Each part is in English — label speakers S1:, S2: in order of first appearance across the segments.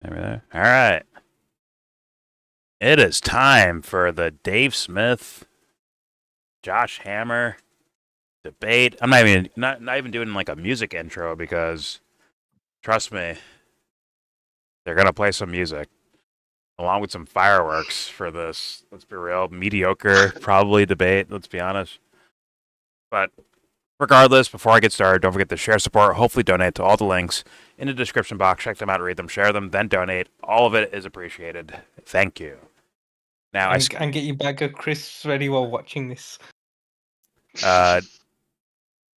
S1: There. All right. It is time for the Dave Smith, Josh Hammer debate. I'm not even doing like a music intro because trust me, they're gonna play some music along with some fireworks for this. Let's be real, mediocre probably debate. Let's be honest. But regardless, before I get started, don't forget to share, support, hopefully donate to all the links in the description box. Check them out, read them, share them, then donate. All of it is appreciated. Thank you. Now,
S2: and get your bag of crisps ready while watching this.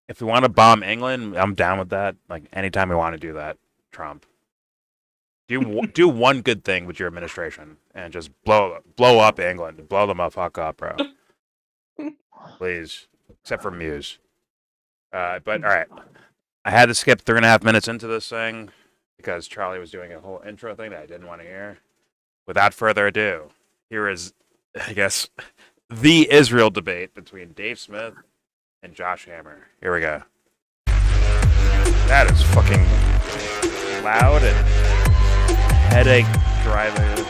S1: If we want to bomb England, I'm down with that. Like anytime we want to do that, Trump. Do one good thing with your administration and just blow up England, blow them up, fuck up, bro. Please, except for Muse. But all right, I had to skip 3.5 minutes into this thing because Charlie was doing a whole intro thing that I didn't want to hear. Without further ado, here is, I guess, the Israel debate between Dave Smith and Josh Hammer. Here we go. That is fucking loud and headache driving.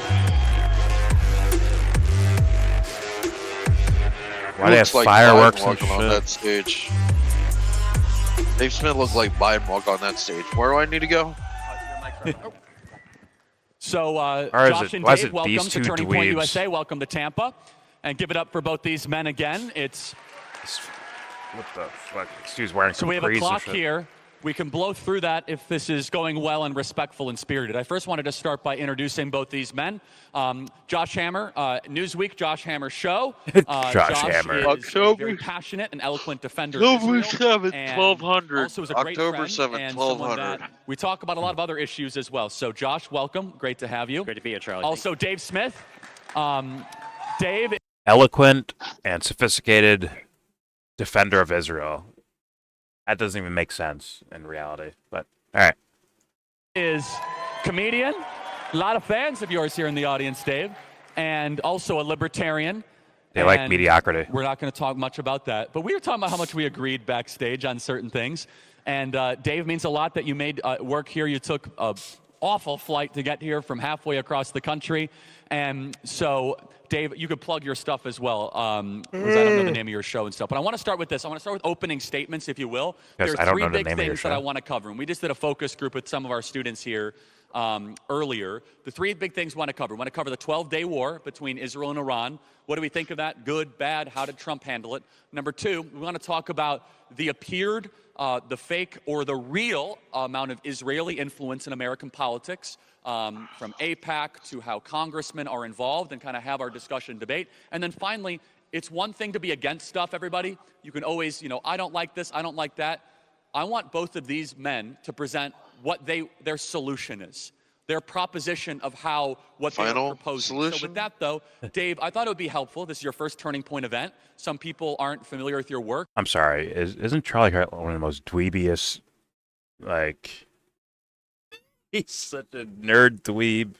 S1: Why do they have fireworks and shit?
S3: On that stage. Dave Smith looks like Biden walk on that stage. Where do I need to go?
S4: So, Josh and Dave, welcome to Turning Point USA. Welcome to Tampa. And give it up for both these men again.
S1: What the fuck? Excuse wearing some
S4: So we have a
S1: crease and
S4: clock
S1: shit.
S4: here. We can blow through that if this is going well and respectful and spirited. I first wanted to start by introducing both these men. Josh Hammer, Newsweek, Josh Hammer Show.
S1: Josh Hammer.
S4: Is a very passionate and eloquent defender of
S3: October
S4: Israel.
S3: 7th,
S4: And
S3: 1200.
S4: Also is a great
S3: October
S4: friend
S3: 7th,
S4: and someone
S3: 1200.
S4: that we talk about a lot of other issues as well. So Josh, welcome. Great to have you.
S5: Great to be here, Charlie.
S4: Also, Dave Smith. Dave.
S1: Eloquent and sophisticated defender of Israel. That doesn't even make sense in reality. But all right.
S4: Is comedian, a lot of fans of yours here in the audience, Dave, and also a libertarian.
S1: They like mediocrity.
S4: We're not going to talk much about that, but we were talking about how much we agreed backstage on certain things. And Dave, means a lot that you made work here. You took a awful flight to get here from halfway across the country. And so, Dave, you could plug your stuff as well. I don't know the name of your show and stuff. But I want to start with this. I want to start with opening statements, if you will.
S1: Yes,
S4: There are three big things that I want to cover. And we just did a focus group with some of our students here earlier. The three big things we want to cover. We want to cover the 12-day war between Israel and Iran. What do we think of that? Good, bad? How did Trump handle it? Number two, we want to talk about the appeared, the fake, or the real amount of Israeli influence in American politics. From AIPAC to how congressmen are involved and kind of have our discussion debate. And then finally, it's one thing to be against stuff, everybody. You can always, I don't like this, I don't like that. I want both of these men to present what their solution is, their proposition of what they're proposing.
S3: Solution?
S4: So with that, though, Dave, I thought it would be helpful. This is your first Turning Point event. Some people aren't familiar with your work.
S1: I'm sorry. Isn't Charlie Kirk one of the most dweebiest, like... He's such a nerd dweeb.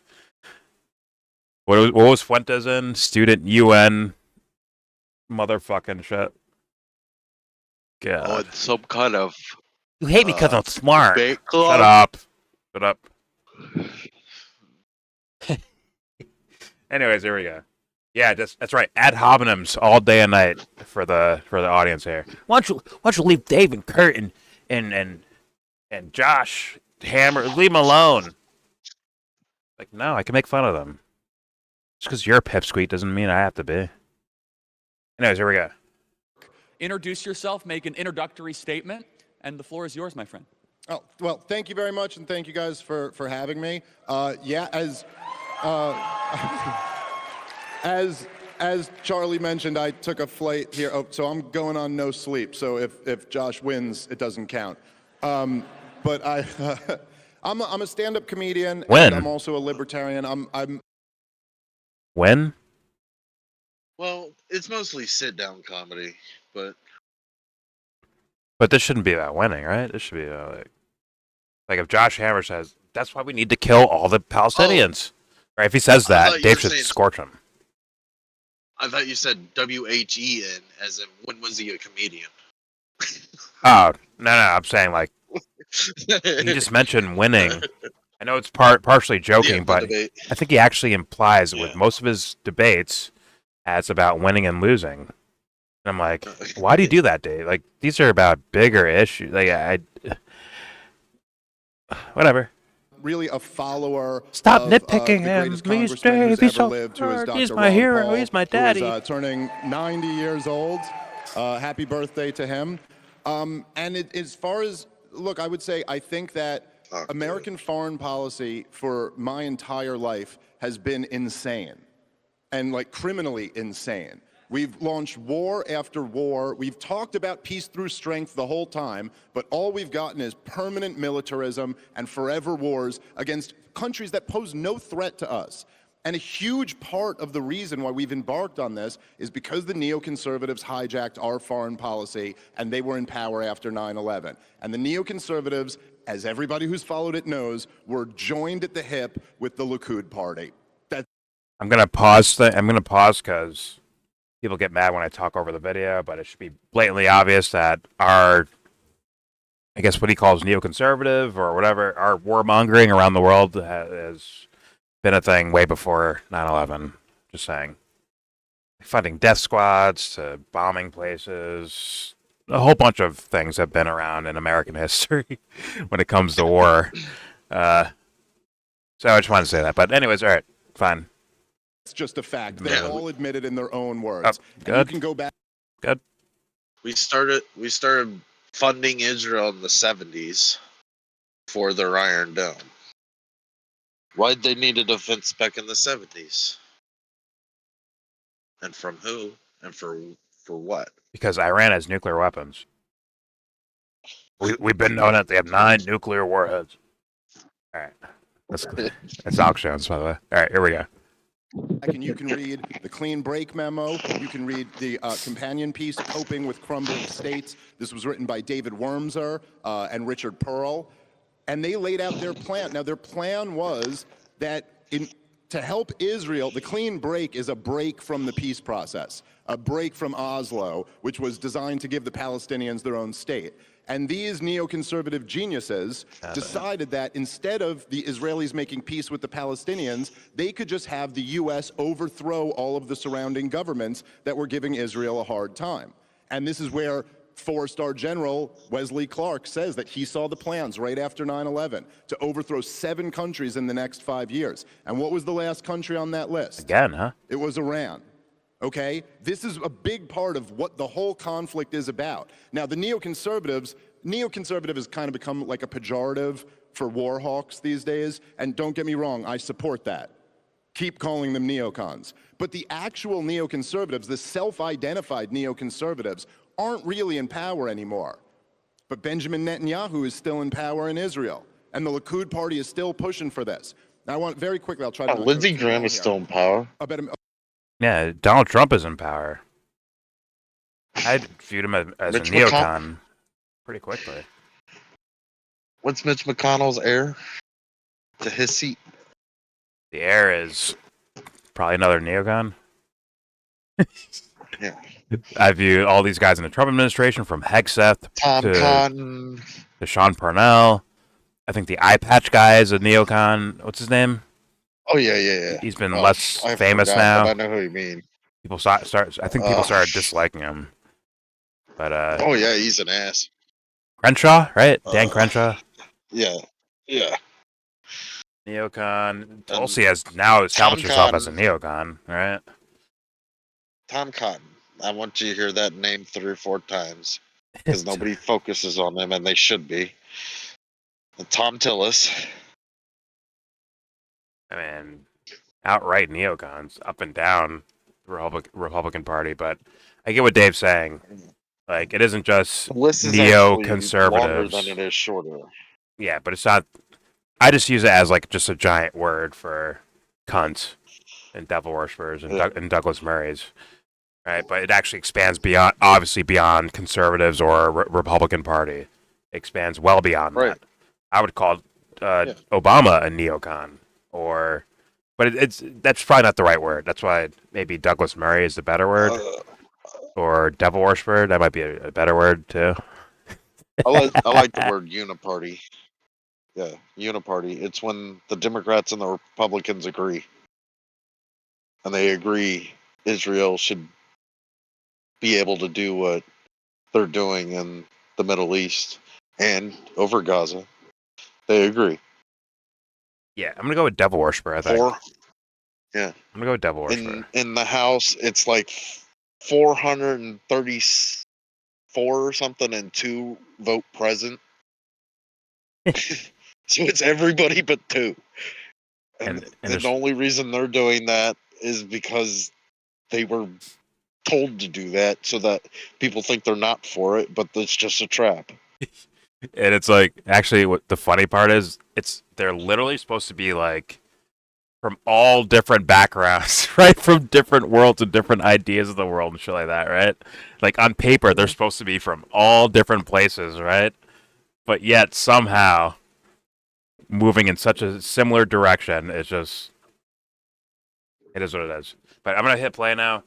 S1: What was Fuentes in? Student UN motherfucking shit. God.
S3: Oh, it's some kind of...
S1: You hate me because I'm smart.
S3: Shut
S1: up. Shut up. Anyways, here we go. Yeah, that's right. Ad hominems all day and night for the audience here. Why don't you leave Dave and Kurt and Josh Hammer, leave them alone. Like, no, I can make fun of them. Just because you're a pipsqueak doesn't mean I have to be. Anyways, here we go.
S4: Introduce yourself, make an introductory statement, and the floor is yours, my friend.
S6: Oh, well, thank you very much, and thank you guys for having me. Yeah, as Charlie mentioned, I took a flight here. Oh, so I'm going on no sleep. So if Josh wins, it doesn't count. But I'm a stand-up comedian.
S1: When?
S6: And I'm also a libertarian. I'm.
S1: When?
S3: Well, it's mostly sit-down comedy, but
S1: this shouldn't be about winning, right? This should be about, like if Josh Hammer says, that's why we need to kill all the Palestinians. Or if he says that, Dave should scorch him.
S3: I thought you said WHEN, as in when was he a comedian?
S1: Oh, no, I'm saying like, he just mentioned winning. I know it's partially joking,
S3: the
S1: but
S3: debate.
S1: I think he actually implies with
S3: Yeah.
S1: most of his debates, it's about winning and losing. And I'm like, why do you do that, Dave? Like, these are about bigger issues. Like, whatever.
S6: Really a follower
S1: Stop
S6: of
S1: nitpicking
S6: the
S1: him.
S6: greatest
S1: He's
S6: congressman who's
S1: Dave. He's
S6: ever
S1: so
S6: lived, who is
S1: hard.
S6: Dr.
S1: He's my
S6: Ron
S1: hero.
S6: Paul,
S1: He's my
S6: who is
S1: daddy.
S6: turning 90 years old. Happy birthday to him. As far as, look, I would say I think that American foreign policy for my entire life has been insane and like criminally insane. We've launched war after war. We've talked about peace through strength the whole time, but all we've gotten is permanent militarism and forever wars against countries that pose no threat to us. And a huge part of the reason why we've embarked on this is because the neoconservatives hijacked our foreign policy and they were in power after 9/11. And the neoconservatives, as everybody who's followed it knows, were joined at the hip with the Likud party.
S1: I'm gonna pause. I'm gonna pause because people get mad when I talk over the video, but it should be blatantly obvious that our, I guess what he calls neoconservative or whatever, our warmongering around the world has been a thing way before 9/11. Just saying. Funding death squads to bombing places. A whole bunch of things have been around in American history when it comes to war. So I just wanted to say that. But anyways, all right, fine.
S6: It's just a fact. They
S3: Yeah.
S6: all admitted in their own words. And
S1: Good.
S6: you can go back.
S1: Good.
S3: We started funding Israel in the 70s for their Iron Dome. Why'd they need a defense spec in the 70s? And from who? And for what?
S1: Because Iran has nuclear weapons. We've been known that they have 9 nuclear warheads. All right. That's Alex Jones, by the way. All right, here we go.
S6: And you can read the clean break memo. You can read the companion piece, Coping with Crumbling States. This was written by David Wormser and Richard Pearl. And they laid out their plan. Now, their plan was that to help Israel, the clean break is a break from the peace process, a break from Oslo, which was designed to give the Palestinians their own state. And these neoconservative geniuses decided that instead of the Israelis making peace with the Palestinians, they could just have the U.S. overthrow all of the surrounding governments that were giving Israel a hard time. And this is where 4-star General Wesley Clark says that he saw the plans right after 9/11 to overthrow 7 countries in the next 5 years. And what was the last country on that list?
S1: Again, huh?
S6: It was Iran. Okay? This is a big part of what the whole conflict is about. Now, the neoconservative has kind of become like a pejorative for war hawks these days. And don't get me wrong, I support that. Keep calling them neocons. But the actual neoconservatives, the self-identified neoconservatives, aren't really in power anymore. But Benjamin Netanyahu is still in power in Israel. And the Likud party is still pushing for this. Now, I want very quickly, I'll try to...
S3: Lindsey Graham is still in power.
S1: Yeah, Donald Trump is in power. I viewed him as a
S3: Mitch
S1: neocon pretty quickly.
S3: What's Mitch McConnell's heir to his seat?
S1: The heir is probably another neocon.
S3: Yeah.
S1: I view all these guys in the Trump administration, from Hegseth
S3: Tom
S1: to
S3: Cotton.
S1: Sean Parnell. I think the eye patch guy is a neocon. What's his name?
S3: Oh yeah.
S1: He's been less
S3: I
S1: famous
S3: forgot,
S1: now.
S3: but I know who you mean.
S1: People I think people started disliking him. But
S3: Oh yeah, he's an ass.
S1: Crenshaw, right? Dan Crenshaw.
S3: Yeah.
S1: Neocon. Tulsi has now established herself as a neocon, right?
S3: Tom Cotton. I want you to hear that name 3 or 4 times because nobody focuses on him, and they should be. And Tom Tillis.
S1: I mean, outright neocons, up and down the Republican Party. But I get what Dave's saying. Like, it isn't just
S3: The list is actually longer
S1: neoconservatives.
S3: than it is shorter.
S1: Yeah, but it's not. I just use it as like just a giant word for cunt and devil worshippers and Douglas Murrays, right? But it actually expands beyond conservatives or Republican Party. It expands well beyond that. I would call Obama a neocon, but that's probably not the right word. That's why maybe Douglas Murray is the better word, or devil worshipper. That might be a better word too.
S3: I like the word uniparty. Yeah, uniparty. It's when the Democrats and the Republicans agree. And they agree Israel should be able to do what they're doing in the Middle East and over Gaza. They agree.
S1: Yeah, I'm gonna go with Devil Worshiper. I think
S3: Four, yeah.
S1: I'm gonna go with Devil Worshiper.
S3: In the House, it's like 434 or something, and 2 vote present. So it's everybody but 2. And the
S1: there's-
S3: only reason they're doing that is because they were told to do that, so that people think they're not for it, but it's just a trap.
S1: And it's like, actually, what the funny part is, they're literally supposed to be like from all different backgrounds, right? From different worlds and different ideas of the world and shit like that, right? Like on paper, they're supposed to be from all different places, right? But yet somehow moving in such a similar direction, it is what it is. But I'm gonna hit play now.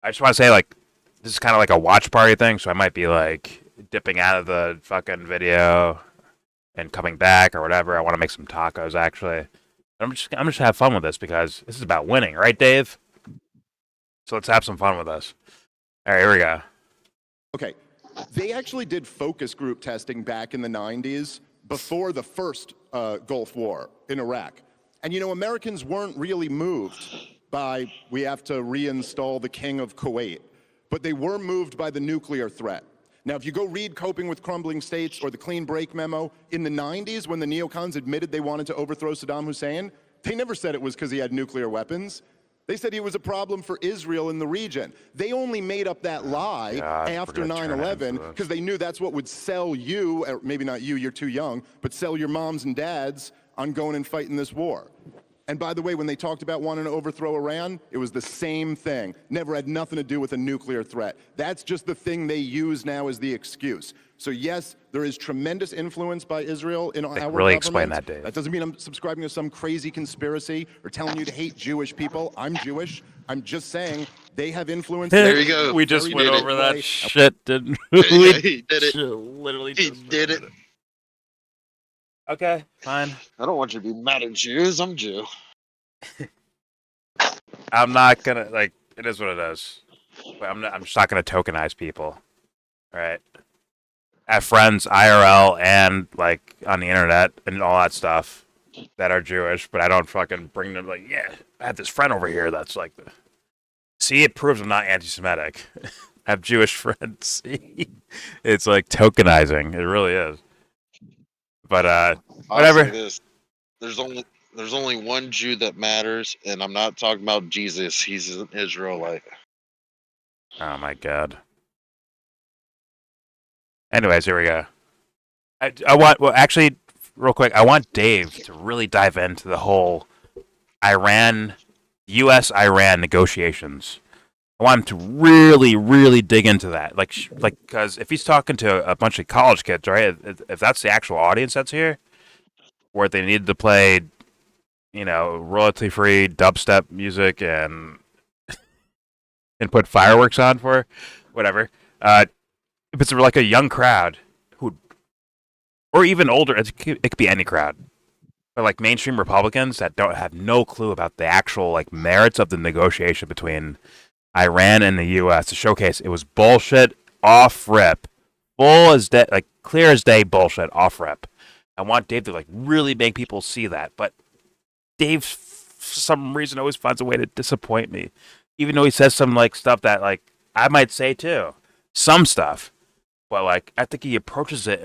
S1: I just want to say, like, this is kind of like a watch party thing, so I might be like dipping out of the fucking video and coming back or whatever. I want to make some tacos actually. I'm just gonna have fun with this because this is about winning, right, Dave? So let's have some fun with this. All right, here we go.
S6: Okay, they actually did focus group testing back in the 90s before the first Gulf War in Iraq. And you know, Americans weren't really moved by, we have to reinstall the king of Kuwait, but they were moved by the nuclear threat. Now, if you go read Coping with Crumbling States or the Clean Break Memo, in the 90s, when the neocons admitted they wanted to overthrow Saddam Hussein, they never said it was because he had nuclear weapons. They said he was a problem for Israel in the region. They only made up that lie after 9/11 because they knew that's what would sell you, or maybe not you, you're too young, but sell your moms and dads on going and fighting this war. And by the way, when they talked about wanting to overthrow Iran, it was the same thing. Never had nothing to do with a nuclear threat. That's just the thing they use now as the excuse. So yes, there is tremendous influence by Israel in our government.
S1: Really explain that, Dave.
S6: That doesn't mean I'm subscribing to some crazy conspiracy or telling you to hate Jewish people. I'm Jewish. I'm just saying they have influence.
S3: There you go.
S1: We just
S3: He
S1: went
S3: did
S1: over
S3: it.
S1: that shit, didn't we?
S3: Yeah, he did it.
S1: Literally
S3: He
S1: just
S3: did
S1: went
S3: it.
S1: over Okay, fine.
S3: I don't want you to be mad at Jews. I'm Jew.
S1: I'm not gonna like. It is what it is. But I'm just not gonna tokenize people. All right. I have friends IRL and like on the internet and all that stuff that are Jewish, but I don't fucking bring them like, yeah, I have this friend over here that's like, see, it proves I'm not anti-Semitic. I have Jewish friends. See? It's like tokenizing. It really is. But whatever.
S3: I'll say this. There's only one Jew that matters, and I'm not talking about Jesus. He's an Israelite.
S1: Oh my god. Anyways, here we go. Actually, real quick, I want Dave to really dive into the whole U.S.-Iran negotiations. I want him to really, really dig into that. Because if he's talking to a bunch of college kids, right? If that's the actual audience that's here, where they need to play, royalty-free dubstep music and put fireworks on for whatever. If it's like a young crowd or even older, it could be any crowd, but like mainstream Republicans that don't have no clue about the actual like merits of the negotiation between Iran and the U.S. to showcase it was bullshit off rip, full as day, like clear as day bullshit off rip. I want Dave to like really make people see that, but Dave, for some reason, always finds a way to disappoint me, even though he says some like stuff that like I might say too, some stuff. But like I think he approaches it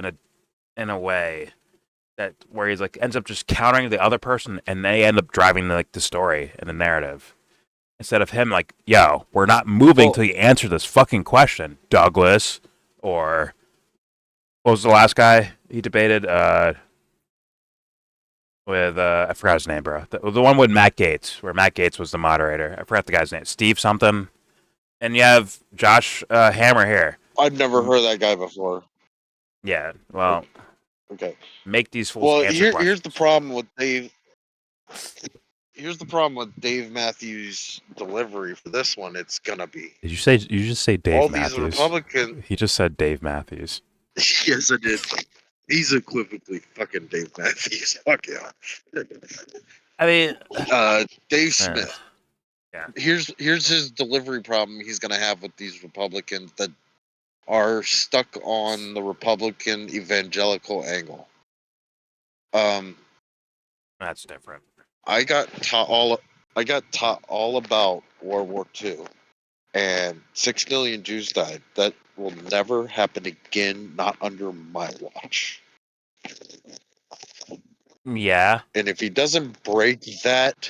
S1: in a way that where he's like ends up just countering the other person, and they end up driving the story and the narrative instead of him like, yo, we're not moving till you answer this fucking question, Douglas. Or what was the last guy he debated with? I forgot his name, bro. The one with Matt Gaetz, where Matt Gaetz was the moderator. I forgot the guy's name. Steve something. And you have Josh Hammer here.
S3: I've never heard that guy before.
S1: Yeah, well,
S3: okay.
S1: Make these fools answer questions.
S3: Here's the problem with Dave. Here's the problem with Dave Matthews' delivery for this one. It's gonna be.
S1: Did you just say Dave
S3: all
S1: Matthews?
S3: These Republicans.
S1: He just said Dave Matthews.
S3: Yes, I did. He's equivocally fucking Dave Matthews. Fuck yeah.
S1: I mean,
S3: Dave
S1: eh,
S3: Smith.
S1: yeah.
S3: Here's his delivery problem he's gonna have with these Republicans that are stuck on the Republican evangelical angle.
S1: That's different.
S3: I got taught all about World War II, and 6 million Jews died. That will never happen again, not under my watch.
S1: Yeah,
S3: And if he doesn't break that,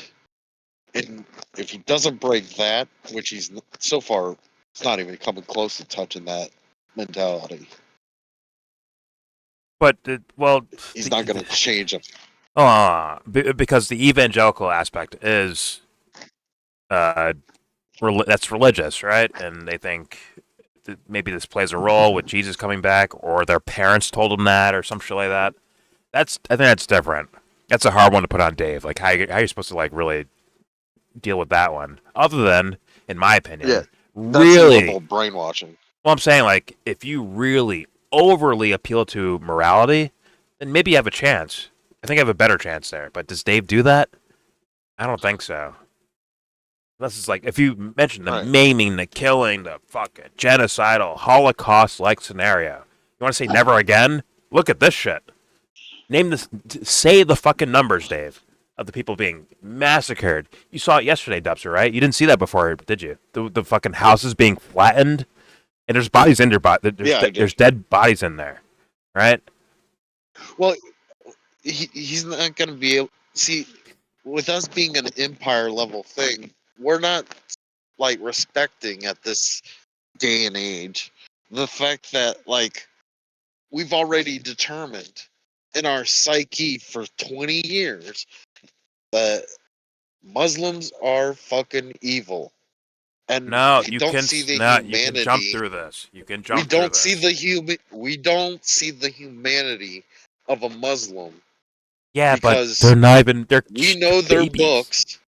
S3: and if he doesn't break that, which he's so far, it's not even coming close to touching that mentality.
S1: but
S3: He's not going to change it.
S1: because the evangelical aspect is that's religious, right? And they think that maybe this plays a role with Jesus coming back, or their parents told them that, or some shit like that. I think that's different. That's a hard one to put on Dave. Like how you supposed to like really deal with that one, other than, in my opinion,
S3: Yeah, that's
S1: really.
S3: level brainwashing.
S1: Well, I'm saying, like, if you really overly appeal to morality, then maybe you have a chance. I think I have a better chance there. But does Dave do that? I don't think so. Unless it's like, if you mention the
S3: Right.
S1: maiming, the killing, the fucking genocidal, Holocaust-like scenario, you want to say never again? Look at this shit. Name this. Say the fucking numbers, Dave, of the people being massacred. You saw it yesterday, Dubster, right? You didn't see that before, did you? The fucking houses being flattened. And there's bodies in their body. There's dead bodies in there, right?
S3: Well, he's not going to be able. See, with us being an empire level thing, we're not like respecting at this day and age the fact that like we've already determined in our psyche for 20 years that Muslims are fucking evil. And
S1: No,
S3: we
S1: you
S3: don't
S1: can
S3: see the
S1: you can jump
S3: humanity.
S1: through this. You can
S3: We
S1: jump through
S3: don't see
S1: this.
S3: the we don't see the humanity of a Muslim
S1: Yeah, but
S3: because
S1: they're not even. They're
S3: we know their
S1: babies.
S3: books.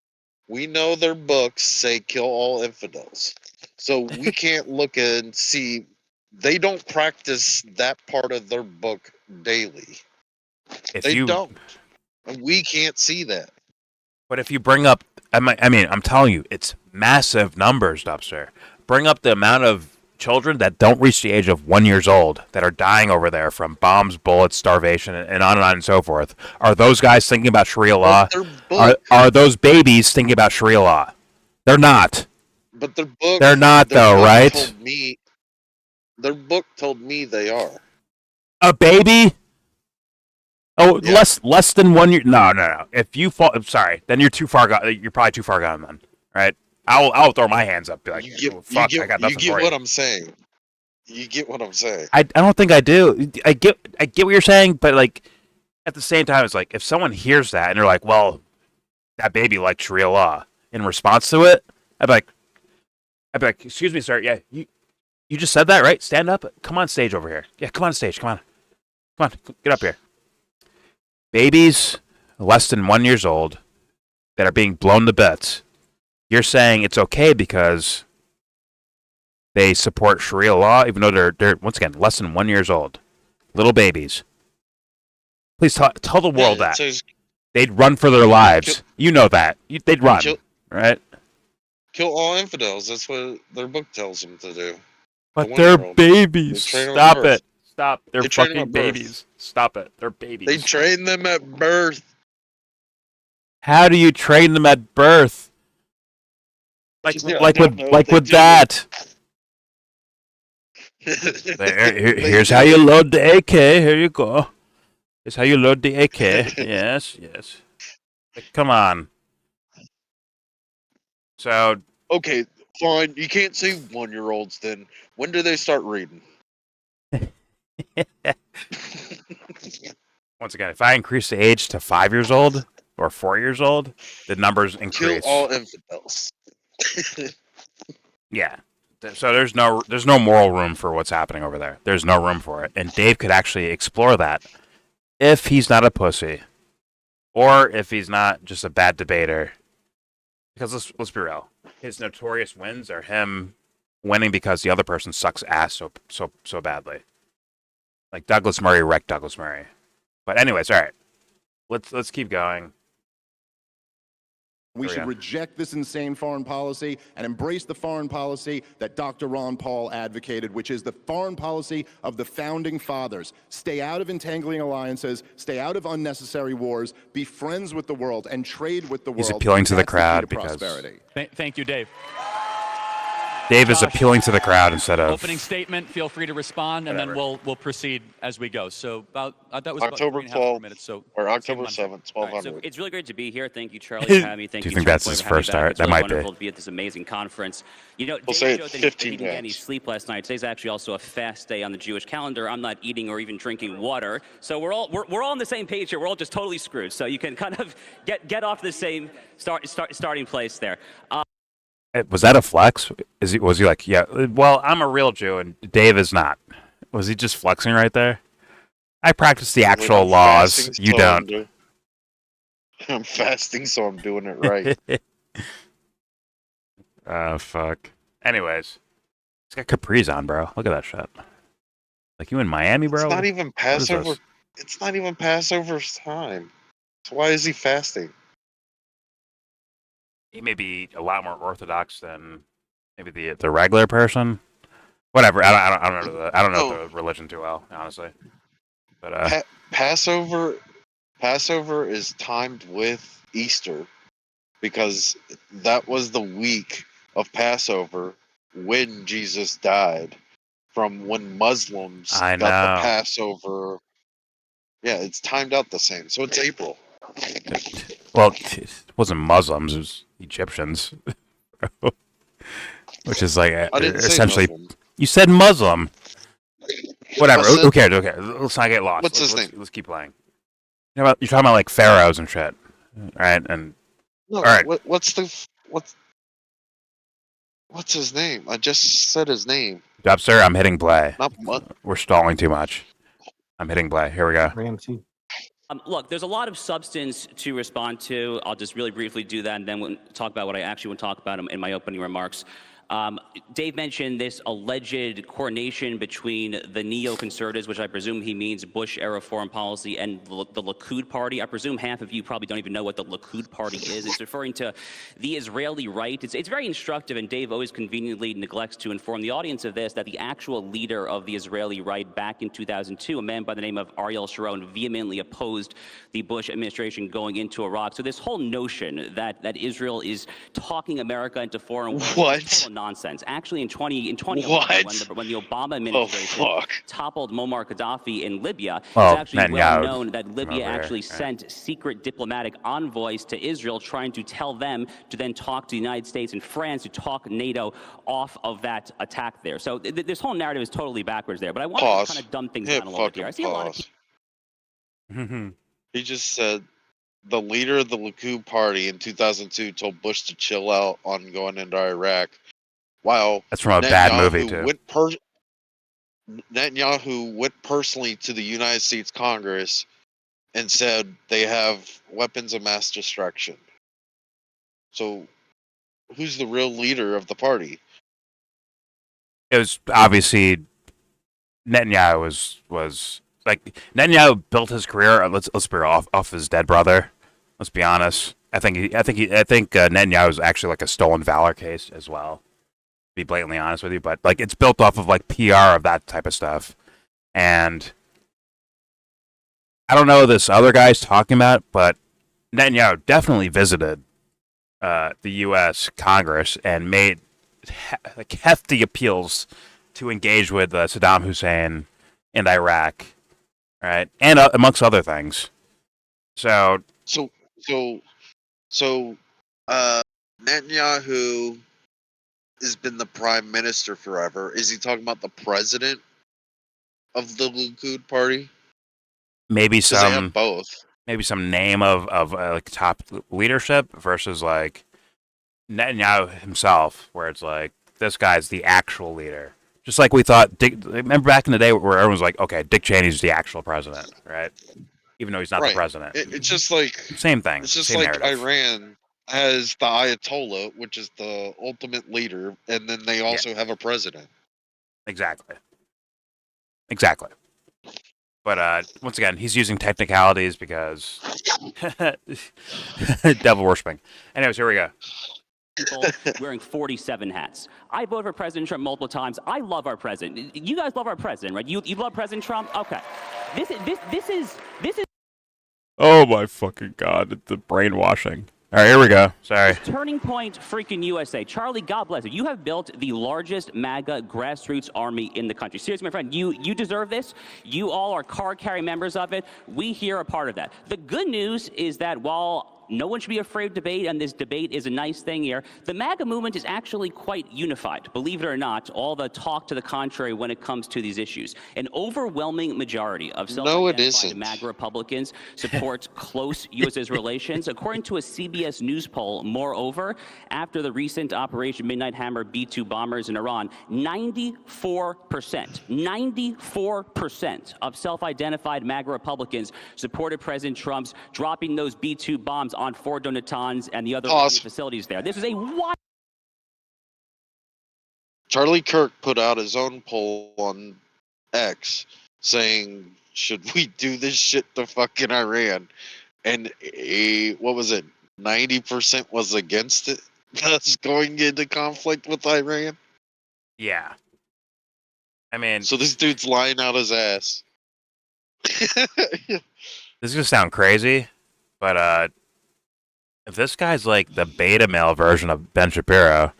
S3: We know their books say kill all infidels. So we can't look and see. They don't practice that part of their book daily.
S1: If
S3: They
S1: you,
S3: don't. And we can't see that.
S1: but if you bring up, I mean, I'm telling you, it's massive numbers, Dubster. Bring up the amount of children that don't reach the age of 1 year old that are dying over there from bombs, bullets, starvation, and on and so forth. Are those guys thinking about Sharia law?
S3: But their book,
S1: Are those babies thinking about Sharia law? They're not.
S3: but their book,
S1: They're not,
S3: their
S1: though,
S3: book
S1: right?
S3: told me, their book told me they are.
S1: A baby? Oh,
S3: Yeah.
S1: less than 1 year. No. If you fall, I'm sorry, then you're too far. You're probably too far gone, then. Right? I'll throw my hands up. Be like, oh, fuck, I got nothing
S3: you
S1: for
S3: get
S1: you.
S3: what I'm saying. You get what I'm saying.
S1: I don't think I do. I get what you're saying, but like at the same time, it's like if someone hears that and they're like, well, that baby liked Sharia law. In response to it, I'd be like, excuse me, sir. Yeah, you just said that, right? Stand up. Come on stage over here. Yeah, come on stage. Come on, get up here. Babies less than 1 year old that are being blown to bits. You're saying it's okay because they support Sharia law, even though they're once again less than 1 year old, little babies. Please tell the world that they'd run for their lives. You know that they'd run, right?
S3: Kill all infidels. That's what their book tells them to do.
S1: But they're babies.
S3: They train them
S1: Stop
S3: at birth.
S1: it. Stop. They're
S3: They train them
S1: fucking
S3: at birth.
S1: babies. Stop it. They're babies.
S3: They train them at birth.
S1: How do you train them at birth? Like with that. Here's how you load the AK. Here you go. Here's how you load the AK. Yes. Like, come on. So
S3: Okay, fine. You can't say 1 year olds then. When do they start reading?
S1: once again, if I increase the age to 5 years old or 4 years old, the numbers increase.
S3: Kill all infidels.
S1: Yeah. So there's no moral room for what's happening over there. There's no room for it. And Dave could actually explore that if he's not a pussy or if he's not just a bad debater. Because let's be real. His notorious wins are him winning because the other person sucks ass so badly. Like Douglas Murray wrecked Douglas Murray. But anyways, all right. Let's keep going.
S6: We
S1: There we
S6: should
S1: go.
S6: reject this insane foreign policy and embrace the foreign policy that Dr. Ron Paul advocated, which is the foreign policy of the founding fathers. Stay out of entangling alliances, stay out of unnecessary wars, be friends with the world, and trade with the world.
S1: He's appealing to the
S6: That's key
S1: crowd
S6: to
S1: because-
S6: prosperity.
S4: Thank you, Dave.
S1: Dave is
S4: Josh,
S1: appealing to the crowd instead of
S4: Opening statement. Feel free to respond, and then
S1: Whatever.
S4: we'll proceed as we go. So that was
S3: October
S4: about 3.5 more
S3: 12th
S4: minutes. So
S3: or
S4: same
S3: October
S4: Monday.
S3: 7th,
S4: All right,
S3: 1200.
S5: It's really great to be here. Thank you, Charlie, for having me. Thank
S1: Do you
S5: you,
S1: think
S5: Chuck,
S1: that's
S5: for
S1: his
S5: having me
S1: first
S5: back.
S1: start?
S5: It's
S1: That
S5: really
S1: might be.
S5: wonderful to be at this amazing conference. You know,
S3: We'll
S5: Dave
S3: say
S5: showed
S3: it's
S5: that he
S3: 15
S5: didn't get any
S3: minutes.
S5: sleep last night. Today's actually also a fast day on the Jewish calendar. I'm not eating or even drinking water, so we're all on the same page here. We're all just totally screwed. So you can kind of get off the same starting place there.
S1: Was that a flex? Was he like, yeah, well, I'm a real Jew and Dave is not. Was he just flexing right there? I practice the actual
S3: I'm
S1: laws.
S3: fasting,
S1: You
S3: so
S1: don't.
S3: I'm fasting, so I'm doing it right.
S1: Oh, fuck. Anyways. He's got capris on, bro. Look at that shit. Like you in Miami, bro?
S3: It's not even
S1: is
S3: Passover.
S1: this?
S3: It's not even Passover's time. So why is he fasting?
S1: He may be a lot more orthodox than maybe the regular person. Whatever. I don't know the religion too well, honestly. But
S3: Passover is timed with Easter because that was the week of Passover when Jesus died. From when Muslims
S1: I
S3: got the
S1: know.
S3: Passover. Yeah, it's timed out the same. So it's April.
S1: Well, it wasn't Muslims; it was Egyptians, which is like
S3: I didn't say
S1: essentially.
S3: Muslim.
S1: You said Muslim. Whatever.
S3: I said-
S1: Who cares? Okay, let's not get lost.
S3: What's his
S1: let's,
S3: name?
S1: Let's keep playing. You're talking about like pharaohs and shit, right? And
S3: No,
S1: all right.
S3: what's his name? I just said his name.
S1: Dubster, I'm hitting play.
S3: Not
S1: We're stalling too much. I'm hitting play. Here we go.
S2: Ramsey.
S5: Look, there's a lot of substance to respond to. I'll just really briefly do that, and then we'll talk about what I actually want to talk about in my opening remarks. Dave mentioned this alleged coordination between the neoconservatives, which I presume he means Bush-era foreign policy, and the Likud party. I presume half of you probably don't even know what the Likud party is. It's referring to the Israeli right. It's very instructive, and Dave always conveniently neglects to inform the audience of this, that the actual leader of the Israeli right back in 2002, a man by the name of Ariel Sharon, vehemently opposed the Bush administration going into Iraq. So this whole notion that Israel is talking America into foreign wars
S3: What?
S5: is total nonsense. Actually, in 2011,
S3: What?
S5: when the Obama
S3: Oh
S5: administration
S3: fuck!
S5: toppled Muammar Gaddafi in Libya,
S1: Well,
S5: it's actually well
S1: Netanyahu
S5: known that Libya
S1: over here,
S5: actually
S1: right.
S5: sent secret diplomatic envoys to Israel, trying to tell them to then talk to the United States and France to talk NATO off of that attack there. So this whole narrative is totally backwards there. But I want
S3: Pause.
S5: to kind of dumb things
S3: Hit
S5: down a little bit
S3: fucking
S5: here. I see a lot of
S3: pause. He just said the leader of the Likud party in 2002 told Bush to chill out on going into Iraq. While
S1: That's from a bad movie too.
S3: Netanyahu went personally to the United States Congress and said they have weapons of mass destruction. So, who's the real leader of the party?
S1: It was obviously Netanyahu was like Netanyahu built his career. Let's be off his dead brother. Let's be honest. I think Netanyahu is actually like a stolen valor case as well. To be blatantly honest with you, but like it's built off of like PR of that type of stuff, and I don't know what this other guy's talking about, but Netanyahu definitely visited the U.S. Congress and made like hefty appeals to engage with Saddam Hussein and Iraq, right, and amongst other things. So
S3: Netanyahu has been the prime minister forever. Is he talking about the president of the Likud party?
S1: maybe
S3: 'Cause they
S1: some
S3: have both.
S1: name of like top leadership versus like Netanyahu himself, where it's like this guy's the actual leader. Just like we thought. Remember back in the day where everyone was like, okay, Dick Cheney's the actual president, right? Even though he's not the
S3: Right.
S1: president.
S3: It's just like
S1: Same thing.
S3: it's just
S1: same
S3: like
S1: narrative.
S3: Iran has the Ayatollah, which is the ultimate leader, and then they also have a president.
S1: Exactly. But once again, he's using technicalities because devil worshipping. Anyways, here we go.
S5: People wearing 47 hats. I voted for President Trump multiple times. I love our president. You guys love our president, right? You love President Trump? Okay. This is.
S1: Oh my fucking god, the brainwashing. All right, here we go. Sorry.
S5: Turning Point freaking USA. Charlie, God bless you. You have built the largest MAGA grassroots army in the country. Seriously, my friend, you deserve this. You all are card-carrying members of it. We here are part of that. The good news is that while no one should be afraid of debate, and this debate is a nice thing here, the MAGA movement is actually quite unified. Believe it or not, all the talk to the contrary when it comes to these issues. An overwhelming majority of self-identified MAGA Republicans support close U.S.-Israel relations. According to a CBS News poll, moreover, after the recent Operation Midnight Hammer B-2 bombers in Iran, 94% of self-identified MAGA Republicans supported President Trump's dropping those B-2 bombs on Fort Natanz and the other facilities there. This is a wild.
S3: Charlie Kirk put out his own poll on X saying, should we do this shit to fucking Iran? And what was it? 90% was against it. That's going into conflict with Iran.
S1: Yeah. I mean,
S3: so this dude's lying out his ass.
S1: This is gonna sound crazy, but if this guy's like the beta male version of Ben Shapiro,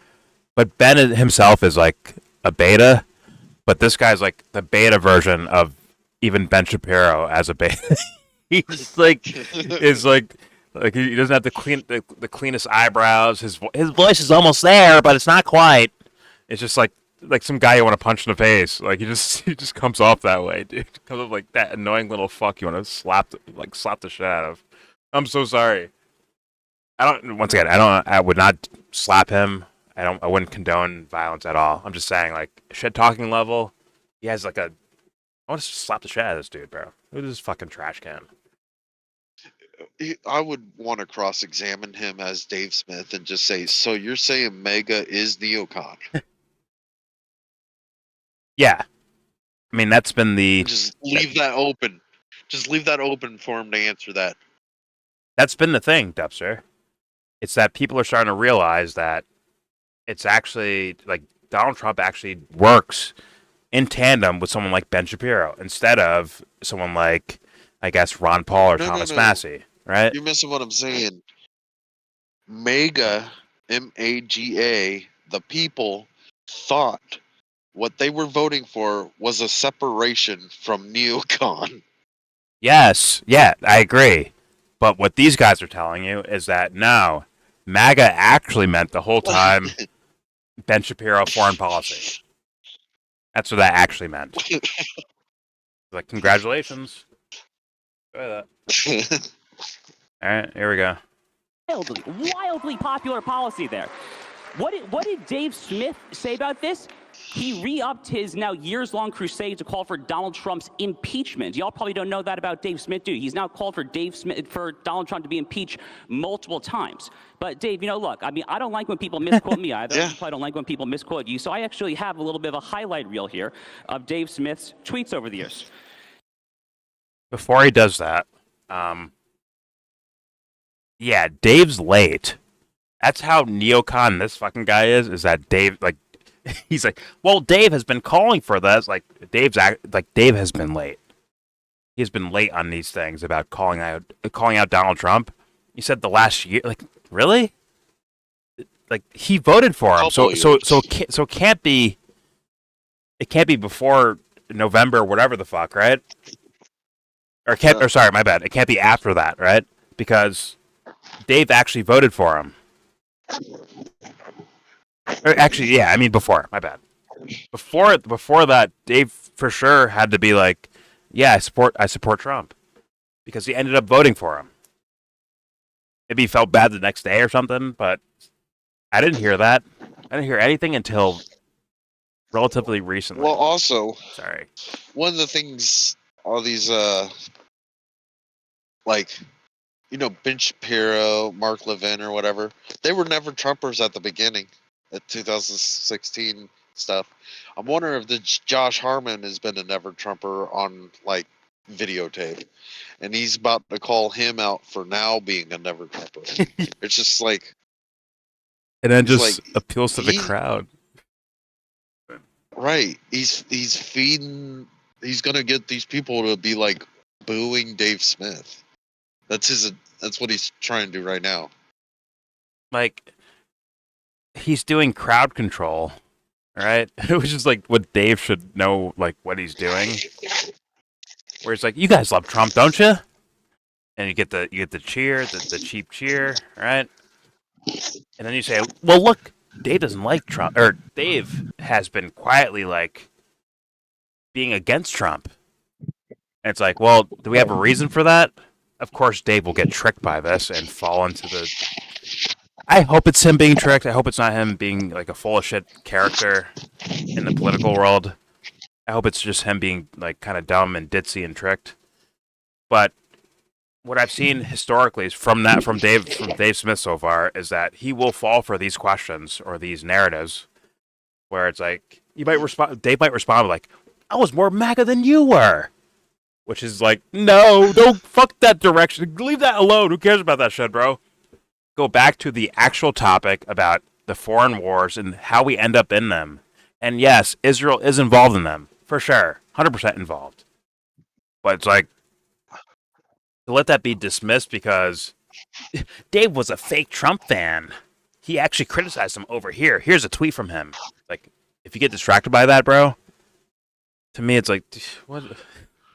S1: but Ben himself is like a beta, but this guy's like the beta version of even Ben Shapiro as a beta. He's like, is like he doesn't have the cleanest eyebrows. His voice is almost there, but it's not quite. It's just like some guy you want to punch in the face. Like he just comes off that way, dude. Comes off like that annoying little fuck you want to slap the shit out of. I'm so sorry. I would not slap him. I wouldn't condone violence at all. I'm just saying, like, shit talking level, he has like I want to slap the shit out of this dude, bro. Look at this fucking trash can.
S3: I would want to cross-examine him as Dave Smith and just say, so you're saying Mega is neocon?
S1: Yeah. I mean, that's been the...
S3: Just leave that open. Just leave that open for him to answer that.
S1: That's been the thing, Dubster. It's that people are starting to realize that it's actually, like, Donald Trump actually works in tandem with someone like Ben Shapiro instead of someone like, I guess, Ron Paul or Thomas Massey, right?
S3: You're missing what I'm saying. MAGA, M-A-G-A, the people thought what they were voting for was a separation from neocon.
S1: Yes, yeah, I agree. But what these guys are telling you is that no, MAGA actually meant the whole time Ben Shapiro foreign policy. That's what that actually meant. Like, congratulations. Enjoy that. All right, here we go.
S5: Wildly popular policy there. What did Dave Smith say about this? He re-upped his now years-long crusade to call for Donald Trump's impeachment. Y'all probably don't know that about Dave Smith, do you? He's now called for Donald Trump to be impeached multiple times. But Dave, look, I mean, I don't like when people misquote me either.
S3: Yeah.
S5: You probably don't like when people misquote you. So I actually have a little bit of a highlight reel here of Dave Smith's tweets over the years.
S1: Before he does that, yeah, Dave's late. That's how neocon this fucking guy is that Dave, like, he's like, well, Dave has been calling for this. Like, Dave has been late. He's been late on these things about calling out Donald Trump. He said the last year. Like, really? Like, he voted for him. So it can't be. It can't be before November or whatever the fuck, right? Or sorry, my bad. It can't be after that, right? Because Dave actually voted for him. Actually, yeah, I mean before. My bad. Before that, Dave for sure had to be like, yeah, I support Trump, because he ended up voting for him. Maybe he felt bad the next day or something, but I didn't hear that. I didn't hear anything until relatively recently.
S3: Well, also,
S1: sorry.
S3: One of the things all these Ben Shapiro, Mark Levin, or whatever, they were never Trumpers at the beginning. At 2016 stuff. I'm wondering if this Josh Harmon has been a never Trumper on like videotape, and he's about to call him out for now being a never Trumper. It's just like,
S1: And then
S3: he's
S1: just
S3: like,
S1: appeals to the
S3: he-
S1: crowd.
S3: right? He's feeding. He's gonna get these people to be like booing Dave Smith. That's what he's trying to do right now.
S1: Like, he's doing crowd control, right? Which is like what Dave should know, like what he's doing. Where it's like, you guys love Trump, don't you? And you get the cheer, the cheap cheer, right? And then you say, well, look, Dave doesn't like Trump, or Dave has been quietly like being against Trump. And it's like, well, do we have a reason for that? Of course, Dave will get tricked by this and fall into the. I hope it's him being tricked. I hope it's not him being like a full of shit character in the political world. I hope it's just him being like kind of dumb and ditzy and tricked. But what I've seen historically is from Dave Smith so far is that he will fall for these questions or these narratives where it's like Dave might respond like, I was more MAGA than you were. Which is like, no, don't fuck that direction. Leave that alone. Who cares about that shit, bro? Go back to the actual topic about the foreign wars and how we end up in them. And yes, Israel is involved in them, for sure. 100% involved. But it's like, to let that be dismissed because Dave was a fake Trump fan. He actually criticized him over here. Here's a tweet from him. Like, if you get distracted by that, bro, to me, it's like,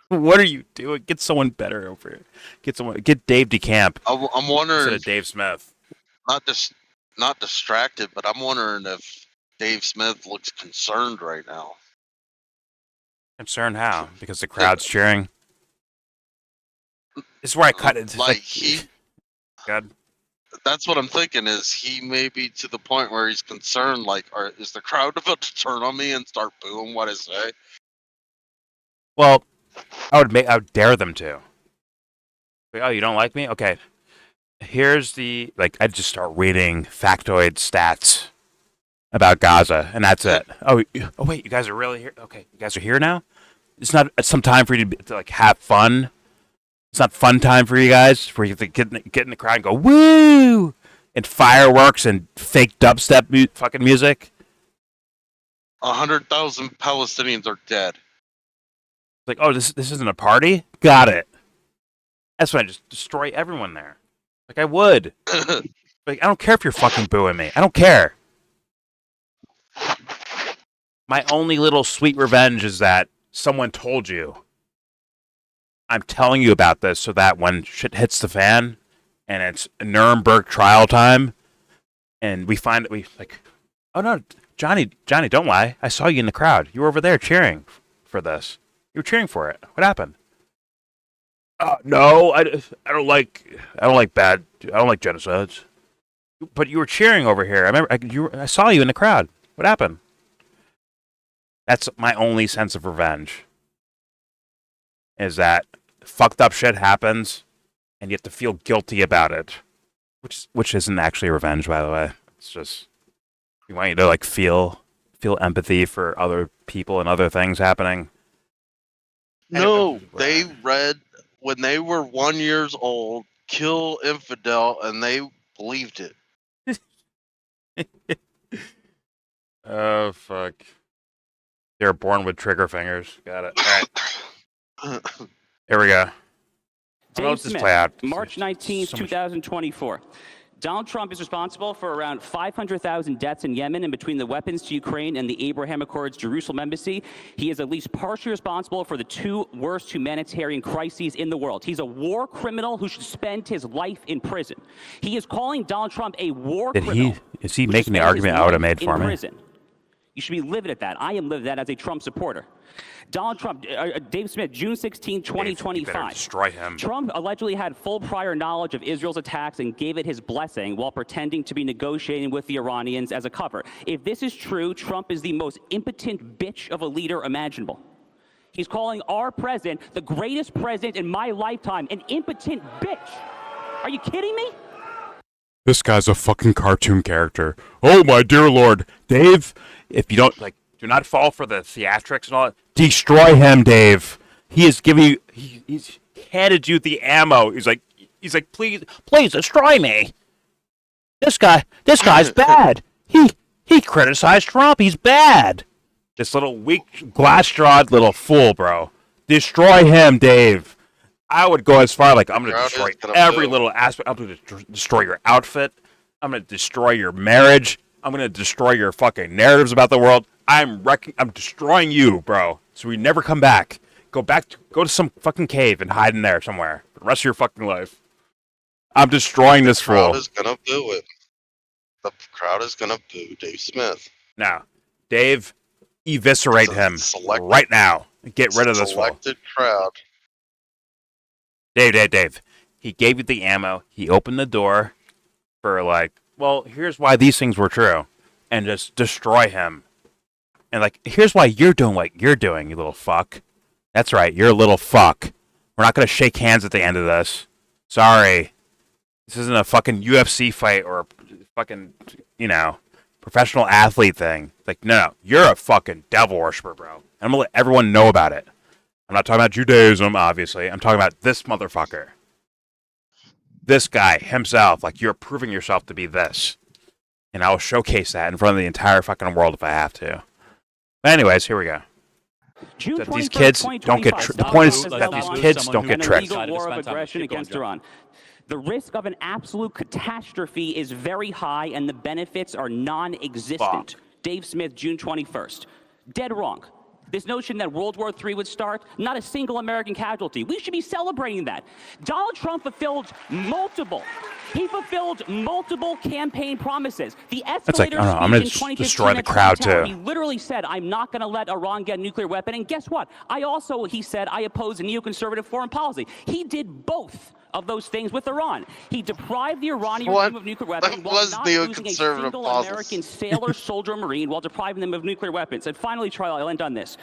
S1: what are you doing? Get someone better over here. Get Dave DeCamp
S3: I'm wondering,
S1: instead of Dave Smith.
S3: not distracted, but I'm wondering if Dave Smith looks concerned right now.
S1: Concerned how? Because the crowd's cheering. This is where I cut it.
S3: Like he,
S1: God.
S3: that's what I'm thinking. Is he maybe to the point where he's concerned? Like, is the crowd about to turn on me and start booing what I say?
S1: Well, I would dare them to. Like, oh, you don't like me? Okay. Here's I'd just start reading factoid stats about Gaza, and that's it. Oh, wait, you guys are really here? Okay, you guys are here now? It's some time for you to like, have fun. It's not fun time for you guys, where you have to get in the crowd and go, woo! And fireworks and fake dubstep fucking music.
S3: 100,000 Palestinians are dead.
S1: Like, oh, this isn't a party? Got it. That's when I just destroy everyone there. Like, I would. Like, I don't care if you're fucking booing me. I don't care. My only little sweet revenge is that someone told you. I'm telling you about this so that when shit hits the fan and it's Nuremberg trial time and we find oh no, Johnny, don't lie. I saw you in the crowd. You were over there cheering for this. You were cheering for it. What happened? No, I don't like genocides. But you were cheering over here. I remember I saw you in the crowd. What happened? That's my only sense of revenge. Is that fucked up shit happens, and you have to feel guilty about it, which isn't actually revenge, by the way. It's just we want you to like feel empathy for other people and other things happening.
S3: No, they read when they were 1 year old, kill infidel, and they believed it.
S1: Oh fuck! They're born with trigger fingers. Got it. All right. Here we go.
S5: Dave
S1: This
S5: Smith,
S1: play out.
S5: March 19th,
S1: So much-
S5: 2024. Donald Trump is responsible for around 500,000 deaths in Yemen and between the weapons to Ukraine and the Abraham Accords Jerusalem embassy. He is at least partially responsible for the two worst humanitarian crises in the world. He's a war criminal who should spend his life in prison. He is calling Donald Trump a war criminal.
S1: Is he
S5: who should
S1: making the
S5: spend his
S1: argument I would have
S5: life
S1: made
S5: in
S1: for me?
S5: prison. You should be livid at that. I am livid at that as a Trump supporter. Donald Trump, Dave Smith, June 16,
S1: You better
S5: 2025.
S1: destroy him.
S5: Trump allegedly had full prior knowledge of Israel's attacks and gave it his blessing while pretending to be negotiating with the Iranians as a cover. If this is true, Trump is the most impotent bitch of a leader imaginable. He's calling our president, the greatest president in my lifetime, an impotent bitch. Are you kidding me?
S1: This guy's a fucking cartoon character. Oh my dear lord, Dave! If you don't like, Do not fall for the theatrics and all that. Destroy him, Dave. He is giving you. He's handed you the ammo. He's like, please destroy me. This guy's bad. He criticized Trump. He's bad. This little weak, glass-jawed little fool, bro. Destroy him, Dave. I would go as far like I'm gonna destroy every little aspect. I'm gonna destroy your outfit. I'm gonna destroy your marriage. I'm gonna destroy your fucking narratives about the world. I'm destroying you, bro. So we never come back. Go to some fucking cave and hide in there somewhere for the rest of your fucking life. I'm destroying this fool.
S7: The crowd is gonna boo it. The crowd is gonna boo Dave Smith.
S1: Now, Dave, eviscerate him right now. Get rid of this fool.
S7: Selected crowd.
S1: Dave. He gave you the ammo. He opened the door for like, well, here's why these things were true, and just destroy him. And like, here's why you're doing what you're doing, you little fuck. That's right, you're a little fuck. We're not gonna shake hands at the end of this. Sorry. This isn't a fucking UFC fight or a fucking, professional athlete thing. Like, no, you're a fucking devil worshiper, bro. I'm gonna let everyone know about it. I'm not talking about Judaism, obviously. I'm talking about this motherfucker. This guy himself, like, you're proving yourself to be this. And I will showcase that in front of the entire fucking world if I have to. But anyways, here we go. That these kids don't get the point is that these kids don't get tricked.
S5: War of aggression against Iran. The risk of an absolute catastrophe is very high, and the benefits are non-existent. Dave Smith, June 21st. Dead wrong. This notion that World War III would start, not a single American casualty. We should be celebrating that. Donald Trump fulfilled multiple campaign promises. The escalator
S1: I'm going to destroy the crowd too.
S5: He literally said, I'm not going to let Iran get a nuclear weapon. And guess what? He said, I oppose a neoconservative foreign policy. He did both of those things with Iran. He deprived the Iranian regime of nuclear weapons while not losing a single American sailor, soldier, or Marine while depriving them of nuclear weapons. And finally, Charlie, I'll end on this.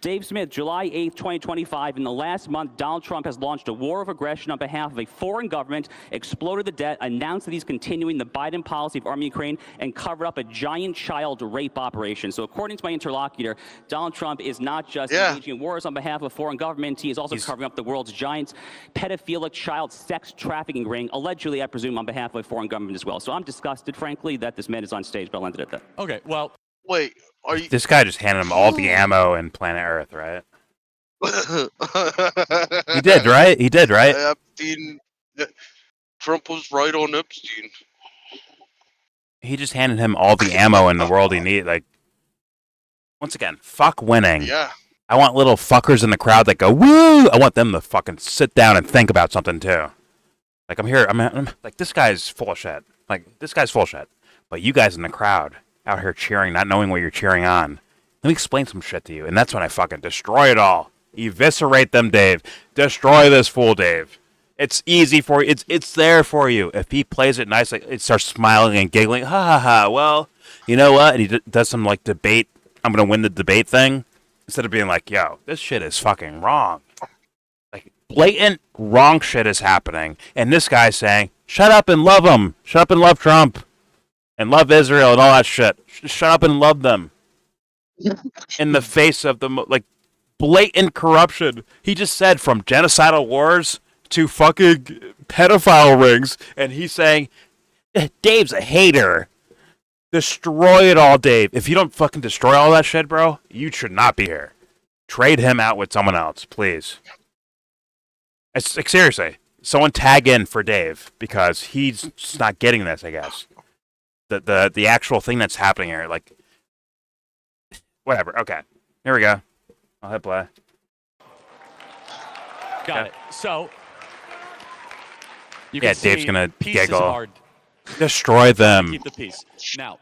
S5: Dave Smith, July 8th, 2025. In the last month, Donald Trump has launched a war of aggression on behalf of a foreign government, exploded the debt, announced that he's continuing the Biden policy of arming Ukraine, and covered up a giant child rape operation. So according to my interlocutor, Donald Trump is not just engaging in wars on behalf of a foreign government, he is also covering up the world's giant pedophilic child sex trafficking ring, allegedly, I presume, on behalf of a foreign government as well. So I'm disgusted, frankly, that this man is on stage, but I'll end it at that.
S4: Okay, well.
S7: Wait, are you...
S1: This guy just handed him all the ammo in planet Earth, right? He did, right?
S7: Epstein... Trump was right on Epstein.
S1: He just handed him all the ammo in the world he needed. Like, once again, fuck winning.
S7: Yeah.
S1: I want little fuckers in the crowd that go, woo! I want them to fucking sit down and think about something, too. Like, I'm like, this guy's full of shit. But you guys in the crowd, out here cheering, not knowing what you're cheering on. Let me explain some shit to you. And that's when I fucking destroy it all. Eviscerate them, Dave. Destroy this fool, Dave. It's easy for you. It's there for you. If he plays it nice, like, it starts smiling and giggling. Ha ha ha. Well, you know what? And he does some, like, debate. I'm going to win the debate thing. Instead of being like, yo, this shit is fucking wrong. Like, blatant wrong shit is happening. And this guy's saying, shut up and love them. Shut up and love Trump. And love Israel and all that shit. Shut up and love them. In the face of the, blatant corruption. He just said from genocidal wars to fucking pedophile rings. And he's saying, Dave's a hater. Destroy it all, Dave. If you don't fucking destroy all that shit, bro, you should not be here. Trade him out with someone else, please. It's like, seriously, someone tag in for Dave because he's just not getting this, I guess. The actual thing that's happening here, like, whatever. Okay, here we go. I'll hit play.
S4: Got it. So, you
S1: Dave's gonna giggle.
S4: Hard.
S1: Destroy them.
S4: Keep the peace. Now,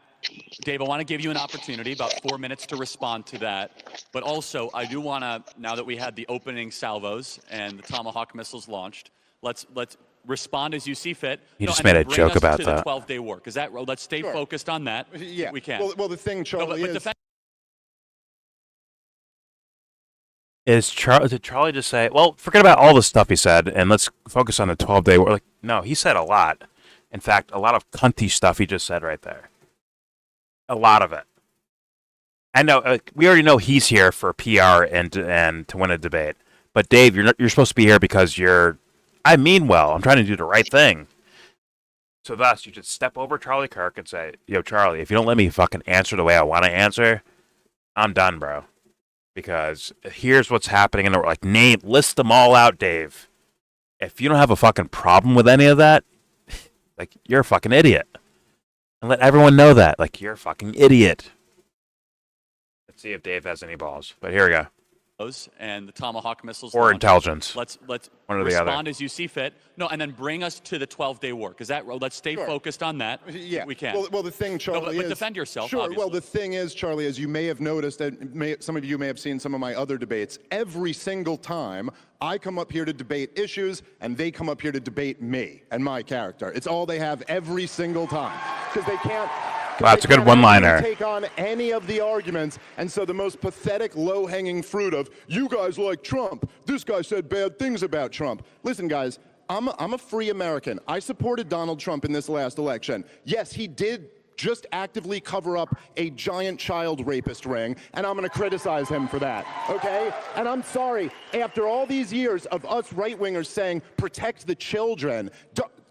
S4: Dave, I want to give you an opportunity, about 4 minutes, to respond to that. But also, I do want to, now that we had the opening salvos and the Tomahawk missiles launched, let's respond as you see fit.
S1: You just made a joke about
S4: that. The 12-day war, because let's stay focused on that.
S6: Yeah,
S4: we can.
S6: Well, the thing, Charlie,
S1: Did Charlie just say, well, forget about all the stuff he said, and let's focus on the 12-day war? Like, no, he said a lot. In fact, a lot of cunty stuff he just said right there. A lot of it. I know we already know he's here for PR and to win a debate. But Dave, you're supposed to be here because I mean well. I'm trying to do the right thing. So thus, you should step over Charlie Kirk and say, "Yo, Charlie, if you don't let me fucking answer the way I want to answer, I'm done, bro." Because here's what's happening in the world. Like, list them all out, Dave. If you don't have a fucking problem with any of that, like, you're a fucking idiot. And let everyone know that. Like, you're a fucking idiot. Let's see if Dave has any balls. But here we go.
S4: And the Tomahawk missiles.
S1: Or
S4: launch.
S1: intelligence.
S4: Let's
S1: One or the other.
S4: respond as you see fit. No, and then bring us to the 12-day war, because let's stay focused on that.
S6: Yeah,
S4: we can.
S6: Well, the thing, Charlie,
S4: but
S6: is
S4: defend yourself.
S6: Sure.
S4: Obviously.
S6: Well, the thing is, Charlie, as you may have noticed, and some of you may have seen some of my other debates. Every single time I come up here to debate issues, and they come up here to debate me and my character. It's all they have every single time because they can't.
S1: Wow, that's a good one-liner.
S6: Take on any of the arguments, and so the most pathetic, low-hanging fruit of you guys like Trump. This guy said bad things about Trump. Listen, guys, I'm a free American. I supported Donald Trump in this last election. Yes, he did just actively cover up a giant child rapist ring, and I'm going to criticize him for that, okay? And I'm sorry, after all these years of us right-wingers saying protect the children.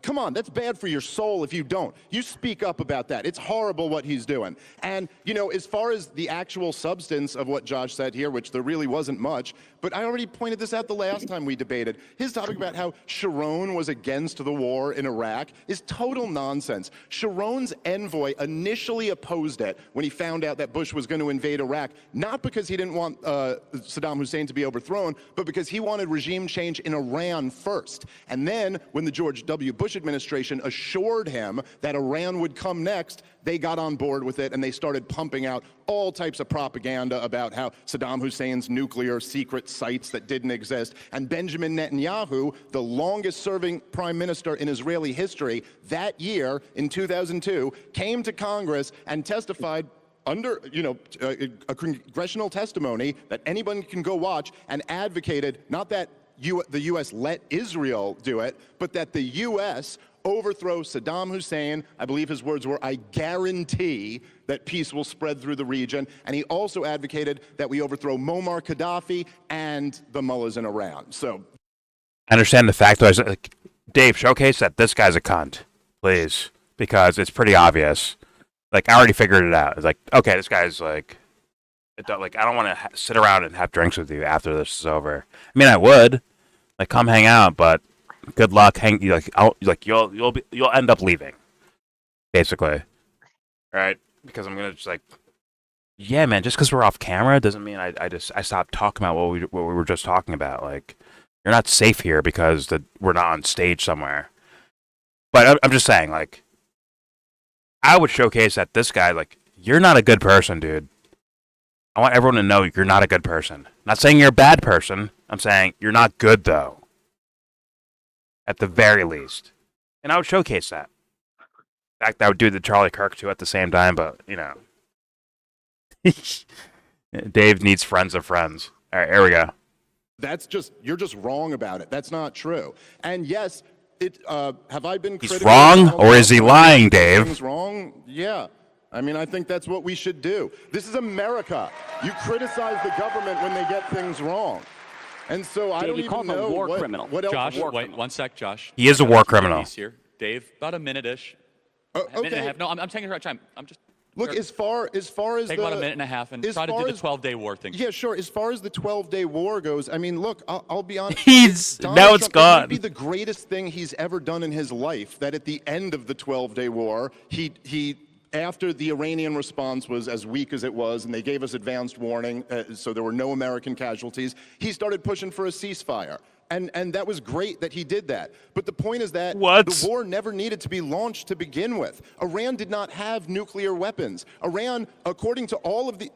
S6: Come on, that's bad for your soul if you don't. You speak up about that. It's horrible what he's doing. And, as far as the actual substance of what Josh said here, which there really wasn't much, but I already pointed this out the last time we debated. His topic about how Sharon was against the war in Iraq is total nonsense. Sharon's envoy initially opposed it when he found out that Bush was going to invade Iraq, not because he didn't want Saddam Hussein to be overthrown, but because he wanted regime change in Iran first. And then when the George W. Bush administration assured him that Iran would come next, they got on board with it and they started pumping out all types of propaganda about how Saddam Hussein's nuclear secret sites that didn't exist. And Benjamin Netanyahu, the longest serving prime minister in Israeli history, that year in 2002 came to Congress and testified under, a congressional testimony that anyone can go watch, and advocated not that the U.S. let Israel do it, but that the U.S. overthrow Saddam Hussein. I believe his words were, "I guarantee that peace will spread through the region." And he also advocated that we overthrow Muammar Gaddafi and the mullahs in Iran. So
S1: I understand the fact, though. Like, Dave, showcase that this guy's a cunt, please, because it's pretty obvious. Like, I already figured it out. It's like, okay, this guy's like, I don't want to sit around and have drinks with you after this is over. I mean, I would, like, come hang out, but good luck. You'll end up leaving, basically, right? Because I'm gonna just yeah, man. Just because we're off camera doesn't mean I stopped talking about what we were just talking about. Like, you're not safe here because we're not on stage somewhere. But I'm just saying, like, I would showcase that this guy, like, you're not a good person, dude. I want everyone to know you're not a good person. Not saying you're a bad person. I'm saying you're not good, though. At the very least. And I would showcase that. In fact, I would do the Charlie Kirk, too, at the same time, but, Dave needs friends of friends. All right, here we go.
S6: you're just wrong about it. That's not true. And yes, have I been critical?
S1: He's wrong, or is he lying, Dave?
S6: Things wrong? Yeah. I mean, I think that's what we should do. This is America. You criticize the government when they get things wrong. And so I don't even know what else.
S4: Josh, wait 1 sec, Josh.
S1: He is a war criminal.
S4: Here. Dave, about a minute-ish.
S6: Okay.
S4: A minute and a half. No, I'm taking the right time. I'm just...
S6: Look, as far as
S4: take about a minute and a half and try to do the 12-day war thing.
S6: Yeah, sure. As far as the 12-day war goes, I mean, look, I'll be honest.
S1: Now it's gone.
S6: It might be the greatest thing he's ever done in his life, that at the end of the 12-day war, he after the Iranian response was as weak as it was, and they gave us advanced warning, so there were no American casualties, he started pushing for a ceasefire. And that was great that he did that. But the point is that the war never needed to be launched to begin with. Iran did not have nuclear weapons. Iran, according to all of the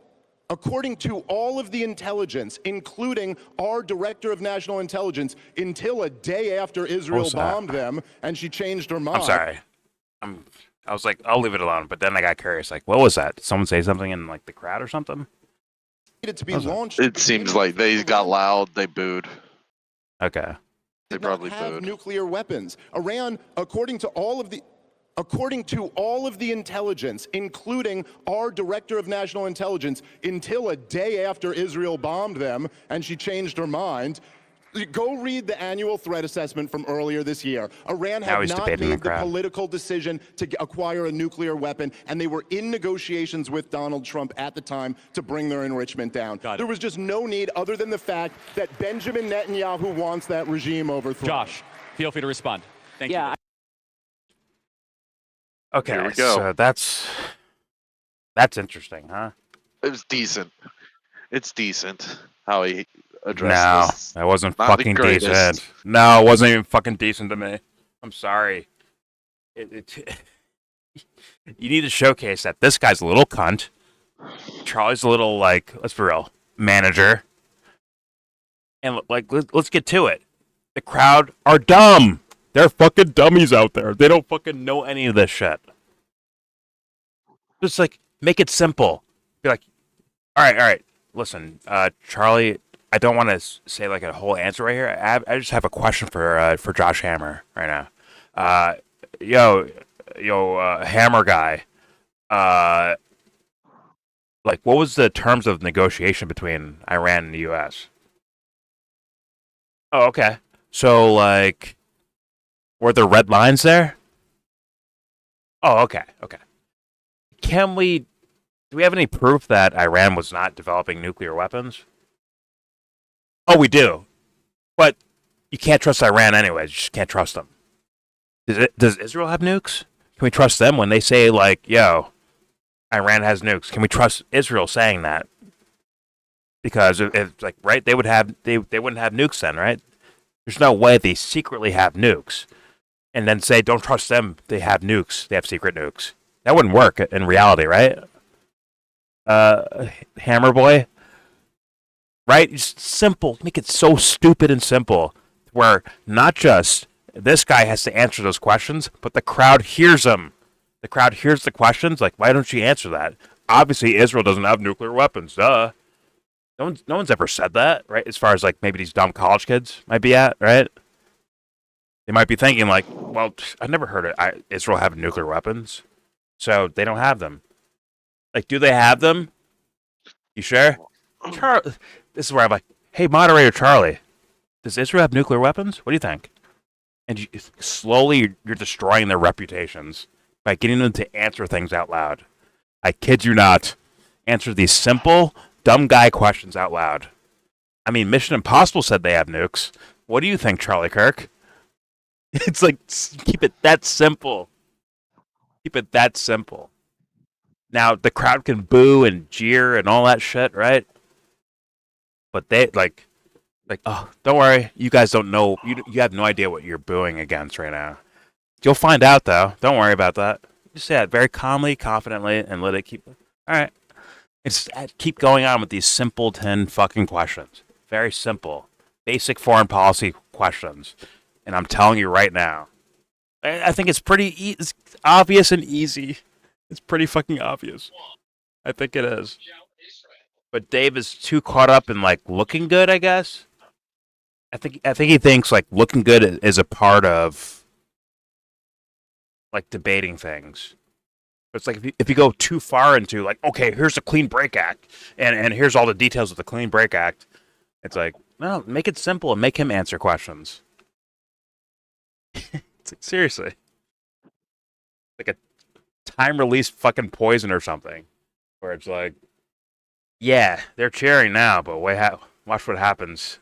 S6: intelligence, including our director of national intelligence, until a day after Israel bombed them and she changed her mind.
S1: I'm sorry. I was like, I'll leave it alone. But then I got curious. Like, what was that? Did someone say something in, like, the crowd or something?
S6: To be launched.
S3: It seems like they got loud. They booed.
S1: Okay.
S3: They probably
S6: have
S3: booed.
S6: Nuclear weapons. Iran, according to all of according to all of the intelligence, including our director of national intelligence, until a day after Israel bombed them and she changed her mind. Go read the annual threat assessment from earlier this year. Iran
S1: Now
S6: had
S1: he's
S6: not
S1: debating
S6: made
S1: the
S6: the
S1: crowd.
S6: political decision to acquire a nuclear weapon, and they were in negotiations with Donald Trump at the time to bring their enrichment down.
S4: Got it.
S6: There was just no need other than the fact that Benjamin Netanyahu wants that regime overthrown.
S4: Josh, feel free to respond. Thank you.
S1: Okay,
S3: Here we go.
S1: so that's interesting, huh?
S3: It was decent. It's decent how he
S1: No,
S3: addressed this.
S1: that wasn't
S3: Not the
S1: fucking
S3: greatest.
S1: decent. No, it wasn't even fucking decent to me. I'm sorry. You need to showcase that this guy's a little cunt. Charlie's a little, like, let's be real, manager. And, like, let's get to it. The crowd are dumb. They're fucking dummies out there. They don't fucking know any of this shit. Just, like, make it simple. Be like, all right. Listen, Charlie, I don't want to say, like, a whole answer right here. I just have a question for Josh Hammer right now. Yo, Hammer guy. Like, what was the terms of negotiation between Iran and the U.S.? Oh, okay. So, like, were there red lines there? Oh, okay. Do we have any proof that Iran was not developing nuclear weapons? Oh, we do. But you can't trust Iran anyways. You just can't trust them. Does Israel have nukes? Can we trust them when they say, like, yo, Iran has nukes? Can we trust Israel saying that? Because if like, right, they wouldn't have nukes then, right? There's no way they secretly have nukes and then say, don't trust them, they have nukes, they have secret nukes. That wouldn't work in reality, right? Hammer boy? Right? Just simple. Make it so stupid and simple where not just this guy has to answer those questions, but the crowd hears them. The crowd hears the questions, like, why don't you answer that? Obviously, Israel doesn't have nuclear weapons, duh. No one's ever said that, right? As far as, like, maybe these dumb college kids might be at, right? They might be thinking, like, well, I never heard of Israel having nuclear weapons, so they don't have them. Like, do they have them? You sure? This is where I'm like, hey, moderator Charlie, does Israel have nuclear weapons? What do you think? And slowly you're destroying their reputations by getting them to answer things out loud. I kid you not. Answer these simple, dumb guy questions out loud. I mean, Mission Impossible said they have nukes. What do you think, Charlie Kirk? It's like, keep it that simple. Keep it that simple. Now, the crowd can boo and jeer and all that shit, right? But they, like, oh, don't worry. You guys don't know. You have no idea what you're booing against right now. You'll find out, though. Don't worry about that. Just say it very calmly, confidently, and let it keep. All right. It's keep going on with these simpleton fucking questions. Very simple, basic foreign policy questions. And I'm telling you right now, I think it's pretty it's obvious and easy. It's pretty fucking obvious. I think it is. But Dave is too caught up in, like, looking good, I guess. I think he thinks, like, looking good is a part of, like, debating things. But it's like if you go too far into, like, okay, here's the Clean Break Act, and here's all the details of the Clean Break Act, it's like, no, make it simple and make him answer questions. It's like, seriously. Like a time-released fucking Poison or something, where it's like, yeah, they're cheering now, but watch what happens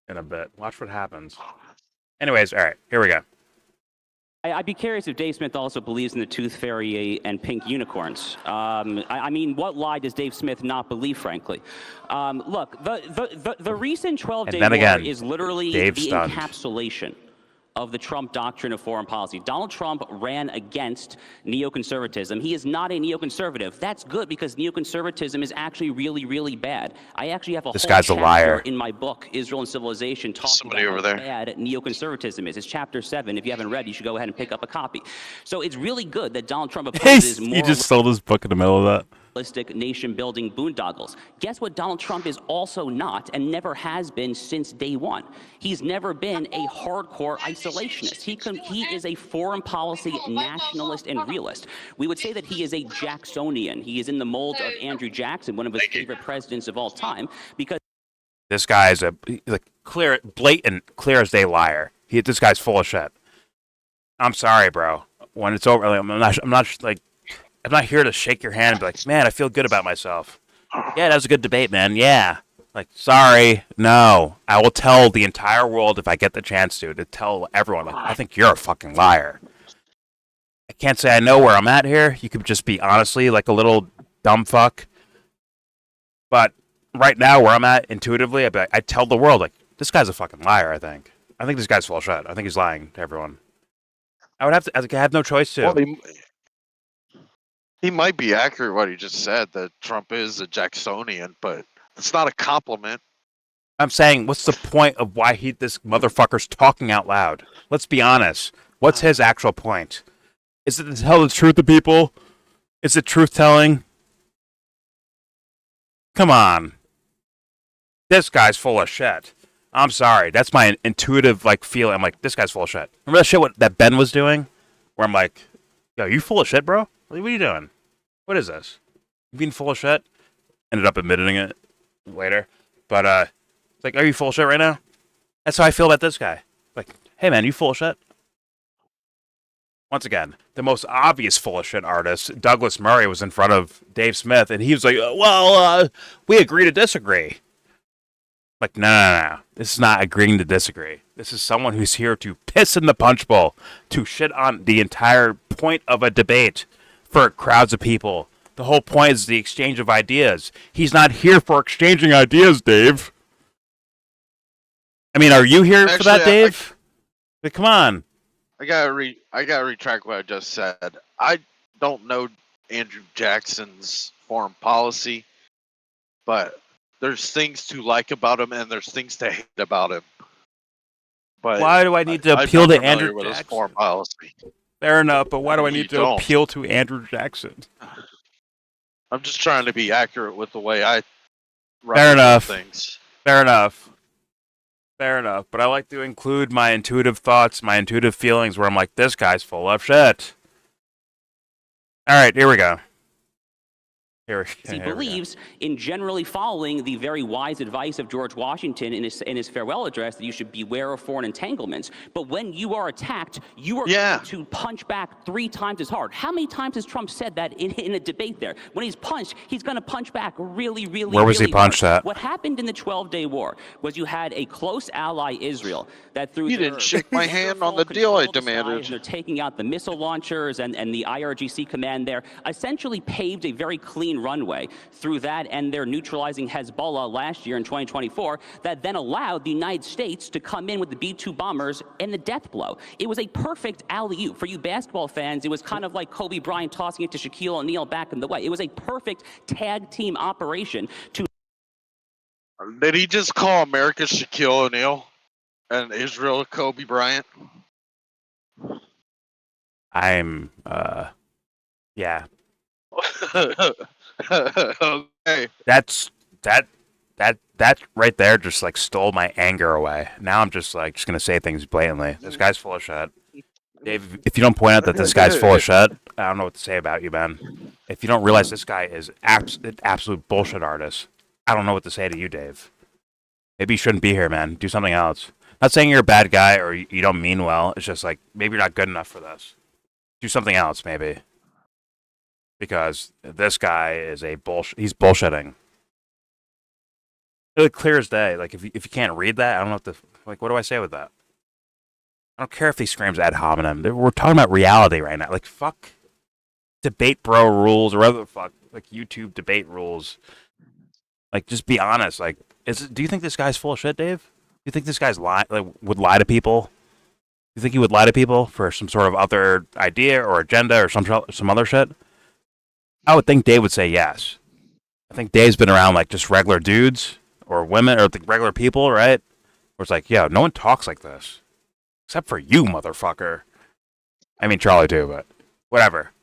S1: in a bit. Watch what happens. Anyways, all right, here we go.
S5: I'd be curious if Dave Smith also believes in the tooth fairy and pink unicorns. I mean, what lie does Dave Smith not believe, frankly? Look, the recent 12-day war is literally the encapsulation of the Trump doctrine of foreign policy. Donald Trump ran against neoconservatism. He is not a neoconservative. That's good because neoconservatism is actually really, really bad. I actually have a whole chapter in my book, Israel and Civilization, talking about how bad neoconservatism is. It's chapter 7. If you haven't read, you should go ahead and pick up a copy. So it's really good that Donald Trump opposes more.
S1: He just sold his book in the middle of that.
S5: nation-building boondoggles. Guess what Donald Trump is also not and never has been since day one? He's never been a hardcore isolationist. He is a foreign policy nationalist and realist. We would say that he is a Jacksonian. He is in the mold of Andrew Jackson, one of his favorite presidents of all time, because
S1: This guy is blatant, clear as day liar. This guy's full of shit. I'm sorry, bro. When it's over, I'm not here to shake your hand and be like, man, I feel good about myself. Yeah, that was a good debate, man. Yeah. Like, sorry, no. I will tell the entire world if I get the chance to tell everyone, like, I think you're a fucking liar. I can't say I know where I'm at here. You could just be honestly like a little dumb fuck. But right now, where I'm at intuitively, I tell the world, like, this guy's a fucking liar, I think this guy's full of shit. I think he's lying to everyone. I have no choice to.
S3: Well, he might be accurate what he just said, that Trump is a Jacksonian, but it's not a compliment.
S1: I'm saying, what's the point of why this motherfucker's talking out loud? Let's be honest. What's his actual point? Is it to tell the truth to people? Is it truth-telling? Come on. This guy's full of shit. I'm sorry. That's my intuitive feeling. I'm like, this guy's full of shit. Remember that shit that Ben was doing? Where I'm like, yo, you full of shit, bro? What are you doing? What is this? You being full of shit? Ended up admitting it later. But it's like, are you full of shit right now? That's how I feel about this guy. Like, hey man, you full of shit? Once again, the most obvious full of shit artist, Douglas Murray, was in front of Dave Smith, and he was like, well, we agree to disagree. Like, no. This is not agreeing to disagree. This is someone who's here to piss in the punch bowl, to shit on the entire point of a debate for crowds of people. The whole point is the exchange of ideas. He's not here for exchanging ideas, Dave. I mean, are you here for that, Dave? But come on.
S3: I gotta retract what I just said. I don't know Andrew Jackson's foreign policy, but there's things to like about him and there's things to hate about him. But
S1: why do I need to appeal to Andrew
S3: with
S1: Jackson?
S3: His foreign policy.
S1: Fair enough, but why do I need to appeal to Andrew Jackson?
S3: I'm just trying to be accurate with the way I
S1: run
S3: things.
S1: Fair enough. But I like to include my intuitive thoughts, my intuitive feelings, where I'm like, this guy's full of shit. All right, here we go.
S5: He believes in generally following the very wise advice of George Washington in his farewell address that you should beware of foreign entanglements. But when you are attacked, you are going to punch back 3 times as hard. How many times has Trump said that in a debate there? When he's punched, he's going to punch back really, really,
S1: Where was he punched
S5: hard.
S1: at?
S5: What happened in the 12-day war was you had a close ally, Israel, that through
S3: You didn't shake my hand on the deal I demanded.
S5: They're taking out the missile launchers and the IRGC command there, essentially paved a very clean runway through that and their neutralizing Hezbollah last year in 2024 that then allowed the United States to come in with the B-2 bombers and the death blow. It was a perfect alley-oop. For you basketball fans, it was kind of like Kobe Bryant tossing it to Shaquille O'Neal back in the way. It was a perfect tag team operation to...
S3: Did he just call America Shaquille O'Neal and Israel Kobe Bryant?
S1: I'm, yeah.
S3: Okay.
S1: That right there just stole my anger away. Now I'm just gonna say things blatantly. This guy's full of shit. Dave, if you don't point out that this guy's full of shit, I don't know what to say about you, man. If you don't realize this guy is absolute bullshit artist, I don't know what to say to you, Dave. Maybe you shouldn't be here, man. Do something else. Not saying you're a bad guy or you don't mean well. It's just maybe you're not good enough for this. Do something else, maybe. Because this guy is he's bullshitting. Really clear as day. If you can't read that, I don't know what to, what do I say with that? I don't care if he screams ad hominem. We're talking about reality right now. Fuck debate bro rules or whatever the fuck, YouTube debate rules. Just be honest. Do you think this guy's full of shit, Dave? Do you think this guy's would lie to people? Do you think he would lie to people for some sort of other idea or agenda or some other shit? I would think Dave would say yes. I think Dave's been around just regular dudes or women or regular people, right? Where it's yeah, no one talks like this. Except for you, motherfucker. I mean, Charlie too, but whatever.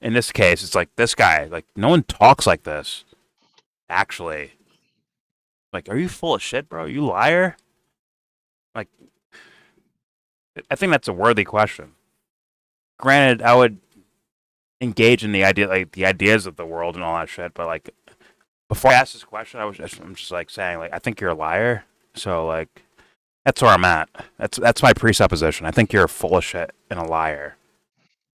S1: in this case, it's like this guy. Like no one talks like this. Actually, like, are you full of shit, bro? You liar. Like, I think that's a worthy question. Granted, I would engage in the idea, like the ideas of the world and all that shit, but like before I asked this question, I'm just like saying, like, I think you're a liar. So like, that's where I'm at. That's my presupposition. I think you're full of shit and a liar.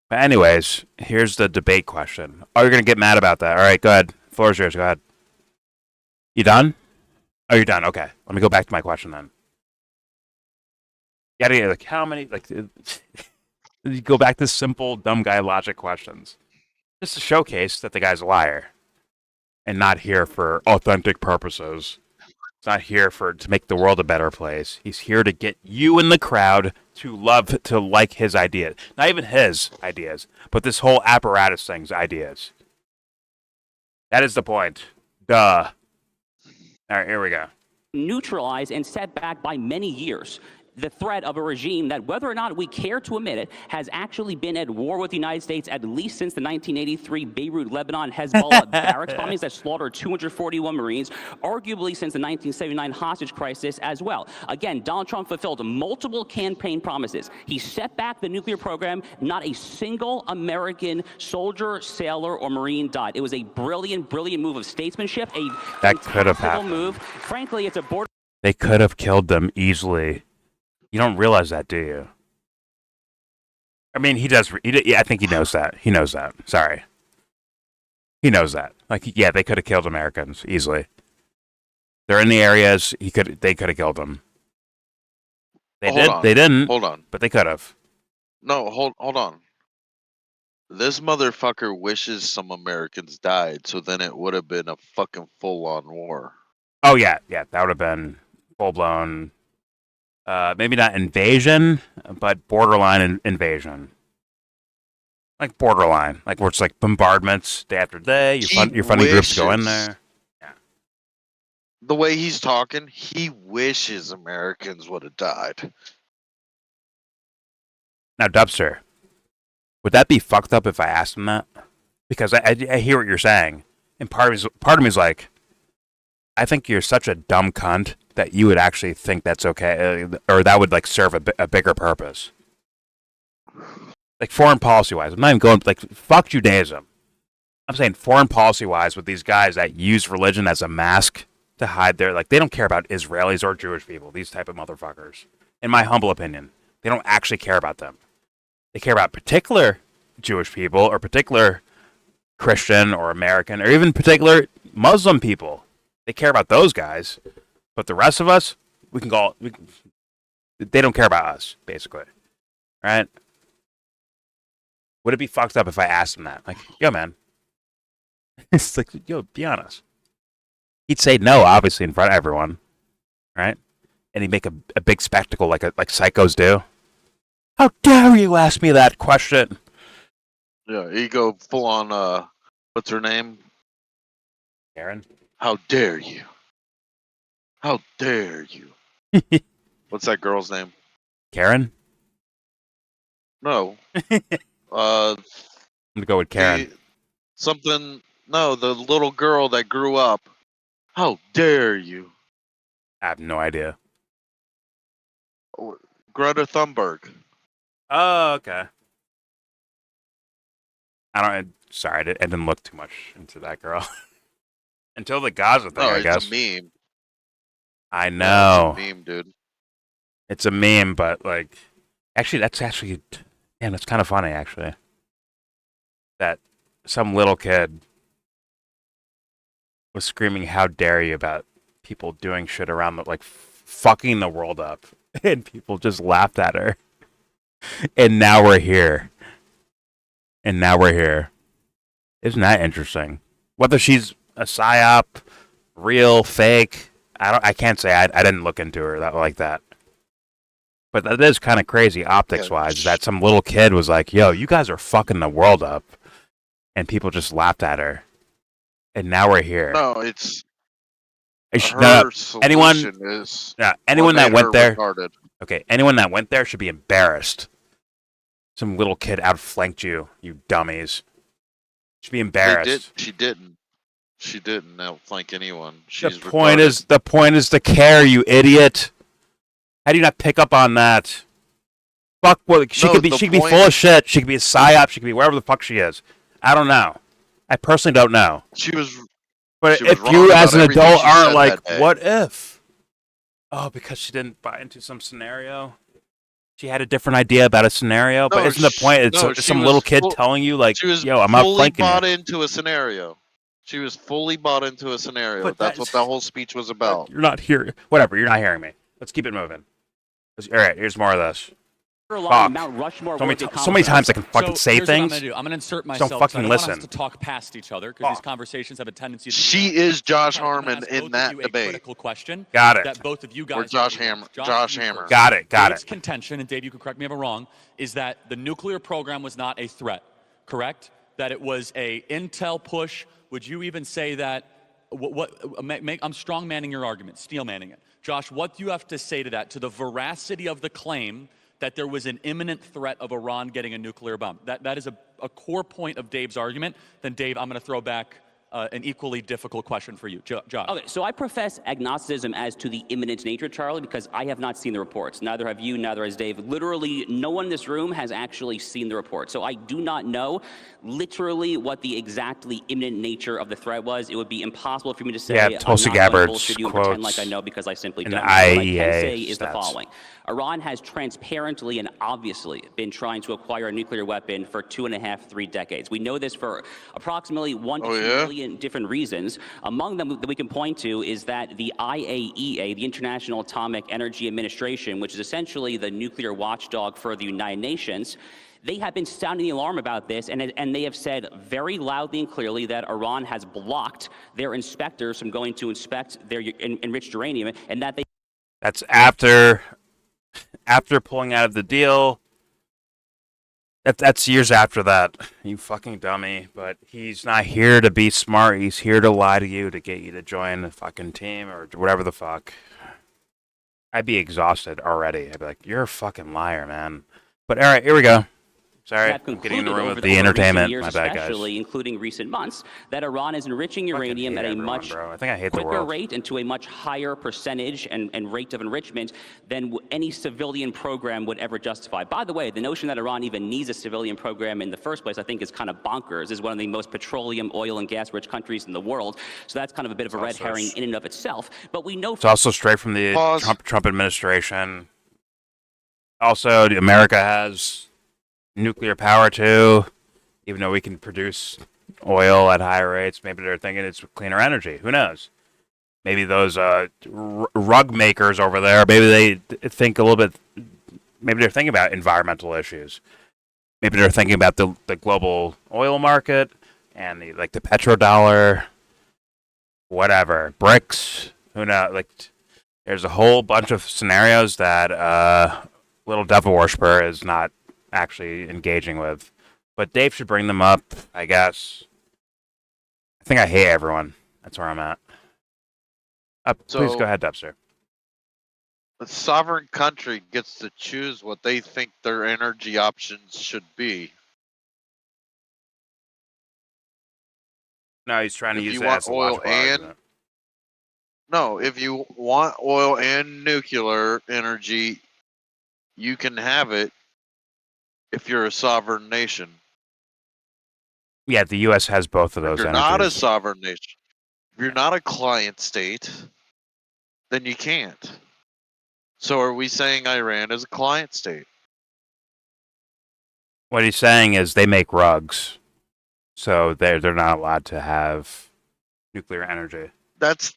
S1: But anyways, here's the debate question. Oh, you're gonna get mad about that? All right, go ahead. Floor's yours. Go ahead. You done? Oh, you're done. Okay. Let me go back to my question then. You gotta get, like, how many, like, you go back to simple dumb guy logic questions, just to showcase that the guy's a liar and not here for authentic purposes. It's not here to make the world a better place. He's here to get you in the crowd to like his ideas. Not even his ideas, but this whole apparatus thing's ideas. That is the point. Duh. All right, here we go.
S5: Neutralized and set back by many years the threat of a regime that, whether or not we care to admit it, has actually been at war with the United States at least since the 1983 Beirut, Lebanon, Hezbollah barracks bombings that slaughtered 241 Marines, arguably since the 1979 hostage crisis as well. Again, Donald Trump fulfilled multiple campaign promises. He set back the nuclear program. Not a single American soldier, sailor, or Marine died. It was a brilliant, brilliant move of statesmanship,
S1: That could have
S5: fantastical
S1: happened.
S5: move. Frankly, it's a border.
S1: They could have killed them easily. You don't realize that, do you? I mean, he does. Yeah, I think he knows that. He knows that. Sorry. He knows that. Like, yeah, they could have killed Americans easily. They're in the areas. They could have killed them. They did. They didn't.
S3: Hold on.
S1: But they could have.
S3: No, hold on. This motherfucker wishes some Americans died, so then it would have been a fucking full-on war.
S1: Oh yeah, yeah, that would have been full blown. Maybe not invasion, but borderline invasion. Like borderline, like where it's like bombardments day after day. Your funding groups go in there. Yeah.
S3: The way he's talking, he wishes Americans would have died.
S1: Now, Dubster, would that be fucked up if I asked him that? Because I hear what you're saying, and part of me is like, I think you're such a dumb cunt that you would actually think that's okay, or that would like serve a bigger purpose. Like foreign policy wise, I'm not even going like fuck Judaism. I'm saying foreign policy wise with these guys that use religion as a mask to hide their, like, they don't care about Israelis or Jewish people. These type of motherfuckers, in my humble opinion, they don't actually care about them. They care about particular Jewish people or particular Christian or American or even particular Muslim people. They care about those guys, but the rest of us, they don't care about us, basically. Right? Would it be fucked up if I asked him that? Like, yo, man. It's like, yo, be honest. He'd say no, obviously, in front of everyone. Right? And he'd make a big spectacle like psychos do. How dare you ask me that question?
S3: Yeah, he go full on, what's her name?
S1: Karen?
S3: How dare you? How dare you? What's that girl's name?
S1: Karen?
S3: No.
S1: I'm gonna go with Karen.
S3: The little girl that grew up. How dare you?
S1: I have no idea.
S3: Greta Thunberg.
S1: Oh, okay. Sorry, I didn't look too much into that girl. Until the Gaza thing, I guess.
S3: It's a meme.
S1: I know.
S3: It's a meme, dude.
S1: It's a meme, but like, that's kind of funny, actually. That some little kid was screaming, "How dare you!" about people doing shit around like fucking the world up, and people just laughed at her. And now we're here. Isn't that interesting? Whether she's a psyop, real, fake, I can't say. I didn't look into her like that. But that is kind of crazy optics-wise, that some little kid was like, yo, you guys are fucking the world up. And people just laughed at her. And now we're here.
S3: No, it's...
S1: anyone that went there...
S3: Retarded.
S1: Okay, anyone that went there should be embarrassed. Some little kid outflanked you, you dummies. Should be embarrassed.
S3: She didn't. She didn't outflank anyone.
S1: The
S3: She's
S1: point
S3: retarded.
S1: is to care, you idiot. How do you not pick up on that? Fuck, well, she
S3: No,
S1: could be
S3: the
S1: be
S3: point-
S1: full of shit. She could be a psyop. She could be wherever the fuck she is. I don't know. I personally don't know.
S3: She was.
S1: But
S3: She was
S1: if you,
S3: wrong
S1: as
S3: about
S1: an
S3: everything
S1: adult,
S3: she
S1: aren't
S3: said
S1: like,
S3: that day.
S1: what if? Oh, because she didn't buy into some scenario. She had a different idea about a scenario. But
S3: No,
S1: isn't the point? It's
S3: no,
S1: some
S3: she
S1: little
S3: was
S1: kid
S3: full-
S1: telling you, like,
S3: She was
S1: yo, I'm
S3: fully
S1: outflanking
S3: bought
S1: you.
S3: into a scenario. She was fully bought into a scenario.
S1: But
S3: That's what
S1: that's-
S3: that whole speech was about.
S1: You're not hearing. Whatever, you're not hearing me. Let's keep it moving. All right, here's more of this. Fuck.
S5: Mount Rushmore
S1: So many,
S5: worthy
S1: so many times I can fucking
S4: So
S1: say
S4: here's what I'm
S1: things.
S4: gonna do. I'm gonna insert
S1: Don't
S4: myself. 'cause
S1: fucking
S4: I don't want
S1: listen.
S4: us to talk past each other because these
S1: Fuck.
S4: conversations have a tendency to.
S3: She
S4: do that.
S3: is Josh
S4: I'm gonna
S3: Harmon
S4: ask
S3: in
S4: both of
S3: that
S4: you a
S3: debate.
S4: critical question.
S1: Got it.
S4: That both of you guys.
S3: Or Josh
S4: agree on.
S3: Hammer.
S4: Josh,
S3: Josh
S4: you
S3: Hammer.
S4: first.
S1: Got it.
S4: Dave's contention, and Dave, you can correct me if I'm wrong, is that the nuclear program was not a threat, correct? That it was a intel push. Would you even say that? I'm strong manning your argument, steel manning it. Josh, what do you have to say to that, to the veracity of the claim that there was an imminent threat of Iran getting a nuclear bomb? That is a core point of Dave's argument. Then, Dave, I'm going to throw back an equally difficult question for you. Josh.
S5: Okay, so I profess agnosticism as to the imminent nature, Charlie, because I have not seen the reports. Neither have you, neither has Dave. Literally, no one in this room has actually seen the report. So I do not know literally what the exactly imminent nature of the threat was. It would be impossible for me to say.
S1: Yeah,
S5: I'm
S1: Tulsi
S5: not going to
S1: Gabbard's
S5: bullshit you and pretend
S1: quotes
S5: like I know because I simply
S1: in
S5: don't
S1: the
S5: know. What I can
S1: IAEA
S5: say is the
S1: stats.
S5: following. Iran has transparently and obviously been trying to acquire a nuclear weapon for 2.5, 3 decades. We know this for approximately 1 to 2 million different reasons. Among them that we can point to is that the IAEA, the International Atomic Energy Administration, which is essentially the nuclear watchdog for the United Nations, they have been sounding the alarm about this, and they have said very loudly and clearly that Iran has blocked their inspectors from going to inspect their enriched uranium, and that they...
S1: That's after pulling out of the deal. That's years after that. You fucking dummy. But he's not here to be smart. He's here to lie to you to get you to join the fucking team or whatever the fuck. I'd be exhausted already. I'd be like, you're a fucking liar, man. But all right, here we go. Sorry, I'm getting in the room with the entertainment.
S5: Years,
S1: My bad, guys.
S5: especially including recent months, that Iran is enriching uranium at a much
S1: bro. I think I hate
S5: quicker
S1: the world.
S5: rate and to a much higher percentage and rate of enrichment than any civilian program would ever justify. By the way, the notion that Iran even needs a civilian program in the first place, I think, is kind of bonkers. It's one of the most petroleum, oil, and gas-rich countries in the world, so that's kind of a bit of a red herring in and of itself. But we know...
S1: It's also straight from the Trump administration. Also, America has nuclear power too, even though we can produce oil at higher rates. Maybe they're thinking it's cleaner energy. Who knows? Maybe those rug makers over there, maybe they think a little bit. Maybe they're thinking about environmental issues. Maybe they're thinking about the global oil market and the petrodollar, whatever, BRICS. Who knows? Like, there's a whole bunch of scenarios that little devil worshiper is not actually engaging with, but Dave should bring them up, I guess. I think I hate everyone. That's where I'm at. Please go ahead, Dubster.
S3: The sovereign country gets to choose what they think their energy options should be.
S1: No, he's trying to use
S3: you
S1: it
S3: want
S1: as a
S3: oil
S1: logical
S3: and
S1: argument.
S3: no, if you want oil and nuclear energy, you can have it if you're a sovereign nation.
S1: Yeah, the U.S. has both of those
S3: If you're
S1: energies.
S3: not a sovereign nation, if you're not a client state, then you can't. So are we saying Iran is a client state?
S1: What he's saying is they make rugs, so they're not allowed to have nuclear energy.
S3: That's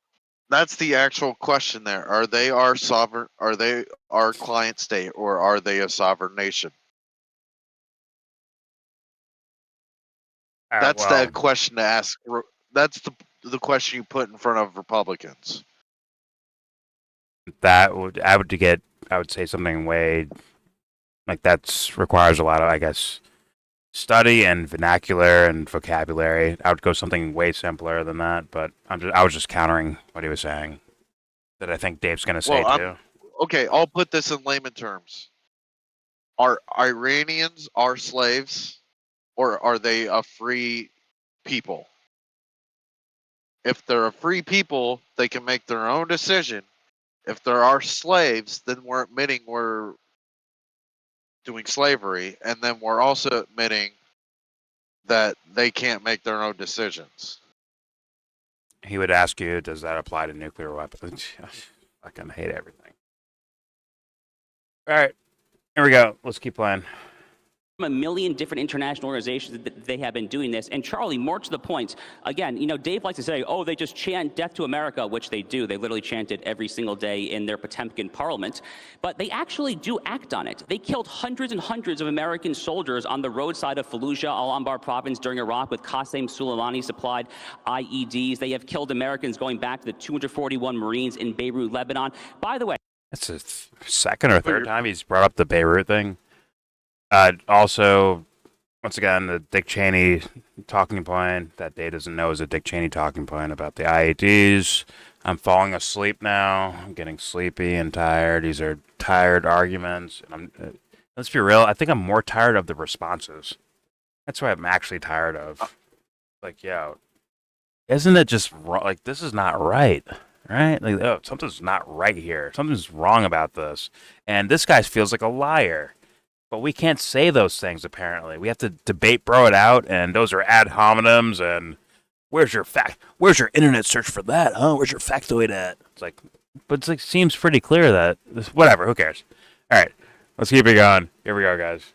S3: the actual question there. Are they our sovereign? Are they our client state, or are they a sovereign nation? That's the question to ask. That's the question you put in front of Republicans.
S1: I would say something way like that's requires a lot of, I guess, study and vernacular and vocabulary. I would go something way simpler than that, but I was just countering what he was saying. That I think Dave's going to say too.
S3: Okay, I'll put this in layman terms. Are Iranians our slaves, or are they a free people. If they're a free people, they can make their own decision. If there are slaves, then we're admitting we're doing slavery, and then we're also admitting that they can't make their own decisions.
S1: He would ask you, does that apply to nuclear weapons? I fucking hate everything. All right, here we go. Let's keep playing.
S5: A million different international organizations that they have been doing this. And Charlie, more to the point, again, you know, Dave likes to say, oh, they just chant death to America, which they do. They literally chant it every single day in their Potemkin parliament. But they actually do act on it. They killed hundreds and hundreds of American soldiers on the roadside of Fallujah, Al-Anbar province during Iraq with Qasem Soleimani supplied IEDs. They have killed Americans going back to the 241 Marines in Beirut, Lebanon. By the way,
S1: That's the second or third time he's brought up the Beirut thing. Also, once again, the Dick Cheney talking point that Dave doesn't know is a Dick Cheney talking point about the IEDs. I'm falling asleep now. I'm getting sleepy and tired. These are tired arguments. And let's be real. I think I'm more tired of the responses. That's what I'm actually tired of. Like, yo, isn't it just wrong? Like, this is not right. Right? Like, oh, something's not right here. Something's wrong about this. And this guy feels like a liar. But we can't say those things, apparently. We have to debate bro it out, and those are ad hominems, and where's your internet search for that, huh? Where's your factoid at? It's like, but it's like, seems pretty clear that, whatever, who cares? All right, let's keep it going. Here we go, guys.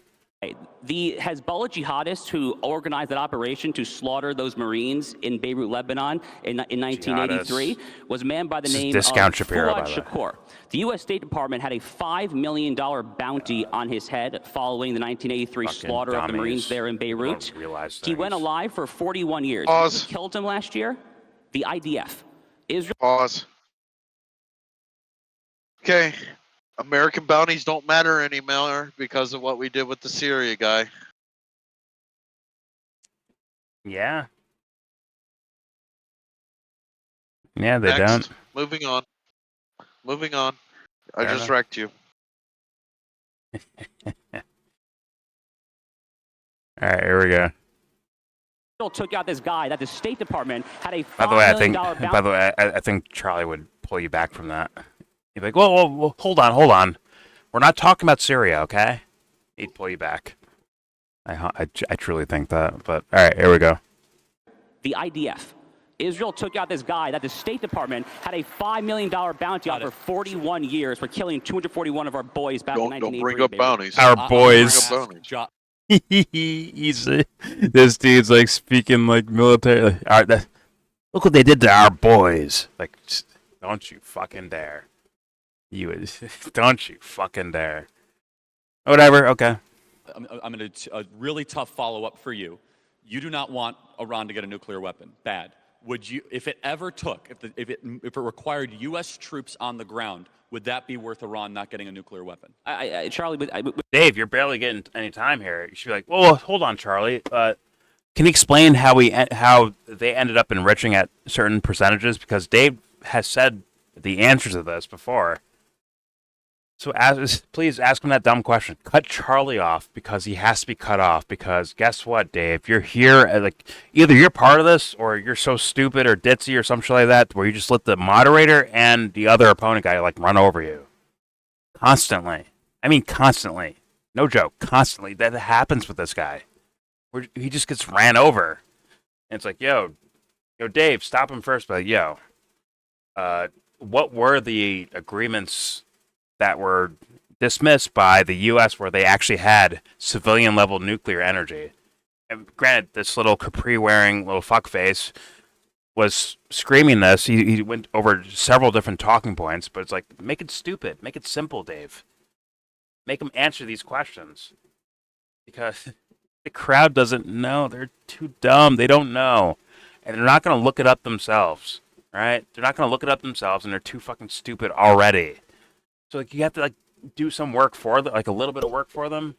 S5: the Hezbollah jihadists who organized that operation to slaughter those Marines in Beirut, Lebanon in 1983 was a man by the name of Fuad Shakur. The U.S. State Department had a $5 million bounty on his head following the 1983 slaughter of the Marines there in Beirut. He went alive for 41 years.
S3: Pause.
S5: Who killed him last year? The IDF. Israel.
S3: Pause. Okay. American bounties don't matter anymore because of what we did with the Syria guy.
S1: Yeah. Yeah, they
S3: Next.
S1: don't.
S3: Moving on. Moving on. I
S1: Fair
S3: just
S1: enough.
S3: wrecked you.
S1: All right, here we go.
S5: Took out this guy that the State Department had a
S1: By the way, I think Charlie would pull you back from that. He'd be like, whoa, hold on. We're not talking about Syria, okay? He'd pull you back. I truly think that. But all right, here we go.
S5: The IDF. Israel took out this guy that the State Department had a $5 million bounty on for 41 years for killing 241 of our boys back in 1983.
S3: Don't bring up bounties.
S1: Our boys. This dude's like speaking like military. Like, all right, look what they did to our boys. Like, don't you fucking dare. Don't you fucking dare. Whatever, okay.
S4: I'm going to a really tough follow-up for you. You do not want Iran to get a nuclear weapon. Bad. Would you, if it ever took, if it required U.S. troops on the ground, would that be worth Iran not getting a nuclear weapon?
S5: Charlie,
S1: Dave, you're barely getting any time here. You should be like, whoa, hold on, Charlie. Can you explain how they ended up enriching at certain percentages? Because Dave has said the answers to this before. So please ask him that dumb question. Cut Charlie off because he has to be cut off. Because guess what, Dave? You're here, like, either you're part of this or you're so stupid or ditzy or some shit like that where you just let the moderator and the other opponent guy, like, run over you. Constantly. I mean, constantly. No joke. Constantly. That happens with this guy. He just gets ran over. And it's like, yo, Dave, stop him first. But, yo, what were the agreements that were dismissed by the U.S. where they actually had civilian-level nuclear energy? And granted, this little capri-wearing little fuckface was screaming this. He went over several different talking points, but it's like, make it stupid. Make it simple, Dave. Make him answer these questions. Because the crowd doesn't know. They're too dumb. They don't know. And they're not going to look it up themselves, right? They're not going to look it up themselves, and they're too fucking stupid already. So, like, you have to, like, do some work for them, like a little bit of work for them.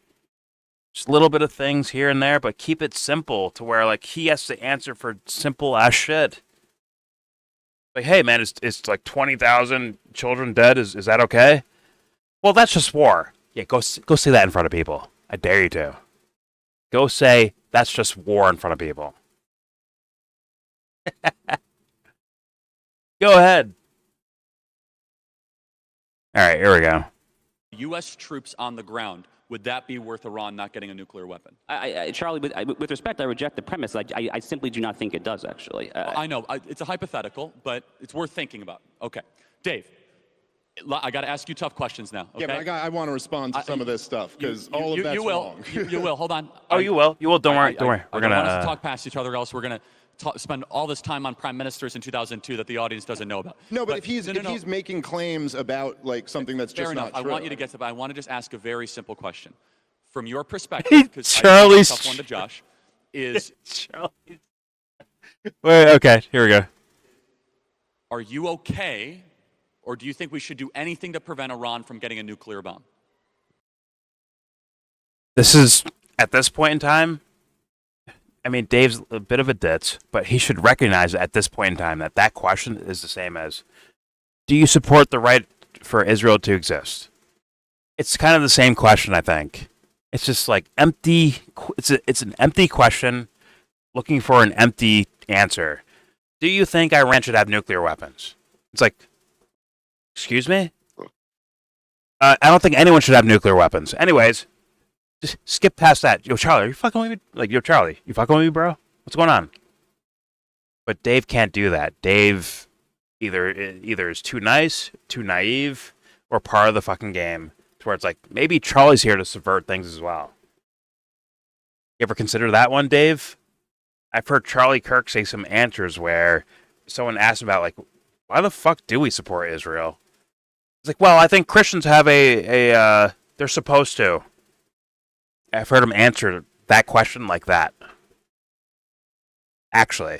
S1: Just a little bit of things here and there, but keep it simple to where, like, he has to answer for simple-ass shit. Like, hey, man, it's like 20,000 children dead. Is that okay? Well, that's just war. Yeah, go say that in front of people. I dare you to. Go say that's just war in front of people. Go ahead. All right, here we go.
S4: U.S. troops on the ground, would that be worth Iran not getting a nuclear weapon?
S5: Charlie, with respect, I reject the premise. I simply do not think it does, actually.
S4: I know. It's a hypothetical, but it's worth thinking about. Okay. Dave, I got to ask you tough questions now. Okay?
S6: Yeah, but I want to respond to some of this stuff because all of that's
S4: you will.
S6: wrong.
S4: You will. Hold on.
S1: Oh, you will. You will. Don't worry. Don't worry.
S4: I
S1: We're
S4: don't
S1: gonna
S4: want us to talk past each other, else we're gonna spend all this time on prime ministers in 2002 that the audience doesn't know about.
S6: No, but if he's making claims about like something that's
S4: Fair
S6: just
S4: enough.
S6: not true.
S4: I want you to get to that. I want to just ask a very simple question. From your perspective, because
S1: Charlie's
S4: tough one to Josh, is
S1: Charlie. Wait. Okay. Here we go.
S4: are you okay, or do you think we should do anything to prevent Iran from getting a nuclear bomb?
S1: This is at this point in time. I mean, Dave's a bit of a ditz, but he should recognize at this point in time that question is the same as, do you support the right for Israel to exist? It's kind of the same question, I think. It's just like empty. It's an empty question looking for an empty answer. Do you think Iran should have nuclear weapons? It's like, excuse me? I don't think anyone should have nuclear weapons. Anyways, just skip past that. Yo, Charlie, are you fucking with me? Like, yo, Charlie, you fucking with me, bro? What's going on? But Dave can't do that. Dave either is too nice, too naive, or part of the fucking game. To where it's like, maybe Charlie's here to subvert things as well. You ever consider that one, Dave? I've heard Charlie Kirk say some answers where someone asked about, like, why the fuck do we support Israel? It's like, well, I think Christians have they're supposed to. I've heard him answer that question like that. Actually.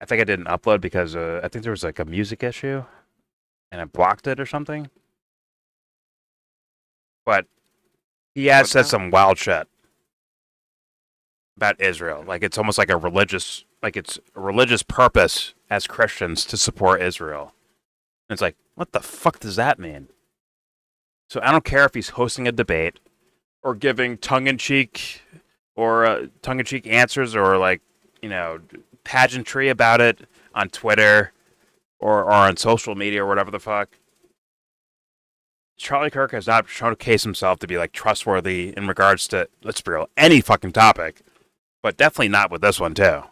S1: I think I didn't upload because I think there was like a music issue and I blocked it or something. But he has said some wild shit about Israel. Like it's almost like it's a religious purpose as Christians to support Israel. And it's like, what the fuck does that mean? So I don't care if he's hosting a debate or giving tongue-in-cheek answers or like, pageantry about it on Twitter or on social media or whatever the fuck. Charlie Kirk has not showcased himself to be like trustworthy in regards to, let's be real, any fucking topic, but definitely not with this one too.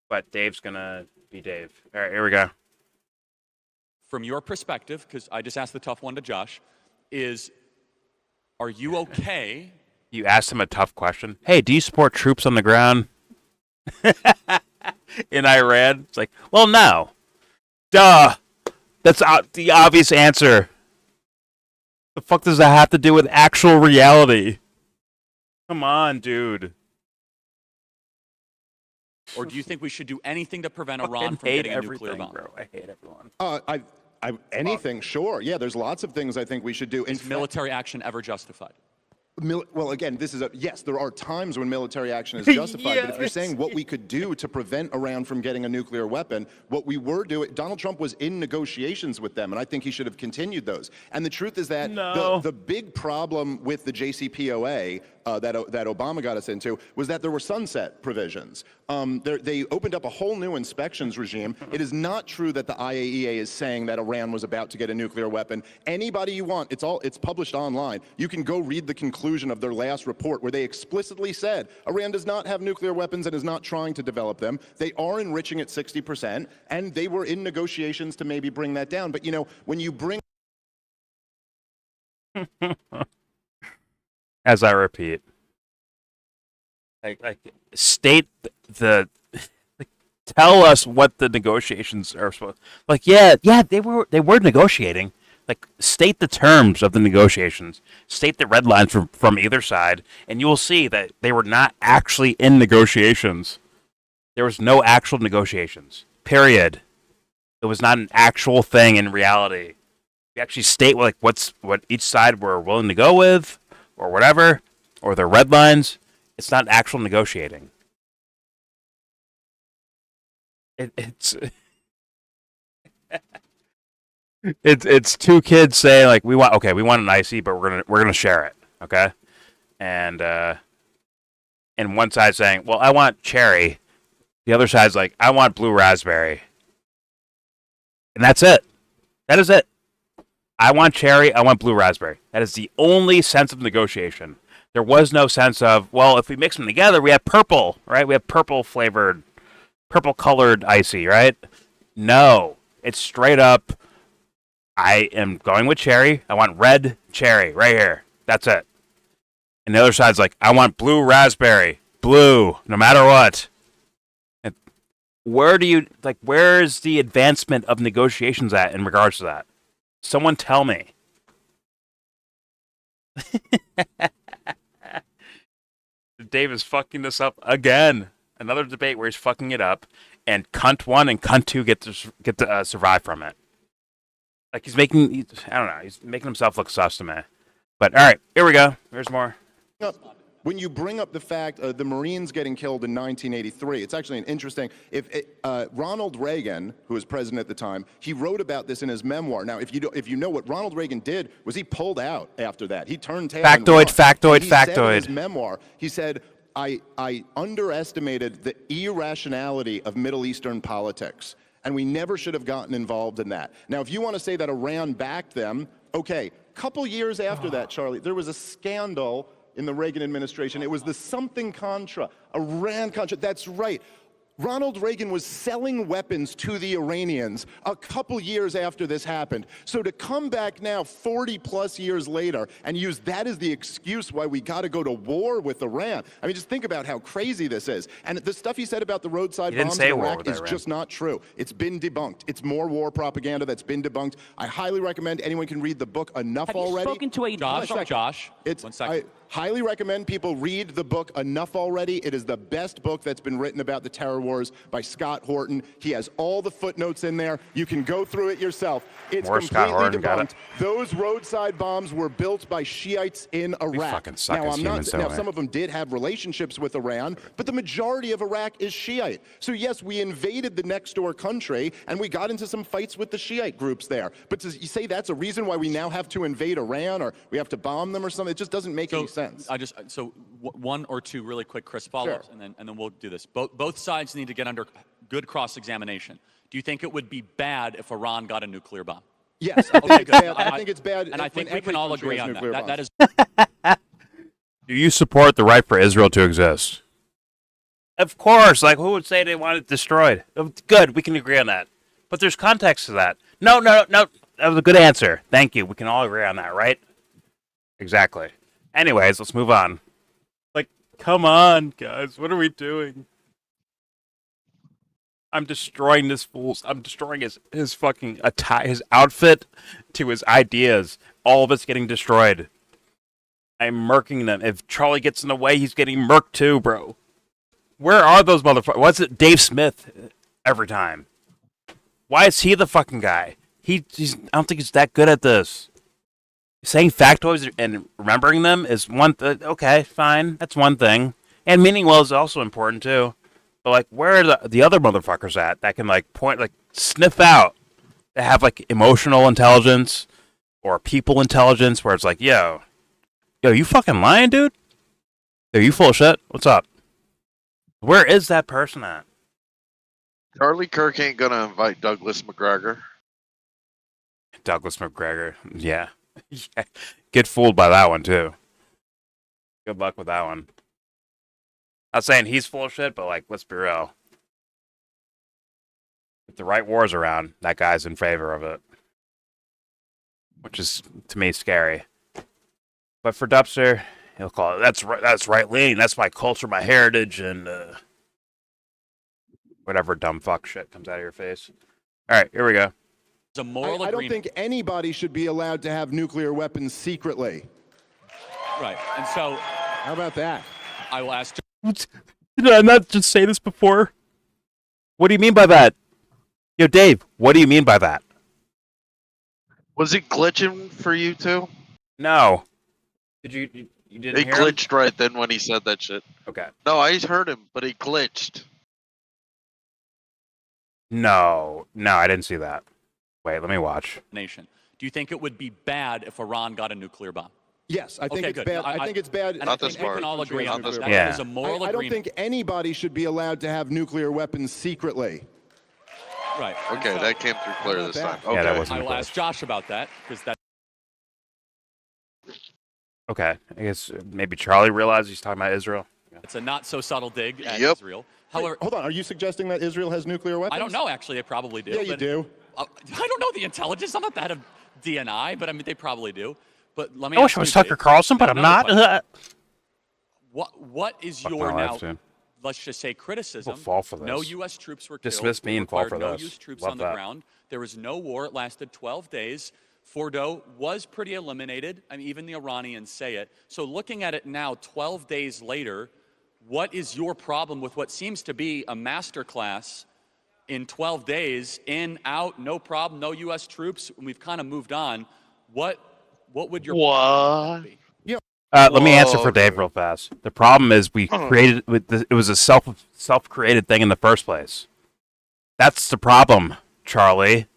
S1: But Dave's gonna be Dave. All right, here we go.
S4: From your perspective, because I just asked the tough one to Josh, are you okay?
S1: You asked him a tough question. Hey, do you support troops on the ground in Iran? It's like, well, no. Duh. That's the obvious answer. The fuck does that have to do with actual reality? Come on, dude.
S4: Or do you think we should do anything to prevent Iran from getting a nuclear bomb?
S1: Bro. I hate everyone.
S6: Anything, sure. Yeah, there's lots of things I think we should do.
S4: Is military action ever justified?
S6: Well, again, yes, there are times when military action is justified, but if you're saying what we could do to prevent Iran from getting a nuclear weapon, what we were doing, Donald Trump was in negotiations with them, and I think he should have continued those. And the truth is that the big problem with the JCPOA that Obama got us into was that there were sunset provisions. They opened up a whole new inspections regime. It is not true that the IAEA is saying that Iran was about to get a nuclear weapon. Anybody you want, it's published online. You can go read the conclusion of their last report where they explicitly said Iran does not have nuclear weapons and is not trying to develop them. They are enriching at 60%, and they were in negotiations to maybe bring that down. But when you bring
S1: As I repeat, like state tell us what the negotiations are supposed. Like, yeah, they were negotiating. Like, state the terms of the negotiations. State the red lines from either side, and you will see that they were not actually in negotiations. There was no actual negotiations. Period. It was not an actual thing in reality. You actually state what each side were willing to go with, or whatever, or their red lines. It's not actual negotiating. It's it's two kids saying like we want an icy, but we're gonna share it, okay? And and one side's saying, well, I want cherry. The other side's like, I want blue raspberry. And that's it. That is it. I want cherry. I want blue raspberry. That is the only sense of negotiation. There was no sense of, well, if we mix them together, we have purple, right? We have purple flavored, purple colored icy, right? No. It's straight up, I am going with cherry. I want red cherry right here. That's it. And the other side's like, I want blue raspberry. Blue, no matter what. And where's the advancement of negotiations at in regards to that? Someone tell me. Dave is fucking this up again. Another debate where he's fucking it up, and cunt one and cunt two get to survive from it. Like he's making himself look sus to me. But all right, here we go. There's more.
S6: When you bring up the fact of the Marines getting killed in 1983, it's actually an interesting. Ronald Reagan, who was president at the time, he wrote about this in his memoir. Now, if you know what Ronald Reagan did, was he pulled out after that. He turned tail.
S1: Factoid.
S6: Said in his memoir, he said, I underestimated the irrationality of Middle Eastern politics, and we never should have gotten involved in that. Now, if you want to say that Iran backed them, okay. Couple years after that, Charlie, there was a scandal in the Reagan administration. It was the something Contra, Iran Contra. That's right. Ronald Reagan was selling weapons to the Iranians a couple years after this happened. So to come back now 40 plus years later and use that as the excuse why we got to go to war with Iran. I mean, just think about how crazy this is. And the stuff he said about the roadside bombs in Iraq is just not true. It's been debunked. It's more war propaganda that's been debunked. I highly recommend anyone can read the book Enough Already.
S5: Have you spoken to a
S4: Josh?
S6: One second. Highly recommend people read the book Enough Already. It is the best book that's been written about the terror wars by Scott Horton. He has all the footnotes in there. You can go through it yourself. It's completely debunked. Those roadside bombs were built by Shiites in Iraq. Now, some of them did have relationships with Iran, but the majority of Iraq is Shiite. So yes, we invaded the next door country and we got into some fights with the Shiite groups there. But to say that's a reason why we now have to invade Iran or we have to bomb them or something, it just doesn't make any sense.
S4: One or two really quick, Chris, follow-ups,
S6: Sure.
S4: and then we'll do this. Both sides need to get under good cross-examination. Do you think it would be bad if Iran got a nuclear bomb?
S6: Yes, I think it's bad. I think it's bad.
S4: And I think we can all agree on that. That is.
S1: Do you support the right for Israel to exist? Of course. Like, who would say they want it destroyed? Good, we can agree on that. But there's context to that. No. That was a good answer. Thank you. We can all agree on that, right? Exactly. Anyways, let's move on. Like, come on, guys. What are we doing? I'm destroying this fool's. I'm destroying his fucking his outfit to his ideas. All of it's getting destroyed. I'm murking them. If Charlie gets in the way, he's getting murked too, bro. Where are those motherfuckers? What's it? Dave Smith every time. Why is he the fucking guy? I don't think he's that good at this. Saying factoids and remembering them is one thing. Okay, fine. That's one thing. And meaning well is also important too. But like, where are the other motherfuckers at that can like point, like sniff out, that have like emotional intelligence or people intelligence where it's like, yo, you fucking lying, dude? Yo, you full of shit? What's up? Where is that person at?
S3: Charlie Kirk ain't gonna invite Douglas McGregor.
S1: Douglas McGregor. Yeah. Yeah. Get fooled by that one too. Good luck with that one. Not saying he's full of shit, but like, let's be real. If the right war's around, that guy's in favor of it. Which is, to me, scary. But for Dubster, he'll call it, that's right leaning, that's my culture, my heritage, and whatever dumb fuck shit comes out of your face. Alright, here we go.
S4: A moral
S6: I don't think anybody should be allowed to have nuclear weapons secretly.
S4: Right. And so,
S6: how about that?
S4: I will ask.
S1: Did I not just say this before? What do you mean by that? Yo, Dave, what do you mean by that?
S3: Was it glitching for you too?
S1: No. Did you didn't
S3: He
S1: hear
S3: glitched right then when he said that shit.
S1: Okay.
S3: No, I heard him, but he glitched.
S1: No, I didn't see that. Wait, let me watch.
S4: Nation. Do you think it would be bad if Iran got a nuclear bomb?
S6: Yes, I think
S4: Okay,
S6: it's
S4: good.
S6: bad.
S4: I-
S6: I think it's bad.
S4: And
S3: Not
S4: I
S3: this
S4: think we can
S3: part.
S4: all agree on
S3: Not this
S4: that.
S3: part.
S1: Yeah.
S4: Is a moral
S6: I don't
S4: agreement.
S6: think anybody should be allowed to have nuclear weapons secretly.
S4: Right. And
S3: Okay,
S4: so
S3: that came through clear
S6: How
S3: this
S6: about
S3: time.
S1: Yeah, that
S3: Okay.
S1: wasn't
S4: I will
S1: close.
S4: ask Josh about that because that.
S1: Okay, I guess maybe Charlie realized he's talking about Israel.
S4: It's a not so subtle dig at
S3: Yep.
S4: Israel.
S6: Wait,
S4: However,
S6: hold on. Are you suggesting that Israel has nuclear weapons?
S4: I don't know. Actually, they probably do.
S6: Yeah, you
S4: but-
S6: do.
S4: I don't know the intelligence. I'm not the head of DNI, but I mean they probably do. But let me.
S1: I wish
S4: ask
S1: I was
S4: you,
S1: Tucker
S4: Dave.
S1: Carlson, but
S4: Now,
S1: I'm
S4: another
S1: not.
S4: question. What is
S1: Fuck
S4: your
S1: my
S4: now?
S1: life, dude.
S4: Let's just say criticism.
S1: People fall for
S4: No
S1: this.
S4: U.S. troops were
S1: Dismiss
S4: killed.
S1: me
S4: It
S1: and fall
S4: required
S1: for
S4: no
S1: this.
S4: U.S. troops
S1: Love
S4: on the
S1: that.
S4: ground. There was no war. It lasted 12 days. Fordo was pretty eliminated. I mean, even the Iranians say it. So looking at it now, 12 days later, what is your problem with what seems to be a masterclass in 12 days, in, out, no problem, no U.S. troops, and we've kind of moved on? What would your problem with that be?
S1: Let me answer for Dave
S3: Okay.
S1: real fast. The problem is we created it was a self-created thing in the first place. That's the problem, Charlie.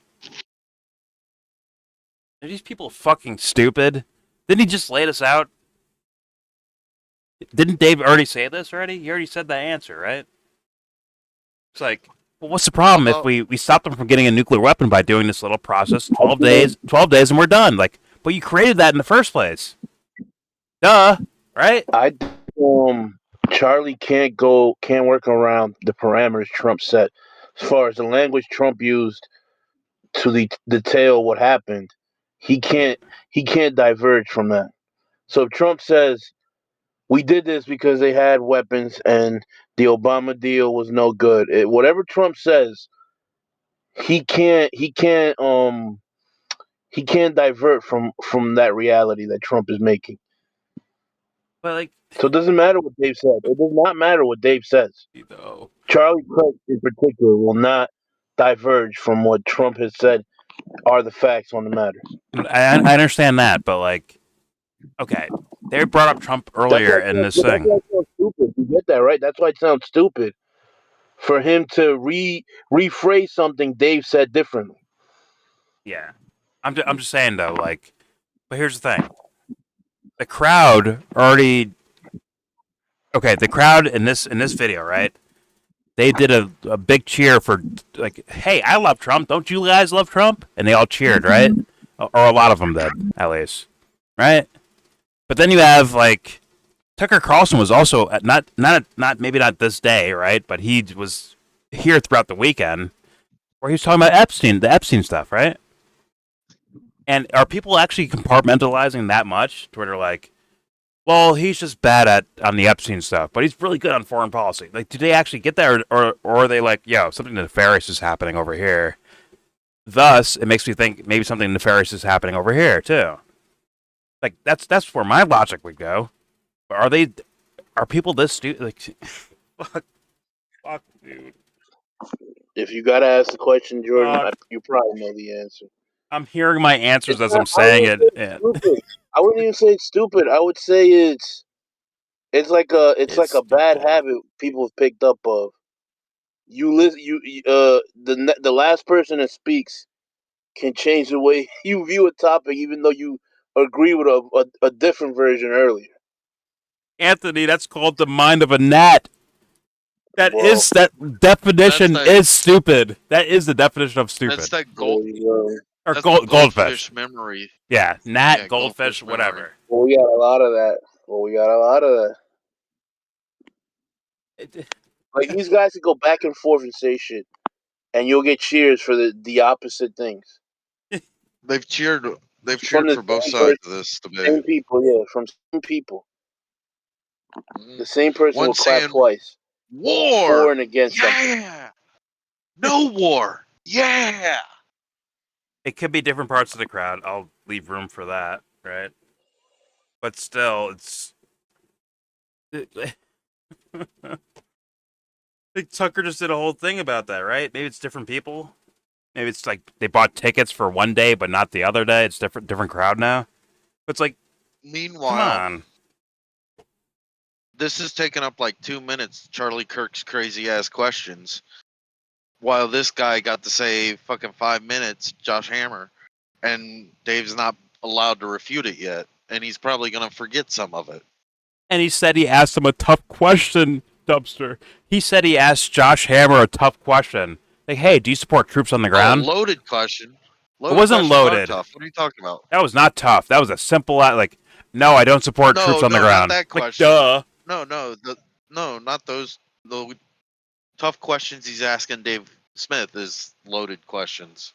S1: Are these people fucking stupid? Didn't he just lay this out? Didn't Dave already say this already? He already said that answer, right? It's like, well, what's the problem if we stop them from getting a nuclear weapon by doing this little process? 12 days, and we're done. Like, but you created that in the first place. Duh, right?
S8: I think Charlie can't work around the parameters Trump set. As far as the language Trump used to detail what happened, he can't diverge from that. So if Trump says we did this because they had weapons and the Obama deal was no good, whatever Trump says, he can't divert from that reality that Trump is making.
S1: But like,
S8: So it doesn't matter what Dave said. It does not matter what Dave says.
S1: though.
S8: Charlie Kirk in particular will not diverge from what Trump has said are the facts on the matter.
S1: I understand that, but like, okay, they brought up Trump earlier in this
S8: That's why
S1: thing.
S8: it sounds stupid. You get that, right? That's why it sounds stupid for him to rephrase something Dave said differently.
S1: Yeah, I'm just saying though, like, but here's the thing: the crowd already. Okay, the crowd in this video, right? They did a big cheer for like, hey, I love Trump. Don't you guys love Trump? And they all cheered, right? Or a lot of them did, at least, right? But then you have like Tucker Carlson was also not maybe not this day, right? But he was here throughout the weekend where he was talking about the Epstein stuff, right? And are people actually compartmentalizing that much to where they're like, well, he's just bad on the Epstein stuff, but he's really good on foreign policy. Like, do they actually get that, or are they like, yo, something nefarious is happening over here? Thus, it makes me think maybe something nefarious is happening over here too. Like, that's where my logic would go. But are people this stupid? Like, fuck, dude.
S8: If you gotta ask the question, Jordan, you probably know the answer.
S1: I'm hearing my answers as I'm
S8: I
S1: saying
S8: wouldn't
S1: it.
S8: say it's stupid. I wouldn't even say it's stupid. I would say it's like a bad
S1: stupid.
S8: habit people have picked up of. You listen. The last person that speaks can change the way you view a topic, even though you agree with a different version earlier.
S1: Anthony, that's called the mind of a gnat. That definition
S3: That's
S1: is stupid. That is the definition of stupid.
S3: That's that
S8: Well,
S1: Or
S3: that's the
S1: goldfish.
S3: memory.
S1: Yeah, gnat,
S3: Yeah,
S1: goldfish,
S3: goldfish
S1: whatever.
S8: we got a lot of that. Like these guys could go back and forth and say shit, and you'll get cheers for the opposite things
S3: They've cheered
S8: from the
S3: for both
S8: same
S3: sides
S8: person,
S3: of this
S8: same
S3: debate.
S8: people. Yeah, from same people. The same person
S3: One
S8: will clap
S3: saying
S8: twice,
S3: war.
S8: for and against something.
S3: Yeah. No war. Yeah.
S1: It could be different parts of the crowd. I'll leave room for that, right? But still, it's. I think Tucker just did a whole thing about that, right? Maybe it's different people. Maybe it's like they bought tickets for one day, but not the other day. It's different crowd now. But it's like, come
S3: Meanwhile,
S1: on.
S3: this has taken up like 2 minutes, Charlie Kirk's crazy ass questions. While this guy got to say fucking 5 minutes, Josh Hammer, and Dave's not allowed to refute it yet. and he's probably going to forget some of it.
S1: And he said he asked him a tough question, Dubster. He said he asked Josh Hammer a tough question. Like, hey, do you support troops on the ground?
S3: Loaded question.
S1: It wasn't loaded.
S3: Tough. What are you talking about?
S1: That was not tough. That was a simple, like, no, I don't support troops on the ground.
S3: Not that question.
S1: Like, duh.
S3: No, not those. The tough questions he's asking Dave Smith is loaded questions.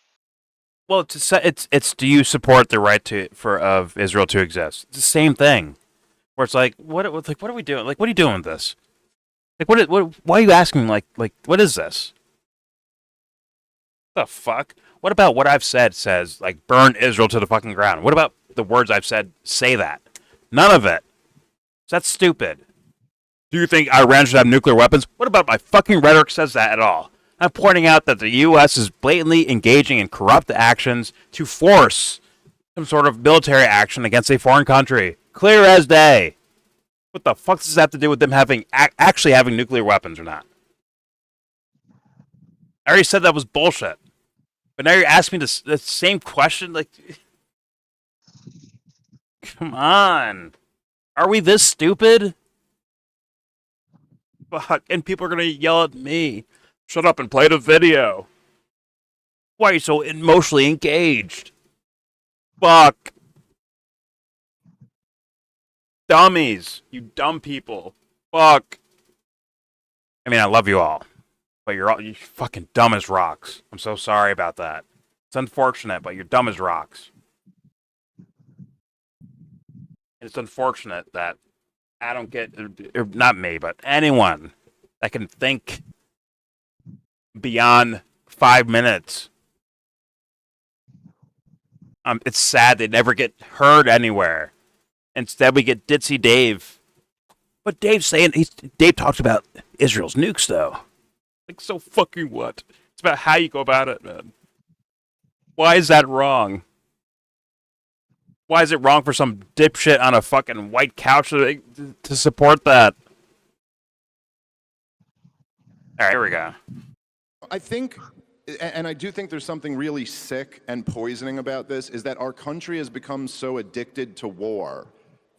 S1: Well, it's do you support the right of Israel to exist? It's the same thing. Where it's like, what are we doing? Like, what are you doing with this? Like, why are you asking? Like, what is this? The fuck? What about what I've said says, like, burn Israel to the fucking ground? What about the words I've said say that? None of it. That's stupid. Do you think Iran should have nuclear weapons? What about my fucking rhetoric says that at all? I'm pointing out that the U.S. is blatantly engaging in corrupt actions to force some sort of military action against a foreign country. Clear as day. What the fuck does this have to do with them actually having nuclear weapons or not? I already said that was bullshit. But now you're asking me the same question? Like, come on. Are we this stupid? Fuck. And people are going to yell at me. Shut up and play the video. Why are you so emotionally engaged? Fuck. Dummies. You dumb people. Fuck. I mean, I love you all. But you're fucking dumb as rocks. I'm so sorry about that. It's unfortunate, but you're dumb as rocks. It's unfortunate that I don't get, not me, but anyone that can think beyond 5 minutes. It's sad they never get heard anywhere. Instead, we get Ditzy Dave. But Dave talks about Israel's nukes, though. Like, so fucking what? It's about how you go about it, man. Why is that wrong? Why is it wrong for some dipshit on a fucking white couch to support that? All right, here we go.
S6: I think, and I do think there's something really sick and poisoning about this, is that our country has become so addicted to war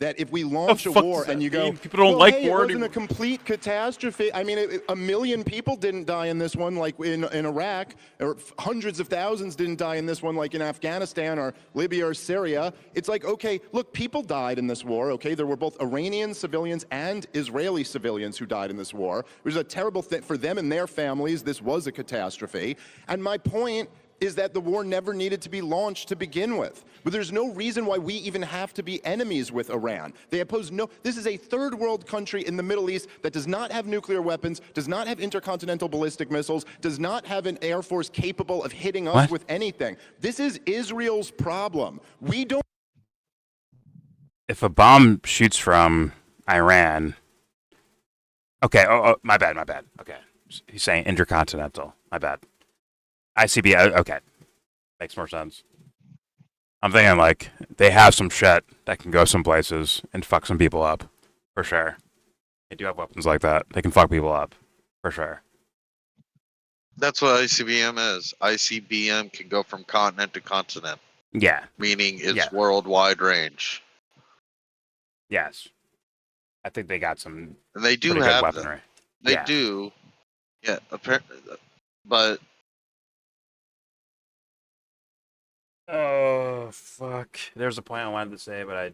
S6: that if we launch a war and you go,
S1: people don't like
S6: hey,
S1: war
S6: it wasn't
S1: anymore.
S6: a complete catastrophe. I mean, 1 million people didn't die in this one, like in Iraq, or hundreds of thousands didn't die in this one, like in Afghanistan or Libya or Syria. It's like, okay, look, people died in this war, okay? There were both Iranian civilians and Israeli civilians who died in this war. It was a terrible thing for them and their families. This was a catastrophe. And my point is that the war never needed to be launched to begin with. But there's no reason why we even have to be enemies with Iran. They oppose this is a third world country in the Middle East that does not have nuclear weapons, does not have intercontinental ballistic missiles, does not have an air force capable of hitting us with anything. This is Israel's problem. We don't.
S1: If a bomb shoots from Iran, okay, my bad. Okay, he's saying intercontinental. My bad. ICB, okay. Makes more sense. I'm thinking, like, they have some shit that can go some places and fuck some people up. For sure. They do have weapons like that. They can fuck people up. For sure.
S3: That's what ICBM is. ICBM can go from continent to continent.
S1: Yeah.
S3: Meaning it's worldwide range.
S1: Yes. I think they got some.
S3: And they do have weaponry. They do. Yeah, apparently. But.
S1: Oh, fuck. There's a point I wanted to say, but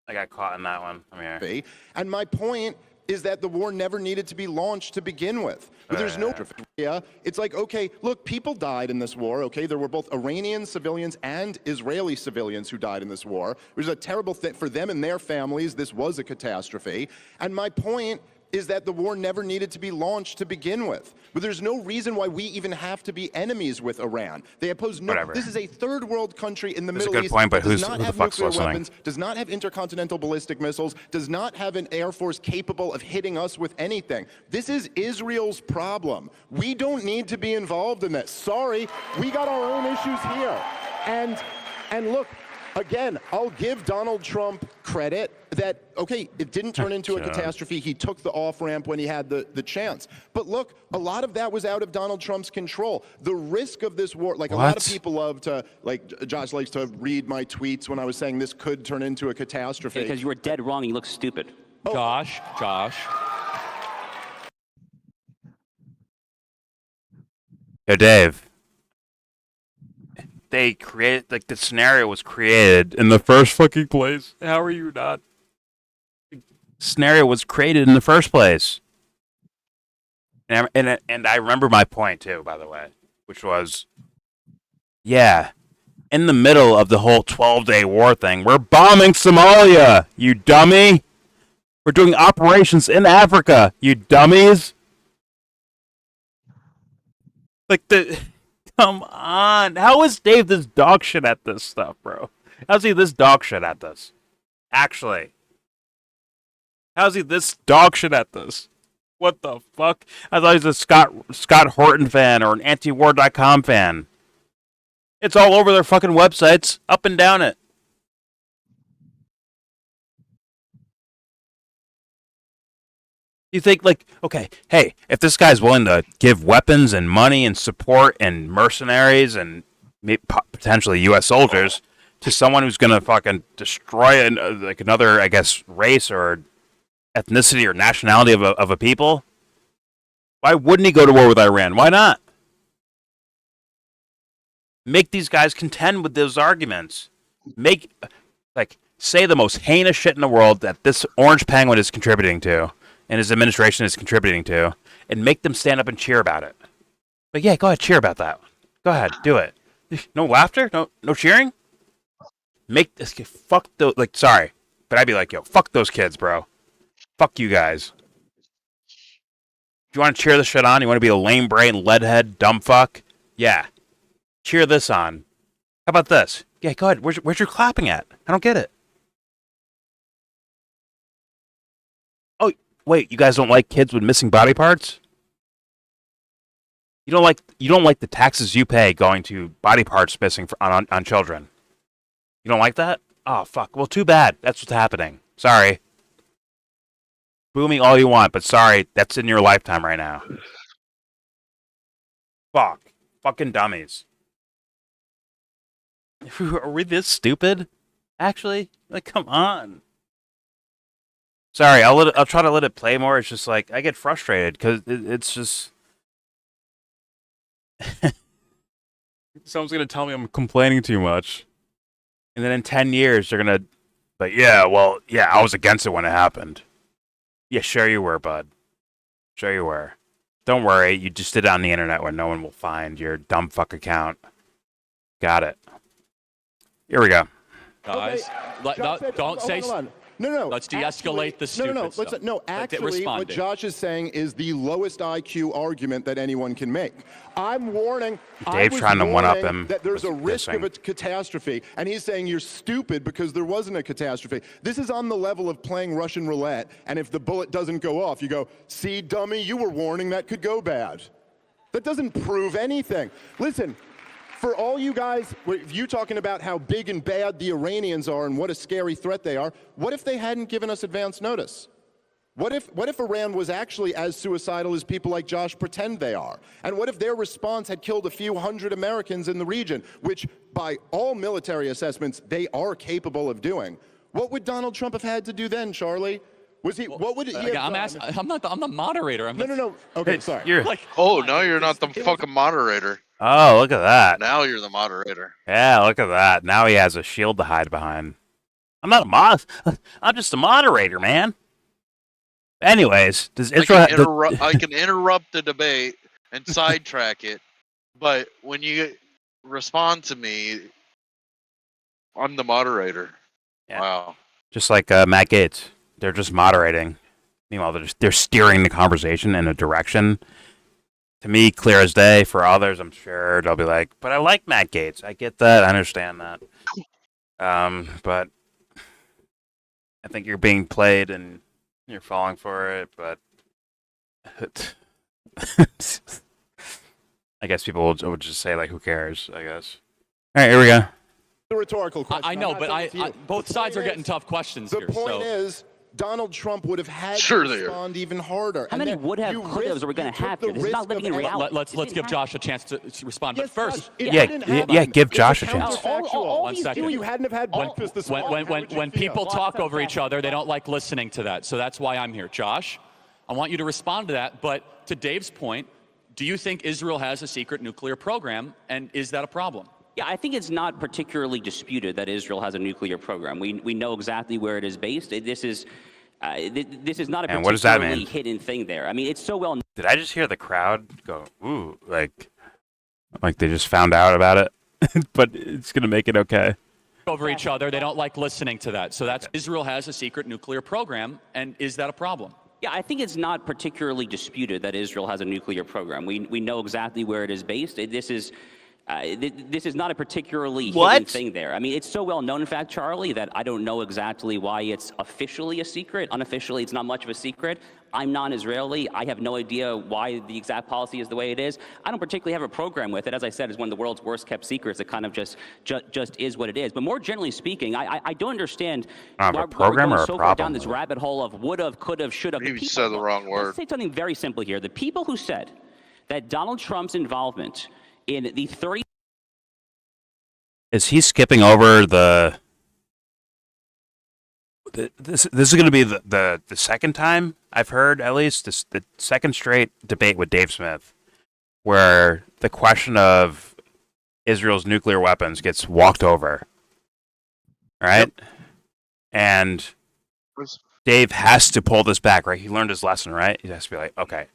S1: I got caught in that one. I'm here.
S6: And my point is that the war never needed to be launched to begin with. But there's no. It's like, okay, look, people died in this war, okay? There were both Iranian civilians and Israeli civilians who died in this war. It was a terrible thing for them and their families. This was a catastrophe. And my point is that the war never needed to be launched to begin with. But there's no reason why we even have to be enemies with Iran. They oppose This is a third world country in the Middle East.
S1: That's a good point, but
S6: who
S1: who the fuck's listening?
S6: Weapons, does not have intercontinental ballistic missiles, does not have an air force capable of hitting us with anything. This is Israel's problem. We don't need to be involved in this. Sorry, we got our own issues here. And look, Again, I'll give Donald Trump credit that, okay, it didn't turn into a catastrophe. He took the off-ramp when he had the chance. But look, a lot of that was out of Donald Trump's control. The risk of this war, like a lot of people love to, like Josh likes to read my tweets when I was saying this could turn into a catastrophe.
S5: Because you were dead wrong. You look stupid.
S4: Josh.
S1: Yo, Dave. They created, like, the scenario was created in the first fucking place. How are you not? The scenario was created in the first place. And I remember my point, too, by the way, which was, yeah, in the middle of the whole 12-day war thing, we're bombing Somalia, you dummy. We're doing operations in Africa, you dummies. Like, come on. How is Dave this dog shit at this stuff, bro? How's he this dog shit at this? Actually. How's he this dog shit at this? What the fuck? I thought he was a Scott Horton fan or an antiwar.com fan. It's all over their fucking websites, up and down it. You think, like, okay, hey, if this guy's willing to give weapons and money and support and mercenaries and potentially U.S. soldiers to someone who's going to fucking destroy like another, I guess, race or ethnicity or nationality of a people, why wouldn't he go to war with Iran? Why not? Make these guys contend with those arguments. Say the most heinous shit in the world that this orange penguin is contributing to and his administration is contributing to, and make them stand up and cheer about it. But yeah, go ahead, cheer about that. Go ahead, do it. No laughter? No cheering? Make this fuck those, like, sorry, but I'd be like, yo, fuck those kids, bro. Fuck you guys. Do you want to cheer this shit on? You want to be a lame brain, leadhead, dumb fuck? Yeah. Cheer this on. How about this? Yeah, go ahead. Where's your clapping at? I don't get it. Wait, you guys don't like kids with missing body parts? You don't like the taxes you pay going to body parts missing on children. You don't like that? Oh fuck. Well, too bad. That's what's happening. Sorry. Boo me all you want, but sorry, that's in your lifetime right now. Fuck. Fucking dummies. Are we this stupid? Actually? Like, come on. Sorry, I'll try to let it play more. It's just like I get frustrated because it's just someone's gonna tell me I'm complaining too much, and then in 10 years they're gonna, but yeah, I was against it when it happened. Yeah, sure you were, bud. Sure you were. Don't worry, you just did it on the internet where no one will find your dumb fuck account. Got it. Here we go,
S4: guys. Don't say.
S6: No.
S4: Let's de-escalate the stupid stuff.
S6: No, actually, what Josh is saying is the lowest IQ argument that anyone can make. I'm warning.
S1: Dave trying to one-up him.
S6: That there's a risk of a catastrophe, and he's saying you're stupid because there wasn't a catastrophe. This is on the level of playing Russian roulette, and if the bullet doesn't go off, you go, "See, dummy, you were warning that could go bad." That doesn't prove anything. Listen. For all you guys, you talking about how big and bad the Iranians are and what a scary threat they are, what if they hadn't given us advance notice? What if Iran was actually as suicidal as people like Josh pretend they are? And what if their response had killed a few hundred Americans in the region, which by all military assessments, they are capable of doing? What would Donald Trump have had to do then, Charlie? What would he have done?
S4: I'm the moderator.
S6: No. Okay, sorry.
S1: You're
S7: now you're not the fucking moderator.
S1: Oh, look at that.
S7: Now you're the moderator.
S1: Yeah, look at that. Now he has a shield to hide behind. I'm not a mod. I'm just a moderator, man. Anyways, does Israel...
S7: I can interrupt the debate and sidetrack it, but when you respond to me, I'm the moderator.
S1: Yeah.
S7: Wow.
S1: Just like Matt Gaetz. They're just moderating. Meanwhile, they're steering the conversation in a direction. To me, clear as day. For others, I'm sure they'll be like, but I like Matt Gaetz. I get that. I understand that. But I think you're being played and you're falling for it. But I guess people would just say, like, who cares, I guess. All right, here we go.
S6: The rhetorical question.
S4: I know,
S6: I'm not
S4: but
S6: done with you.
S4: both
S6: The
S4: sides are
S6: point
S4: getting
S6: is-
S4: tough questions
S6: The
S4: here.
S6: point
S4: So
S6: is, Donald Trump would have had
S3: Sure
S6: to
S3: they are.
S6: respond even harder.
S5: How many would have, could haves are we going to have here? This is not living in reality.
S4: let's give Josh a chance to respond. But first,
S1: give Josh a chance.
S5: All
S4: One
S5: he's
S4: second.
S5: doing-
S6: You hadn't have had breakfast this morning. How would you
S4: when
S6: feel?
S4: people talk over each other, they don't like listening to that. So that's why I'm here. Josh, I want you to respond to that. But to Dave's point, do you think Israel has a secret nuclear program, and is that a problem?
S5: Yeah, I think it's not particularly disputed that Israel has a nuclear program. We know exactly where it is based. This is not a
S1: And what does that
S5: particularly
S1: mean?
S5: hidden thing there. I mean, it's so well.
S1: Did I just hear the crowd go, ooh, like they just found out about it, but it's going to make it okay?
S4: Over each other, they don't like listening to that. So that's Israel has a secret nuclear program, and is that a problem?
S5: Yeah, I think it's not particularly disputed that Israel has a nuclear program. We know exactly where it is based. This is not a particularly hidden thing there. I mean, it's so well known, in fact, Charlie, that I don't know exactly why it's officially a secret. Unofficially, it's not much of a secret. I'm non-Israeli. I have no idea why the exact policy is the way it is. I don't particularly have a program with it. As I said, it's one of the world's worst kept secrets. It kind of just is what it is. But more generally speaking, I don't understand
S1: A
S5: why
S1: program
S5: we're
S1: or
S5: going
S1: a
S5: so far
S1: problem
S5: down this
S1: with it?
S5: rabbit hole of would've, could've, should've.
S3: Maybe you said the wrong word.
S5: Let's say something very simple here. The people who said that Donald Trump's involvement in the 30
S1: Is he skipping over this is going to be the second time I've heard, at least the second straight debate with Dave Smith, where the question of Israel's nuclear weapons gets walked over, right?
S3: Yep.
S1: And Dave has to pull this back, right? He learned his lesson, right? He has to be like, okay,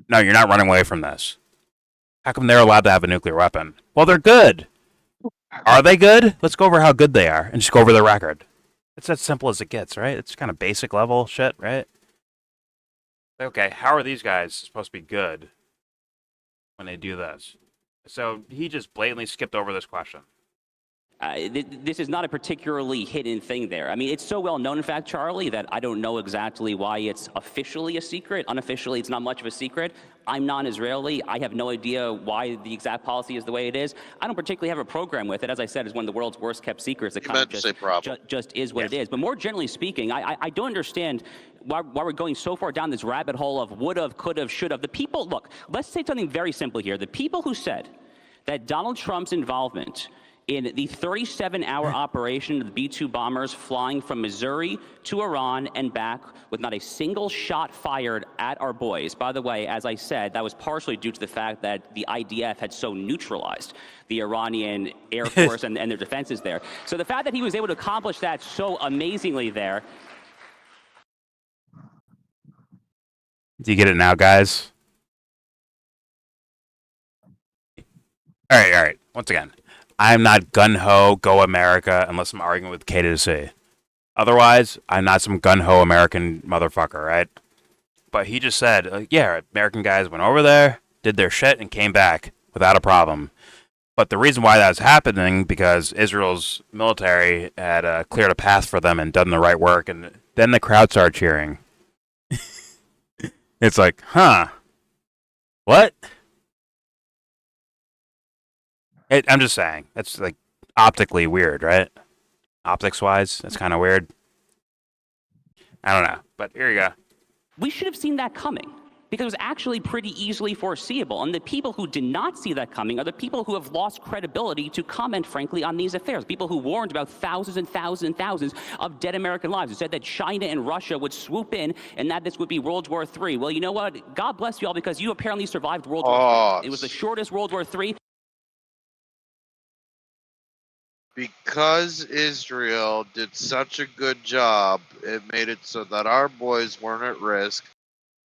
S1: no, you're not running away from this. How come they're allowed to have a nuclear weapon? Well, they're good. Are they good? Let's go over how good they are and just go over the record. It's as simple as it gets, right? It's kind of basic level shit, right? Okay, how are these guys supposed to be good when they do this? So he just blatantly skipped over this question.
S5: This is not a particularly hidden thing there. I mean, it's so well known, in fact, Charlie, that I don't know exactly why it's officially a secret. Unofficially, it's not much of a secret. I'm non-Israeli. I have no idea why the exact policy is the way it is. I don't particularly have a program with it. As I said, it's one of the world's worst kept secrets. It kind of just is what it is. But more generally speaking, I don't understand why we're going so far down this rabbit hole of would've, could've, should've. The people, look, let's say something very simple here. The people who said that Donald Trump's involvement in the 37-hour operation of the B-2 bombers flying from Missouri to Iran and back with not a single shot fired at our boys. By the way, as I said, that was partially due to the fact that the IDF had so neutralized the Iranian Air Force and their defenses there. So the fact that he was able to accomplish that so amazingly there.
S1: Do you get it now, guys? All right. Once again, I'm not gun-ho, go America, unless I'm arguing with K to C. Otherwise, I'm not some gun-ho American motherfucker, right? But he just said, yeah, American guys went over there, did their shit, and came back without a problem. But the reason why that's happening, because Israel's military had cleared a path for them and done the right work, and then the crowd started cheering. It's like, huh? What? I'm just saying. That's like optically weird, right? Optics-wise, that's kind of weird. I don't know, but here you go.
S5: We should have seen that coming because it was actually pretty easily foreseeable. And the people who did not see that coming are the people who have lost credibility to comment, frankly, on these affairs. People who warned about thousands and thousands and thousands of dead American lives, who said that China and Russia would swoop in and that this would be World War III. Well, you know what? God bless you all because you apparently survived World War III. It was the shortest World War III.
S7: Because Israel did such a good job, it made it so that our boys weren't at risk.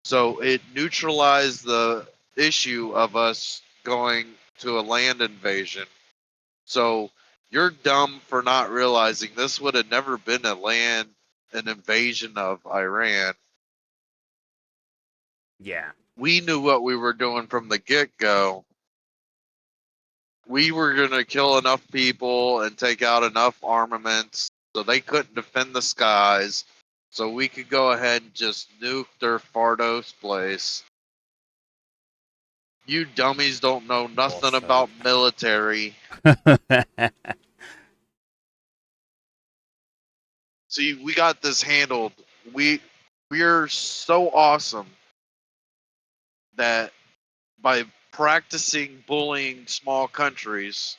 S7: So it neutralized the issue of us going to a land invasion. So you're dumb for not realizing this would have never been an invasion of Iran.
S1: Yeah.
S7: We knew what we were doing from the get-go. We were going to kill enough people and take out enough armaments so they couldn't defend the skies, so we could go ahead and just nuke their Fardos place. You dummies don't know nothing
S1: Bullshit.
S7: about military. See, we got this handled. We're so awesome that by practicing bullying small countries,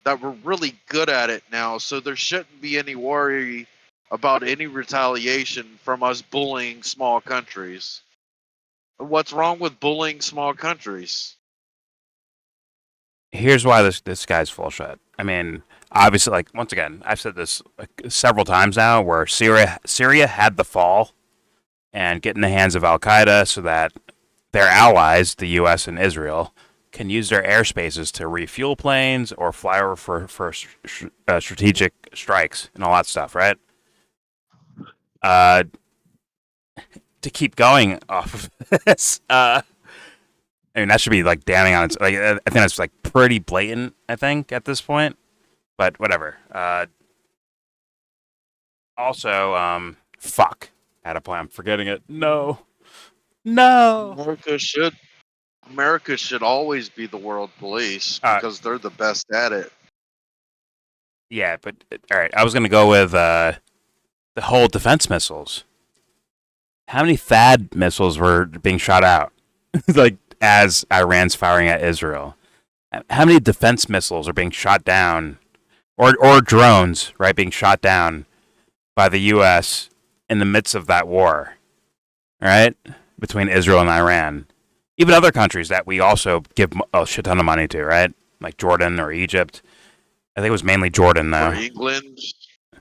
S7: that we're really good at it now. So there shouldn't be any worry about any retaliation from us bullying small countries. What's wrong with bullying small countries?
S1: Here's why this guy's full shit. I mean, obviously, like once again, I've said this several times now, where Syria had the fall and get in the hands of Al Qaeda, so that their allies, the U.S. and Israel, can use their airspaces to refuel planes or fly over for strategic strikes and all that stuff, right? To keep going off of this, I mean, that should be like damning on its. Like, I think that's like pretty blatant. I think at this point, but whatever. Also, fuck. At a point, I'm forgetting it. No.
S7: America should always be the world police because they're the best at it.
S1: Yeah, but all right. I was gonna go with the whole defense missiles. How many THAAD missiles were being shot out, like as Iran's firing at Israel? How many defense missiles are being shot down, or drones, right, being shot down by the U.S. in the midst of that war, right, between Israel and Iran? Even other countries that we also give a shit ton of money to, right, like Jordan or Egypt. I think it was mainly Jordan, though.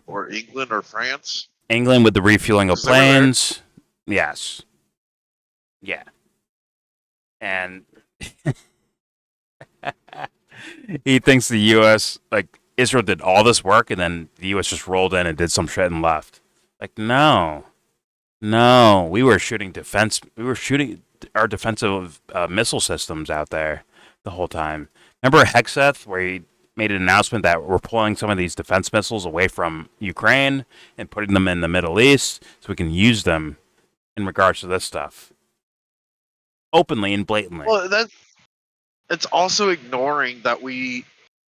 S7: Or England or France.
S1: England with the refueling of planes. Yes. Yeah. And he thinks the U.S., like, Israel did all this work and then the U.S. just rolled in and did some shit and left. Like, no. We were shooting our defensive missile systems out there the whole time. Remember Hexeth, where he made an announcement that we're pulling some of these defense missiles away from Ukraine and putting them in the Middle East so we can use them in regards to this stuff. Openly and blatantly.
S7: Well, it's also ignoring that we,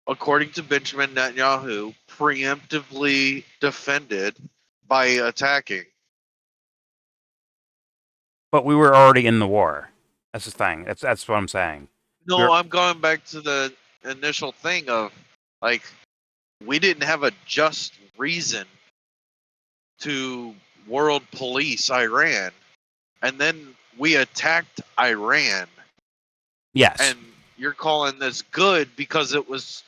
S7: according to Benjamin Netanyahu, preemptively defended by attacking.
S1: But we were already in the war. That's the thing. That's what I'm saying.
S7: No, I'm going back to the initial thing of, like, we didn't have a just reason to world police Iran, and then we attacked Iran.
S1: Yes.
S7: And you're calling this good because it was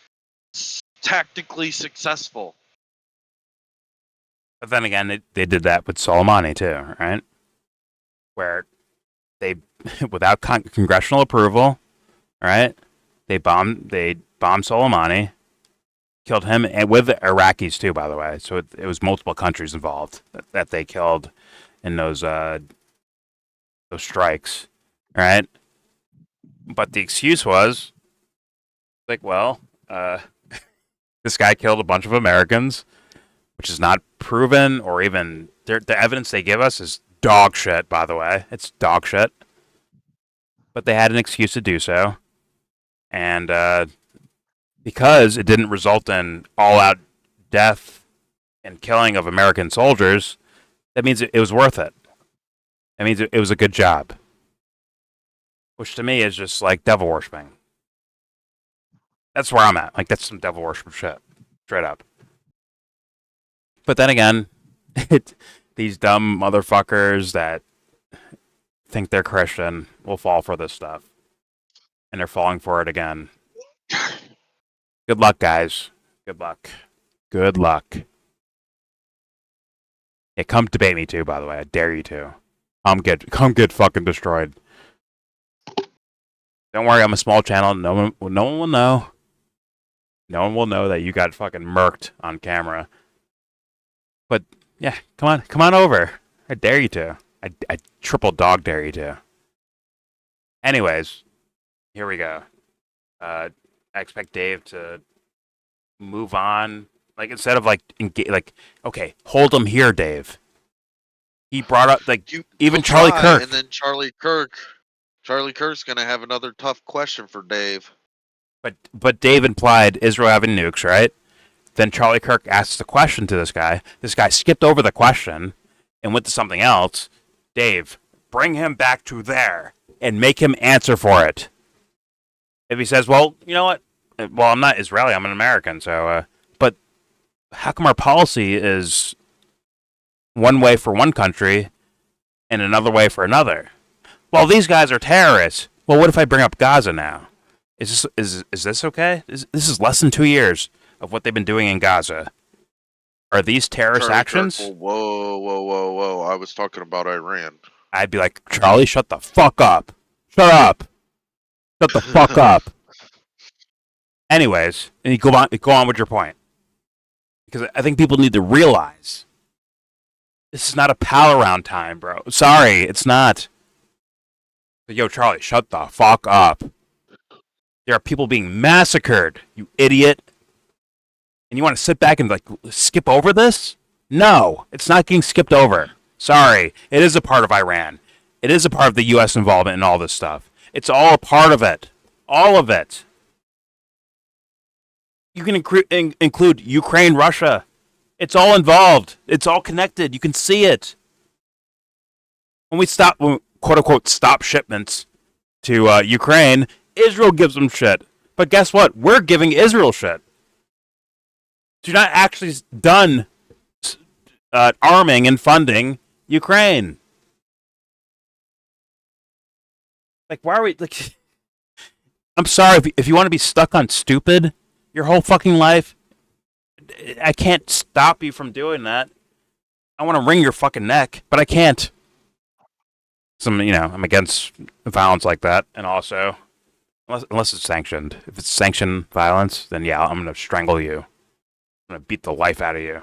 S7: tactically successful.
S1: But then again, they did that with Soleimani too, right? Where they, without congressional approval, right? They bombed Soleimani, killed him, and with the Iraqis too, by the way. So it was multiple countries involved that they killed in those strikes, right? But the excuse was, like, well, this guy killed a bunch of Americans, which is not proven, or even the evidence they give us is dog shit, by the way. It's dog shit. But they had an excuse to do so. And because it didn't result in all-out death and killing of American soldiers, that means it was worth it. That means it was a good job. Which to me is just like devil worshipping. That's where I'm at. Like, that's some devil worship shit. Straight up. But then again, these dumb motherfuckers that think they're Christian will fall for this stuff. And they're falling for it again. Good luck, guys. Good luck. Good luck. Hey, come debate me too, by the way. I dare you to. Come get fucking destroyed. Don't worry, I'm a small channel. No one will know. No one will know that you got fucking murked on camera. But yeah, come on over. I dare you to. I triple dog dare you to. Anyways, here we go. I expect Dave to move on. Like, instead of okay, hold him here, Dave. He brought up even Charlie Kirk,
S7: and then Charlie Kirk's gonna have another tough question for Dave.
S1: But Dave implied Israel having nukes, right? then Charlie Kirk asks the question to this guy. This guy skipped over the question and went to something else. Dave, bring him back to there and make him answer for it. If he says, well, you know what? Well, I'm not Israeli. I'm an American. So, but how come our policy is one way for one country and another way for another? Well, these guys are terrorists. Well, what if I bring up Gaza now? Is this okay? This is less than 2 years of what they've been doing in Gaza. Are these terrorist
S7: Charlie
S1: actions?
S7: Kirk, whoa. I was talking about Iran.
S1: I'd be like, Charlie, shut the fuck up. Shut up. Shut the fuck up. Anyways, and you go on with your point. Because I think people need to realize this is not a pal around time, bro. Sorry, it's not. Yo, Charlie, shut the fuck up. There are people being massacred, you idiot. And you want to sit back and like skip over this? No, it's not getting skipped over. Sorry, it is a part of Iran. It is a part of the U.S. involvement in all this stuff. It's all a part of it. All of it. You can include Ukraine, Russia. It's all involved. It's all connected. You can see it. When we quote unquote, stop shipments to Ukraine, Israel gives them shit. But guess what? We're giving Israel shit. So you're not actually done arming and funding Ukraine. Like, why are we like? I'm sorry if you want to be stuck on stupid your whole fucking life. I can't stop you from doing that. I want to wring your fucking neck, but I can't. I'm against violence like that, and also, unless it's sanctioned. If it's sanctioned violence, then yeah, I'm gonna strangle you. I'm gonna beat the life out of you.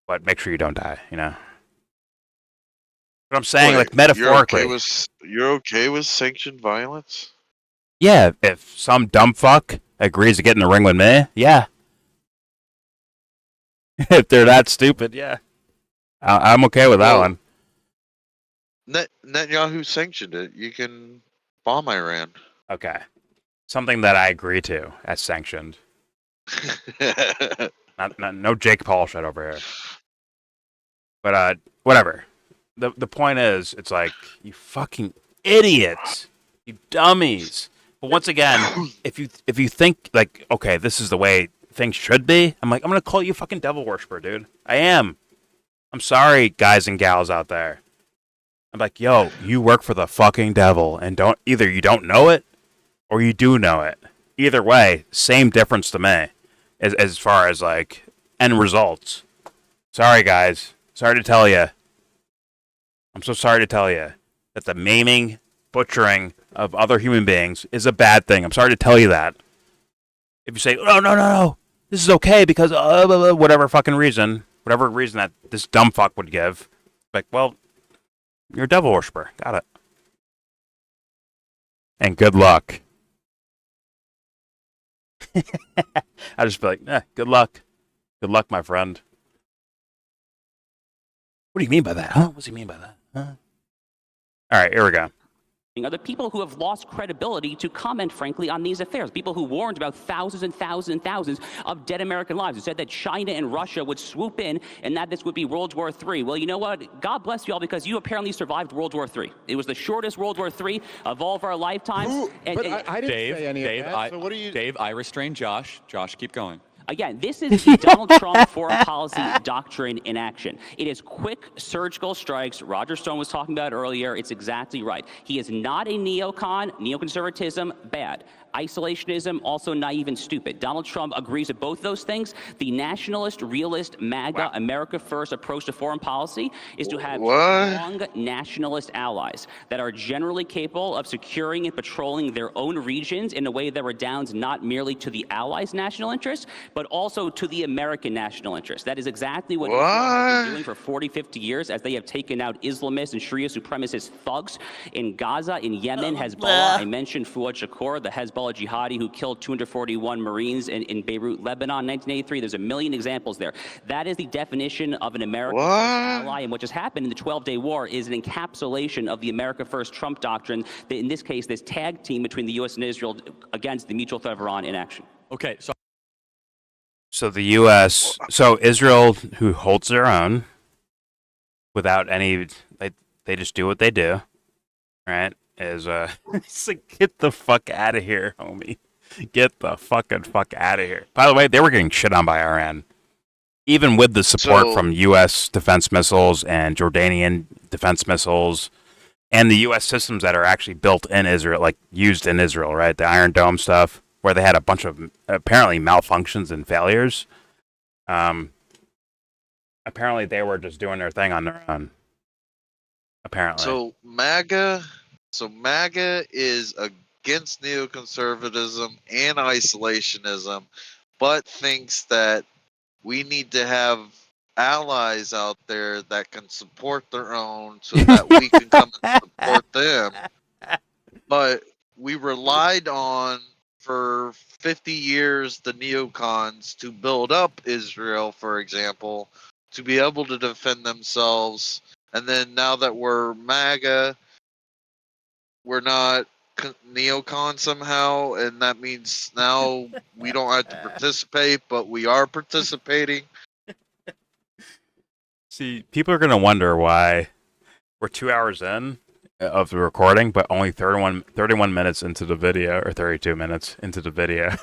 S1: But make sure you don't die. But I'm saying,
S7: Wait,
S1: like metaphorically.
S7: You're okay with sanctioned violence?
S1: Yeah, if some dumb fuck agrees to get in the ring with me, yeah. If they're that stupid, yeah. I'm okay with that one.
S7: Netanyahu sanctioned it. You can bomb Iran.
S1: Okay. Something that I agree to as sanctioned. No Jake Paul shit over here. But whatever. The point is, it's like, you fucking idiots, you dummies. But once again, if you think like, okay, this is the way things should be, I'm gonna call you a fucking devil worshiper, dude. I am. I'm sorry, guys and gals out there. I'm like, yo, you work for the fucking devil, and either you don't know it, or you do know it. Either way, same difference to me, as far as like end results. Sorry, guys. Sorry to tell you. I'm so sorry to tell you that the maiming, butchering of other human beings is a bad thing. I'm sorry to tell you that. If you say, oh, no, this is okay because whatever reason that this dumb fuck would give, like, well, you're a devil worshiper. Got it. And good luck. I just be like, good luck. Good luck, my friend. What do you mean by that? Huh? What does he mean by that? Huh? All right, here we go.
S5: Are the people who have lost credibility to comment, frankly, on these affairs. People who warned about thousands and thousands and thousands of dead American lives, who said that China and Russia would swoop in and that this would be World War III. Well, you know what? God bless you all, because you apparently survived World War III. It was the shortest World War III of all of our lifetimes.
S6: I didn't say any of that. So what are you?
S4: Dave, I restrained Josh. Josh, keep going.
S5: Again, this is the Donald Trump foreign policy doctrine in action. It is quick surgical strikes. Roger Stone was talking about it earlier. It's exactly right. He is not a neocon. Neoconservatism, bad. Isolationism, also naive and stupid. Donald Trump agrees with both those things. The nationalist, realist, MAGA, America First approach to foreign policy is to have strong nationalist allies that are generally capable of securing and patrolling their own regions in a way that redounds not merely to the allies' national interests, but also to the American national interest. That is exactly what Israel has been doing for 40, 50 years, as they have taken out Islamists and Sharia supremacist thugs in Gaza, in Yemen, Hezbollah. I mentioned Fuad Shakur, the Hezbollah jihadi who killed 241 Marines in Beirut, Lebanon, in 1983. There's a million examples there. That is the definition of an American ally, and what just happened in the 12-day war is an encapsulation of the America First Trump doctrine, that in this case, this tag team between the U.S. and Israel against the mutual threat of Iran in action.
S4: Okay,
S1: So the U.S. So Israel, who holds their own without any, they just do what they do, right? Is it's like, get the fuck out of here, homie. Get the fucking fuck out of here. By the way, they were getting shit on by Iran, even with the support
S7: So
S1: from U.S. defense missiles and Jordanian defense missiles, and the U.S. systems that are actually built in Israel, like used in Israel, right? The Iron Dome stuff, where they had a bunch of apparently malfunctions and failures. Um, apparently they were just doing their thing on their own. Apparently.
S7: MAGA is against neoconservatism and isolationism, but thinks that we need to have allies out there that can support their own so that we can come and support them. But we relied on for 50 years the neocons to build up Israel, for example, to be able to defend themselves. And then now that we're MAGA, we're not neocon somehow, and that means now we don't have to participate, but we are participating.
S1: See, people are gonna wonder why we're 2 hours in of the recording, but only 31 minutes into the video, or 32 minutes into the video.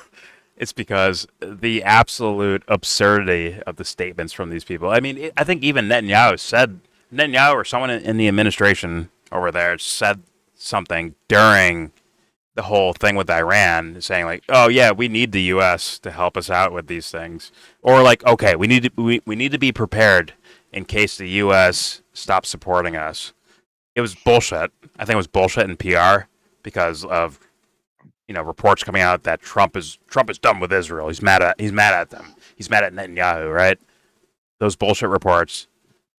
S1: It's because the absolute absurdity of the statements from these people. I mean, I think even Netanyahu or someone in the administration over there said something during the whole thing with Iran, saying like, "Oh yeah, we need the U.S. to help us out with these things," or like, "Okay, we need to be prepared in case the U.S. stops supporting us." It was bullshit. I think it was bullshit in PR because of reports coming out that Trump is done with Israel. He's mad at them. He's mad at Netanyahu, right? Those bullshit reports.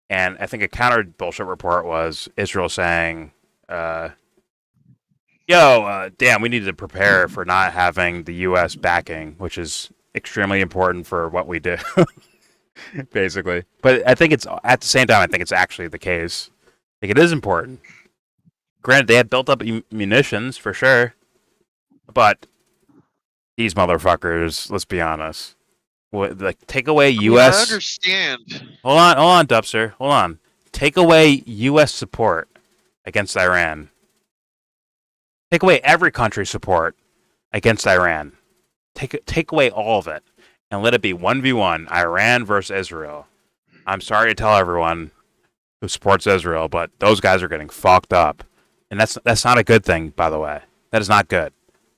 S1: And I think a counter bullshit report was Israel saying, damn, we need to prepare for not having the U.S. backing, which is extremely important for what we do, basically. But I think it's, at the same time, I think it's actually the case. Like, it is important. Granted, they had built up munitions, for sure. But these motherfuckers, let's be honest. Take away U.S.
S7: I understand.
S1: Hold on, Dubster. Hold on. Take away U.S. support against Iran. Take away every country's support against Iran. Take away all of it and let it be 1v1, Iran versus Israel. I'm sorry to tell everyone who supports Israel, but those guys are getting fucked up, and that's not a good thing, by the way. That is not good.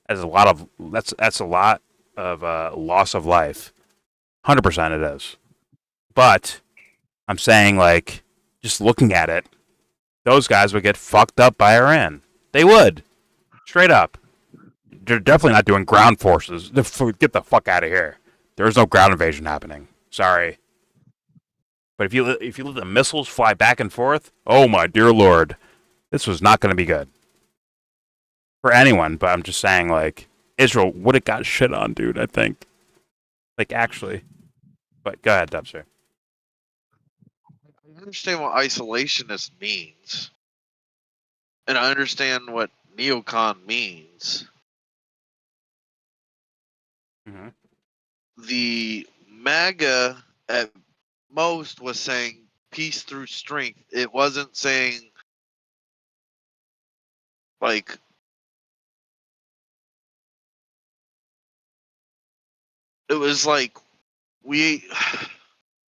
S1: That's a lot of loss of life. 100% it is. But I'm saying, like, just looking at it, those guys would get fucked up by Iran. They would. Straight up. They're definitely not doing ground forces. Get the fuck out of here. There is no ground invasion happening. Sorry. But if you let the missiles fly back and forth, oh my dear lord, this was not going to be good for anyone. But I'm just saying, like, Israel would have got shit on, dude. I think, like, actually. But go ahead, Dubster.
S7: I understand what isolationist means, and I understand what neocon means.
S1: Mm-hmm.
S7: The MAGA at most was saying peace through strength. It wasn't saying, like, it was like, we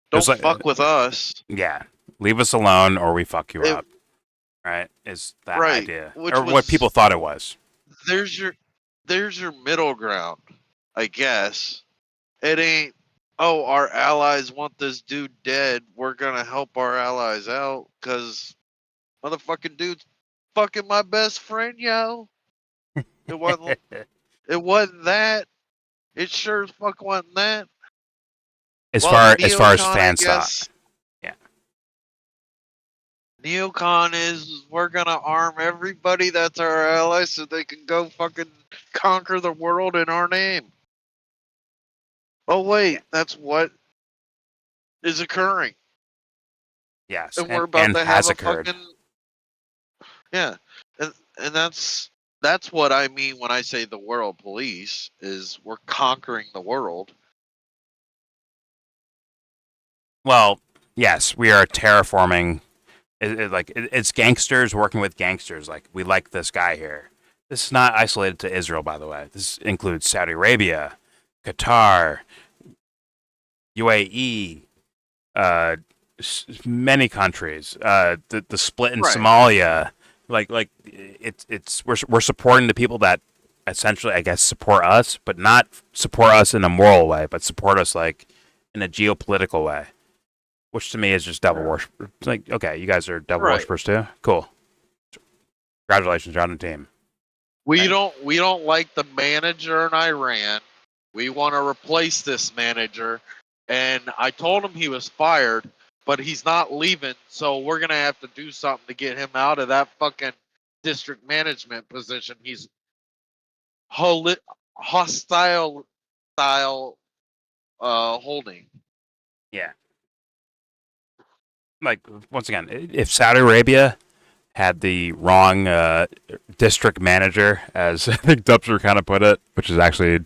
S7: don't
S1: like,
S7: fuck with us.
S1: Yeah, leave us alone or we fuck you
S7: It-
S1: up. Right? Is that
S7: Right,
S1: idea,
S7: which
S1: or what
S7: was-
S1: people thought it was?
S7: There's your middle ground, I guess. It ain't, oh, our allies want this dude dead. We're gonna help our allies out because motherfucking dude's fucking my best friend, yo. It wasn't. It wasn't that. It sure as fuck wasn't that.
S1: as
S7: Well,
S1: far as
S7: neocon,
S1: fans
S7: I guess,
S1: thought. Yeah.
S7: Neocon is we're gonna arm everybody that's our allies so they can go fucking conquer the world in our name. Oh wait, that's what is occurring.
S1: Yes,
S7: And we're about to have
S1: has
S7: a
S1: occurred.
S7: fucking and that's what I mean when I say the world police is we're conquering the world.
S1: Well, yes, we are terraforming. It's gangsters working with gangsters. Like, we like this guy here. This is not isolated to Israel, by the way. This includes Saudi Arabia, Qatar, UAE, uh, many countries. The split in
S7: Right.
S1: Somalia. We're supporting the people that essentially, I guess, support us, but not support us in a moral way, but support us like in a geopolitical way, which to me is just devil worship. It's like, okay, you guys are devil
S7: Right.
S1: worshippers too. Cool. Congratulations, you're on the team.
S7: We don't like the manager in Iran. We want to replace this manager. And I told him he was fired, but he's not leaving, so we're gonna have to do something to get him out of that fucking district management position. He's hostile style holding.
S1: Yeah. Like, once again, if Saudi Arabia had the wrong district manager, as I think Dubster kind of put it, which is actually,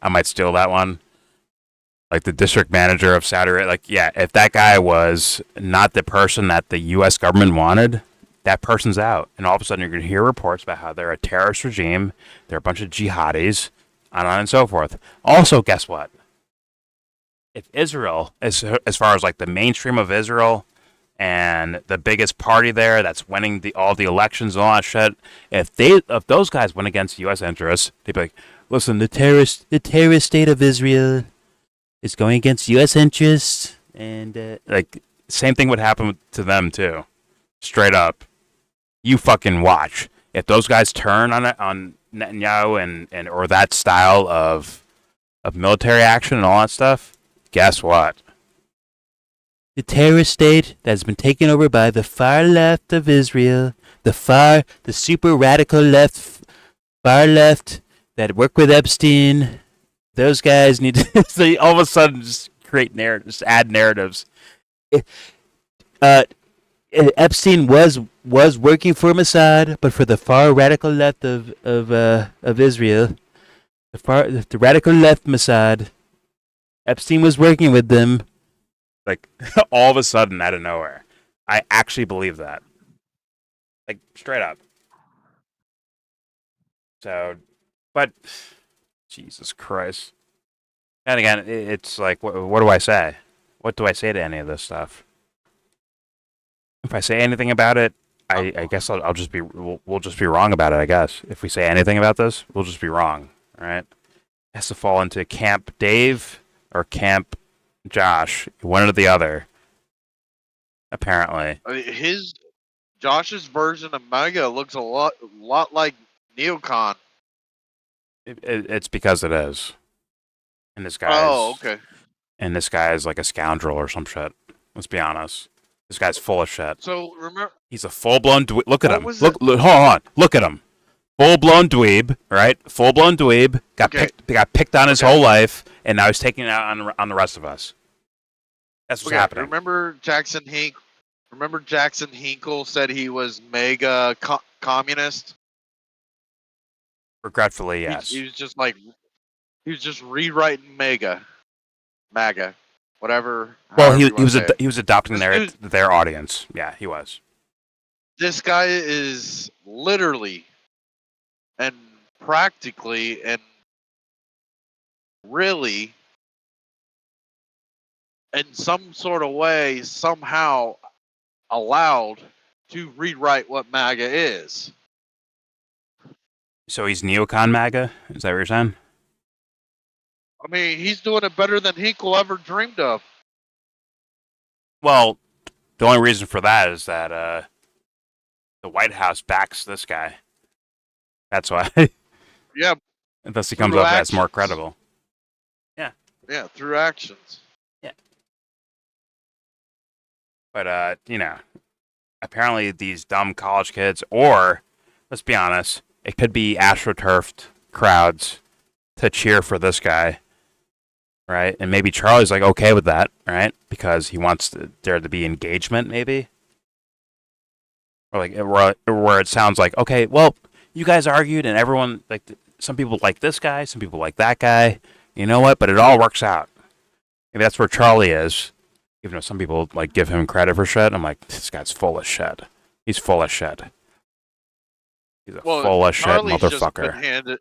S1: I might steal that one. Like, the district manager of Saudi Arabia, like, yeah, if that guy was not the person that the U.S. government wanted, that person's out. And all of a sudden, you're going to hear reports about how they're a terrorist regime, they're a bunch of jihadis, on and so forth. Also, guess what? If Israel, as far as like the mainstream of Israel and the biggest party there that's winning all the elections and all that shit, if those guys went against U.S. interests, they'd be like, listen, the terrorist state of Israel is going against U.S. interests, and like, same thing would happen to them too, straight up. You fucking watch. If those guys turn on Netanyahu and or that style of military action and all that stuff, guess what? The terrorist state that's been taken over by the far left of Israel, the super radical far left that work with Epstein. Those guys need to so all of a sudden just create narratives, add narratives. Epstein was working for Mossad, but for the far radical left of Israel, the radical left Mossad. Epstein was working with them. Like, all of a sudden, out of nowhere, I actually believe that. Like, straight up. So, but Jesus Christ. And again, it's like, what do I say? What do I say to any of this stuff? If I say anything about it, I guess I'll just be we'll just be wrong about it. I guess if we say anything about this, we'll just be wrong. All right, it has to fall into Camp Dave or Camp Josh, one or the other. Apparently,
S7: I mean, Josh's version of Mega looks a lot like Neocon.
S1: it's because it is. And this guy
S7: okay.
S1: And this guy is like a scoundrel or some shit. Let's be honest. This guy's full of shit.
S7: So remember,
S1: He's a full-blown dweeb. Look at
S7: What
S1: him.
S7: was
S1: Look, hold on. Look at him. Full-blown dweeb, right? Full-blown dweeb. Got
S7: Okay.
S1: picked on his
S7: Okay.
S1: whole life, and now he's taking it out on the rest of us. That's what's happening.
S7: remember Jackson Hinkle said he was mega communist.
S1: Regretfully, yes.
S7: He was just like he was just rewriting MAGA, whatever.
S1: Well,
S7: however
S1: he
S7: you wanna say it.
S1: he was adopting
S7: This
S1: their audience. Yeah, he was.
S7: This guy is literally and practically and really in some sort of way somehow allowed to rewrite what MAGA is.
S1: So he's neocon MAGA? Is that what you're saying?
S7: I mean, he's doing it better than Hinkle ever dreamed of.
S1: Well, the only reason for that is that the White House backs this guy. That's why.
S7: Yeah,
S1: Thus he comes
S7: Through
S1: off as more
S7: actions.
S1: credible.
S7: yeah, through actions.
S1: But apparently these dumb college kids, or let's be honest, it could be astroturfed crowds to cheer for this guy, right? And maybe Charlie's like okay with that, right? Because he wants there to be engagement, maybe, or like where it sounds like, okay, well, you guys argued, and everyone like some people like this guy, some people like that guy. You know what? But it all works out. Maybe that's where Charlie is. Even though some people like give him credit for shit, I'm like, this guy's full of shit. He's full of shit. He's a full of shit motherfucker.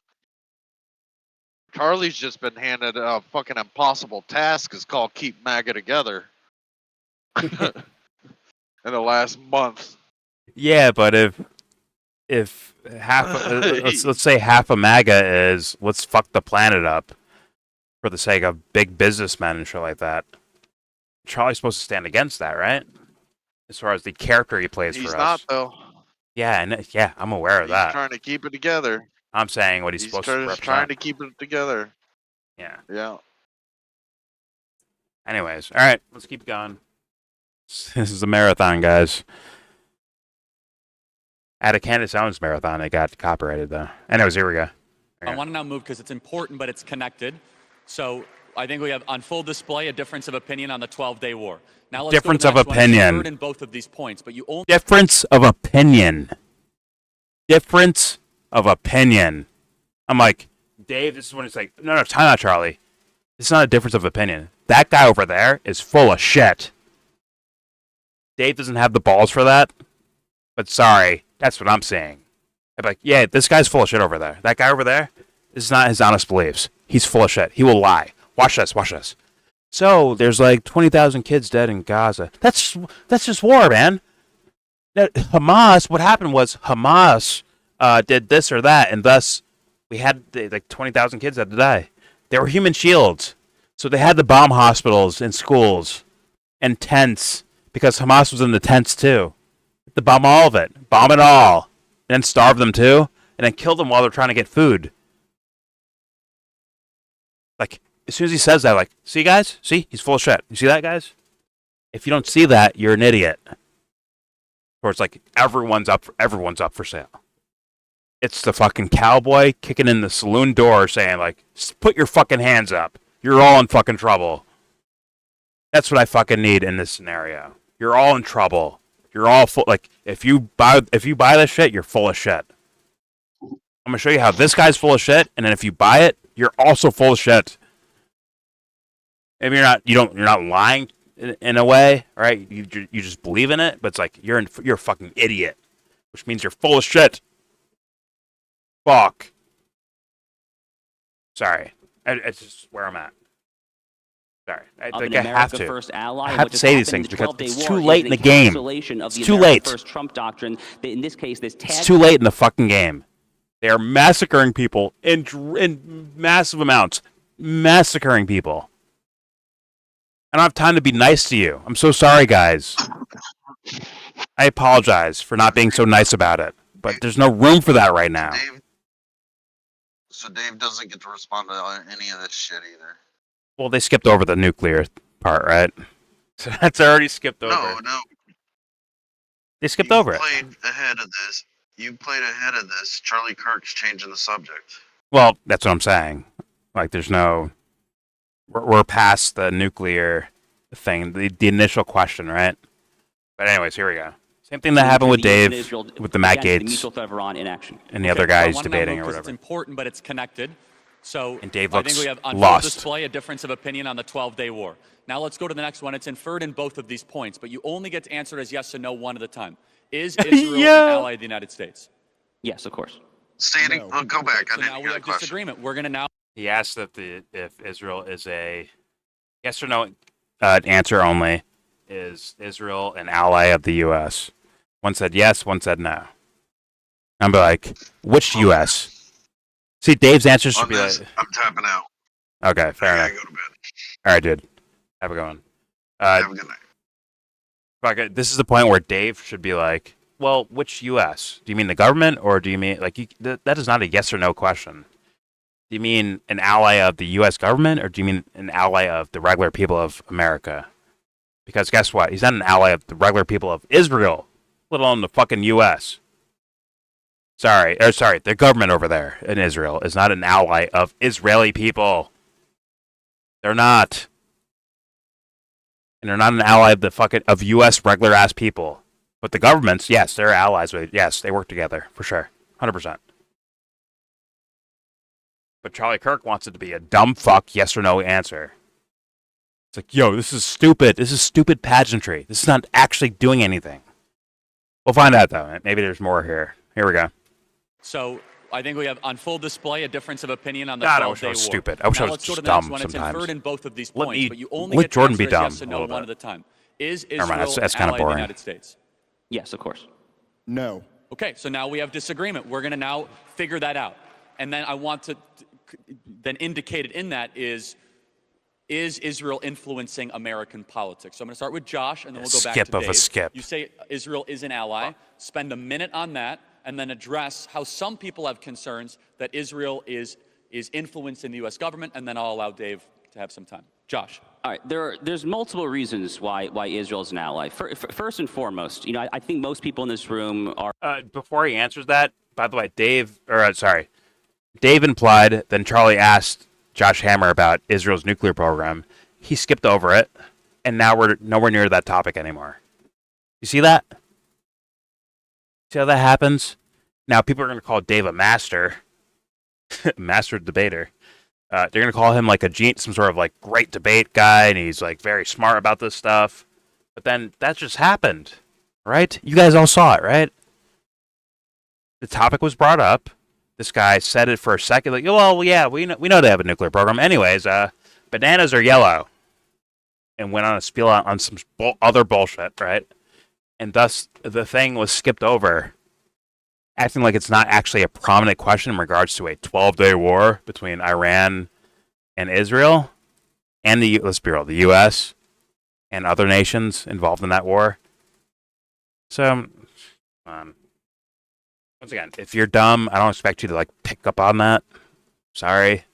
S7: Charlie's just been handed a fucking impossible task. It's called keep MAGA together. In the last month.
S1: Yeah, but if half let's say half of MAGA is let's fuck the planet up for the sake of big businessmen and shit like that. Charlie's supposed to stand against that, right? As far as the character he plays
S7: He's
S1: for
S7: not
S1: us.
S7: though.
S1: Yeah, I'm aware of
S7: He's
S1: that.
S7: trying to keep it together.
S1: I'm saying what he's supposed to represent.
S7: Trying to keep it together.
S1: Yeah.
S7: Yeah.
S1: Anyways, all right, let's keep going. This is a marathon, guys. At a Candace Owens marathon, it got copyrighted though. Anyways, here we go.
S4: I want to now move because it's important, but it's connected. So I think we have on full display a difference of opinion on the 12-day war. Now let's
S1: Difference
S4: go to the
S1: of
S4: next one. It's
S1: opinion.
S4: third in both of these points, but you only
S1: Difference of opinion. Difference of opinion. I'm like, Dave, this is when it's like, no, time out, Charlie. It's not a difference of opinion. That guy over there is full of shit. Dave doesn't have the balls for that, but sorry, that's what I'm saying. I'm like, yeah, this guy's full of shit over there. That guy over there, this is not his honest beliefs. He's full of shit. He will lie. Watch this, watch this. So, there's like 20,000 kids dead in Gaza. That's just war, man. Hamas, what happened was Hamas did this or that, and thus we had like 20,000 kids had to die. They were human shields. So they had to bomb hospitals and schools and tents because Hamas was in the tents too. To bomb all of it. Bomb it all. And then starve them too. And then kill them while they're trying to get food. Like, as soon as he says that, like, see guys? See? He's full of shit. You see that, guys? If you don't see that, you're an idiot. Or it's like everyone's up for sale. It's the fucking cowboy kicking in the saloon door saying, like, put your fucking hands up. You're all in fucking trouble. That's what I fucking need in this scenario. You're all in trouble. You're all full. Like, if you buy this shit, you're full of shit. I'm gonna show you how this guy's full of shit, and then if you buy it, you're also full of shit. Maybe you're not lying in a way, right? You just believe in it, but it's like you're a fucking idiot, which means you're full of shit. Fuck. Sorry. It's just where I'm at. Sorry. I have to.
S5: First ally,
S1: I have to say these things because it's too late in the game. It's too late.
S5: First Trump doctrine. In this case,
S1: it's too late in the fucking game. They are massacring people in massive amounts. Massacring people. I don't have time to be nice to you. I'm so sorry, guys. I apologize for not being so nice about it. But there's no room for that right now.
S3: So Dave doesn't get to respond to any of this shit either.
S1: Well, they skipped over the nuclear part, right? So that's already skipped over.
S3: No.
S1: They skipped over it.
S3: You played ahead of this. Charlie Kirk's changing the subject.
S1: Well, that's what I'm saying. Like, there's no... We're past the nuclear thing, the initial question, right? But anyways, here we go. Same thing that happened with Dave, with the Matt Gaetz, and the other guys debating or whatever.
S4: It's important, but it's connected. So
S1: and Dave
S4: I think we have on full display a difference of opinion on the 12-day war. Now let's go to the next one. It's inferred in both of these points, but you only get to answer it as yes or no one at a time. Is Israel an ally of the United States?
S5: Yes, of course.
S3: Stating, go back.
S4: So now we have disagreement. We're going to now.
S1: He asked if Israel is a yes or no answer only. Is Israel an ally of the U.S.? One said yes, one said no. I'm like, which U.S.? See, Dave's answer should be like...
S3: I'm tapping out.
S1: Okay, fair enough.
S3: I gotta go to bed.
S1: All right, dude. Have a good one.
S3: Have a good night.
S1: This is the point where Dave should be like, well, which U.S.? Do you mean the government, or do you mean... like that is not a yes or no question. Do you mean an ally of the U.S. government, or do you mean an ally of the regular people of America? Because guess what? He's not an ally of the regular people of Israel, let alone the fucking U.S. Sorry, the government over there in Israel is not an ally of Israeli people. They're not. And they're not an ally of U.S. regular ass people. But the governments, yes, they're allies with. Yes, they work together for sure, 100%. But Charlie Kirk wants it to be a dumb fuck yes or no answer. It's like, yo, this is stupid. This is stupid pageantry. This is not actually doing anything. We'll find out, though. Maybe there's more here. Here we go.
S4: So I think we have on full display a difference of opinion on the
S1: God,
S4: 12-day
S1: I wish I was
S4: war.
S1: stupid. I wish
S4: now
S1: I was
S4: let's go to
S1: just
S4: the next
S1: dumb
S4: one. It's
S1: sometimes.
S4: inferred in both of these
S1: Let
S4: points,
S1: me-
S4: but you only
S1: let
S4: get to
S1: Jordan
S4: answer
S1: be dumb
S4: yes or
S1: a
S4: no
S1: little
S4: one
S1: bit.
S4: at a time. Is
S1: Never mind,
S4: Israel
S1: that's
S4: an
S1: kinda
S4: ally of the
S1: boring.
S4: United States?
S5: Yes, of course.
S6: No.
S4: Okay, so now we have disagreement. We're going to now figure that out. And then I want to then indicated in that is Israel influencing American politics? So I'm going to start with Josh, and then we'll go back
S1: Skip
S4: to
S1: of a
S4: Dave.
S1: skip.
S4: You say Israel is an ally. Spend a minute on that, and then address how some people have concerns that Israel is influencing the U.S. government, and then I'll allow Dave to have some time. Josh.
S5: All right, there's multiple reasons why Israel is an ally. First and foremost, I think most people in this room are.
S1: Before he answers that, by the way, Dave implied, then Charlie asked Josh Hammer about Israel's nuclear program. He skipped over it, and now we're nowhere near that topic anymore. You see that? See how that happens? Now people are going to call Dave a master, master debater. They're going to call him like some sort of like great debate guy, and he's like very smart about this stuff. But then that just happened, right? You guys all saw it, right? The topic was brought up. This guy said it for a second, like, well, yeah, we know they have a nuclear program. Anyways, bananas are yellow, and went on a spiel on some other bullshit, right? And thus the thing was skipped over, acting like it's not actually a prominent question in regards to a 12-day war between Iran and Israel, and let's be real, the U.S. and other nations involved in that war. So, once again, if you're dumb, I don't expect you to like pick up on that. Sorry.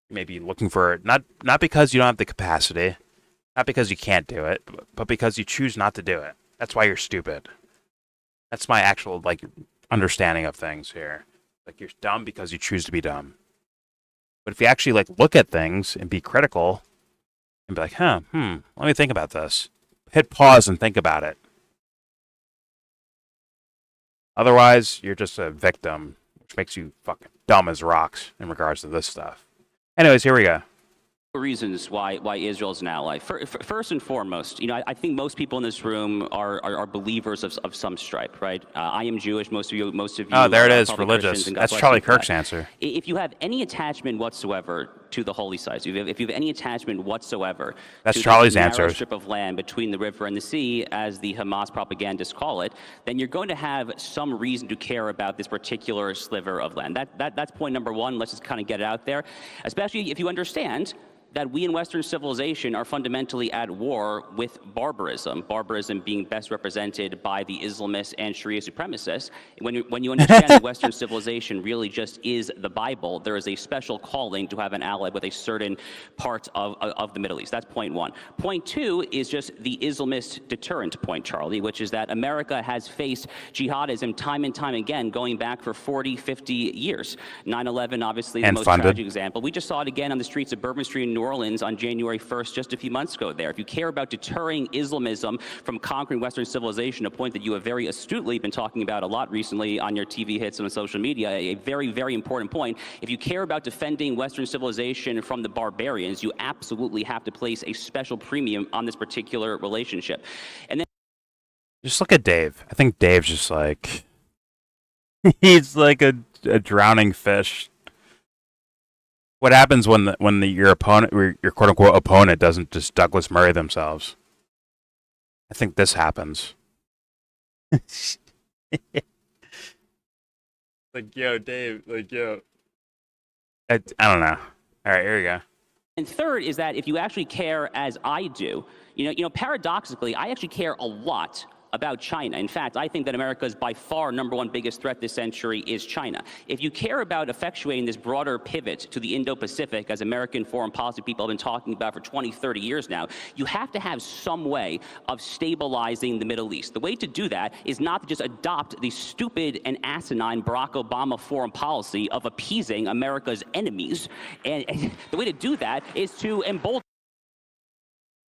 S1: You may be looking for it, not because you don't have the capacity, not because you can't do it, but because you choose not to do it. That's why you're stupid. That's my actual like understanding of things here. Like, you're dumb because you choose to be dumb. But if you actually like look at things and be critical and be like, let me think about this. Hit pause and think about it. Otherwise, you're just a victim, which makes you fucking dumb as rocks in regards to this stuff. Anyways, here we go.
S5: Reasons why Israel is an ally. First and foremost, I think most people in this room are believers of some stripe, right? I am Jewish. Most of you.
S1: Oh, there it is.
S5: probably
S1: Religious.
S5: Christians, and God
S1: That's
S5: bless
S1: Charlie
S5: you for that.
S1: Kirk's answer.
S5: If you have any attachment whatsoever to the holy sites, if you have any attachment whatsoever
S1: That's
S5: to
S1: Charlie's
S5: this narrow
S1: answer.
S5: strip of land between the river and the sea, as the Hamas propagandists call it, then you're going to have some reason to care about this particular sliver of land. That's point number one. Let's just kind of get it out there, especially if you understand that we in Western civilization are fundamentally at war with barbarism. Barbarism being best represented by the Islamists and Sharia supremacists. When you understand that Western civilization really just is the Bible, there is a special calling to have an ally with a certain part of the Middle East. That's point one. Point two is just the Islamist deterrent point, Charlie, which is that America has faced jihadism time and time again, going back for 40, 50 years. 9/11, obviously, the most tragic example. We just saw it again on the streets of Bourbon Street in New Orleans on January 1st, just a few months ago there. If you care about deterring Islamism from conquering Western civilization, a point that you have very astutely been talking about a lot recently on your TV hits and on social media, a very, very important point. If you care about defending Western civilization from the barbarians, you absolutely have to place a special premium on this particular relationship. And then
S1: just look at Dave. I think Dave's just like, he's like a drowning fish. What happens when your opponent, your quote unquote opponent, doesn't just Douglas Murray themselves? I think this happens. Like, yo, Dave, like, yo. I don't know. All right, here we go.
S5: And third is that if you actually care as I do, paradoxically, I actually care a lot about China. In fact, I think that America's by far #1 biggest threat this century is China. If you care about effectuating this broader pivot to the Indo-Pacific, as American foreign policy people have been talking about for 20, 30 years now, you have to have some way of stabilizing the Middle East. The way to do that is not to just adopt the stupid and asinine Barack Obama foreign policy of appeasing America's enemies. And the way to do that is to embolden.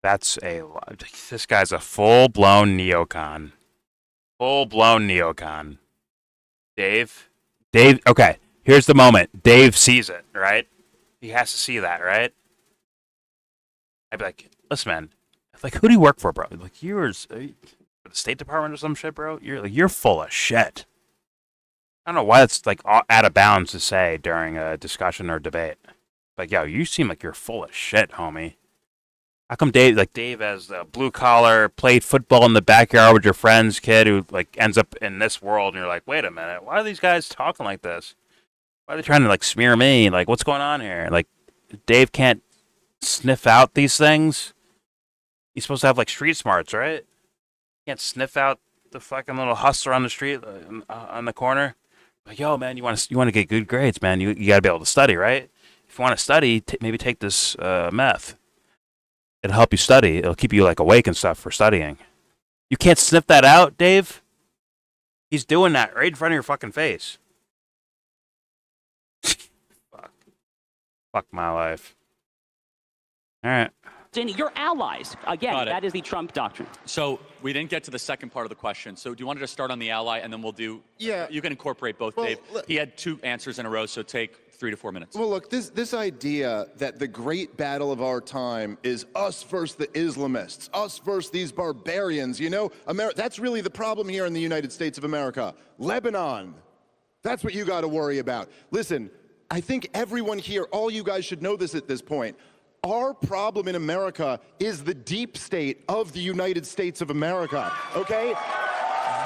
S1: This guy's a full-blown neocon. Full-blown neocon. Dave, okay, here's the moment. Dave sees it, right? He has to see that, right? I'd be like, listen, man, like, who do you work for, bro? Like, you're the State Department or some shit, bro. You're full of shit. I don't know why it's like out of bounds to say during a discussion or debate. Like, yo, you seem like you're full of shit, homie. How come Dave as the blue collar, played football in the backyard with your friend's kid who like ends up in this world, and you're like, wait a minute, why are these guys talking like this? Why are they trying to like smear me? Like, what's going on here? Like, Dave can't sniff out these things. He's supposed to have like street smarts, right? Can't sniff out the fucking little hustler on the street on the corner. Like, yo, man, you want to get good grades, man. You got to be able to study, right? If you want to study, maybe take this meth. It'll help you study. It'll keep you like awake and stuff for studying. You can't sniff that out, Dave? He's doing that right in front of your fucking face. Fuck my life. All right.
S5: Your allies. Again,
S4: Got it.
S5: that is the Trump doctrine.
S4: So we didn't get to the second part of the question. So do you want to just start on the ally, and then we'll do...
S6: Yeah.
S4: You can incorporate both,
S6: Well,
S4: Dave. He had 2 answers in a row, so take 3 to 4 minutes.
S6: Well, look, this idea that the great battle of our time is us versus the Islamists, us versus these barbarians, you know, that's really the problem here in the United States of America. Lebanon, that's what you got to worry about. Listen, I think everyone here, all you guys should know this at this point. Our problem in America is the deep state of the United States of America, okay?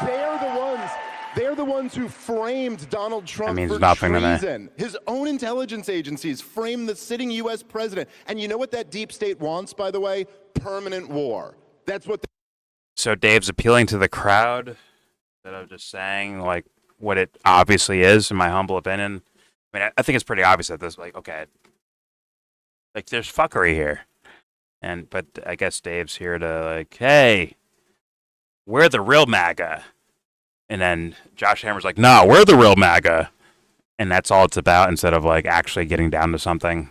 S6: They're the ones who framed Donald Trump for treason. His own intelligence agencies framed the sitting U.S. president. And you know what that deep state wants, by the way? Permanent war. That's what.
S1: So Dave's appealing to the crowd instead of just saying like what it obviously is, in my humble opinion. I mean, I think it's pretty obvious that this, like, okay, like there's fuckery here, but I guess Dave's here to like, hey, we're the real MAGA. And then Josh Hammer's like, no, we're the real MAGA. And that's all it's about instead of like actually getting down to something.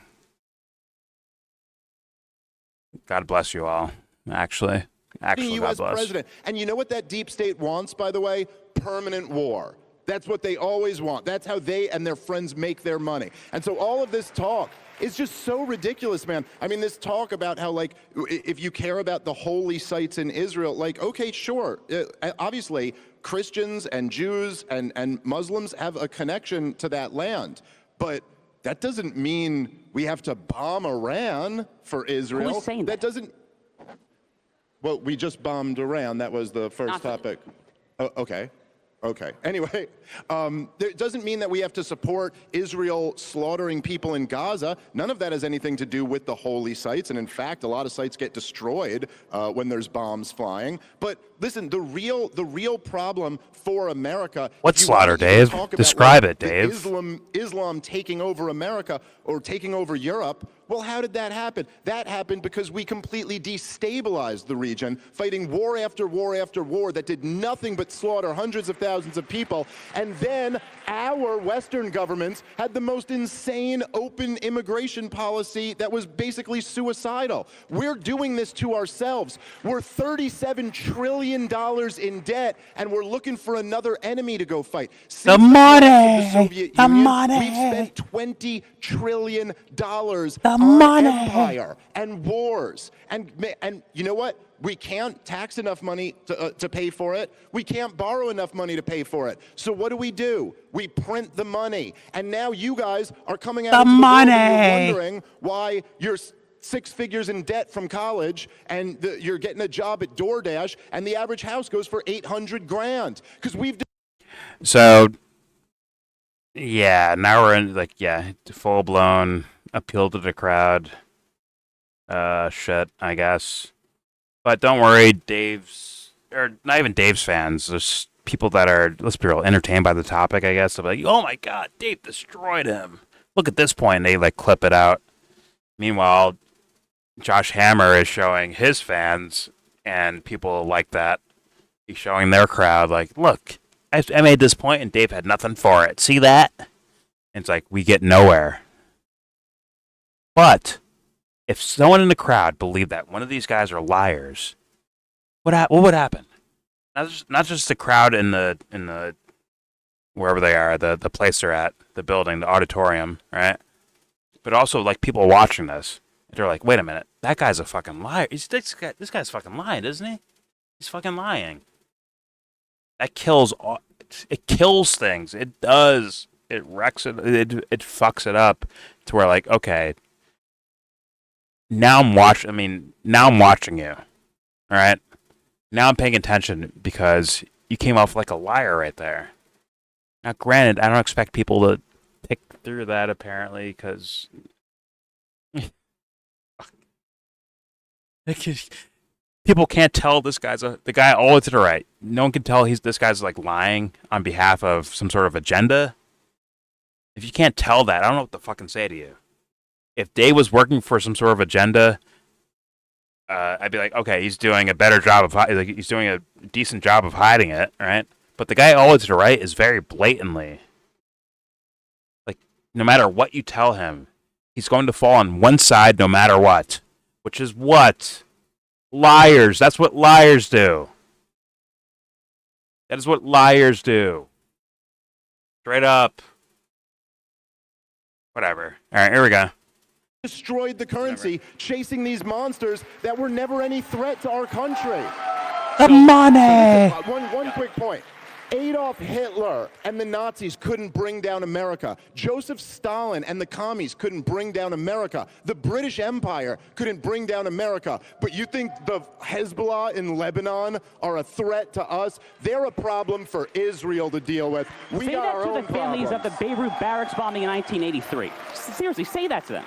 S1: God bless you all. Actually,
S6: U.S.
S1: God bless.
S6: president. And you know what that deep state wants, by the way? Permanent war. That's what they always want. That's how they and their friends make their money. And so all of this talk is just so ridiculous, man. I mean, this talk about how, like, if you care about the holy sites in Israel, like, okay, sure. Obviously, Christians and Jews and Muslims have a connection to that land. But that doesn't mean we have to bomb Iran for Israel.
S5: Who's saying that?
S6: That doesn't... Well, we just bombed Iran. That was the first topic. Oh, okay. Okay. Anyway, it doesn't mean that we have to support Israel slaughtering people in Gaza. None of that has anything to do with the holy sites. And in fact, a lot of sites get destroyed when there's bombs flying. But listen, the real problem for America.
S1: What's slaughter, Dave? Describe it, Dave.
S6: Islam taking over America or taking over Europe. Well, how did that happen? That happened because we completely destabilized the region, fighting war after war after war that did nothing but slaughter hundreds of thousands of people. And then our Western governments had the most insane open immigration policy that was basically suicidal. We're doing this to ourselves. We're $37 trillion in debt, and we're looking for another enemy to go fight.
S1: The money! The money!
S6: We've spent $20 trillion on empire and wars. And you know what? We can't tax enough money to pay for it. We can't borrow enough money to pay for it. So what do? We print the money. And now you guys are coming out into the world and you're wondering why you're 6 figures in debt from college and you're getting a job at DoorDash and the average house goes for $800,000 because we've.
S1: So, yeah, now we're in like, full blown appeal to the crowd. Shit, I guess. But don't worry, or not even Dave's fans. There's people that are, let's be real, entertained by the topic, I guess. They'll be like, oh my God, Dave destroyed him. Look at this point. And they like clip it out. Meanwhile, Josh Hammer is showing his fans and people like that. He's showing their crowd like, look, I made this point and Dave had nothing for it. See that? And it's like, we get nowhere. But if someone in the crowd believed that one of these guys are liars, what would happen? Not just the crowd in the wherever they are, the place they're at, the building, the auditorium, right? But also like people watching this. They're like, wait a minute, that guy's a fucking liar. This guy's fucking lying, isn't he? He's fucking lying. That kills. It kills things. It does. It wrecks it. It fucks it up to where like, okay, now I'm watching. Now I'm watching you. All right. Now I'm paying attention because you came off like a liar right there. Now, granted, I don't expect people to pick through that apparently because. People can't tell this guy's the guy always to the right. No one can tell this guy's like lying on behalf of some sort of agenda. If you can't tell that, I don't know what to fucking say to you. If Dave was working for some sort of agenda, I'd be like, okay, he's doing a better job of he's doing a decent job of hiding it, right? But the guy always to the right is very blatantly like, no matter what you tell him, he's going to fall on one side no matter what, which is what. Liars. That's what liars do. That is what liars do. Straight up. Whatever. All right, here we go.
S6: Destroyed the currency, chasing these monsters that were never any threat to our country.
S1: The money.
S6: One quick point. Adolf Hitler and the Nazis couldn't bring down America. Joseph Stalin and the commies couldn't bring down America. The British Empire couldn't bring down America. But you think the Hezbollah in Lebanon are a threat to us? They're a problem for Israel to deal with. We
S5: Say
S6: got
S5: that
S6: our
S5: to
S6: own
S5: the families
S6: problems.
S5: of the Beirut barracks bombing in 1983. Seriously, say that to them.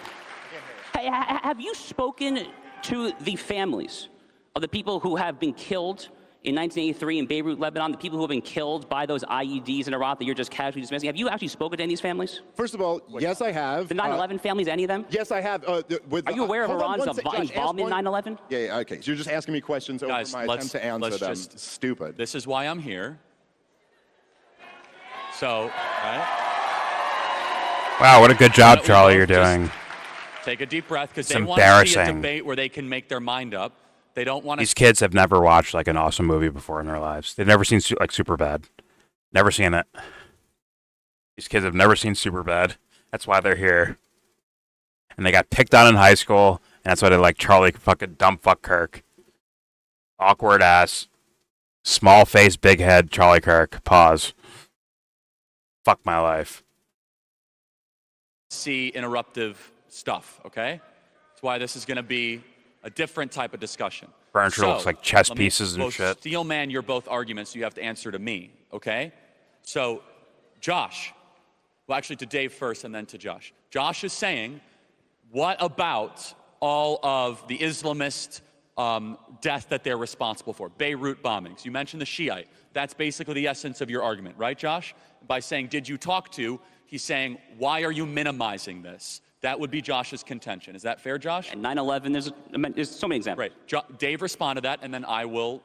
S5: Have you spoken to the families of the people who have been killed in 1983 in Beirut, Lebanon, the people who have been killed by those IEDs in Iraq that you're just casually dismissing? Have you actually spoken to any of these families?
S6: First of all, yes, I have.
S5: The 9/11 families, any of them?
S6: Yes, I have.
S5: Are you aware of Iran's involvement in 9/11?
S6: Yeah, okay. So you're just asking me questions over
S4: Guys,
S6: my attempt to answer them. Stupid.
S4: This is why I'm here. So, right?
S1: Wow, what a good job,
S4: We
S1: Charlie,
S4: both
S1: you're
S4: just
S1: doing.
S4: Take a deep breath because
S1: It's
S4: they want to see a
S1: embarrassing.
S4: debate where they can make their mind up. They don't want to.
S1: These kids have never watched like an awesome movie before in their lives. They've never seen like Superbad. Never seen it. These kids have never seen Superbad. That's why they're here. And they got picked on in high school, and that's why they like Charlie fucking dumb fuck Kirk. Awkward ass, small face, big head, Charlie Kirk. Pause. Fuck my life.
S4: See interruptive stuff, okay? That's why this is going to be a different type of discussion.
S1: Furniture looks like chess
S4: let me
S1: pieces and
S4: both
S1: shit.
S4: Steel man your both arguments, you have to answer to me, okay? So, Josh, well, actually to Dave first and then to Josh. Josh is saying, what about all of the Islamist death that they're responsible for? Beirut bombings. You mentioned the Shiite. That's basically the essence of your argument, right, Josh? By saying, did you talk to, he's saying, why are you minimizing this? That would be Josh's contention. Is that fair, Josh?
S5: And 9/11, there's so many examples.
S4: Right. Dave respond to that, and then I will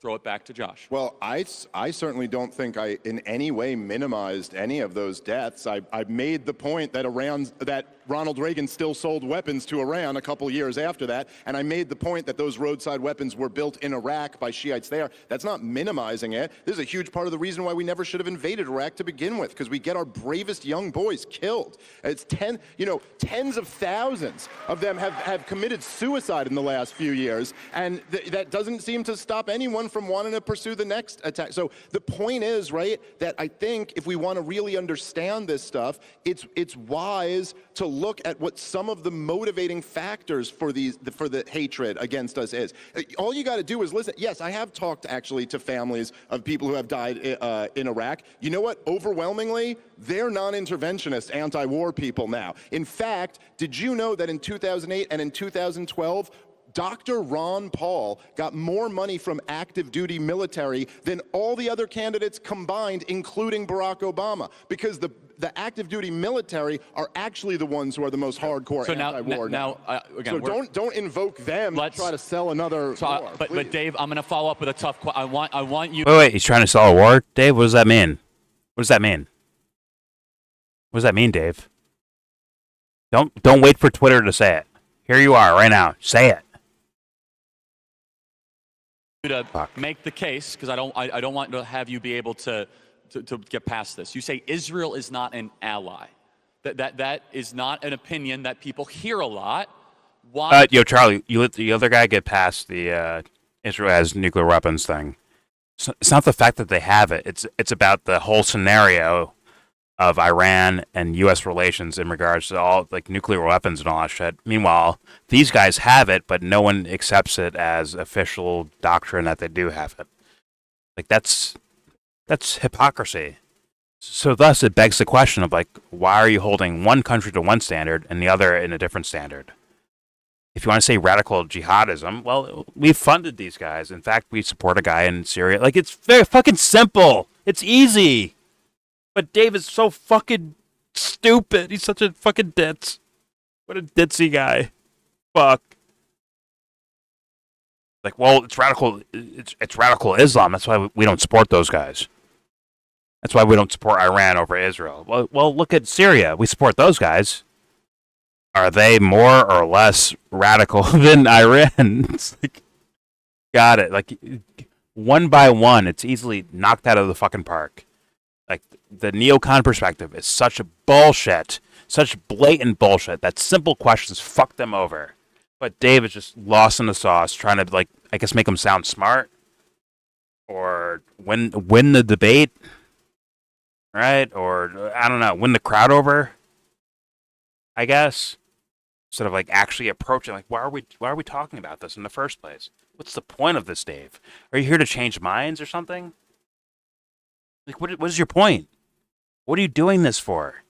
S4: throw it back to Josh.
S6: Well, I certainly don't think I in any way minimized any of those deaths. I made the point that Ronald Reagan still sold weapons to Iran a couple years after that, and I made the point that those roadside weapons were built in Iraq by Shiites there. That's not minimizing it. This is a huge part of the reason why we never should have invaded Iraq to begin with, because we get our bravest young boys killed. It's tens of thousands of them have committed suicide in the last few years, and that doesn't seem to stop anyone from wanting to pursue the next attack. So the point is, right, that I think if we want to really understand this stuff, it's wise to look at what some of the motivating factors for the hatred against us is. All you got to do is listen. Yes, I have talked actually to families of people who have died in Iraq. You know what? Overwhelmingly, they're non-interventionist anti-war people now. In fact, did you know that in 2008 and in 2012, Dr. Ron Paul got more money from active duty military than all the other candidates combined, including Barack Obama, because the active duty military are actually the ones who are the most hardcore anti-war.
S4: Again,
S6: so don't invoke them to try to sell another war.
S4: But Dave, I'm going to follow up with a tough question. I want you.
S1: Wait, he's trying to sell a war? Dave, what does that mean? What does that mean? What does that mean, Dave? Don't wait for Twitter to say it. Here you are right now. Say it.
S4: To make the case, because I don't want to have you be able to get past this. You say Israel is not an ally. That is not an opinion that people hear a lot. Why?
S1: Yo, Charlie, you let the other guy get past the Israel has nuclear weapons thing. It's not the fact that they have it. It's about the whole scenario of Iran and U.S. relations in regards to all like nuclear weapons and all that shit. Meanwhile, these guys have it, but no one accepts it as official doctrine that they do have it. Like that's hypocrisy. So thus, it begs the question of like, why are you holding one country to one standard and the other in a different standard? If you want to say radical jihadism, well, we've funded these guys. In fact, we support a guy in Syria. Like, it's very fucking simple. It's easy. But Dave is so fucking stupid. He's such a fucking ditz. What a ditzy guy. Fuck. Like, well, it's radical. It's radical Islam. That's why we don't support those guys. That's why we don't support Iran over Israel. Well, look at Syria. We support those guys. Are they more or less radical than Iran? It's like, got it. Like, one by one, it's easily knocked out of the fucking park. Like, the neocon perspective is such a bullshit, such blatant bullshit that simple questions fuck them over. But Dave is just lost in the sauce, trying to, like, I guess make him sound smart or win the debate, right? Or, I don't know, win the crowd over, I guess. Instead of like actually approaching, like, why are we talking about this in the first place? What's the point of this, Dave? Are you here to change minds or something? Like, what is your point? What are you doing this for?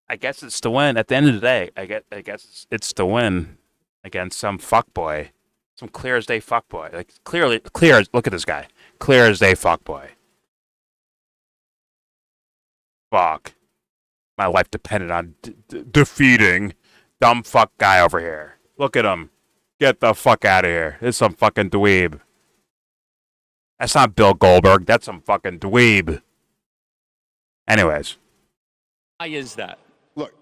S1: I guess it's to win. At the end of the day, I guess it's to win against some fuckboy, some clear as day fuckboy. Like clear. Look at this guy, clear as day fuckboy. Fuck. My life depended on defeating dumb fuck guy over here. Look at him. Get the fuck out of here. This is some fucking dweeb. That's not Bill Goldberg. That's some fucking dweeb. Anyways.
S4: Why is that?
S6: Look,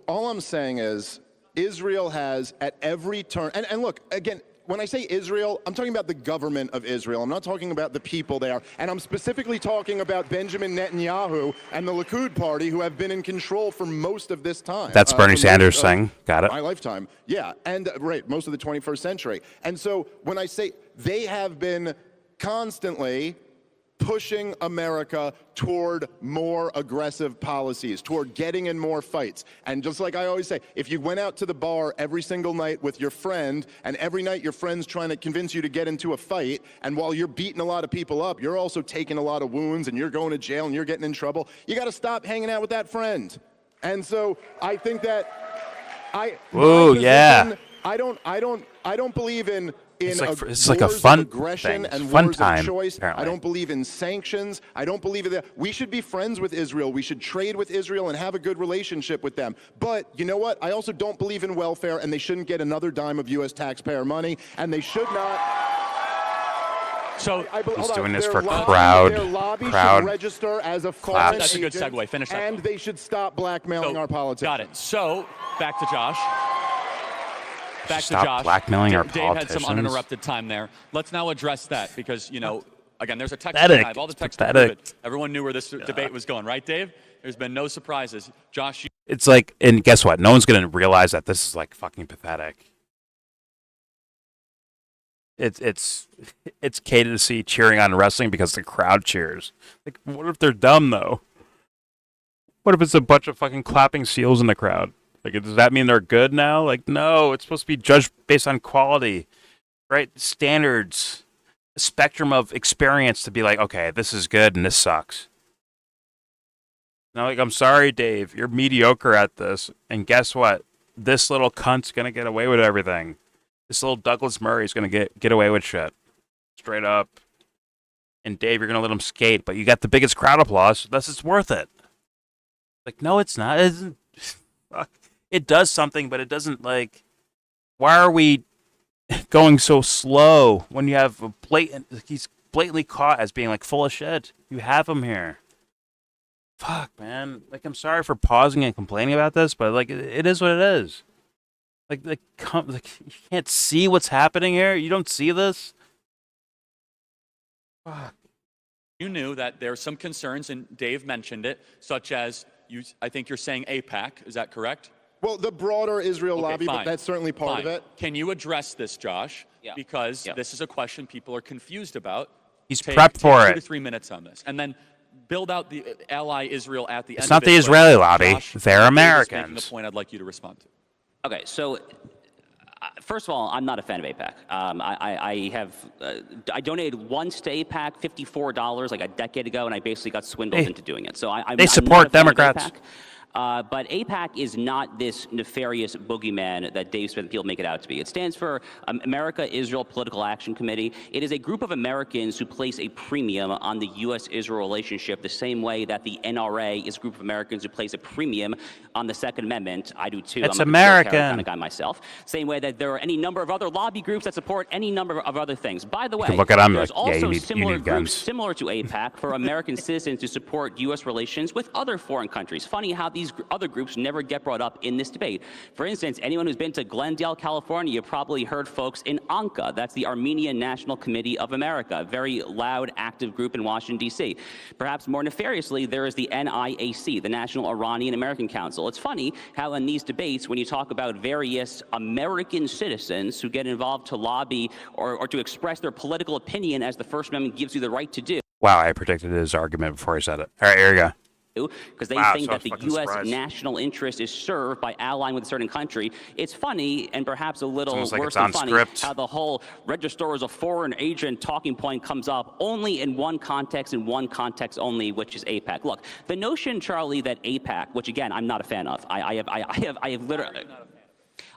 S6: all I'm saying is Israel has at every turn, and look, again, when I say Israel, I'm talking about the government of Israel. I'm not talking about the people there. And I'm specifically talking about Benjamin Netanyahu and the Likud party, who have been in control for most of this time.
S1: That's Bernie Sanders saying. Got it.
S6: My lifetime. Yeah. And right, most of the 21st century. And so when I say they have been constantly pushing America toward more aggressive policies, toward getting in more fights. And just like I always say, if you went out to the bar every single night with your friend, and every night your friend's trying to convince you to get into a fight, and while you're beating a lot of people up, you're also taking a lot of wounds, and you're going to jail, and you're getting in trouble, you got to stop hanging out with that friend. And so I think that I don't believe in
S1: it's like a fun
S6: aggression
S1: thing.
S6: And
S1: fun
S6: wars
S1: time,
S6: of choice.
S1: apparently.
S6: I don't believe in sanctions. I don't believe in that. We should be friends with Israel. We should trade with Israel and have a good relationship with them. But you know what? I also don't believe in welfare, and they shouldn't get another dime of U.S. taxpayer money, and they should not.
S4: So
S1: he's doing this for
S6: Their
S1: crowd
S6: should register as a foreign
S4: That's a good
S6: agent,
S4: segue. Finish that.
S6: And they should stop blackmailing our politicians.
S4: Got it. So back to Josh.
S1: Stop blackmailing our
S4: Dave
S1: politicians.
S4: had some uninterrupted time there. Let's now address that because, you know, again, there's a text.
S1: Pathetic.
S4: I have all the text. Everyone knew where this debate was going, right, Dave? There's been no surprises. Josh,
S1: it's like, and guess what? No one's going to realize that this is like fucking pathetic. It's candidacy cheering on wrestling because the crowd cheers. Like, what if they're dumb though? What if it's a bunch of fucking clapping seals in the crowd? Like, does that mean they're good now? Like, no, it's supposed to be judged based on quality, right? Standards, a spectrum of experience to be like, okay, this is good and this sucks. Now, like, I'm sorry, Dave, you're mediocre at this. And guess what? This little cunt's going to get away with everything. This little Douglas Murray's going to get away with shit. Straight up. And Dave, you're going to let him skate, but you got the biggest crowd applause, thus it's worth it. Like, no, it's not. It isn't. Fuck. It does something, but it doesn't, like, why are we going so slow when you have he's blatantly caught as being, like, full of shit. You have him here. Fuck, man. Like, I'm sorry for pausing and complaining about this, but, like, it is what it is. Like, you can't see what's happening here? You don't see this? Fuck.
S4: you knew that there are some concerns, and Dave mentioned it, such as I think you're saying AIPAC. Is that correct?
S6: Well, the broader Israel
S4: Okay,
S6: lobby, but
S4: fine.
S6: that's certainly part of
S4: Fine.
S6: it.
S4: Can you address this, Josh?
S5: Yeah.
S4: Because
S5: Yeah.
S4: this is a question people are confused about.
S1: He's prepped for
S4: 2
S1: it.
S4: to 3 minutes on this, and then build out the ally Israel at the end.
S1: It's not
S4: of it,
S1: the
S4: but
S1: Israeli lobby.
S4: Josh,
S1: They're
S4: Dave is
S1: Americans.
S4: making a point I'd like you to respond to.
S5: Okay, so first of all, I'm not a fan of AIPAC. I donated once to AIPAC, $54 like a decade ago, and I basically got swindled into doing it. So
S1: They support Democrats.
S5: But AIPAC is not this nefarious boogeyman that Dave Smith and people make it out to be. It stands for America-Israel Political Action Committee. It is a group of Americans who place a premium on the U.S.-Israel relationship the same way that the NRA is a group of Americans who place a premium on the Second Amendment. I do too.
S1: It's
S5: I'm a
S1: American.
S5: kind of guy myself. Same way that there are any number of other lobby groups that support any number of other things. By the way,
S1: look at them
S5: there's
S1: like, yeah,
S5: also
S1: you need
S5: similar
S1: guns.
S5: groups similar to AIPAC for American citizens who support U.S. relations with other foreign countries. Funny how these other groups never get brought up in this debate. For instance, anyone who's been to Glendale, California, you probably heard folks in ANCA. That's the Armenian National Committee of America, a very loud, active group in Washington, D.C. Perhaps more nefariously, there is the NIAC, the National Iranian American Council. It's funny how in these debates, when you talk about various American citizens who get involved to lobby or to express their political opinion as the First Amendment gives you the right to do,
S1: Wow, I predicted his argument before he said it. All right, here we go.
S5: because they
S1: Wow,
S5: think
S1: so
S5: that the
S1: fucking
S5: U.S.
S1: surprised.
S5: national interest is served by allying with a certain country. It's funny and perhaps a little
S1: almost like
S5: worse
S1: it's
S5: than
S1: on
S5: funny
S1: script.
S5: how the whole register as a foreign agent talking point comes up only in one context only, which is AIPAC. Look, the notion, Charlie, that AIPAC, which again I'm not a fan of, I have literally,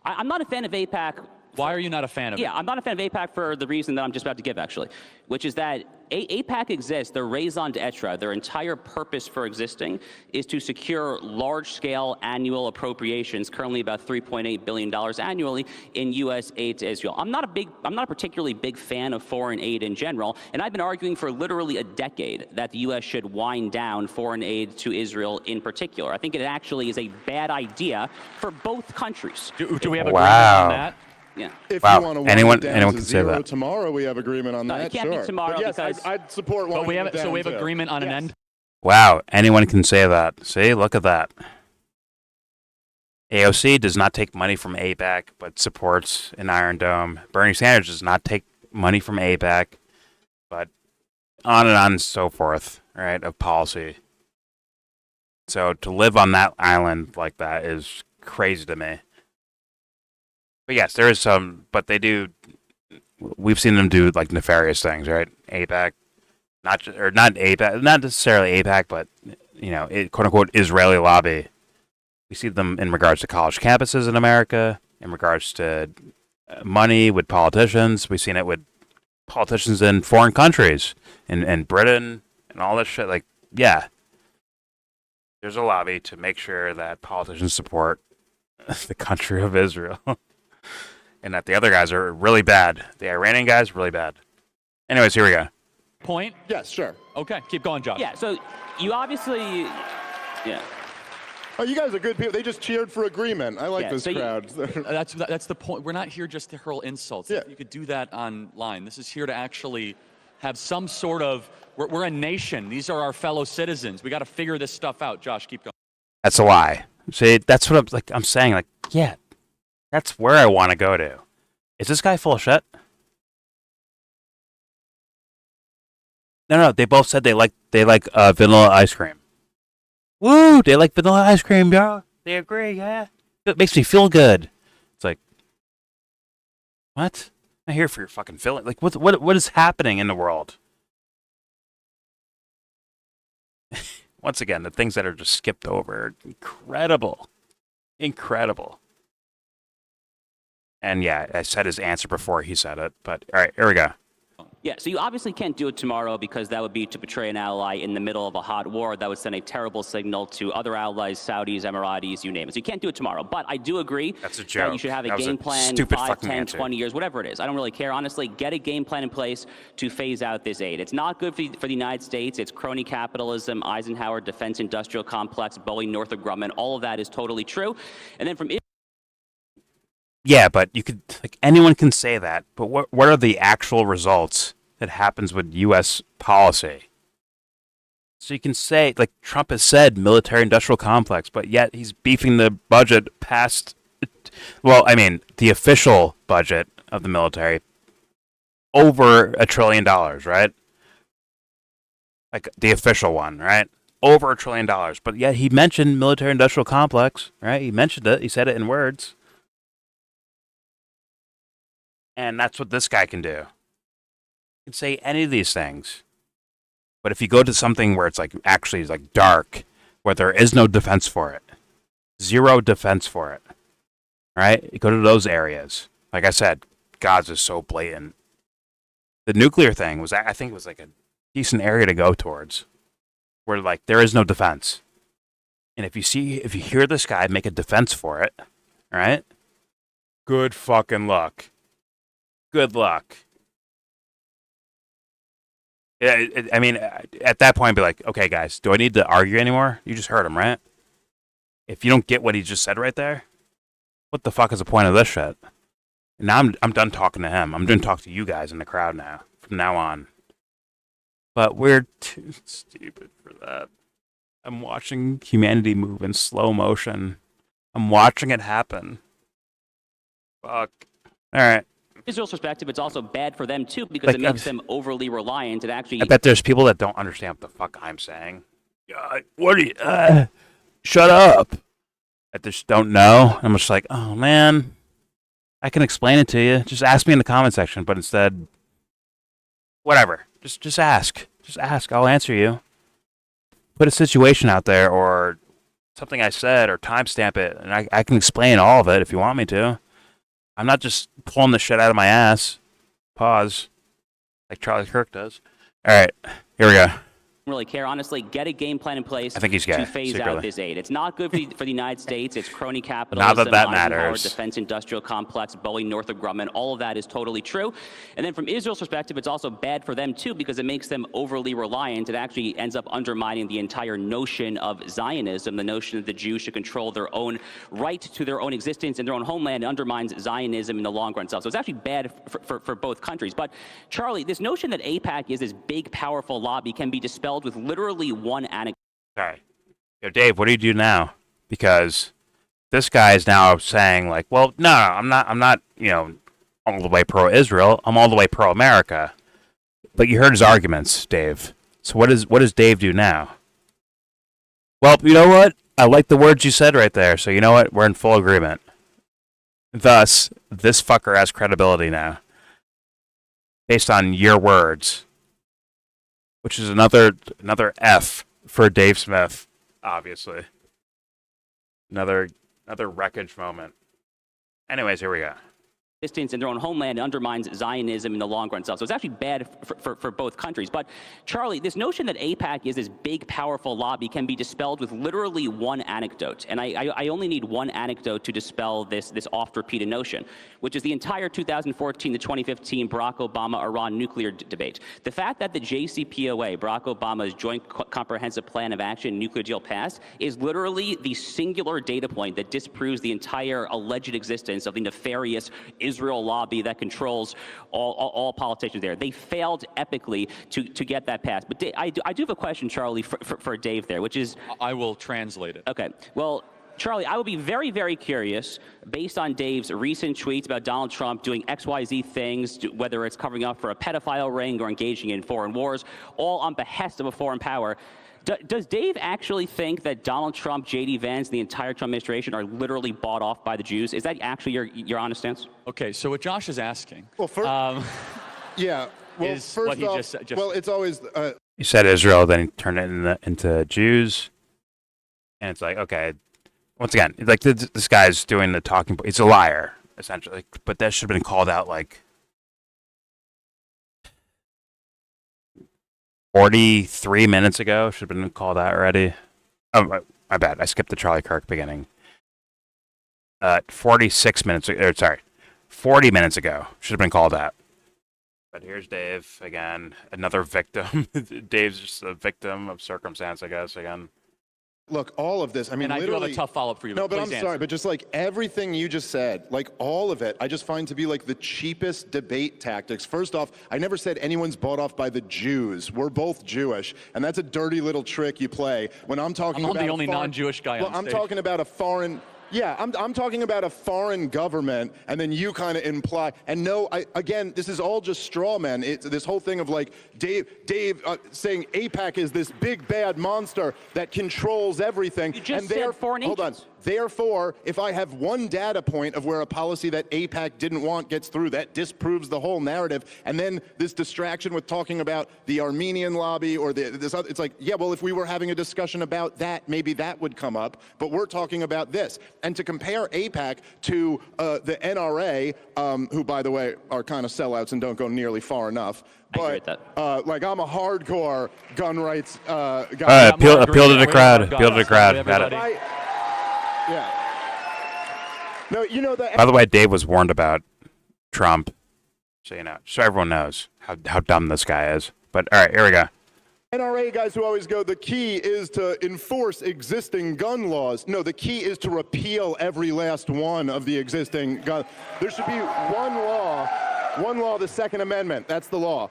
S5: I'm not a fan of AIPAC.
S4: Why are you not a fan of it?
S5: Yeah, I'm not a fan of AIPAC for the reason that I'm just about to give, actually, which is that AIPAC exists, their raison d'etre, their entire purpose for existing is to secure large-scale annual appropriations, currently about $3.8 billion annually, in U.S. aid to Israel. I'm not a particularly big fan of foreign aid in general, and I've been arguing for literally a decade that the U.S. should wind down foreign aid to Israel in particular. I think it actually is a bad idea for both countries.
S4: Do we have agreement
S1: Wow.
S4: on that?
S5: Yeah.
S6: If
S1: Wow.
S6: you want to wind
S1: Anyone-
S6: it down
S1: anyone
S6: to
S1: can say
S6: zero
S1: that.
S6: tomorrow, we have agreement on
S5: No,
S6: that.
S5: it can't be
S6: sure.
S5: tomorrow
S6: But yes,
S5: because-
S6: I'd support
S4: But
S6: winding
S4: we have
S6: it down
S4: so we have
S6: too.
S4: agreement on an
S6: Yes.
S4: end.
S1: Wow, anyone can say that. See, look at that. AOC does not take money from AIPAC, but supports an Iron Dome. Bernie Sanders does not take money from AIPAC, but on and so forth, right, of policy. So to live on that island like that is crazy to me. But yes, there is some, but they do, we've seen them do like nefarious things, right? AIPAC, not AIPAC, not necessarily AIPAC, but, you know, quote unquote Israeli lobby. We see them in regards to college campuses in America, in regards to money with politicians. We've seen it with politicians in foreign countries, in Britain, and all this shit. Like, yeah, there's a lobby to make sure that politicians support the country of Israel. And that the other guys are really bad. The Iranian guys, really bad. Anyways, here we go.
S4: Point?
S6: Yes, sure.
S4: Okay, keep going, Josh.
S5: Yeah, so you obviously, yeah.
S6: Oh, you guys are good people. They just cheered for agreement. I like
S5: Yeah,
S6: this
S5: so you-
S6: crowd.
S4: That's the point. We're not here just to hurl insults.
S6: Yeah.
S4: You could do that online. This is here to actually have some sort of. We're a nation. These are our fellow citizens. We got to figure this stuff out. Josh, keep going.
S1: That's a lie. See, that's what I'm saying. Like, yeah, that's where I want to go to. Is this guy full of shit? No. They both said they like vanilla ice cream. Woo! They like vanilla ice cream, bro. They agree. Yeah, it makes me feel good. It's like, what? I'm not here for your fucking feeling. Like, what is happening in the world? Once again, the things that are just skipped over are incredible. And yeah, I said his answer before he said it, but all right, here we go.
S5: Yeah, so you obviously can't do it tomorrow because that would be to betray an ally in the middle of a hot war. That would send a terrible signal to other allies, Saudis, Emiratis, you name it. So you can't do it tomorrow. But I do agree
S1: That's a
S5: that
S1: joke.
S5: you should have a
S1: That was
S5: game
S1: a
S5: plan,
S1: stupid
S5: 5,
S1: fucking
S5: 10,
S1: answer.
S5: 20 years, whatever it is. I don't really care. Honestly, get a game plan in place to phase out this aid. It's not good for the United States. It's crony capitalism, Eisenhower defense industrial complex, Boeing, Northrop Grumman. All of that is totally true. And then from
S1: Yeah, but you could, like, anyone can say that, but what are the actual results that happens with U.S. policy? So you can say, like Trump has said, military-industrial complex, but yet he's beefing the budget past. Well, I mean, the official budget of the military over $1 trillion, right? Like the official one, right? Over $1 trillion, but yet he mentioned military-industrial complex, right? He mentioned it. He said it in words, and that's what this guy can do. He can say any of these things, but if you go to something where it's like actually like dark, where there is no defense for it, zero defense for it, right? You go to those areas. Like I said, Gaza is so blatant. The nuclear thing was, I think, it was like a decent area to go towards, where like there is no defense. And if you hear this guy make a defense for it, right? Good fucking luck. Good luck. Yeah, I mean, at that point, be like, okay, guys, do I need to argue anymore? You just heard him, right? If you don't get what he just said right there, what the fuck is the point of this shit? And now I'm done talking to him. I'm done talking to you guys in the crowd now. From now on. But we're too stupid for that. I'm watching humanity move in slow motion. I'm watching it happen. Fuck. All right.
S5: Israel's perspective, it's also bad for them too because it makes them overly reliant. It actually.
S1: I bet there's people that don't understand what the fuck I'm saying. What are you? Shut up. I just don't know. I'm just like, oh man, I can explain it to you. Just ask me in the comment section. But instead, whatever. Just ask. Just ask. I'll answer you. Put a situation out there or something I said or timestamp it, and I can explain all of it if you want me to. I'm not just pulling the shit out of my ass. Pause. Like Charlie Kirk does. All right. Here we go.
S5: Really care. Honestly, get a game plan in place
S1: I think he's gay,
S5: to phase
S1: secretly.
S5: out this aid. It's not good for the United States. It's crony capitalism,
S1: Not that that
S5: Eisenhower,
S1: matters.
S5: defense industrial complex, Boeing, Northrop Grumman. All of that is totally true. And then from Israel's perspective, it's also bad for them too because it makes them overly reliant. It actually ends up undermining the entire notion of Zionism, the notion that the Jews should control their own right to their own existence in their own homeland. It undermines Zionism in the long run. So it's actually bad for both countries. But Charlie, this notion that AIPAC is this big, powerful lobby can be dispelled with literally one anecdote.
S1: Sorry. Yo, Dave, what do you do now? Because this guy is now saying, like, well, no, I'm not, all the way pro-Israel. I'm all the way pro-America. But you heard his arguments, Dave. So what does Dave do now? Well, you know what? I like the words you said right there. So you know what? We're in full agreement. Thus, this fucker has credibility now. Based on your words. Which is another F for Dave Smith, obviously. Another wreckage moment. Anyways, here we go.
S5: Distance in their own homeland undermines Zionism in the long run. So it's actually bad for both countries. But Charlie, this notion that AIPAC is this big, powerful lobby can be dispelled with literally one anecdote. And I only need one anecdote to dispel this oft-repeated notion, which is the entire 2014 to 2015 Barack Obama-Iran nuclear debate. The fact that the JCPOA, Barack Obama's Joint Comprehensive Plan of Action nuclear deal passed, is literally the singular data point that disproves the entire alleged existence of the nefarious Israel lobby that controls all politicians there. They failed epically to get that passed. But I do have a question, Charlie, for Dave there, which is...
S4: I will translate it.
S5: Okay. Well, Charlie, I would be very, very curious, based on Dave's recent tweets about Donald Trump doing XYZ things, whether it's covering up for a pedophile ring or engaging in foreign wars, all on behest of a foreign power. Does Dave actually think that Donald Trump, J.D. Vance, the entire Trump administration are literally bought off by the Jews? Is that actually your honest stance?
S4: Okay, so what Josh is asking.
S6: Well, yeah. Well,
S4: is
S6: first
S4: what he
S6: off,
S4: just said.
S6: well, it's always.
S1: He said Israel, then he turned it into Jews. And it's like, okay. Once again, like this guy's doing the talking. He's a liar, essentially. But that should have been called out like 43 minutes ago. Should have been called out already. Oh, my bad. I skipped the Charlie Kirk beginning. 46 minutes ago. Sorry, 40 minutes ago. Should have been called out. But here's Dave again. Another victim. Dave's just a victim of circumstance, I guess, again.
S6: Look, all of this, I mean,
S4: And I do have
S6: literally,
S4: a tough follow-up for you.
S6: No, but
S4: please
S6: I'm
S4: answer.
S6: sorry, but just like everything you just said, like all of it, I just find to be like the cheapest debate tactics. First off, I never said anyone's bought off by the Jews. We're both Jewish, and that's a dirty little trick you play when I'm talking about
S4: the only non-Jewish guy
S6: well,
S4: on
S6: I'm
S4: stage.
S6: talking about a foreign. Yeah, I'm talking about a foreign government, and then you kind of imply. And no, again, this is all just straw man. It's this whole thing of like Dave saying AIPAC is this big bad monster that controls everything.
S5: You just
S6: and
S5: said foreign
S6: hold on.
S5: agents.
S6: Therefore, if I have one data point of where a policy that AIPAC didn't want gets through, that disproves the whole narrative. And then this distraction with talking about the Armenian lobby or this other, it's like, yeah, well, if we were having a discussion about that, maybe that would come up. But we're talking about this. And to compare AIPAC to the NRA, who, by the way, are kind of sellouts and don't go nearly far enough.
S5: I agree
S6: But
S5: with that.
S6: like, I'm a hardcore gun rights guy.
S1: Appeal to the crowd.
S4: Way to go.
S1: Appeal to the crowd. Got
S4: Everybody.
S1: it.
S6: Yeah. No, you know that.
S1: By the way, Dave was warned about Trump, so you know, so everyone knows how dumb this guy is. But all right, here we go.
S6: NRA guys who always go, the key is to enforce existing gun laws. No, the key is to repeal every last one of the existing gun. There should be one law, the Second Amendment. That's the law.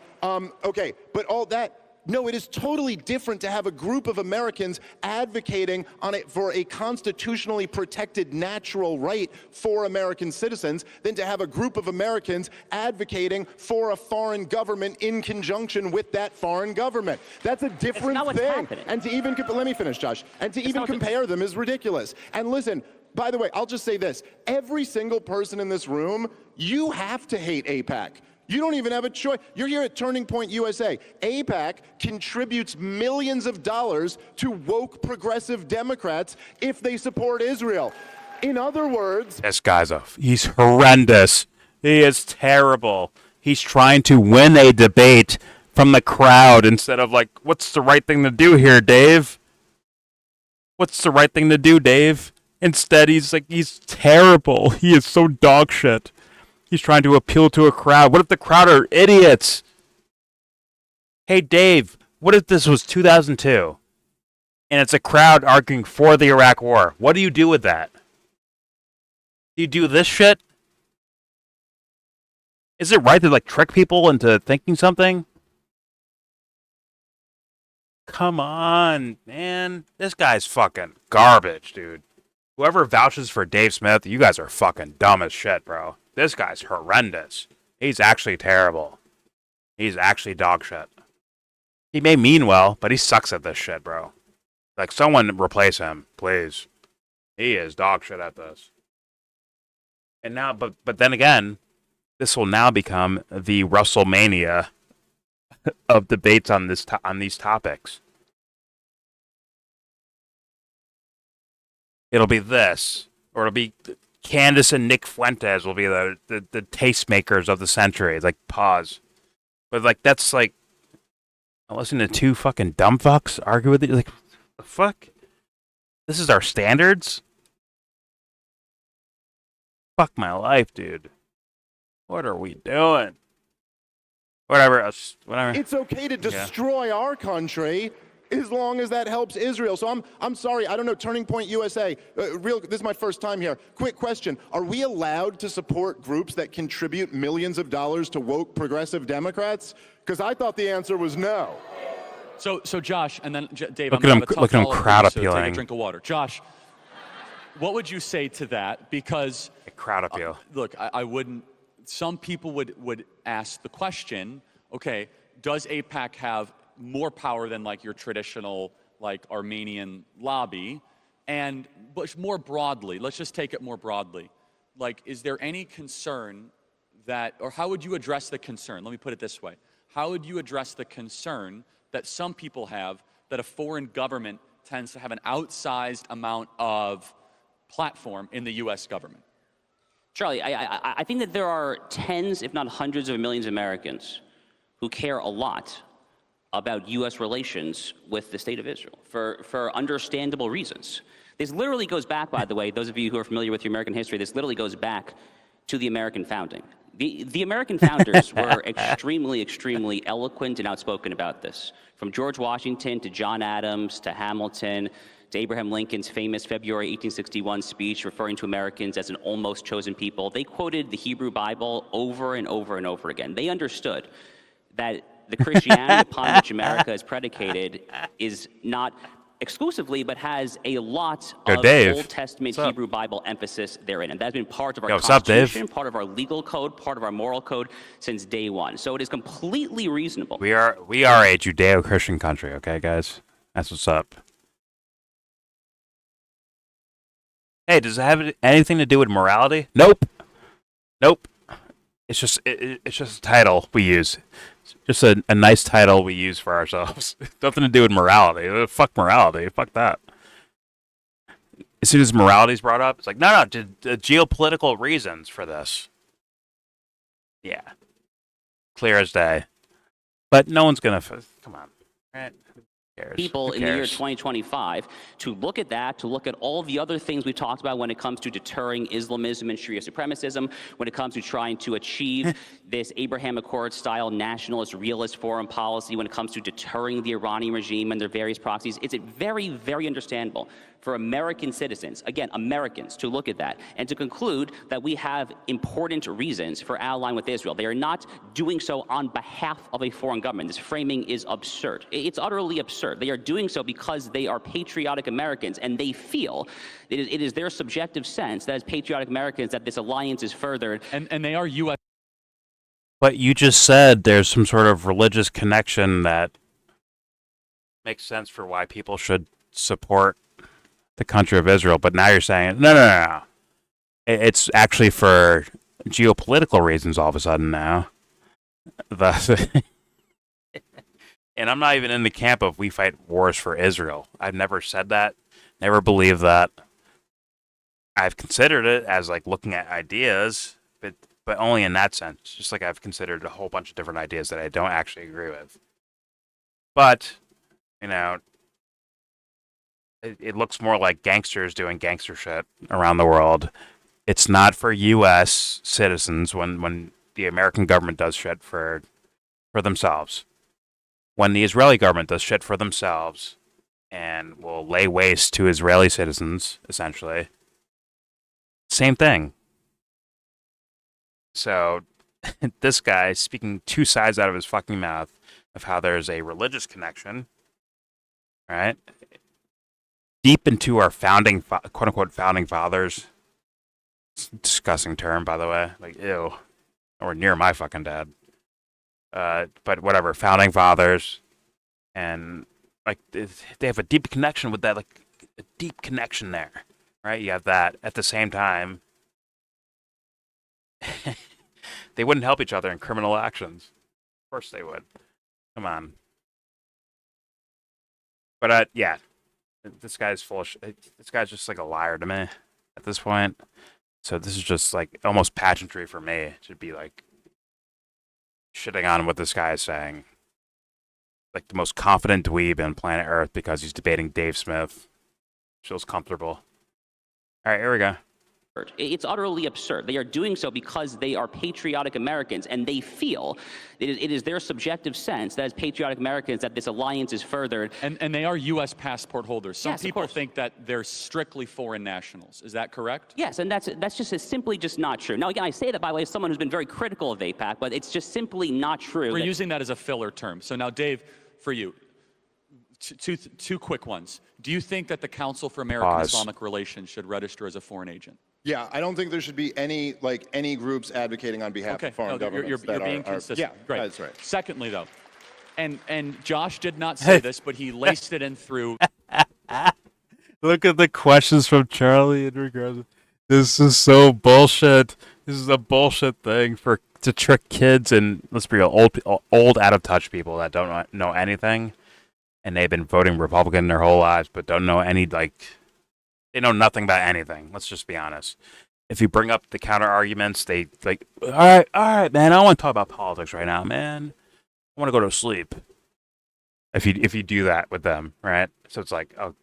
S6: Okay, but all that. No, it is totally different to have a group of Americans advocating for a constitutionally protected natural right for American citizens than to have a group of Americans advocating for a foreign government in conjunction with that foreign government. That's a different
S5: not what's
S6: thing.
S5: happening.
S6: And to even, let me finish, Josh. And to even
S5: not what's-
S6: compare them is ridiculous. And listen, by the way, I'll just say this. Every single person in this room, you have to hate AIPAC. You don't even have a choice. You're here at Turning Point USA. AIPAC contributes millions of dollars to woke progressive Democrats if they support Israel. In other words,
S1: This guy's he's horrendous. He is terrible. He's trying to win a debate from the crowd instead of like, what's the right thing to do here, Dave? What's the right thing to do, Dave? Instead, he's terrible. He is so dog shit. He's trying to appeal to a crowd. What if the crowd are idiots? Hey, Dave, what if this was 2002 and it's a crowd arguing for the Iraq War? What do you do with that? Do you do this shit? Is it right to like trick people into thinking something? Come on, man. This guy's fucking garbage, dude. Whoever vouches for Dave Smith, you guys are fucking dumb as shit, bro. This guy's horrendous. He's actually terrible. He's actually dog shit. He may mean well, but he sucks at this shit, bro. Like, someone replace him, please. He is dog shit at this. And now, but then again, this will now become the WrestleMania of debates on these topics. It'll be this, or it'll be Candace and Nick Fuentes will be the tastemakers of the century. It's like, pause. But like, that's like, I'm listening to two fucking dumb fucks argue with you. Like, the fuck? This is our standards? Fuck my life, dude. What are we doing? Whatever. Whatever.
S6: it's okay to destroy our country as long as that helps Israel. So I'm sorry, I don't know, Turning Point USA, this is my first time here. Quick question, are we allowed to support groups that contribute millions of dollars to woke progressive Democrats? Because I thought the answer was no.
S4: So Josh, and then Dave,
S1: Look
S4: I'm
S1: at
S4: gonna
S1: him-
S4: have a tough
S1: look at him
S4: follow-up for
S1: crowd
S4: you, so
S1: appealing.
S4: Take a drink of water. Josh, what would you say to that? Because
S1: Crowd appeal.
S4: look, I wouldn't. Some people would ask the question, okay, does AIPAC have more power than like your traditional like Armenian lobby? But more broadly, let's just take it more broadly. Like, is there any concern that, or how would you address the concern? Let me put it this way. How would you address the concern that some people have that a foreign government tends to have an outsized amount of platform in the U.S. government?
S5: Charlie, I think that there are tens, if not hundreds of millions of Americans who care a lot about U.S. relations with the state of Israel for understandable reasons. This literally goes back, by the way, those of you who are familiar with your American history, this literally goes back to the American founding. The American founders were extremely eloquent and outspoken about this. From George Washington to John Adams to Hamilton to Abraham Lincoln's famous February 1861 speech referring to Americans as an almost chosen people. They quoted the Hebrew Bible over and over and over again. They understood that the Christianity upon which America is predicated is not exclusively, but has a lot of
S1: Dave.
S5: Old Testament
S1: What's up?
S5: Hebrew Bible emphasis therein. And that's been part of our
S1: What's up, Dave?
S5: Constitution, part of our legal code, part of our moral code since day one. So it is completely reasonable.
S1: We are a Judeo-Christian country, okay, guys? That's what's up. Hey, does it have anything to do with morality? Nope. It's just it's just a title we use. Just a nice title we use for ourselves. Nothing to do with morality. Fuck morality. Fuck that. As soon as morality is brought up, it's like, no, geopolitical reasons for this. Yeah. Clear as day. But no one's going to... Come on. Right?
S5: People in the year 2025 to look at that, to look at all the other things we talked about when it comes to deterring Islamism and Sharia supremacism, when it comes to trying to achieve this Abraham Accord-style nationalist, realist foreign policy, when it comes to deterring the Iranian regime and their various proxies. It's very, very understandable for American citizens, again, Americans, to look at that and to conclude that we have important reasons for allying with Israel. They are not doing so on behalf of a foreign government. This framing is absurd. It's utterly absurd. They are doing so because they are patriotic Americans, and they feel it is their subjective sense that as patriotic Americans that this alliance is furthered.
S4: And they are U.S.
S1: But you just said there's some sort of religious connection that makes sense for why people should support the country of Israel, but now you're saying, no. It's actually for geopolitical reasons all of a sudden now. And I'm not even in the camp of we fight wars for Israel. I've never said that, never believed that. I've considered it as like looking at ideas, but only in that sense. Just like I've considered a whole bunch of different ideas that I don't actually agree with. But, you know, it looks more like gangsters doing gangster shit around the world. It's not for U.S. citizens when the American government does shit for themselves. When the Israeli government does shit for themselves and will lay waste to Israeli citizens, essentially, same thing. So this guy speaking two sides out of his fucking mouth of how there's a religious connection, right? Deep into our quote-unquote founding fathers. It's a disgusting term, by the way. Like, ew. Or near my fucking dad. But whatever, founding fathers. And, like, they have a deep connection with that, like, a deep connection there. Right? You have that. At the same time, they wouldn't help each other in criminal actions. Of course they would. Come on. But, yeah. This guy's full of this guy's just like a liar to me at this point. So this is just like almost pageantry for me. It should be like shitting on what this guy is saying. Like the most confident dweeb on planet Earth because he's debating Dave Smith. Feels comfortable. All right, here we go.
S5: It's utterly absurd. They are doing so because they are patriotic Americans, and they feel it is their subjective sense that as patriotic Americans that this alliance is furthered.
S4: And they are U.S. passport holders. Some
S5: Yes,
S4: people think that they're strictly foreign nationals. Is that correct?
S5: Yes, and that's simply just not true. Now, again, I say that by way of someone who's been very critical of AIPAC, but it's just simply not true.
S4: We're using that as a filler term. So now, Dave, for you, two quick ones. Do you think that the Council for American Islamic Relations should register as a foreign agent?
S6: Yeah, I don't think there should be any groups advocating on behalf of foreign governments.
S4: You're being consistent.
S6: Yeah,
S4: great.
S6: That's right.
S4: Secondly, though, and Josh did not say this, but he laced it in through.
S1: Look at the questions from Charlie in regards. This is so bullshit. This is a bullshit thing to trick kids and let's be real, old out of touch people that don't know anything, and they've been voting Republican their whole lives, but don't know any they know nothing about anything. Let's just be honest. If you bring up the counter arguments, they like, all right, man. I don't want to talk about politics right now, man. I want to go to sleep. If you do that with them, right? So it's like, oh,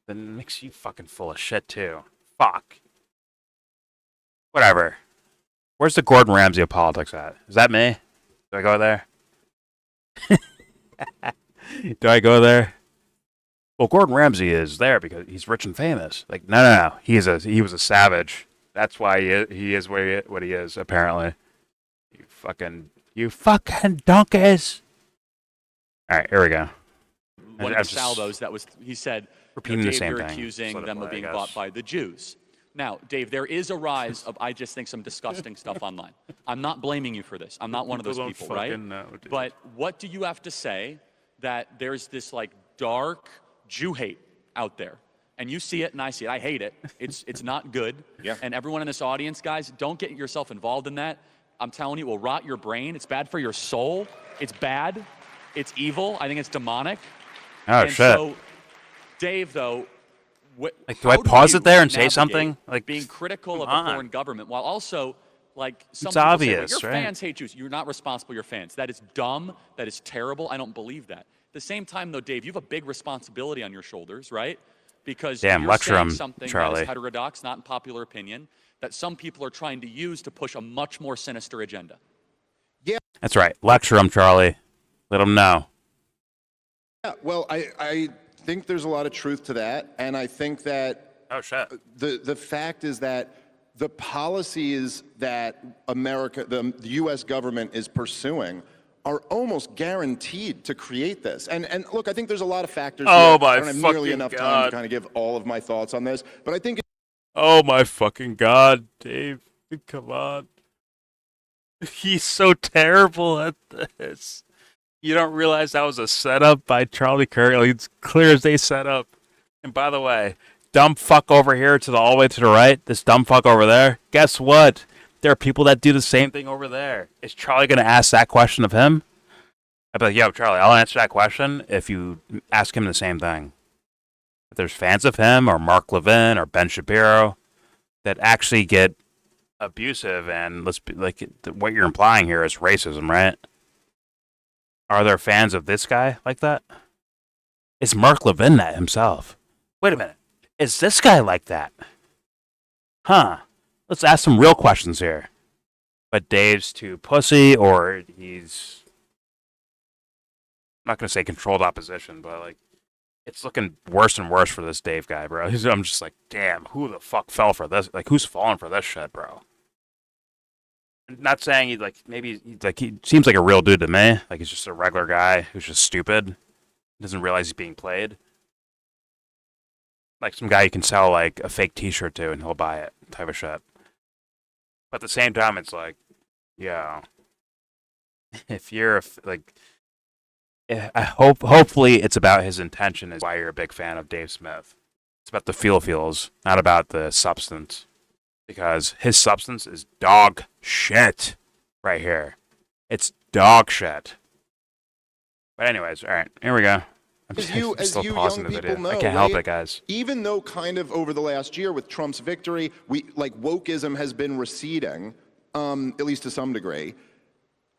S1: then it makes you fucking full of shit too. Fuck. Whatever. Where's the Gordon Ramsay of politics at? Is that me? Do I go there? Do I go there? well, Gordon Ramsay is there because he's rich and famous. Like, no. He was a savage. That's why he is what he is, apparently. You fucking donkeys. All right, here we go.
S4: One of the salvos that was, he said,
S1: repeating
S4: Dave,
S1: the same
S4: you're
S1: thing.
S4: accusing them of being bought by the Jews. Now, Dave, there is a rise of, I just think, some disgusting stuff online. I'm not blaming you for this. I'm not one of those people, right? But what do you have to say that there's this like dark Jew hate out there? And you see it and I see it. I hate it. It's not good.
S6: Yeah.
S4: And everyone in this audience, guys, don't get yourself involved in that. I'm telling you, it will rot your brain. It's bad for your soul. It's bad. It's evil. I think it's demonic.
S1: Oh,
S4: and
S1: shit.
S4: So, Dave, though,
S1: like, do I pause it there and say something? Like,
S4: being critical of a foreign government while also, like, some
S1: it's
S4: people
S1: obvious,
S4: say, well, your
S1: right?
S4: fans hate Jews. You're not responsible, your fans. That is dumb. That is terrible. I don't believe that. At the same time, though, Dave, you have a big responsibility on your shoulders, right? Because
S1: Damn,
S4: you're
S1: lecture
S4: saying
S1: 'em,
S4: something
S1: Charlie.
S4: that is heterodox, not in popular opinion, that some people are trying to use to push a much more sinister agenda.
S1: That's right. Lecture him, Charlie. Let him know.
S6: Yeah, well, I think there's a lot of truth to that, and I think that
S1: Oh, shit.
S6: the fact is that the policies that America, the U.S. government is pursuing are almost guaranteed to create this. And look, I think there's a lot of factors
S1: Oh,
S6: here.
S1: my
S6: I don't have nearly
S1: fucking
S6: enough time
S1: God.
S6: to kind of give all of my thoughts on this, but I think
S1: Oh, my fucking God, Dave. Come on. He's so terrible at this. You don't realize that was a setup by Charlie Kirk. Like, it's clear as day setup. And by the way, dumb fuck over here to the all the way to the right, this dumb fuck over there, guess what? There are people that do the same thing over there. Is Charlie going to ask that question of him? I'd be like, yo, Charlie, I'll answer that question if you ask him the same thing. If there's fans of him or Mark Levin or Ben Shapiro that actually get abusive and let's be like what you're implying here is racism, right? Are there fans of this guy like that? Is Mark Levin that himself? Wait a minute. Is this guy like that? Huh. Let's ask some real questions here. But Dave's too pussy, or he's I'm not gonna say controlled opposition, but like it's looking worse and worse for this Dave guy, bro. I'm just like, damn, who the fuck fell for this? Like, who's falling for this shit, bro? Not saying he's like maybe he seems like a real dude to me. Like he's just a regular guy who's just stupid, doesn't realize he's being played. Like some guy you can sell like a fake T-shirt to and he'll buy it, type of shit. But at the same time, it's like, yeah, if you're like, hopefully it's about his intention is why you're a big fan of Dave Smith. It's about the feels, not about the substance. Because his substance is dog shit right here. It's dog shit. But anyways, all right, here we go. I'm still pausing the video.
S6: Know,
S1: I can't help it, guys.
S6: Even though kind of over the last year with Trump's victory, wokeism has been receding, at least to some degree.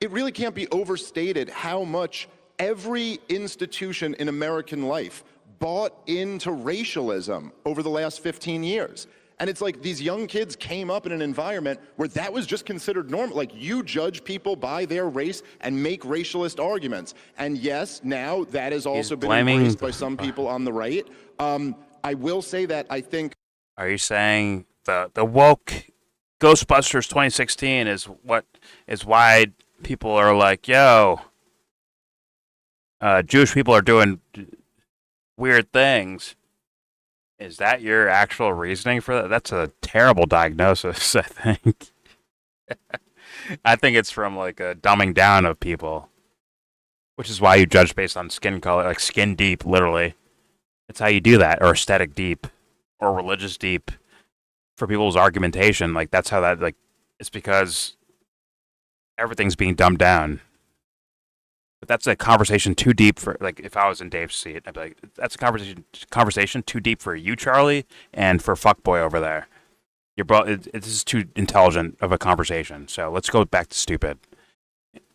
S6: It really can't be overstated how much every institution in American life bought into racialism over the last 15 years. And it's like these young kids came up in an environment where that was just considered normal. Like you judge people by their race and make racialist arguments. And yes, now that has also been embraced by some people on the right. I will say that I think.
S1: Are you saying the woke Ghostbusters 2016 is why people are like, yo, Jewish people are doing weird things? Is that your actual reasoning for that? That's a terrible diagnosis, I think. I think it's from like a dumbing down of people, which is why you judge based on skin color, like skin deep, literally. It's how you do that, or aesthetic deep, or religious deep. For people's argumentation, like that's how that, like, it's because everything's being dumbed down. But that's a conversation too deep for, like, if I was in Dave's seat, I'd be like, that's a conversation too deep for you, Charlie, and for fuckboy over there. This is too intelligent of a conversation. So let's go back to stupid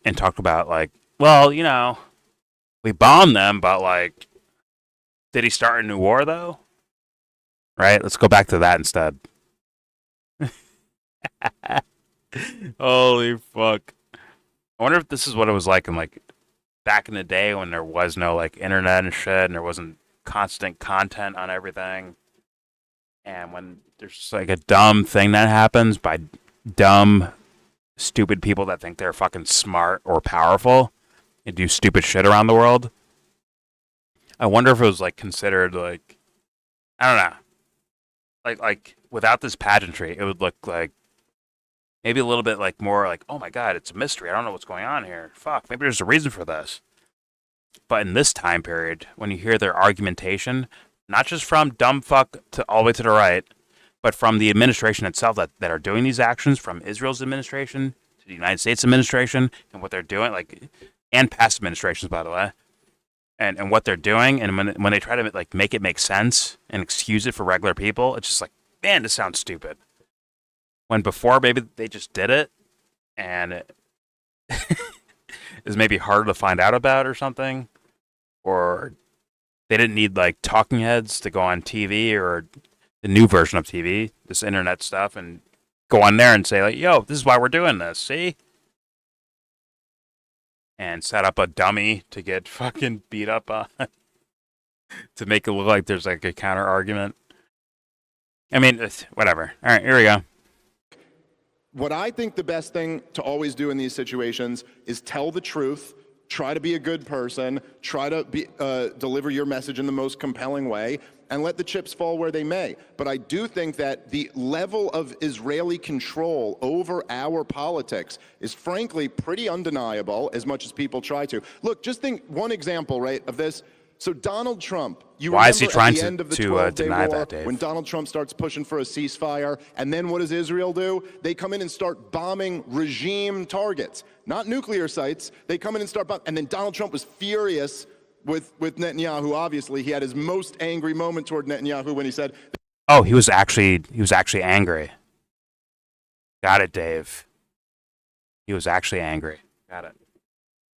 S1: and talk about, like, well, you know, we bombed them, but, like, did he start a new war, though? Right? Let's go back to that instead. Holy fuck. I wonder if this is what it was like in, like, back in the day when there was no like internet and shit and there wasn't constant content on everything. And when there's just like a dumb thing that happens by dumb, stupid people that think they're fucking smart or powerful and do stupid shit around the world, I wonder if it was like considered like, I don't know, like without this pageantry, it would look like maybe a little bit like more like, oh my god, it's a mystery. I don't know what's going on here. Fuck, maybe there's a reason for this. But in this time period, when you hear their argumentation, not just from dumb fuck to all the way to the right, but from the administration itself that are doing these actions, from Israel's administration to the United States administration, and what they're doing, like, and past administrations, by the way, and what they're doing, and when they try to like make it make sense and excuse it for regular people, it's just like, man, this sounds stupid. When before maybe they just did it, and it is maybe harder to find out about or something, or they didn't need like talking heads to go on TV or the new version of TV, this internet stuff, and go on there and say like, yo, this is why we're doing this, see? And set up a dummy to get fucking beat up on to make it look like there's like a counter argument. I mean, whatever. All right, here we go.
S6: What I think the best thing to always do in these situations is tell the truth, try to be a good person, try to deliver your message in the most compelling way, and let the chips fall where they may. But I do think that the level of Israeli control over our politics is frankly pretty undeniable, as much as people try to. Look, just think one example, right, of this. So Donald Trump,
S1: why is he trying
S6: at the end of the
S1: to
S6: 12-day
S1: deny
S6: war,
S1: that, Dave?
S6: when Donald Trump starts pushing for a ceasefire, and then what does Israel do? They come in and start bombing regime targets, not nuclear sites. They come in and start bombing. And then Donald Trump was furious with Netanyahu. Obviously, he had his most angry moment toward Netanyahu when he said,
S1: "Oh, he was actually angry." Got it, Dave. He was actually angry. Got it.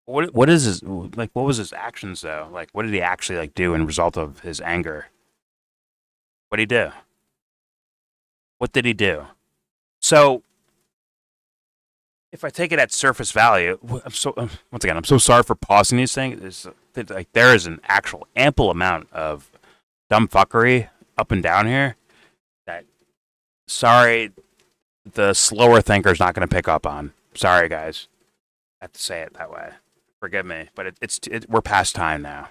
S1: What is his like? What was his actions though? Like, what did he actually like do in result of his anger? What did he do? What did he do? So, if I take it at surface value, I'm so sorry for pausing these things. Like, there is an actual ample amount of dumb fuckery up and down here that, sorry, the slower thinker's not going to pick up on. Sorry, guys. I have to say it that way. Forgive me, but we're past time now.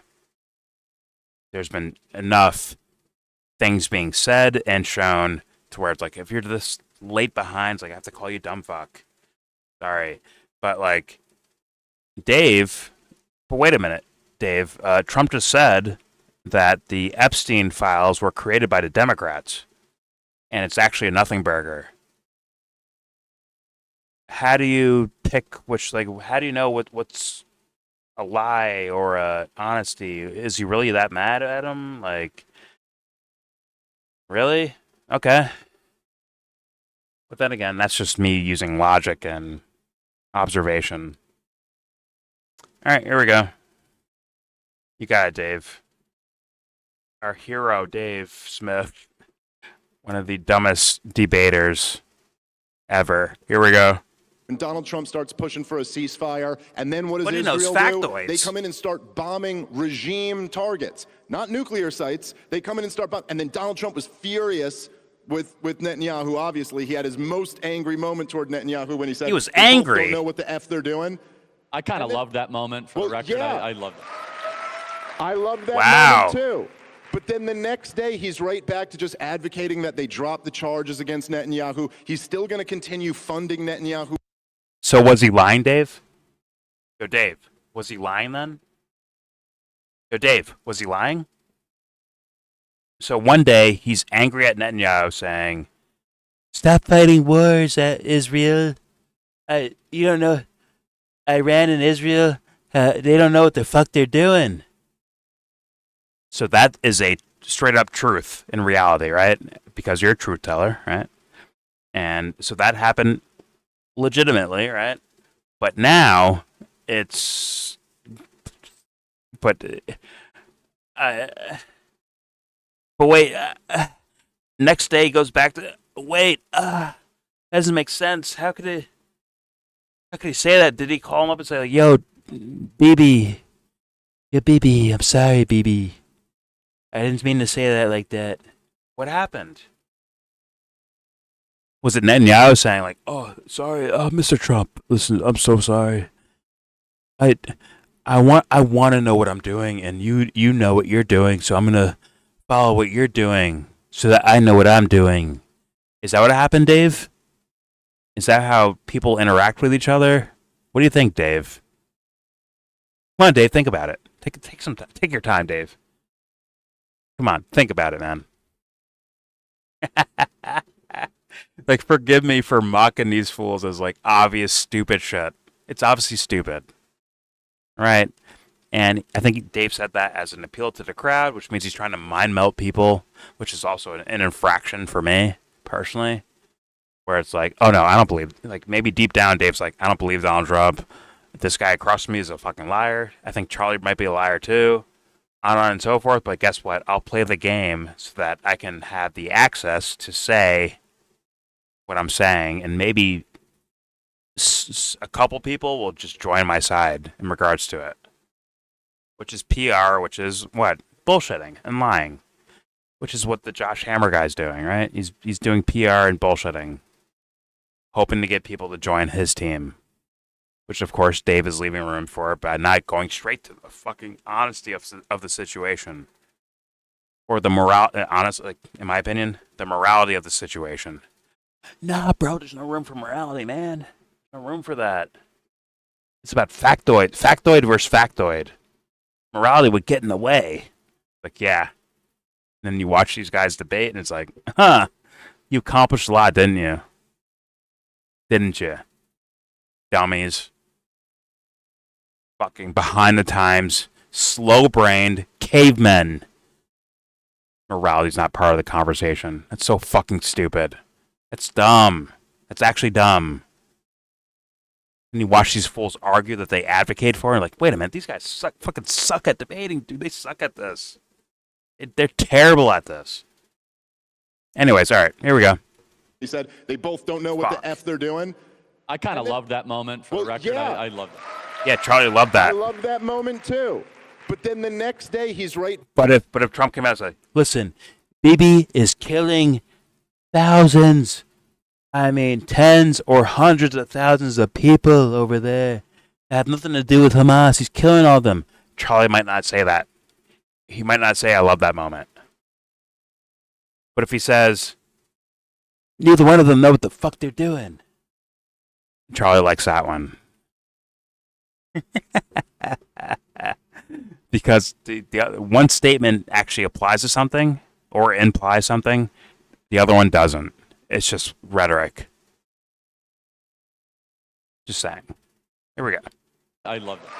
S1: There's been enough things being said and shown to where it's like, if you're this late behind, it's like, I have to call you dumb fuck. Sorry. But like, Dave, but wait a minute, Dave. Trump just said that the Epstein files were created by the Democrats, and it's actually a nothing burger. How do you pick which, like, how do you know what's a lie or a honesty? Is he really that mad at him? Like, really? Okay. But then again, that's just me using logic and observation. All right, here we go. You got it, Dave. Our hero, Dave Smith. One of the dumbest debaters ever. Here we go.
S6: when Donald Trump starts pushing for a ceasefire, and then what does
S1: Israel
S6: do?
S1: factoids?
S6: They come in and start bombing regime targets, not nuclear sites. They come in and start bombing. And then Donald Trump was furious with Netanyahu. Obviously, he had his most angry moment toward Netanyahu when he said,
S1: He was
S6: "People
S1: angry.
S6: Don't know what the F they're doing."
S4: I kind of loved that moment for the record.
S6: Yeah.
S4: I loved it.
S6: I love that
S1: Wow.
S6: moment too. But then the next day, he's right back to just advocating that they drop the charges against Netanyahu. He's still going to continue funding Netanyahu.
S1: So was he lying, Dave? Yo, Dave, was he lying then? Yo, Dave, was he lying? So one day, he's angry at Netanyahu saying, "Stop fighting wars at Israel. You don't know Iran and Israel. They don't know what the fuck they're doing." So that is a straight up truth in reality, right? Because you're a truth teller, right? And so that happened legitimately, right? But now it's, but wait, next day he goes back to, wait, that doesn't make sense. How could he say that? Did he call him up and say, like, "Yo, BB, I'm sorry, BB. I didn't mean to say that like that. What happened? Was it Netanyahu saying like, "Oh, sorry, Mr. Trump. Listen, I'm so sorry. I, I want to know what I'm doing, and you know what you're doing, so I'm gonna follow what you're doing, so that I know what I'm doing." Is that what happened, Dave? Is that how people interact with each other? What do you think, Dave? Come on, Dave. Think about it. Take some time. Take your time, Dave. Come on, think about it, man. Like, forgive me for mocking these fools as like obvious stupid shit. It's obviously stupid, right? And I think Dave said that as an appeal to the crowd, which means he's trying to mind melt people, which is also an infraction for me personally. Where it's like, oh no, I don't believe. Like maybe deep down, Dave's like, I don't believe Donald Trump. This guy across from me is a fucking liar. I think Charlie might be a liar too. On and so forth. But guess what? I'll play the game so that I can have the access to say what I'm saying, and maybe a couple people will just join my side in regards to it, which is PR, which is what bullshitting and lying, which is what the Josh Hammer guy's doing, right? He's doing PR and bullshitting, hoping to get people to join his team, which of course Dave is leaving room for by not going straight to the fucking honesty of the situation, or the moral, honest, like in my opinion, the morality of the situation. Nah, bro, there's no room for morality, man. No room for that. It's about factoid versus factoid. Morality would get in the way. Like, yeah. And then you watch these guys debate, and it's like, huh, you accomplished a lot, didn't you? Didn't you? Dummies. Fucking behind the times, slow-brained cavemen. Morality's not part of the conversation. That's so fucking stupid. It's dumb. It's actually dumb. And you watch these fools argue that they advocate for, and like, wait a minute, these guys fucking suck at debating, dude. They suck at this. They're terrible at this. Anyways, all right, here we go.
S6: He said they both don't know what the F they're doing.
S4: I kind of loved that moment for the record.
S6: Yeah.
S4: I loved it.
S1: Yeah, Charlie loved that.
S6: I love that moment too. But then the next day he's right.
S1: But if Trump came out and said, listen, Bibi is killing thousands, I mean tens or hundreds of thousands of people over there that have nothing to do with Hamas. He's killing all of them. Charlie might not say that. He might not say, I love that moment. But if he says, neither one of them know what the fuck they're doing, Charlie likes that one. Because the one statement actually applies to something or implies something, the other one doesn't. It's just rhetoric. Just saying. Here we go.
S4: I loved it.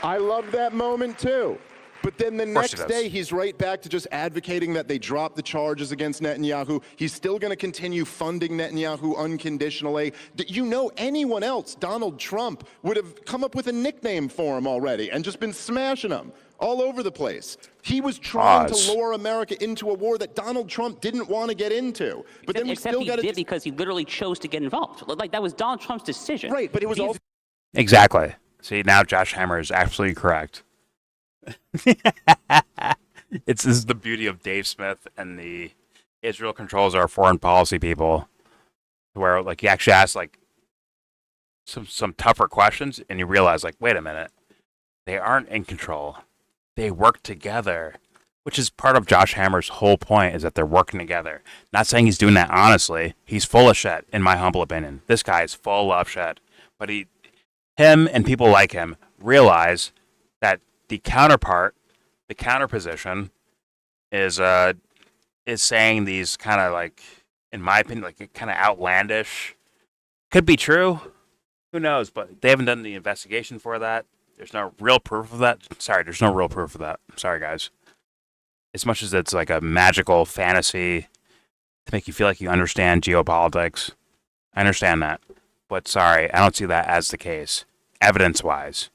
S6: I love that moment too. But then the
S1: course he
S6: next
S1: does.
S6: day, he's right back to just advocating that they drop the charges against Netanyahu. He's still going to continue funding Netanyahu unconditionally. You know, anyone else, Donald Trump, would have come up with a nickname for him already and just been smashing them all over the place. He was trying to lure America into a war that Donald Trump didn't want to get into. But then we still got to...
S5: did because he literally chose to get involved. Like, that was Donald Trump's decision.
S6: Right, but it was also...
S1: Exactly. See, now Josh Hammer is absolutely correct. This is the beauty of Dave Smith and the Israel controls our foreign policy people, where like you actually ask like some tougher questions, and you realize like, wait a minute, they aren't in control. They work together, which is part of Josh Hammer's whole point, is that they're working together. Not saying he's doing that honestly. He's full of shit, in my humble opinion. This guy is full of shit, but him and people like him realize that the counterpart, the counterposition, is saying these kind of like, in my opinion, like kind of outlandish. Could be true. Who knows? But they haven't done the investigation for that. There's no real proof of that. Sorry, there's no real proof of that. Sorry, guys. As much as it's like a magical fantasy to make you feel like you understand geopolitics, I understand that. But sorry, I don't see that as the case, evidence-wise.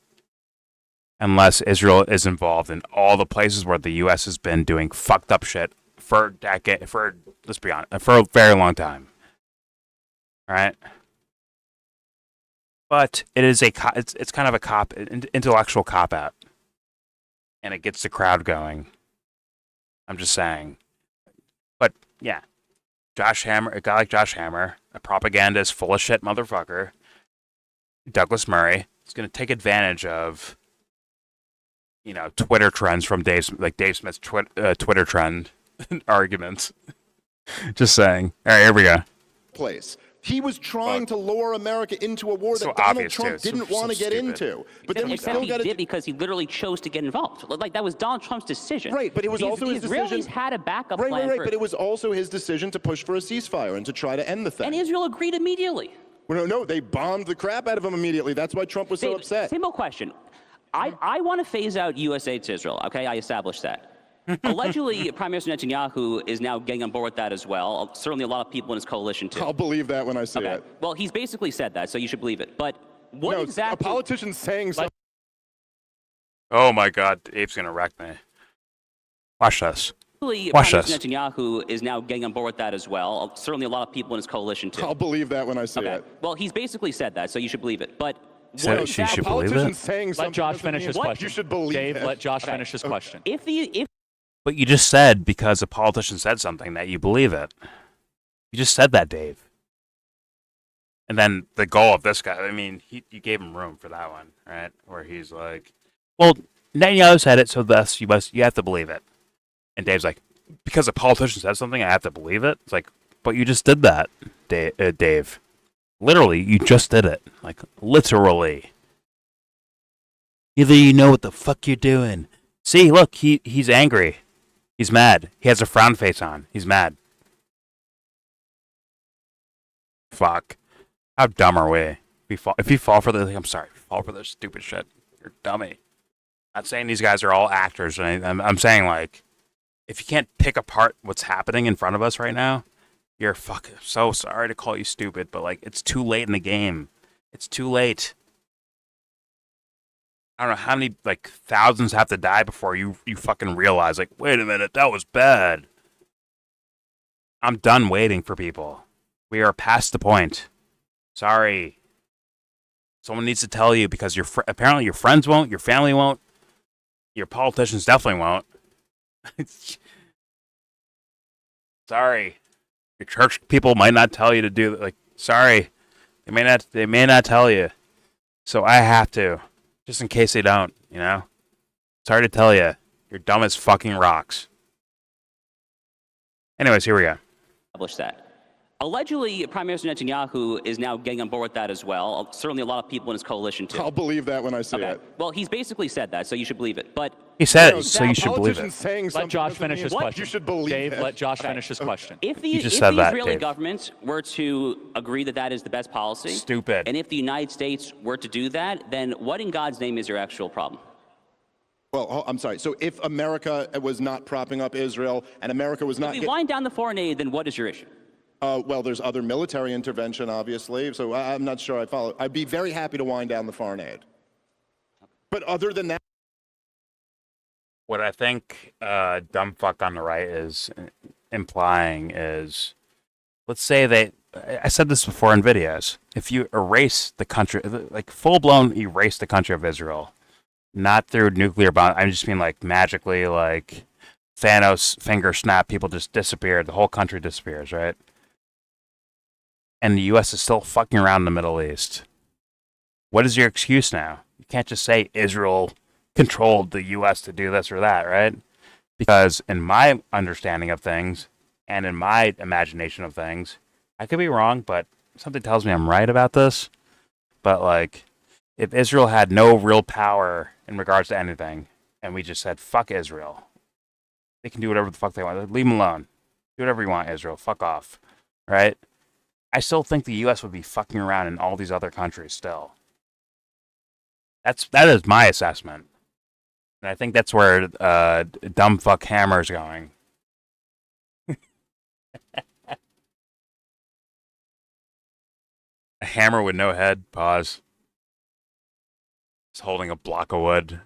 S1: Unless Israel is involved in all the places where the U.S. has been doing fucked up shit for let's be honest, for a very long time. All right? But it is it's kind of an intellectual cop-out. And it gets the crowd going. I'm just saying. But yeah, a guy like Josh Hammer, a propagandist, full of shit motherfucker, Douglas Murray, is going to take advantage of, Twitter trends from Dave Smith's Twitter trend arguments. Just saying. All right, here we go.
S6: Place. He was trying to lure America into a war
S1: So
S6: that Donald
S1: obvious,
S6: Trump
S1: too.
S6: didn't
S1: So
S6: want to get
S1: stupid.
S6: into. But then we
S5: Except
S6: still
S5: he
S6: got
S5: did
S6: to.
S5: because he literally chose to get involved. Like that was Donald Trump's decision.
S6: Right, but it was
S5: the,
S6: also
S5: the
S6: his
S5: Israelis
S6: decision.
S5: had a backup
S6: Right,
S5: plan.
S6: right, right.
S5: for-
S6: But it was also his decision to push for a ceasefire and to try to end the thing.
S5: and Israel agreed immediately.
S6: Well, no, they bombed the crap out of him immediately. That's why Trump was so
S5: Dave,
S6: upset.
S5: Simple question. I want to phase out US aid to Israel. Okay, I established that. Allegedly, Prime Minister Netanyahu is now getting on board with that as well. Certainly, a lot of people in his coalition too.
S6: I'll believe that when I see
S5: Okay.
S6: it.
S5: Well, he's basically said that, so you should believe it. But what
S6: No,
S5: exactly?
S6: a politician saying something.
S1: Oh my God, Abe's going to wreck me. Watch this.
S5: Prime
S1: Watch
S5: Minister
S1: this.
S5: Netanyahu is now getting on board with that as well. Certainly, a lot of people in his coalition too.
S6: I'll believe that when I see
S5: Okay.
S6: it.
S5: Well, he's basically said that, so you should believe it. But
S1: So
S5: what
S1: she
S5: exactly?
S1: should
S6: A
S1: believe
S6: politician
S1: it.
S6: saying something
S4: Let Josh
S6: doesn't
S4: finish
S6: mean
S4: his question.
S6: You should believe
S4: Dave,
S6: it.
S4: let Josh finish his question.
S5: If
S1: But you just said because a politician said something that you believe it. You just said that, Dave. And then the goal of this guy, I mean, you gave him room for that one, right? Where he's like, well, Netanyahu said it, so thus you have to believe it. And Dave's like, because a politician said something, I have to believe it? It's like, but you just did that, Dave. Literally, you just did it. Like, literally. Either you know what the fuck you're doing. See, look, he's angry. He's mad. He has a frown face on. He's mad. Fuck. How dumb are we? If you fall for this, I'm sorry. If you fall for this stupid shit, you're a dummy. Not saying these guys are all actors. I'm saying, like, if you can't pick apart what's happening in front of us right now, you're fucking so sorry to call you stupid, but, like, it's too late in the game. It's too late. I don't know how many, like, thousands have to die before you fucking realize, like, wait a minute, that was bad. I'm done waiting for people. We are past the point. Sorry. Someone needs to tell you because apparently your friends won't, your family won't, your politicians definitely won't. Sorry. Your church people might not tell you to do that. Like, sorry. They may not tell you. So I have to. Just in case they don't, Sorry to tell you. You're dumb as fucking rocks. Anyways, here we go.
S5: establish that. Allegedly, Prime Minister Netanyahu is now getting on board with that as well. Certainly, a lot of people in his coalition too.
S6: I'll believe that when I see
S5: Okay.
S6: it.
S5: Well, he's basically said that, so you should believe it. But
S1: He said
S6: No,
S1: it, so you should believe
S6: politician
S1: it.
S6: saying
S4: Let
S6: something
S4: Josh
S6: doesn't
S4: finish
S6: mean
S4: his question.
S6: You should believe
S4: Dave,
S6: it.
S4: let Josh finish his question.
S5: if the,
S1: You just
S5: if
S1: said
S5: the
S1: that,
S5: Israeli
S1: Dave.
S5: government were to agree that that is the best policy,
S1: Stupid.
S5: and if the United States were to do that, then what in God's name is your actual problem?
S6: Well, I'm sorry. So if America was not propping up Israel and America was not
S5: If we wind down the foreign aid, then what is your issue?
S6: well, there's other military intervention, obviously. So I'm not sure I follow. I'd be very happy to wind down the foreign aid. But other than that,
S1: What I think dumb fuck on the right is implying is, let's say I said this before in videos, if you erase the country, like full-blown erase the country of Israel, not through nuclear bomb, I just mean like magically, like Thanos finger snap, people just disappear, the whole country disappears, right? And the U.S. is still fucking around in the Middle East. What is your excuse now? You can't just say Israel controlled the U.S. to do this or that, right? Because in my understanding of things and in my imagination of things, I could be wrong, but something tells me I'm right about this. But, like, if Israel had no real power in regards to anything, and we just said, fuck Israel, they can do whatever the fuck they want. Leave them alone. Do whatever you want, Israel. Fuck off. Right? I still think the U.S. would be fucking around in all these other countries still. That is my assessment. And I think that's where dumb fuck Hammer's going. A hammer with no head. Pause. He's holding a block of wood.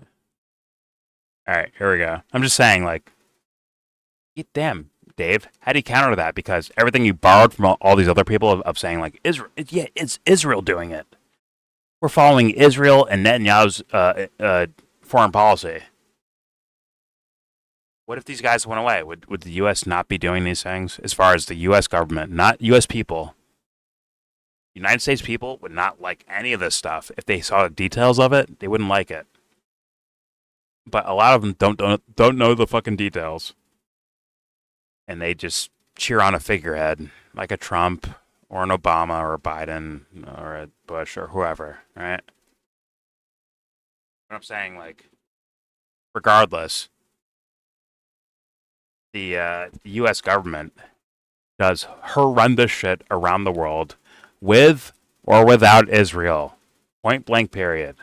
S1: Alright, here we go. I'm just saying, like, damn, Dave, how do you counter that? Because everything you borrowed from all these other people of saying, like, Israel, yeah, it's Israel doing it. We're following Israel and Netanyahu's foreign policy. What if these guys went away? Would the U.S. not be doing these things? As far as the U.S. government, not U.S. people. United States people would not like any of this stuff. If they saw the details of it, they wouldn't like it. But a lot of them don't know the fucking details, and they just cheer on a figurehead like a Trump or an Obama or a Biden or a Bush or whoever, right? What I'm saying, like, regardless, the U.S. government does horrendous shit around the world with or without Israel. Point blank, period.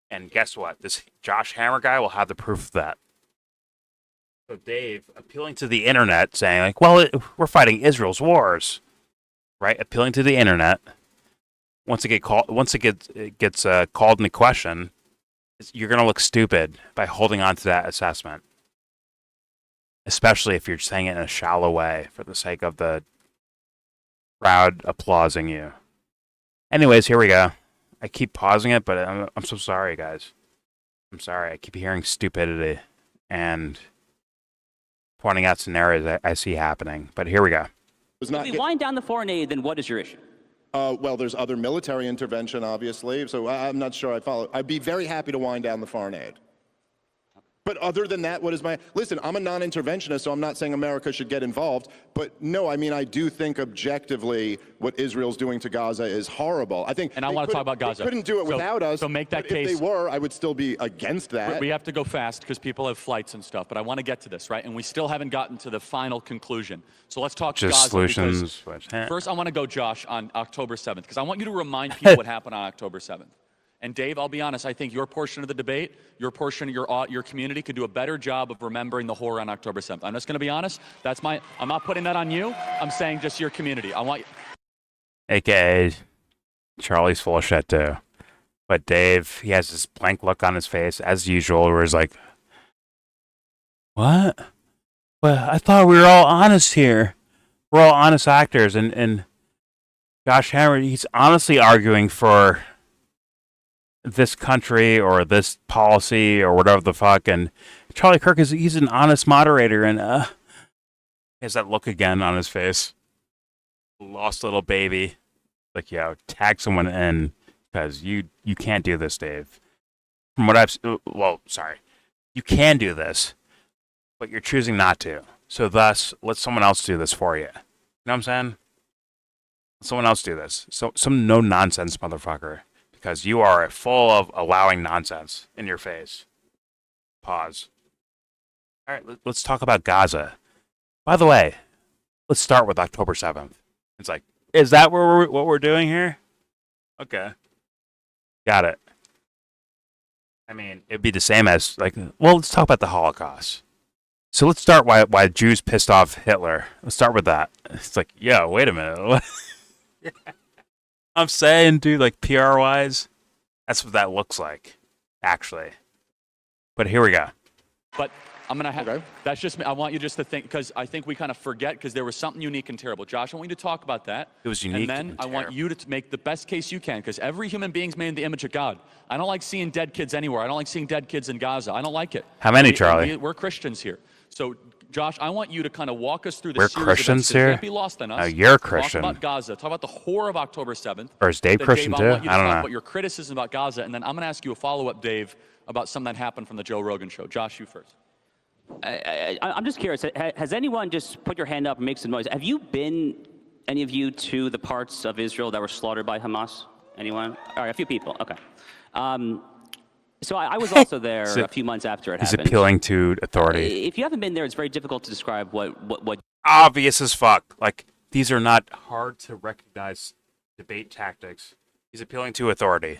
S1: And guess what? This Josh Hammer guy will have the proof of that. So Dave, appealing to the internet, saying, like, well, we're fighting Israel's wars, right? Appealing to the internet. Once it gets called into question, you're going to look stupid by holding on to that assessment. Especially if you're saying it in a shallow way for the sake of the crowd applauding you. Anyways, here we go. I keep pausing it, but I'm so sorry, guys. I'm sorry. I keep hearing stupidity and pointing out scenarios I see happening. But here we go.
S5: If we wind down the foreign aid, then what is your issue?
S6: Well, there's other military intervention, obviously, so I'm not sure I follow. I'd be very happy to wind down the foreign aid. But other than that, what is my... Listen, I'm a non-interventionist, so I'm not saying America should get involved. But no, I mean, I do think objectively what Israel's doing to Gaza is horrible. I think...
S4: And I want to talk about Gaza.
S6: They couldn't do it without us.
S4: So make that case.
S6: If they were, I would still be against that.
S4: We have to go fast because people have flights and stuff. But I want to get to this, right? And we still haven't gotten to the final conclusion. So let's talk
S1: Just
S4: Gaza.
S1: solutions.
S4: First, I want to go, Josh, on October 7th, because I want you to remind people what happened on October 7th. And Dave, I'll be honest, I think your portion of the debate, your portion of your community could do a better job of remembering the horror on October 7th. I'm just going to be honest. I'm not putting that on you. I'm saying just your community. I want you.
S1: AKA, Charlie's full of shit too. But Dave, he has this blank look on his face, as usual, where he's like, what? Well, I thought we were all honest here. We're all honest actors. And Josh Hammer, he's honestly arguing for this country or this policy or whatever the fuck, and Charlie Kirk he's an honest moderator, and he has that look again on his face. Lost little baby. Like, yo, tag someone in, because you can't do this, Dave. From what you can do this, but you're choosing not to. So thus, let someone else do this for you. You know what I'm saying? Let someone else do this. So some no nonsense motherfucker. Because you are full of allowing nonsense in your face. Pause. All right, let's talk about Gaza. By the way, let's start with October 7th. It's like, is that what we're doing here? Okay. Got it. I mean, it'd be the same as, like, well, let's talk about the Holocaust. So let's start why Jews pissed off Hitler. Let's start with that. It's like, yo, wait a minute. I'm saying, dude, like, PR-wise, that's what that looks like, actually. But here we go.
S4: But I'm going to have, that's just me. I want you just to think, because I think we kind of forget, because there was something unique and terrible. Josh, I want you to talk about that.
S1: It was unique
S4: and then I want you to make the best case you can, because every human being's made in the image of God. I don't like seeing dead kids anywhere. I don't like seeing dead kids in Gaza. I don't like it.
S1: How many, Charlie?
S4: We're Christians here. So, Josh, I want you to kind of walk us through the
S1: We're
S4: series
S1: Christians
S4: of events.
S1: here?
S4: Can't be lost on us.
S1: Oh, you're a Christian.
S4: Talk about Gaza. Talk about the horror of October 7th.
S1: Or is Dave Christian too?
S4: I want you to
S1: I don't
S4: talk
S1: know.
S4: about your criticism about Gaza, and then I'm going to ask you a follow-up, Dave, about something that happened from the Joe Rogan show. Josh, you first.
S5: I'm just curious. Has anyone just put your hand up and make some noise? Have you been, any of you, to the parts of Israel that were slaughtered by Hamas? Anyone? All right, a few people. Okay. So I was also there a few months after it happened.
S1: He's appealing to authority.
S5: If you haven't been there, it's very difficult to describe what.
S1: Obvious as fuck. Like, these are not hard to recognize debate tactics. He's appealing to authority.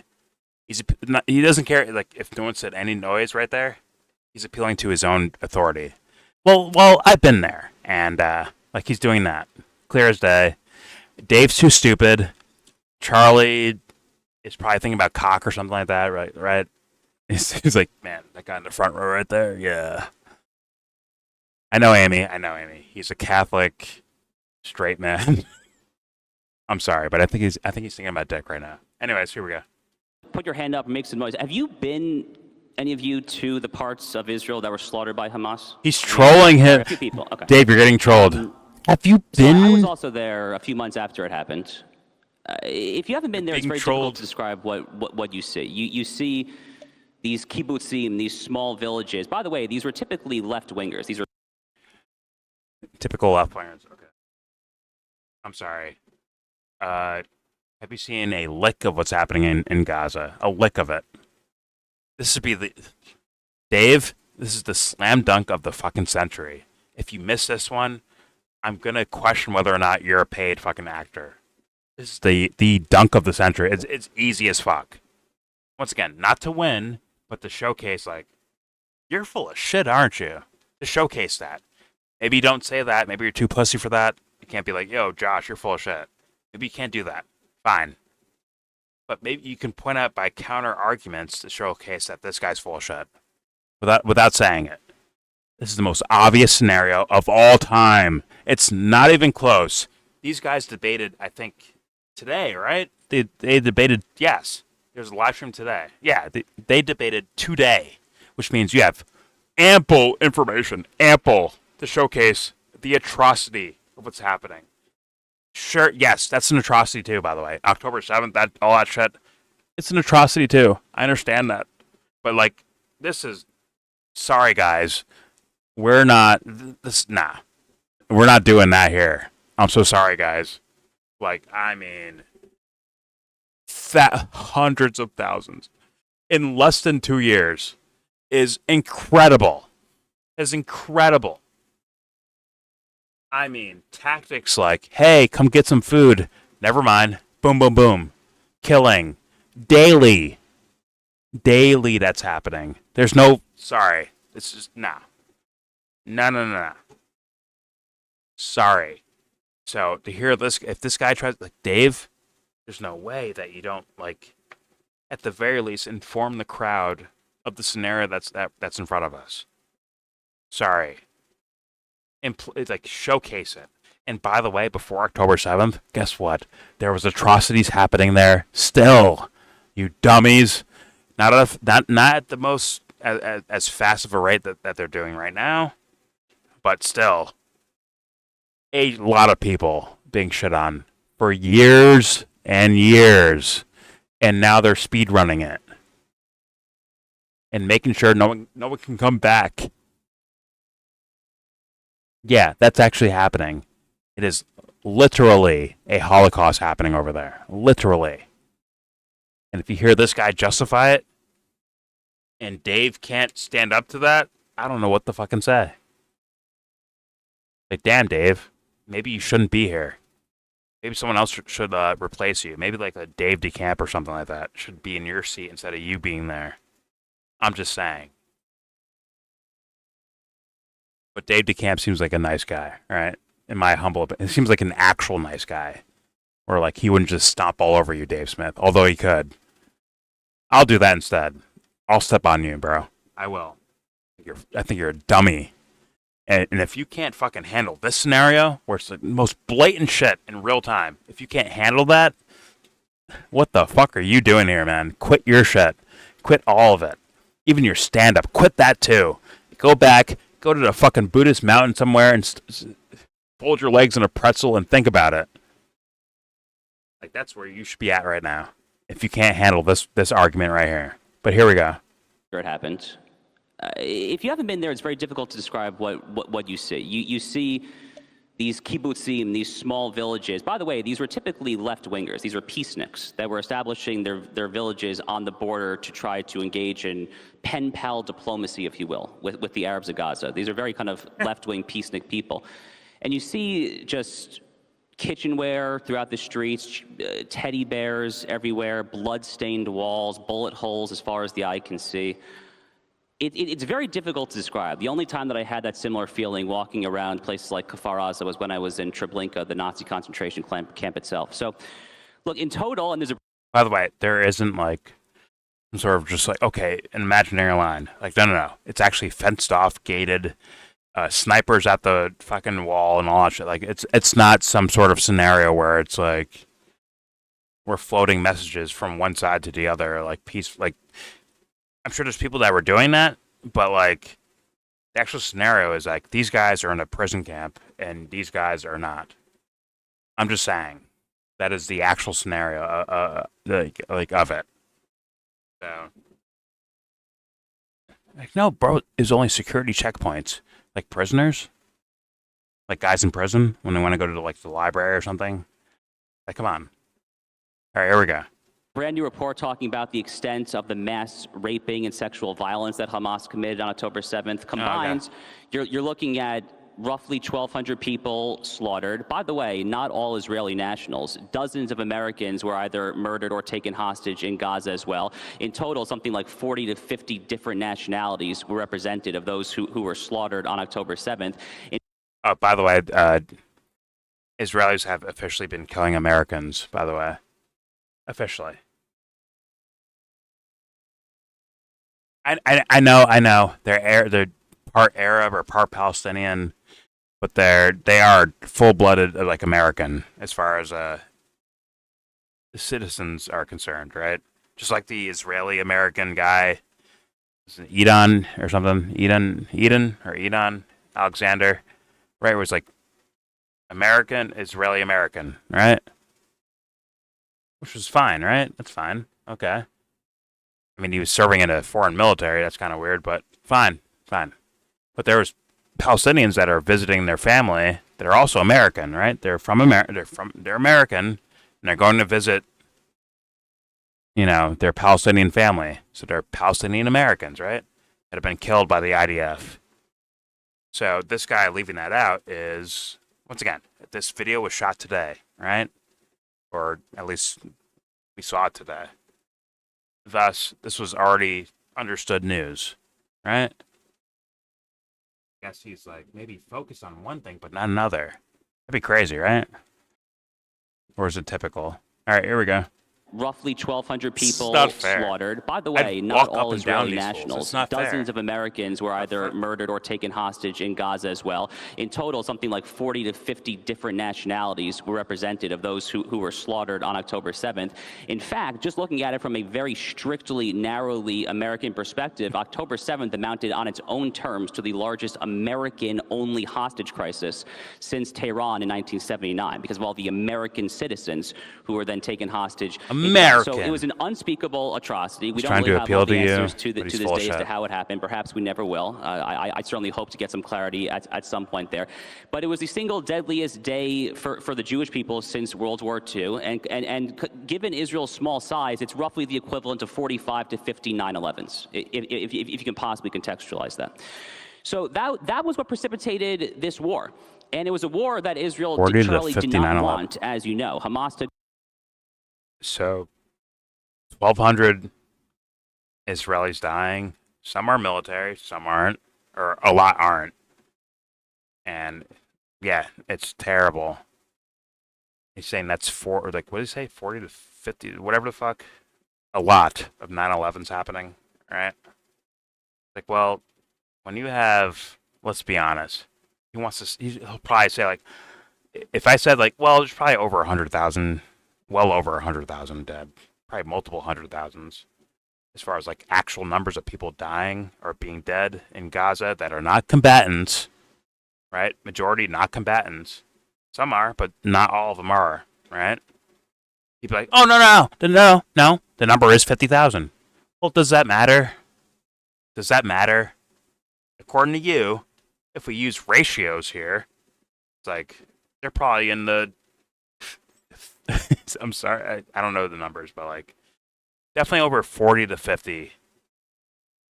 S1: He doesn't care, like, if no one said any noise right there. He's appealing to his own authority. Well, I've been there, and like, he's doing that, clear as day. Dave's too stupid. Charlie is probably thinking about cock or something like that, right? He's like, man, that guy in the front row right there, yeah. I know Amy. He's a Catholic, straight man. I'm sorry, but I think he's thinking about dick right now. Anyways, here we go.
S5: Put your hand up and make some noise. Have you been, any of you to the parts of Israel that were slaughtered by Hamas?
S1: He's trolling him.
S5: A few people. Okay.
S1: Dave, you're getting trolled. Have you
S5: So I was
S1: been?
S5: also there a few months after it happened. If you haven't been there, it's
S1: being
S5: very
S1: trolled.
S5: difficult to describe what you see. You see these kibbutzim, these small villages. By the way, these were typically left-wingers. These were
S1: Typical left players. Okay. I'm sorry. Have you seen a lick of what's happening in Gaza? A lick of it. This would be the Dave. This is the slam dunk of the fucking century. If you miss this one, I'm gonna question whether or not you're a paid fucking actor. This is the dunk of the century. It's easy as fuck. Once again, not to win, but to showcase like you're full of shit, aren't you? To showcase that. Maybe you don't say that. Maybe you're too pussy for that. You can't be like, yo, Josh, you're full of shit. Maybe you can't do that. Fine. But maybe you can point out by counter arguments to showcase that this guy's full of shit. Without saying it. This is the most obvious scenario of all time. It's not even close. These guys debated, I think, today, right? They debated, yes. There's a live stream today. Yeah, they debated today, which means you have ample information, ample, to showcase the atrocity of what's happening. Sure, yes, that's an atrocity too, by the way. October 7th, all that shit, it's an atrocity too. I understand that. But, like, this is, sorry, guys. We're not, we're not doing that here. I'm so sorry, guys. Like, I mean, hundreds of thousands in less than 2 years is incredible. Is incredible. I mean, tactics like, hey, come get some food. Never mind. Boom, boom, boom. Killing. Daily. Daily that's happening. There's no, sorry. It's just, nah. No. Sorry. So, to hear this, if this guy tries, like, Dave, there's no way that you don't, like, at the very least, inform the crowd of the scenario that's in front of us. Sorry. It's like, showcase it. And by the way, before October 7th, guess what? There was atrocities happening there still. You dummies. Not at the most, as fast of a rate that they're doing right now, but still. A lot of people being shit on for years and years, and now they're speed running it and making sure no one can come back. Yeah, that's actually happening. It is literally a Holocaust happening over there. Literally. And if you hear this guy justify it, and Dave can't stand up to that, I don't know what to fucking say. Like, damn, Dave, maybe you shouldn't be here. Maybe someone else should replace you. Maybe like a Dave DeCamp or something like that should be in your seat instead of you being there. I'm just saying. But Dave DeCamp seems like a nice guy, right? In my humble opinion. It seems like an actual nice guy. Or like he wouldn't just stomp all over you, Dave Smith. Although he could. I'll do that instead. I'll step on you, bro. I will. I think you're a dummy. And if you can't fucking handle this scenario, where it's the most blatant shit in real time, if you can't handle that, what the fuck are you doing here, man? Quit your shit. Quit all of it. Even your stand-up. Quit that too. Go back. Go to the fucking Buddhist mountain somewhere and fold your legs in a pretzel and think about it. Like, that's where you should be at right now. If you can't handle this argument right here. But here we go.
S5: it happened. If you haven't been there, it's very difficult to describe what you see. You see these kibbutzim, these small villages. By the way, these were typically left-wingers. These were peaceniks that were establishing their villages on the border to try to engage in pen-pal diplomacy, if you will, with the Arabs of Gaza. These are very kind of left-wing peacenik people. And you see just kitchenware throughout the streets, teddy bears everywhere, blood-stained walls, bullet holes as far as the eye can see. It's very difficult to describe. The only time that I had that similar feeling walking around places like Kfar Aza was when I was in Treblinka, the Nazi concentration camp itself. So, look, in total, and there's a...
S1: By the way, there isn't like some sort of just like, okay, an imaginary line. Like, no. It's actually fenced off, gated, snipers at the fucking wall and all that shit. Like, it's not some sort of scenario where it's like we're floating messages from one side to the other, like peace, like I'm sure there's people that were doing that, but like the actual scenario is like these guys are in a prison camp and these guys are not. I'm just saying that is the actual scenario, like of it. So, like, no, bro, it's only security checkpoints, like prisoners, like guys in prison when they want to go to like the library or something. Like, come on. All right, here we go.
S5: Brand new report talking about the extent of the mass raping and sexual violence that Hamas committed on October 7th. Combined, you're looking at roughly 1,200 people slaughtered. By the way, not all Israeli nationals. Dozens of Americans were either murdered or taken hostage in Gaza as well. In total, something like 40 to 50 different nationalities were represented of those who were slaughtered on October 7th.
S1: Oh, by the way, Israelis have officially been killing Americans, by the way. Officially. I know. They're part Arab or part Palestinian, but they are full-blooded like American as far as citizens are concerned, right? Just like the Israeli American guy, Edon or something, Edon Alexander, right? Where it's like American, Israeli American, right? Which was fine, right? That's fine. Okay. I mean, he was serving in a foreign military. That's kind of weird, but fine. But there was Palestinians that are visiting their family that are also American, right? They're American, and they're going to visit, their Palestinian family. So they're Palestinian Americans, right? That have been killed by the IDF. So this guy leaving that out is, once again, this video was shot today, right? Or at least we saw it today. Thus, this was already understood news, right? I guess he's like, maybe focus on one thing, but not another. That'd be crazy, right? Or is it typical? All right, here we go.
S5: Roughly 1,200 people slaughtered. By the way,
S1: I'd
S5: not
S1: walk up
S5: all
S1: and down
S5: Israeli
S1: these fools.
S5: nationals.
S1: It's not
S5: Dozens
S1: fair.
S5: of Americans were either murdered or taken hostage in Gaza as well. In total, something like 40 to 50 different nationalities were represented of those who were slaughtered on October 7th. In fact, just looking at it from a very strictly, narrowly American perspective, October 7th amounted on its own terms to the largest American-only hostage crisis since Tehran in 1979, because of all the American citizens who were then taken hostage.
S1: American.
S5: So it was an unspeakable atrocity. We don't
S1: trying
S5: really
S1: to
S5: have
S1: appeal
S5: all the
S1: to you,
S5: answers to
S1: but he's
S5: this
S1: full of
S5: day as to
S1: shit.
S5: how it happened. Perhaps we never will. I certainly hope to get some clarity at some point there. But it was the single deadliest day for the Jewish people since World War II. And given Israel's small size, it's roughly the equivalent of 45 to 50 9/11s, if you can possibly contextualize that. So that was what precipitated this war. And it was a war that Israel literally did not want, as you know. Hamas took.
S1: So, 1,200 Israelis dying. Some are military, some aren't, or a lot aren't. And yeah, it's terrible. He's saying that's what did he say? 40 to 50, whatever the fuck. A lot of 9/11s happening, right? Like, well, when you have, let's be honest, he'll probably say, like, if I said, like, well, there's probably over 100,000, well over 100,000 dead, probably multiple 100,000s, as far as, like, actual numbers of people dying or being dead in Gaza that are not combatants, right? Majority not combatants. Some are, but not all of them are, right? He'd be like, oh, no, the number is 50,000. Well, does that matter? Does that matter? According to you, if we use ratios here, it's like, they're probably in the, I'm sorry, I don't know the numbers, but like, definitely over 40 to 50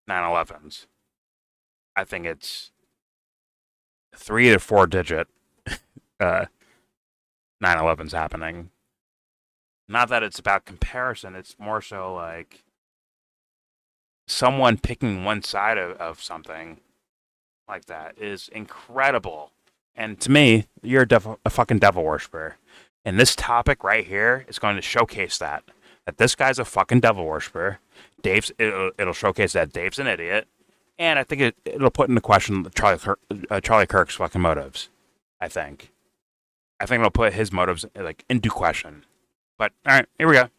S1: 9/11s. I think it's 3 to 4 digit 9/11s happening. Not that it's about comparison, it's more so like someone picking one side of something like that is incredible. And to me, you're a fucking devil worshiper. And this topic right here is going to showcase that this guy's a fucking devil worshiper. It'll showcase that Dave's an idiot. And I think it'll put into question Charlie Kirk's fucking motives. I think it'll put his motives like into question. But all right, here we go.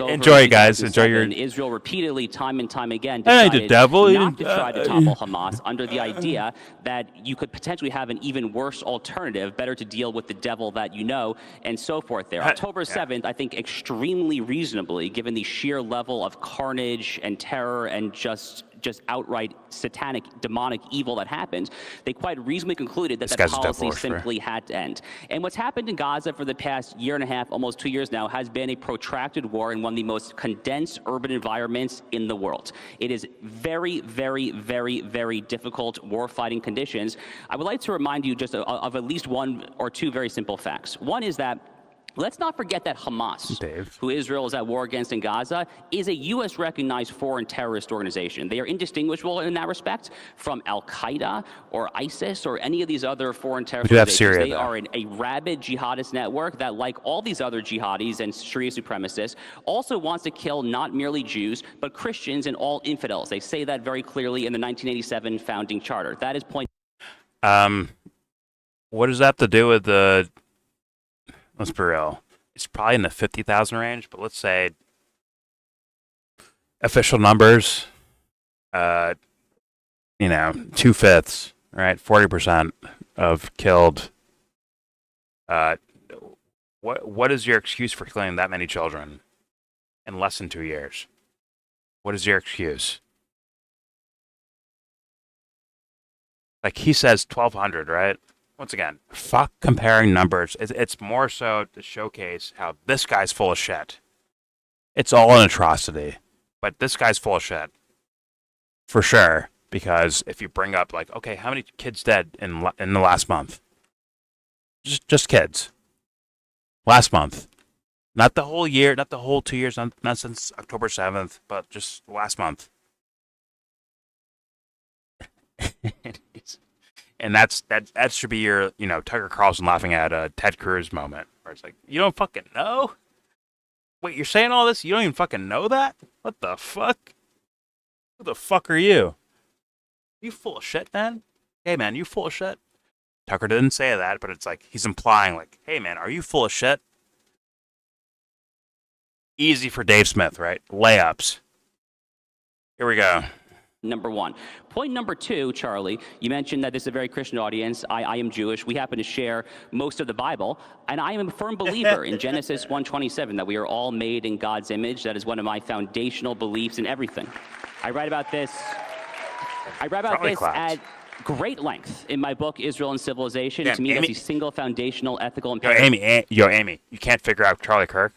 S1: Enjoy,
S5: in
S1: guys. Enjoy your.
S5: 2007, Israel repeatedly, time and time again,
S1: Hey, the
S5: decided
S1: devil.
S5: not to try to topple Hamas under the idea that you could potentially have an even worse alternative, better to deal with the devil that you know, and so forth there. October 7th, I think extremely reasonably, given the sheer level of carnage and terror and just outright satanic, demonic evil that happened, they quite reasonably concluded that that policy simply had to end. And what's happened in Gaza for the past year and a half, almost 2 years now, has been a protracted war in one of the most condensed urban environments in the world. It is very, very, very, very difficult war-fighting conditions. I would like to remind you just of at least one or two very simple facts. One is that let's not forget that Hamas, who Israel is at war against in Gaza, is a U.S.-recognized foreign terrorist organization. They are indistinguishable in that respect from Al-Qaeda or ISIS or any of these other foreign terrorist organizations. They are a rabid jihadist network that, like all these other jihadis and Sharia supremacists, also wants to kill not merely Jews, but Christians and all infidels. They say that very clearly in the 1987 founding charter. That is point.
S1: What does that have to do with the... Let's be real. It's probably in the 50,000 range, but let's say official numbers, 2/5, right? 40% of killed. What is your excuse for killing that many children in less than 2 years? What is your excuse? Like he says 1,200, right? Once again, fuck comparing numbers. It's more so to showcase how this guy's full of shit. It's all an atrocity, but this guy's full of shit. For sure. Because if you bring up, like, okay, how many kids dead in the last month? Just kids. Last month. Not the whole year, not the whole 2 years, not since October 7th, but just last month. And that should be your, Tucker Carlson laughing at Ted Cruz moment, where it's like, you don't fucking know? Wait, you're saying all this? You don't even fucking know that? What the fuck? Who the fuck are you? You full of shit, man? Hey, man, you full of shit? Tucker didn't say that, but it's like, he's implying, like, hey, man, are you full of shit? Easy for Dave Smith, right? Layups. Here we go.
S5: Number one. Point number two, Charlie, you mentioned that this is a very Christian audience. I am Jewish. We happen to share most of the Bible. And I am a firm believer in Genesis 1:27, that we are all made in God's image. That is one of my foundational beliefs in everything. I write about this at great length in my book, Israel and Civilization.
S1: Damn,
S5: to me,
S1: Amy,
S5: that's the single foundational ethical imperative.
S1: Amy, you can't figure out Charlie Kirk?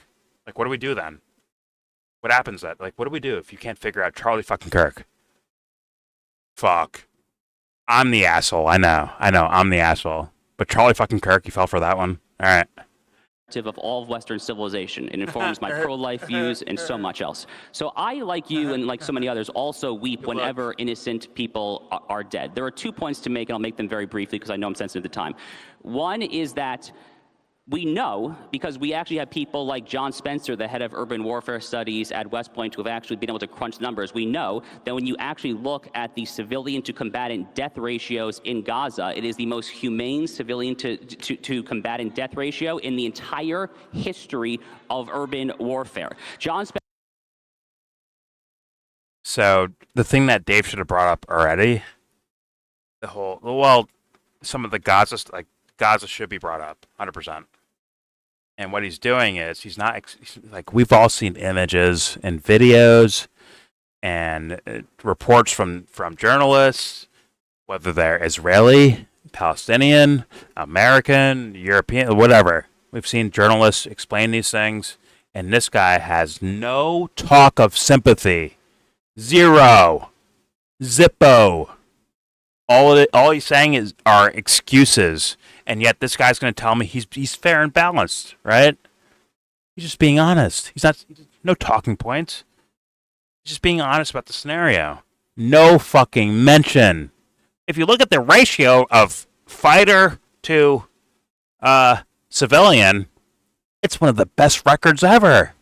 S1: Like, what do we do then? What happens then? Like, what do we do if you can't figure out Charlie fucking Kirk? Fuck. I'm the asshole. I know, I'm the asshole. But Charlie fucking Kirk, you fell for that one? All right.
S5: Of all of Western civilization. It informs my pro-life views and so much else. So I, like you and like so many others, also weep whenever innocent people are dead. There are 2 points to make, and I'll make them very briefly because I know I'm sensitive to time. One is that we know, because we actually have people like John Spencer, the head of urban warfare studies at West Point, who have actually been able to crunch numbers. We know that when you actually look at the civilian to combatant death ratios in Gaza, it is the most humane civilian to combatant death ratio in the entire history of urban warfare.
S1: So the thing that Dave should have brought up already, some of the Gaza should be brought up, 100%. And what he's doing is he's like, we've all seen images and videos and reports from journalists, whether they're Israeli, Palestinian, American, European, whatever. We've seen journalists explain these things, and this guy has no talk of sympathy. Zero. Zippo. All he's saying are excuses, and yet this guy's going to tell me he's fair and balanced, right? He's just being honest. No talking points. He's just being honest about the scenario. No fucking mention. If you look at the ratio of fighter to civilian, it's one of the best records ever.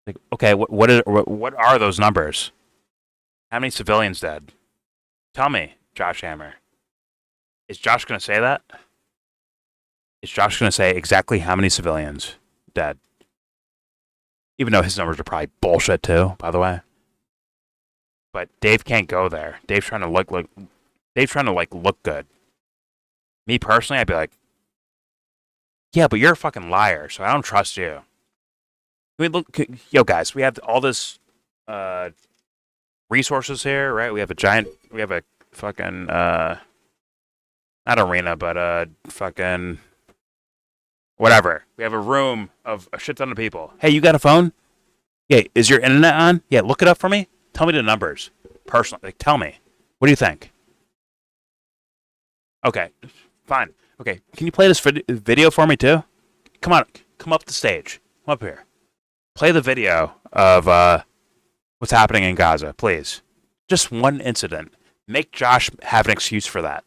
S1: Like, okay, what are those numbers? How many civilians dead? Tell me. Josh Hammer. Is Josh going to say that? Is Josh going to say exactly how many civilians dead? Even though his numbers are probably bullshit too, by the way. But Dave can't go there. Dave's trying to look good. Me personally, I'd be like, yeah, but you're a fucking liar, so I don't trust you. Yo, guys, we have all this resources here, right? We have a fucking not arena, but fucking whatever. We have a room of a shit ton of people. Hey, you got a phone? Yeah, is your internet on? Yeah, look it up for me. Tell me the numbers. Personally, like, tell me. What do you think? Okay, fine. Okay, can you play this video for me too? Come on, come up the stage. Come up here. Play the video of what's happening in Gaza, please. Just one incident. Make Josh have an excuse for that.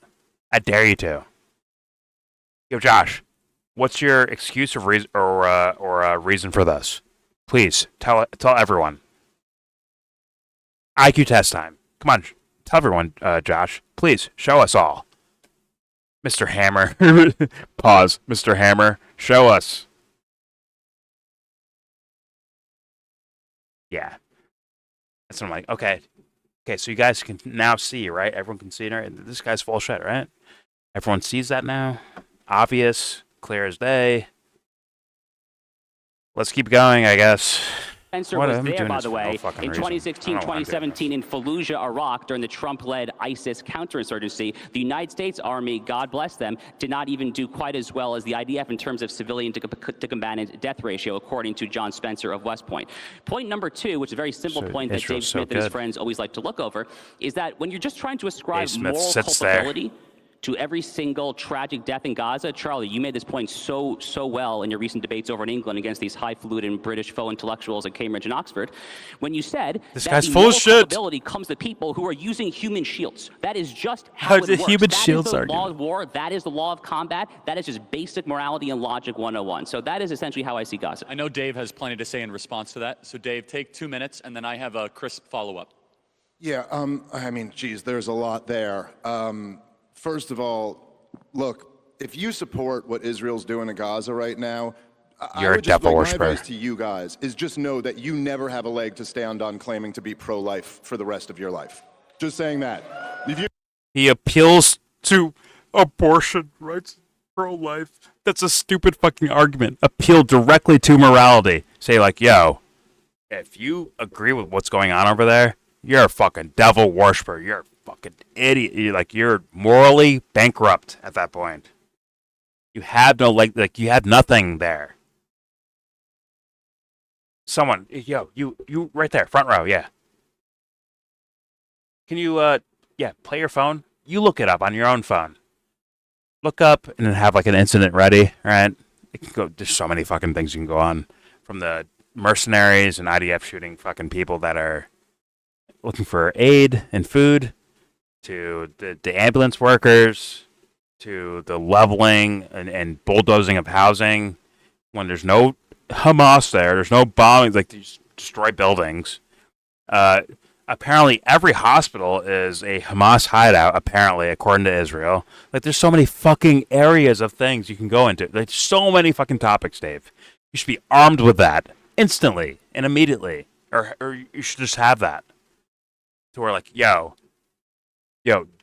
S1: I dare you to. Yo, Josh, what's your excuse or reason for this? Please tell everyone. IQ test time. Come on, tell everyone, Josh. Please show us all. Mr. Hammer. Pause. Mr. Hammer, show us. Yeah. That's what I'm like, okay. Okay, so you guys can now see, right? Everyone can see it, right? This guy's full of shit, right? Everyone sees that now. Obvious, clear as day. Let's keep going, I guess.
S5: Spencer
S1: What
S5: was
S1: am I
S5: there,
S1: doing
S5: by
S1: this
S5: the
S1: for no
S5: way,
S1: fucking
S5: in
S1: reason?
S5: 2016,
S1: I don't wanna do
S5: 2017 in Fallujah, Iraq, during the Trump-led ISIS counterinsurgency. The United States Army, God bless them, did not even do quite as well as the IDF in terms of civilian to combatant death ratio, according to John Spencer of West Point. Point number two, which is a very simple
S1: So
S5: point that
S1: Israel's
S5: Dave
S1: so
S5: Smith and his
S1: good.
S5: friends always like to look over, is that when you're just trying to ascribe
S1: Dave Smith
S5: moral
S1: sits there.
S5: culpability to every single tragic death in Gaza. Charlie, you made this point so well in your recent debates over in England against these highfalutin British faux intellectuals at Cambridge and Oxford, when you said
S1: This
S5: that
S1: guy's
S5: the
S1: full of
S5: moral
S1: shit.
S5: culpability comes to people who are using human shields. That is just how
S1: How's
S5: it
S1: the
S5: works.
S1: human
S5: That
S1: shields
S5: is the
S1: argument?
S5: law of war. That is the law of combat. That is just basic morality and logic 101. So that is essentially how I see Gaza.
S4: I know Dave has plenty to say in response to that. So Dave, take 2 minutes, and then I have a crisp follow-up.
S6: Yeah, I mean, geez, there's a lot there. First of all, look, if you support what Israel's doing in Gaza right now, I
S1: You're a
S6: would just,
S1: devil
S6: my
S1: worshiper.
S6: advice to you guys is just know that you never have a leg to stand on claiming to be pro-life for the rest of your life. Just saying that. If you
S1: He appeals to abortion rights, pro-life. That's a stupid fucking argument. Appeal directly to morality. Say like, yo, if you agree with what's going on over there, you're a fucking devil worshiper. You're a fucking idiot. You're morally bankrupt at that point. You have no you have nothing there. Someone, yo, you right there, front row, yeah. Can you play your phone? You look it up on your own phone. Look up and then have like an incident ready, right? It can go. There's so many fucking things you can go on, from the mercenaries and IDF shooting fucking people that are looking for aid and food, to the ambulance workers, to the leveling and bulldozing of housing when there's no Hamas there's no bombing, like these destroy buildings. Apparently every hospital is a Hamas hideout, apparently, according to Israel. Like, there's so many fucking areas of things you can go into. Like, so many fucking topics, Dave. You should be armed with that instantly and immediately. Or you should just have that. To where, like, yo,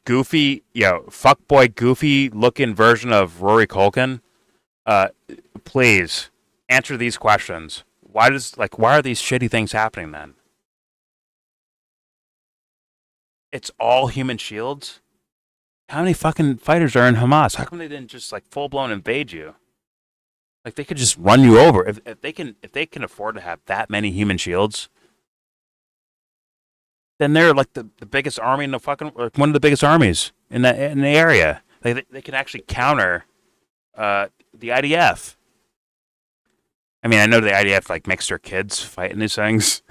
S1: goofy, fuckboy goofy looking version of Rory Culkin, please answer these questions. Why are these shitty things happening then? It's all human shields? How many fucking fighters are in Hamas? How come they didn't just like full blown invade you? Like, they could just run you over. If they can afford to have that many human shields, then they're like the biggest army in the fucking, like one of the biggest armies in the area. They can actually counter the IDF. I mean, I know the IDF like makes their kids fight in these things,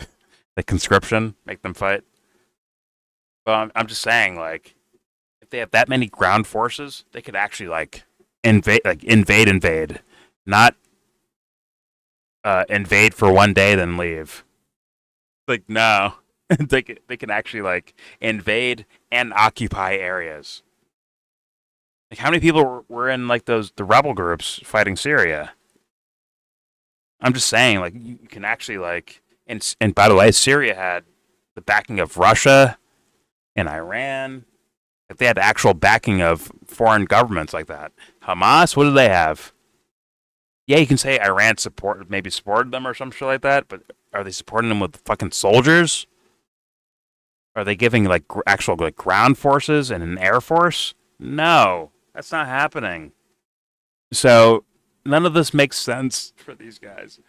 S1: the conscription, make them fight. But I'm just saying, like, if they have that many ground forces, they could actually like invade, not invade for one day then leave. Like, no, they can actually like invade and occupy areas. Like, how many people were in like the rebel groups fighting Syria? I'm just saying, like, you can actually, like, and by the way, Syria had the backing of Russia and Iran. If they had the actual backing of foreign governments like that. Hamas, what do they have? Yeah, you can say Iran maybe supported them or some shit like that, but are they supporting them with fucking soldiers? Are they giving like actual like ground forces and an air force? No, that's not happening. So none of this makes sense for these guys.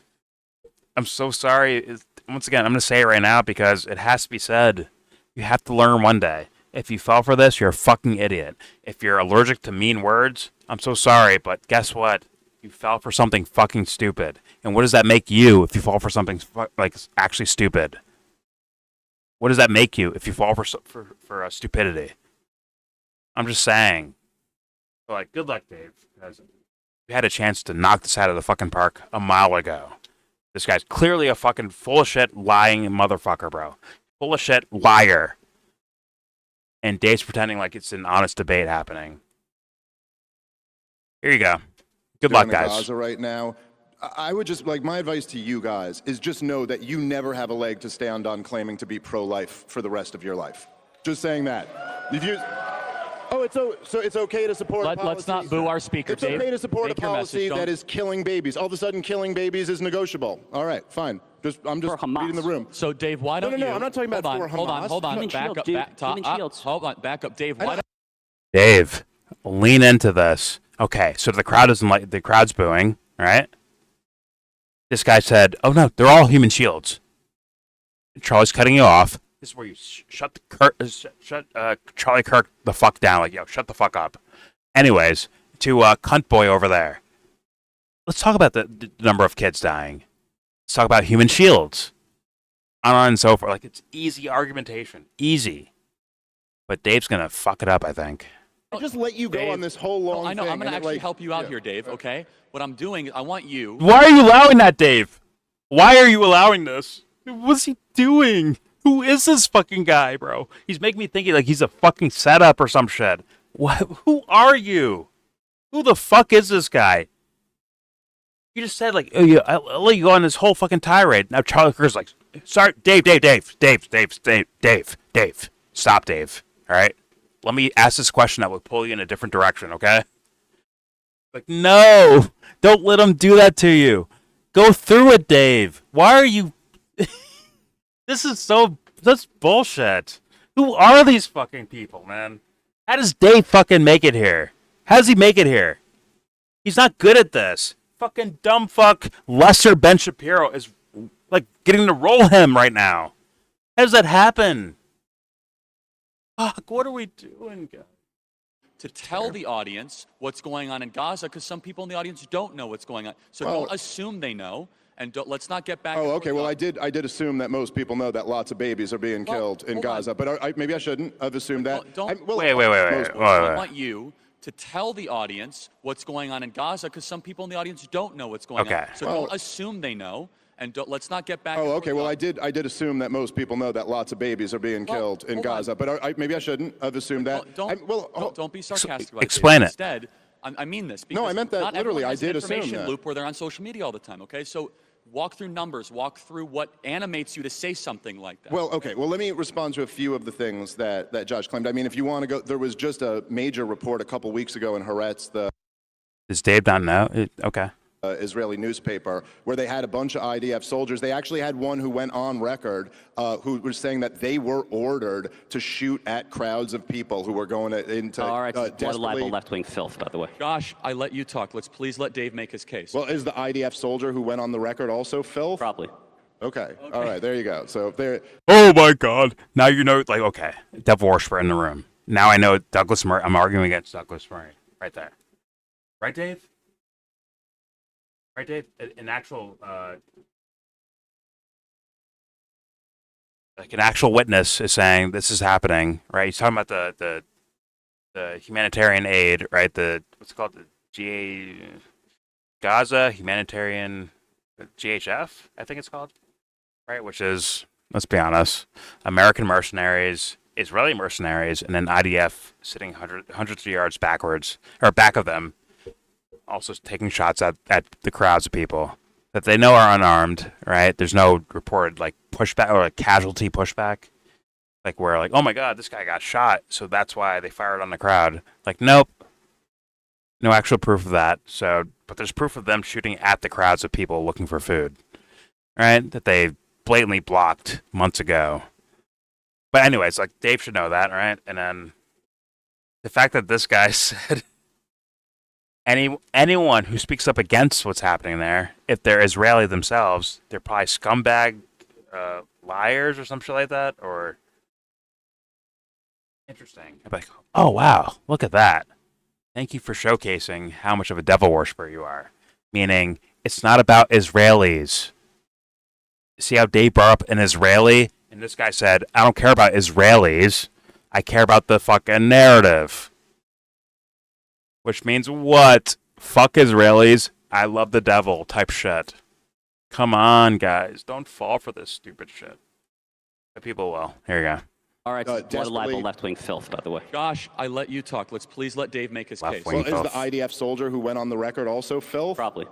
S1: I'm so sorry. Once again, I'm going to say it right now because it has to be said. You have to learn one day. If you fell for this, you're a fucking idiot. If you're allergic to mean words, I'm so sorry, but guess what? You fell for something fucking stupid. And what does that make you if you fall for something like actually stupid? What does that make you if you fall for stupidity? I'm just saying. So, like, good luck, Dave. Because you had a chance to knock this out of the fucking park a mile ago. This guy's clearly a fucking full of shit, lying motherfucker, bro. Full of shit, liar. And Dave's pretending like it's an honest debate happening. Here you go. Good luck, guys.
S6: Gaza right now. I would just, like, my advice to you guys is just know that you never have a leg to stand on claiming to be pro-life for the rest of your life. Just saying that. If you, so it's okay to support policy.
S4: Let's not boo our speaker,
S6: It's
S4: Dave.
S6: okay to support
S4: Make
S6: a
S4: your
S6: policy
S4: message,
S6: that is killing babies. All of a sudden, killing babies is negotiable. All right, fine. I'm just reading the room.
S4: So, Dave, why don't you...
S6: No, I'm not talking about for Hamas.
S4: Hold on.
S5: Human
S4: Back
S5: shields,
S4: up.
S5: dude.
S4: Hold on. Back up. Dave, why don't...
S1: Dave, lean into this. Okay, so the crowd's booing, right? This guy said, "Oh no, they're all human shields." Charlie's cutting you off. This is where you shut Charlie Kirk the fuck down. Like, yo, shut the fuck up. Anyways, to cunt boy over there. Let's talk about the number of kids dying. Let's talk about human shields. On and so forth. Like, it's easy argumentation. Easy. But Dave's gonna fuck it up, I think.
S6: I just let you go
S4: Dave,
S6: on this whole long
S4: I know.
S6: thing.
S4: I'm going to actually help you out
S6: yeah.
S4: here, Dave, okay? What I'm doing is I want you...
S1: Why are you allowing that, Dave? Why are you allowing this? What's he doing? Who is this fucking guy, bro? He's making me think like he's a fucking setup or some shit. What? Who are you? Who the fuck is this guy? You just said, like, oh, yeah, I'll let you go on this whole fucking tirade. Now Charlie Kirk's like, sorry, Dave. Stop, Dave. All right? Let me ask this question that will pull you in a different direction, okay? Like, no! Don't let him do that to you. Go through it, Dave. Why are you... That's bullshit. Who are these fucking people, man? How does Dave fucking make it here? How does he make it here? He's not good at this. Fucking dumb fuck lesser Ben Shapiro is, like, getting to roll him right now. How does that happen? Fuck, what are we doing, guys?
S4: To tell the audience what's going on in Gaza, because some people in the audience don't know what's going on. So don't assume they know, and let's not get back...
S6: Oh, okay. Well, I did assume that most people know that lots of babies are being killed in Gaza, but maybe I shouldn't have assumed that.
S1: Wait.
S4: I want you to tell the audience what's going on in Gaza, because some people in the audience don't know what's going on. So don't assume they know, and let's not get back...
S6: Oh, okay. Well, I did assume that most people know that lots of babies are being killed in Gaza, but maybe I shouldn't have assumed that.
S4: Don't be sarcastic about
S1: explain
S4: it.
S1: it.
S4: Instead, I mean this. Because
S6: no, I meant that
S4: not
S6: literally.
S4: everyone
S6: I
S4: has an
S6: did assume
S4: information
S6: that.
S4: loop where they're on social media all the time, okay? So walk through numbers, walk through what animates you to say something like that.
S6: Well, okay. Well, let me respond to a few of the things that Josh claimed. I mean, if you want to go, there was just a major report a couple weeks ago in Haaretz, the...
S1: Does Dave not know? Okay.
S6: Israeli newspaper, where they had a bunch of IDF soldiers. They actually had one who went on record who was saying that they were ordered to shoot at crowds of people who were going into
S5: All right, more
S6: desperately...
S5: libel left-wing filth, by the way.
S4: Josh, I let you talk. Let's please let Dave make his case.
S6: Well, is the IDF soldier who went on the record also filth?
S5: Probably.
S6: Okay. All right, there you go. So there...
S1: Oh, my God. Now you know, like, okay, devil worshiper in the room. Now I know Douglas Murray. I'm arguing against Douglas Murray. Right there. Right, Dave? Right, Dave? An actual, like an actual witness is saying this is happening, right? He's talking about the humanitarian aid, right? What's it called? The Gaza Humanitarian GHF, I think it's called, right? Which is, let's be honest, American mercenaries, Israeli mercenaries, and then IDF sitting hundreds of yards backwards or back of them. Also taking shots at the crowds of people. that they know are unarmed, right? There's no reported like pushback or like casualty pushback, like where like, oh my god, this guy got shot, so that's why they fired on the crowd. Like, nope, no actual proof of that. So, but there's proof of them shooting at the crowds of people looking for food, right? That they blatantly blocked months ago. But anyways, like Dave should know that, right? And then the fact that this guy said anyone who speaks up against what's happening there, if they're Israeli themselves, they're probably scumbag liars or some shit like that. Or interesting. I'm like, oh wow, look at that. Thank you for showcasing how much of a devil worshiper you are. Meaning, it's not about Israelis. See how Dave brought up an Israeli? And this guy said, I don't care about Israelis. I care about the fucking narrative. Which means what? Fuck Israelis. I love the devil type shit. Come on, guys. Don't fall for this stupid shit. But people will. Here you go.
S5: All right, a lot of
S6: desperately-
S5: libel left-wing filth, by the way.
S4: Josh, I let you talk. Let's please let Dave make his case.
S1: Left-wing.
S6: Well, is the IDF soldier who went on the record also Phil?
S5: Probably.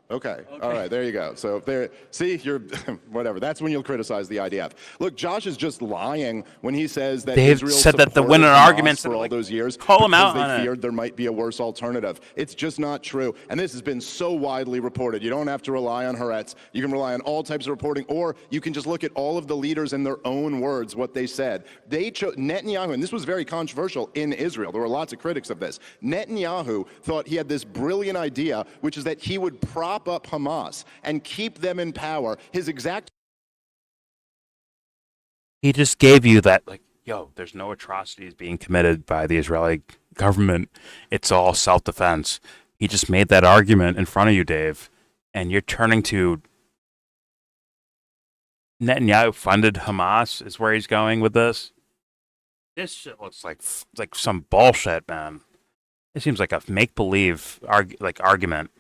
S6: Okay. All right. There you go. So there, see, you're whatever. That's when you'll criticize the IDF. Look, Josh is just lying when he says that
S1: Dave
S6: Israel
S1: said that the
S6: supported
S1: winning
S6: Hamas
S1: arguments
S6: for all
S1: like,
S6: those years
S1: call him
S6: because
S1: out on
S6: they
S1: it.
S6: feared there might be a worse alternative. It's just not true. And this has been so widely reported. You don't have to rely on Haaretz. You can rely on all types of reporting, or you can just look at all of the leaders in their own words, what they said. They chose Netanyahu, and this was very controversial in Israel. There were lots of critics of this. Netanyahu thought he had this brilliant idea, which is that he would prop up Hamas and keep them in power. His exact
S1: He just gave you that, like, yo, there's no atrocities being committed by the Israeli government. It's all self-defense. He just made that argument in front of you, Dave, and you're turning to Netanyahu funded Hamas is where he's going with this. This shit looks like some bullshit, man. It seems like a make-believe argument.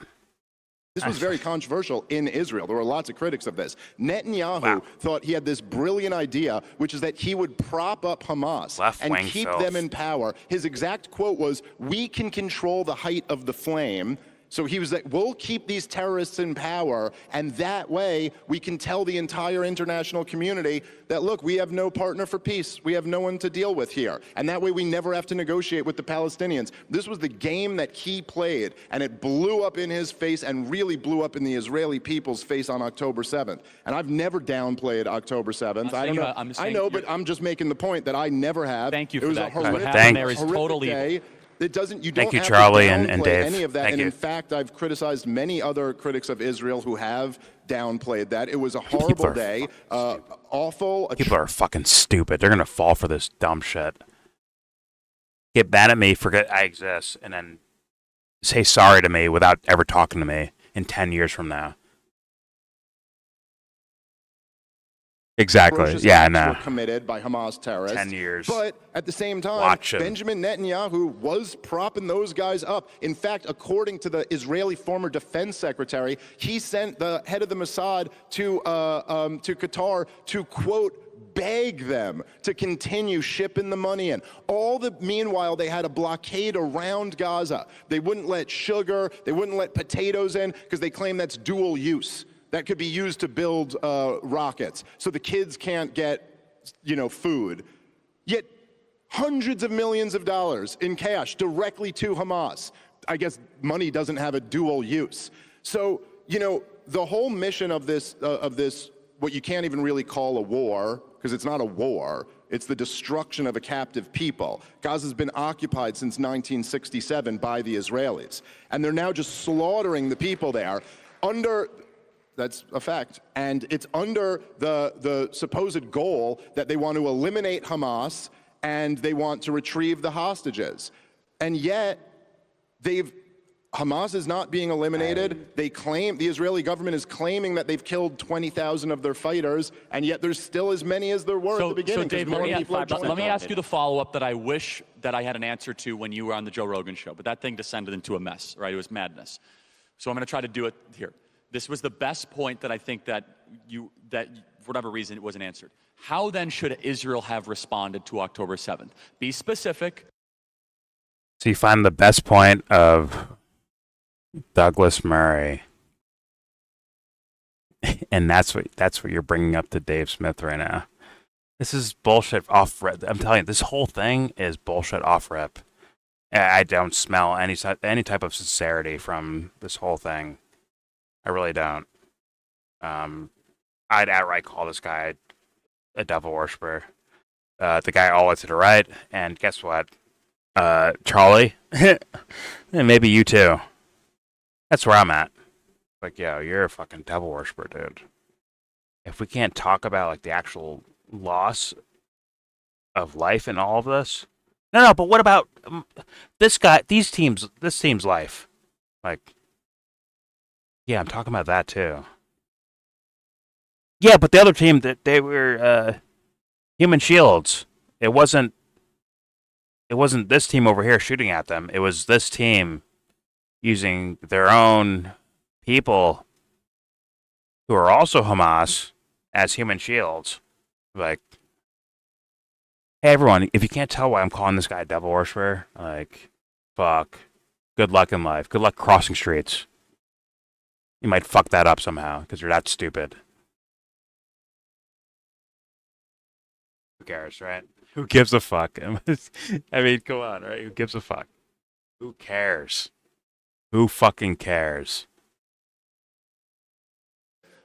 S6: This was very controversial in Israel. There were lots of critics of this. Netanyahu thought he had this brilliant idea, which is that he would prop up Hamas and
S1: Left-wing
S6: keep
S1: filth.
S6: them in power. His exact quote was, "We can control the height of the flame." So he was like, we'll keep these terrorists in power, and that way we can tell the entire international community that, look, we have no partner for peace. We have no one to deal with here. And that way we never have to negotiate with the Palestinians. This was the game that he played, and it blew up in his face and really blew up in the Israeli people's face on October 7th. And I've never downplayed October 7th. I don't know. I know, but I'm just making the point that I never have.
S4: Thank you for
S6: it was
S4: that,
S6: a
S4: 'cause what
S6: horrific,
S4: happened there is
S6: horrific
S4: total evil.
S6: day. It doesn't. You
S1: Thank
S6: don't
S1: you,
S6: have
S1: Charlie
S6: to
S1: and
S6: downplay
S1: Dave.
S6: any of that.
S1: Thank
S6: and
S1: you.
S6: in fact, I've criticized many other critics of Israel who have downplayed that. It was a horrible
S1: are
S6: day, awful.
S1: People are fucking stupid. They're gonna fall for this dumb shit. Get mad at me, forget I exist, and then say sorry to me without ever talking to me in 10 years from now. Exactly.
S6: Atrocious
S1: Yeah, I
S6: acts
S1: know.
S6: were committed by Hamas terrorists.
S1: 10 years.
S6: But at the same time,
S1: Watch him.
S6: Benjamin Netanyahu was propping those guys up. In fact, according to the Israeli former defense secretary, he sent the head of the Mossad to Qatar to, quote, beg them to continue shipping the money in. Meanwhile, they had a blockade around Gaza. They wouldn't let sugar, they wouldn't let potatoes in because they claim that's dual use. That could be used to build rockets. So the kids can't get, food. Yet hundreds of millions of dollars in cash directly to Hamas. I guess money doesn't have a dual use. So, the whole mission of this, what you can't even really call a war, because it's not a war, it's the destruction of a captive people. Gaza's been occupied since 1967 by the Israelis. And they're now just slaughtering the people there that's a fact. And it's under the supposed goal that they want to eliminate Hamas and they want to retrieve the hostages. And yet, Hamas is not being eliminated. The Israeli government is claiming that they've killed 20,000 of their fighters, and yet there's still as many as there were at the beginning.
S4: So Dave, let me ask you the follow-up that I wish that I had an answer to when you were on the Joe Rogan show, but that thing descended into a mess, right? It was madness. So I'm going to try to do it here. This was the best point that I think that for whatever reason it wasn't answered. How then should Israel have responded to October 7th? Be specific.
S1: So you find the best point of Douglas Murray and that's what you're bringing up to Dave Smith right now. This is bullshit off rip. I'm telling you, this whole thing is bullshit off rip. I don't smell any type of sincerity from this whole thing. I really don't. I'd outright call this guy a devil worshiper. The guy all the way to the right, and guess what? Charlie, and maybe you too. That's where I'm at. Like, yo, you're a fucking devil worshiper, dude. If we can't talk about like the actual loss of life in all of this, no. But what about this guy? This team's life. Like, yeah, I'm talking about that too. Yeah, but the other team that they were human shields. It wasn't this team over here shooting at them. It was this team using their own people who are also Hamas as human shields. Like, hey everyone, if you can't tell why I'm calling this guy a devil worshiper, like, fuck. Good luck in life. Good luck crossing streets. You might fuck that up somehow because you're that stupid. Who cares, right? Who gives a fuck? I mean, come on, right? Who gives a fuck? Who cares? Who fucking cares?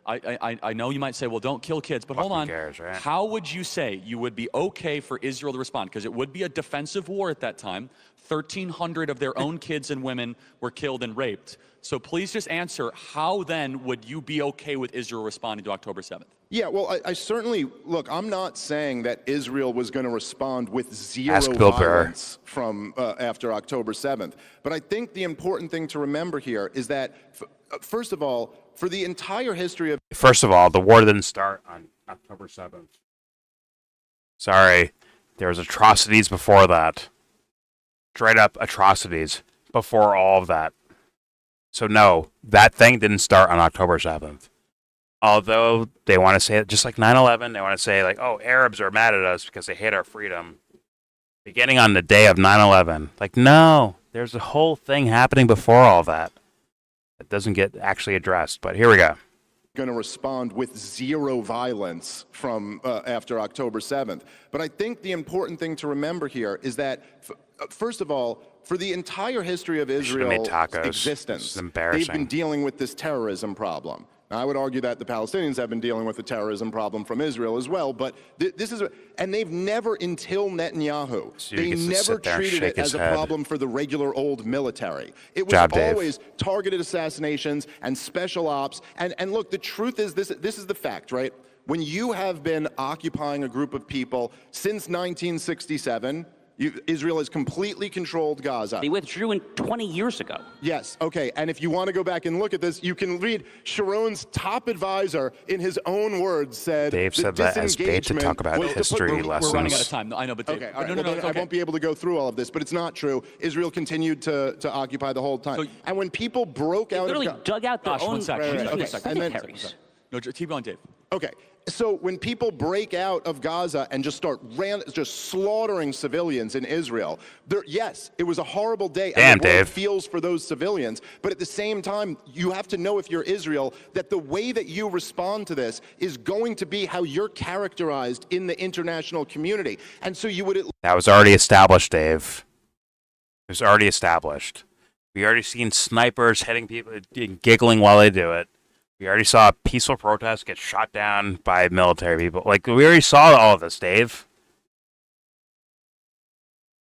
S4: I know you might say, well, don't kill kids, but hold on.
S1: Cares, right?
S4: How would you say you would be okay for Israel to respond? Because it would be a defensive war at that time. 1,300 of their own kids and women were killed and raped. So please just answer, how then would you be okay with Israel responding to October 7th?
S6: Yeah, well, I certainly, look, I'm not saying that Israel was going to respond with zero
S1: Ask Bill Burr.
S6: violence from after October 7th. But I think the important thing to remember here is that, first of all, for the entire history of...
S1: First of all, the war didn't start on October 7th. Sorry. There was atrocities before that. Straight up atrocities before all of that. So no, that thing didn't start on October 7th. Although they want to say it, just like 9/11, they want to say like, oh, Arabs are mad at us because they hate our freedom. Beginning on the day of 9/11. Like, no, there's a whole thing happening before all that. It doesn't get actually addressed, but here we go.
S6: Going to respond with zero violence from after October 7th. But I think the important thing to remember here is that, first of all, for the entire history of Israel's existence, they've been dealing with this terrorism problem. Now, I would argue that the Palestinians have been dealing with the terrorism problem from Israel as well, but this is, and they've never, until Netanyahu, they never treated it as a problem for the regular old military. It was always targeted assassinations and special ops. And look, the truth is this is the fact, right? When you have been occupying a group of people since 1967, Israel has completely controlled Gaza.
S5: They withdrew 20 years ago.
S6: Yes, okay, and if you want to go back and look at this, you can read Sharon's top advisor, in his own words, said
S1: Dave said that as bait to talk about history lessons.
S4: We're running out of time. I know, but Dave,
S6: okay, I won't be able to go through all of this, but it's not true. Israel continued to occupy the whole time. So, and when people broke out
S5: literally dug out their own
S6: cemeteries.
S4: No, keep going, Dave.
S6: Okay. So when people break out of Gaza and just start slaughtering civilians in Israel, yes, it was a horrible day. And the world feels for those civilians. But at the same time, you have to know, if you're Israel, that the way that you respond to this is going to be how you're characterized in the international community. And so you would...
S1: That was already established, Dave. It was already established. We already seen snipers hitting people, giggling while they do it. We already saw a peaceful protest get shot down by military people. Like, we already saw all of this, Dave.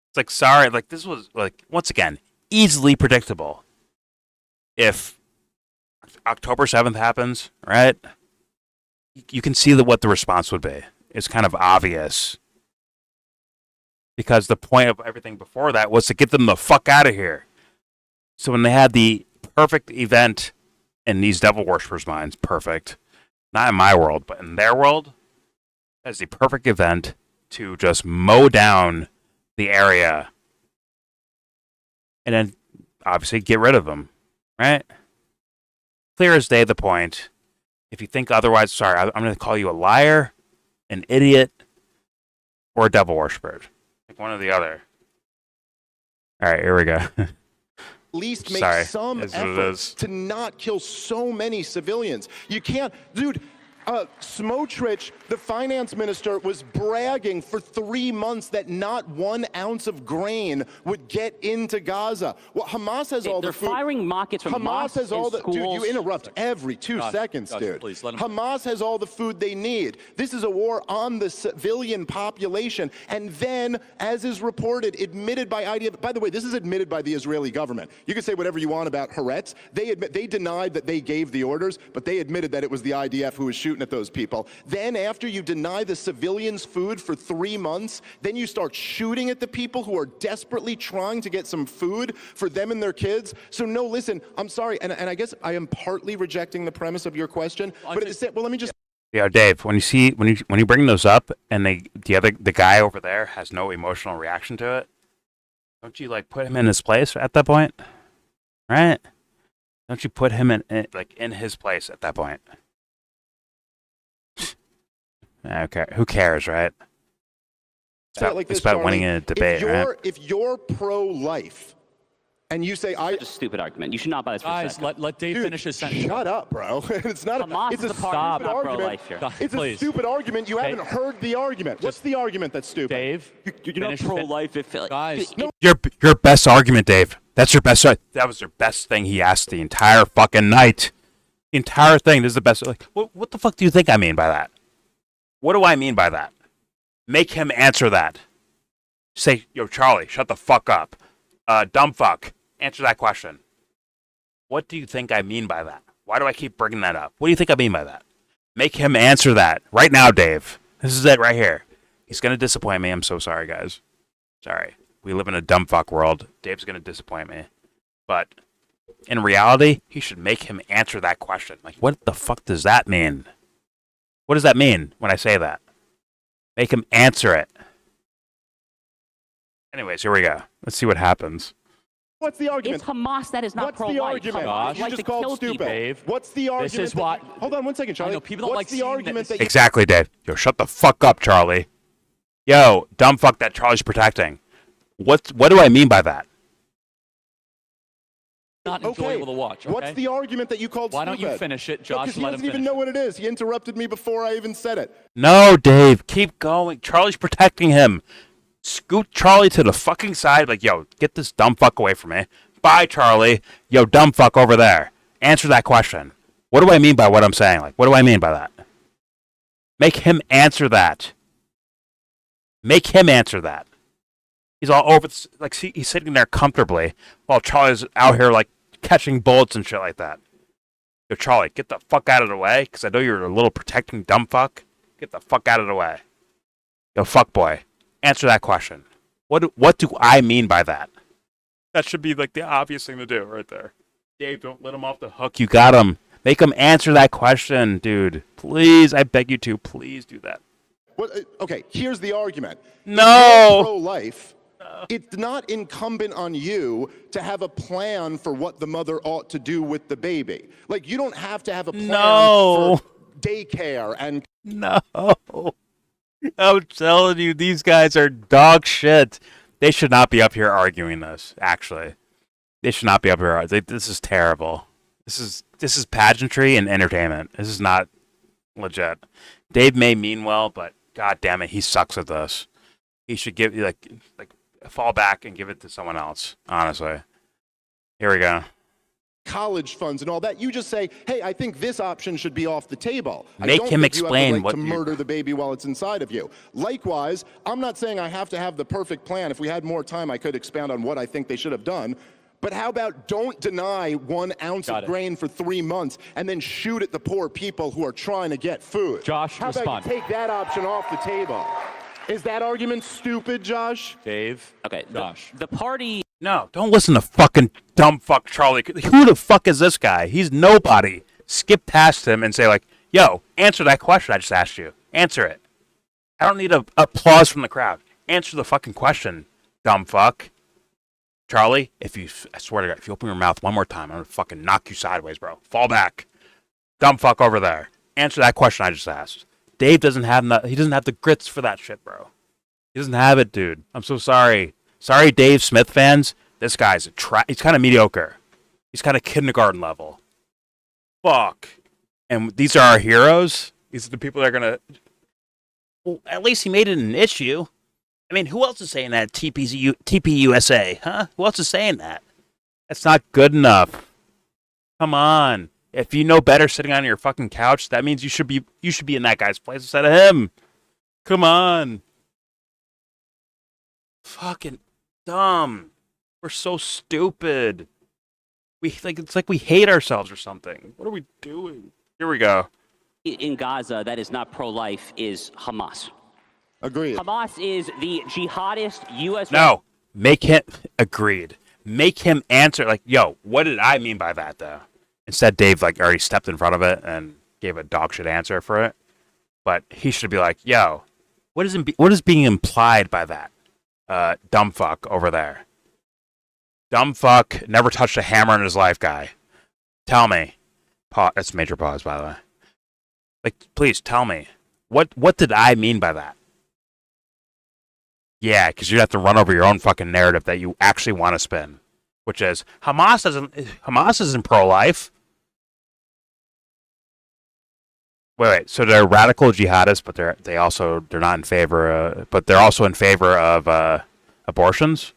S1: It's like, sorry, like, this was, like, once again, easily predictable. If October 7th happens, right, you can see what the response would be. It's kind of obvious. Because the point of everything before that was to get them the fuck out of here. So when they had the perfect event... in these devil worshippers' minds, perfect. Not in my world, but in their world, that's the perfect event to just mow down the area. And then, obviously, get rid of them. Right? Clear as day, the point. If you think otherwise, sorry, I'm going to call you a liar, an idiot, or a devil worshipper. Like one or the other. All right, here we go.
S6: least make
S1: Sorry,
S6: some
S1: is what it
S6: effort
S1: is.
S6: to not kill so many civilians. You can't, dude. Smotrich, the finance minister, was bragging for 3 months that not 1 ounce of grain would get into Gaza. Well, Hamas has all the food.
S5: They're firing rockets from
S6: Hamas
S5: mosques
S6: has all
S5: and
S6: the. Dude, you
S5: schools.
S6: interrupt every 2 seconds, dude.
S4: Please, let him.
S6: Hamas has all the food they need. This is a war on the civilian population. And then, as is reported, admitted by IDF. By the way, this is admitted by the Israeli government. You can say whatever you want about Haaretz. They denied that they gave the orders, but they admitted that it was the IDF who was shooting at those people. Then after you deny the civilians food for 3 months, then you start shooting at the people who are desperately trying to get some food for them and their kids. So no, listen, I'm sorry, and I guess I am partly rejecting the premise of your question, but at the same, well, let me just.
S1: Yeah, Dave. When you bring those up, and the guy over there has no emotional reaction to it, don't you like put him in his place at that point, right? Don't you put him in his place at that point? Okay, who cares, right? It's about winning a debate, right?
S6: If you're pro-life, and you say
S5: It's a stupid argument. You should not buy this for a
S4: Guys,
S5: second.
S4: let Dave finish his sentence.
S6: Shut up, bro. It's not.
S5: Hamas
S6: It's
S5: is
S6: a
S5: the party,
S6: stupid
S5: not
S6: argument.
S5: pro-life here.
S6: It's a
S4: Please.
S6: stupid argument. You
S4: Dave.
S6: haven't heard the argument. What's the argument that's stupid?
S4: Dave,
S5: You're not
S4: finish-
S5: pro-life if
S4: Guys,
S1: Your best argument, Dave. That's your best. That was your best thing he asked the entire fucking night. The entire thing. This is the best. Like, what the fuck do you think I mean by that? What do I mean by that? Make him answer that. Say, yo, Charlie, shut the fuck up. Dumb fuck. Answer that question. What do you think I mean by that? Why do I keep bringing that up? What do you think I mean by that? Make him answer that right now, Dave. This is it right here. He's going to disappoint me. I'm so sorry, guys. Sorry. We live in a dumb fuck world. Dave's going to disappoint me. But in reality, he should make him answer that question. Like, what the fuck does that mean? What does that mean when I say that? Make him answer it. Anyways, here we go. Let's see what happens.
S6: What's the argument?
S5: It's Hamas that is not
S6: What's
S5: pro-life.
S6: the argument?
S5: Hamas
S6: You
S5: likes
S6: just
S5: to
S6: called
S5: kill
S6: stupid.
S5: people.
S4: Dave,
S6: What's the argument?
S4: this is what.
S6: Hold on 1 second, Charlie.
S4: I know people don't
S6: What's
S4: like
S6: the
S4: seeing
S6: argument
S4: that-
S6: that you
S1: Exactly, Dave. Yo, shut the fuck up, Charlie. Yo, dumb fuck that Charlie's protecting. What do I mean by that?
S4: Not enjoyable to watch. Okay?
S6: What's the argument that you called
S4: Why
S6: stupid?
S4: don't you finish it,
S6: No,
S4: Josh?
S6: 'cause he
S4: Let him
S6: doesn't even
S4: finish.
S6: know what it is. He interrupted me before I even said it.
S1: No, Dave, keep going. Charlie's protecting him. Scoot Charlie to the fucking side. Like, yo, get this dumb fuck away from me. Bye, Charlie. Yo, dumb fuck over there. Answer that question. What do I mean by what I'm saying? Like, what do I mean by that? Make him answer that. Make him answer that. He's all over, like, see, he's sitting there comfortably while Charlie's out here, like, catching bullets and shit like that. Yo, Charlie, get the fuck out of the way, because I know you're a little protecting dumb fuck. Get the fuck out of the way. Yo, fuck boy. Answer that question. What do I mean by that? That should be, like, the obvious thing to do right there. Dave, don't let him off the hook. You got him. Make him answer that question, dude. Please, I beg you to. Please do that.
S6: Okay, here's the argument.
S1: No.
S6: If you're pro-life, it's not incumbent on you to have a plan for what the mother ought to do with the baby. Like, you don't have to have a plan
S1: No.
S6: for daycare and.
S1: No. I'm telling you, these guys are dog shit. They should not be up here arguing this, actually. They should not be up here. This is terrible. This is pageantry and entertainment. This is not legit. Dave may mean well, but god damn it, he sucks at this. He should give like fall back and give it to someone else, honestly. Here we go.
S6: College funds and all that. You just say, hey, I think this option should be off the table.
S1: Make
S6: I don't
S1: him
S6: think you have the
S1: explain
S6: right
S1: what
S6: to
S1: you-
S6: murder the baby while it's inside of you. Likewise, I'm not saying I have to have the perfect plan. If we had more time, I could expound on what I think they should have done. But how about don't deny 1 ounce
S4: Got
S6: of
S4: it.
S6: grain for 3 months and then shoot at the poor people who are trying to get food?
S4: Josh,
S6: how
S4: respond.
S6: about you take that option off the table? Is that argument stupid, Josh?
S4: Dave.
S5: Okay,
S4: Josh.
S5: the party.
S1: No, don't listen to fucking dumb fuck Charlie. Who the fuck is this guy? He's nobody. Skip past him and say like, yo, answer that question I just asked you. Answer it. I don't need applause from the crowd. Answer the fucking question, dumb fuck. Charlie, I swear to God, if you open your mouth one more time, I'm gonna fucking knock you sideways, bro. Fall back. Dumb fuck over there. Answer that question I just asked. Dave doesn't have he doesn't have the grits for that shit, bro. He doesn't have it, dude. I'm so sorry. Sorry, Dave Smith fans. this guy's he's kind of mediocre. He's kind of kindergarten level. Fuck. And these are our heroes? These are the people that are going to... Well, at least he made it an issue. I mean, who else is saying that? TPUSA, huh? Who else is saying that? That's not good enough. Come on. If you know better sitting on your fucking couch, that means you should be in that guy's place instead of him. Come on. Fucking dumb. We're so stupid. It's like we hate ourselves or something. What are we doing? Here we go.
S5: In Gaza that is not pro-life is Hamas.
S6: Agreed.
S5: Hamas is the jihadist U.S.
S1: No. Make him... Agreed. Make him answer. Like, yo, what did I mean by that, though? Instead, Dave, like, already stepped in front of it and gave a dog shit answer for it. But he should be like, yo, what is being implied by that? Dumb fuck over there. Dumb fuck, never touched a hammer in his life guy. Tell me. That's a major pause, by the way. Like, please tell me. What did I mean by that? Yeah, because you have to run over your own fucking narrative that you actually want to spin, which is Hamas isn't pro-life. Wait. So they're radical jihadists, but they're not in favor. But they're also in favor of abortions.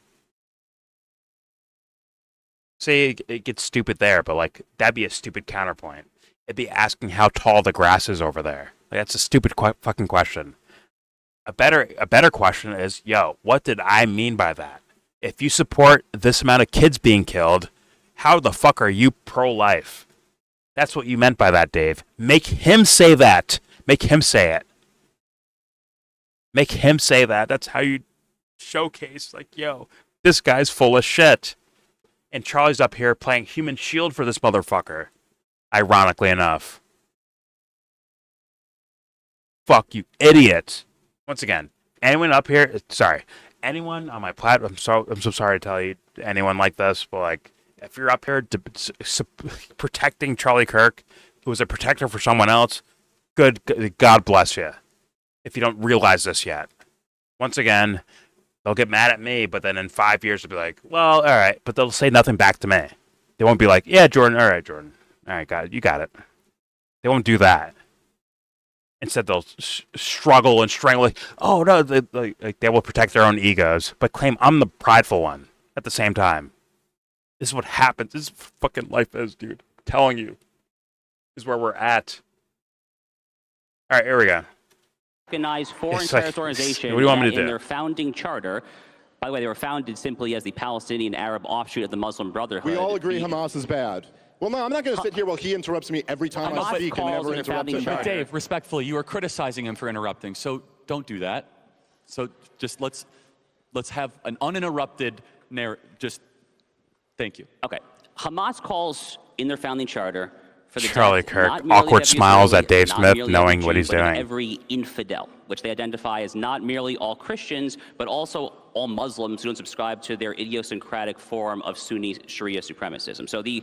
S1: See, it gets stupid there, but like that'd be a stupid counterpoint. It'd be asking how tall the grass is over there. Like, that's a stupid fucking question. A better question is, yo, what did I mean by that? If you support this amount of kids being killed, how the fuck are you pro-life? That's what you meant by that, Dave. Make him say that. Make him say it. Make him say that. That's how you showcase, like, yo, this guy's full of shit. And Charlie's up here playing human shield for this motherfucker. Ironically enough. Fuck you, idiot. Once again, anyone up here, anyone on my platform, I'm so sorry to tell you, anyone like this, but like, if you're up here protecting Charlie Kirk, who was a protector for someone else, God bless you. If you don't realize this yet. Once again, they'll get mad at me, but then in 5 years they'll be like, well, all right, but they'll say nothing back to me. They won't be like, yeah, Jordan, all right, Jordan. All right, got it. You got it. They won't do that. Instead, they'll struggle and strangle. Like, oh no, they will protect their own egos, but claim I'm the prideful one at the same time. This is what happens. This is what fucking life is, dude. I'm telling you, this is where we're at. All right, here we go.
S5: Recognized foreign terrorist organization.
S1: What do you want me to do?
S5: In their founding charter. By the way, they were founded simply as the Palestinian Arab offshoot of the Muslim Brotherhood.
S6: We all agree Hamas is bad. Well, no, I'm not going to sit here while he interrupts me every time I speak and never interrupt him.
S4: But Dave, respectfully, you are criticizing him for interrupting, so don't do that. So just let's have an uninterrupted narrative. Just thank you.
S5: Okay. Hamas calls in their founding charter for the
S1: Charlie
S5: death,
S1: Kirk,
S5: not merely
S1: awkward
S5: every
S1: smiles
S5: Israeli,
S1: at Dave
S5: not
S1: Smith,
S5: merely
S1: knowing
S5: every
S1: what
S5: Jew,
S1: he's
S5: but
S1: doing.
S5: every infidel, which they identify as not merely all Christians, but also all Muslims who don't subscribe to their idiosyncratic form of Sunni Sharia supremacism. So the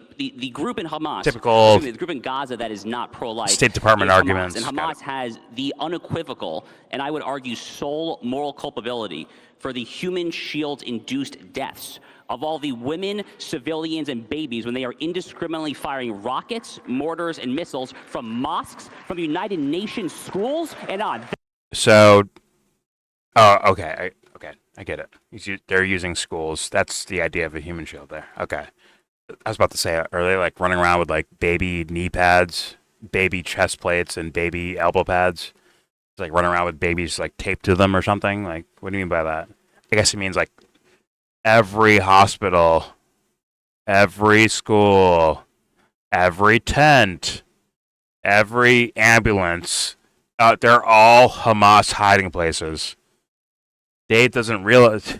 S5: group in Hamas,
S1: Typical
S5: the group in Gaza that is not pro-life,
S1: State Department
S5: is Hamas.
S1: arguments.
S5: And Hamas has the unequivocal, and I would argue sole moral culpability for the human shield-induced deaths of all the women, civilians, and babies when they are indiscriminately firing rockets, mortars, and missiles from mosques, from United Nations schools, and on.
S1: So, okay, I get it. They're using schools. That's the idea of a human shield there. Okay. I was about to say earlier, like running around with like baby knee pads, baby chest plates, and baby elbow pads. It's like running around with babies like taped to them or something. Like, what do you mean by that? I guess it means like every hospital, every school, every tent, every ambulance, they're all Hamas hiding places. Dave doesn't realize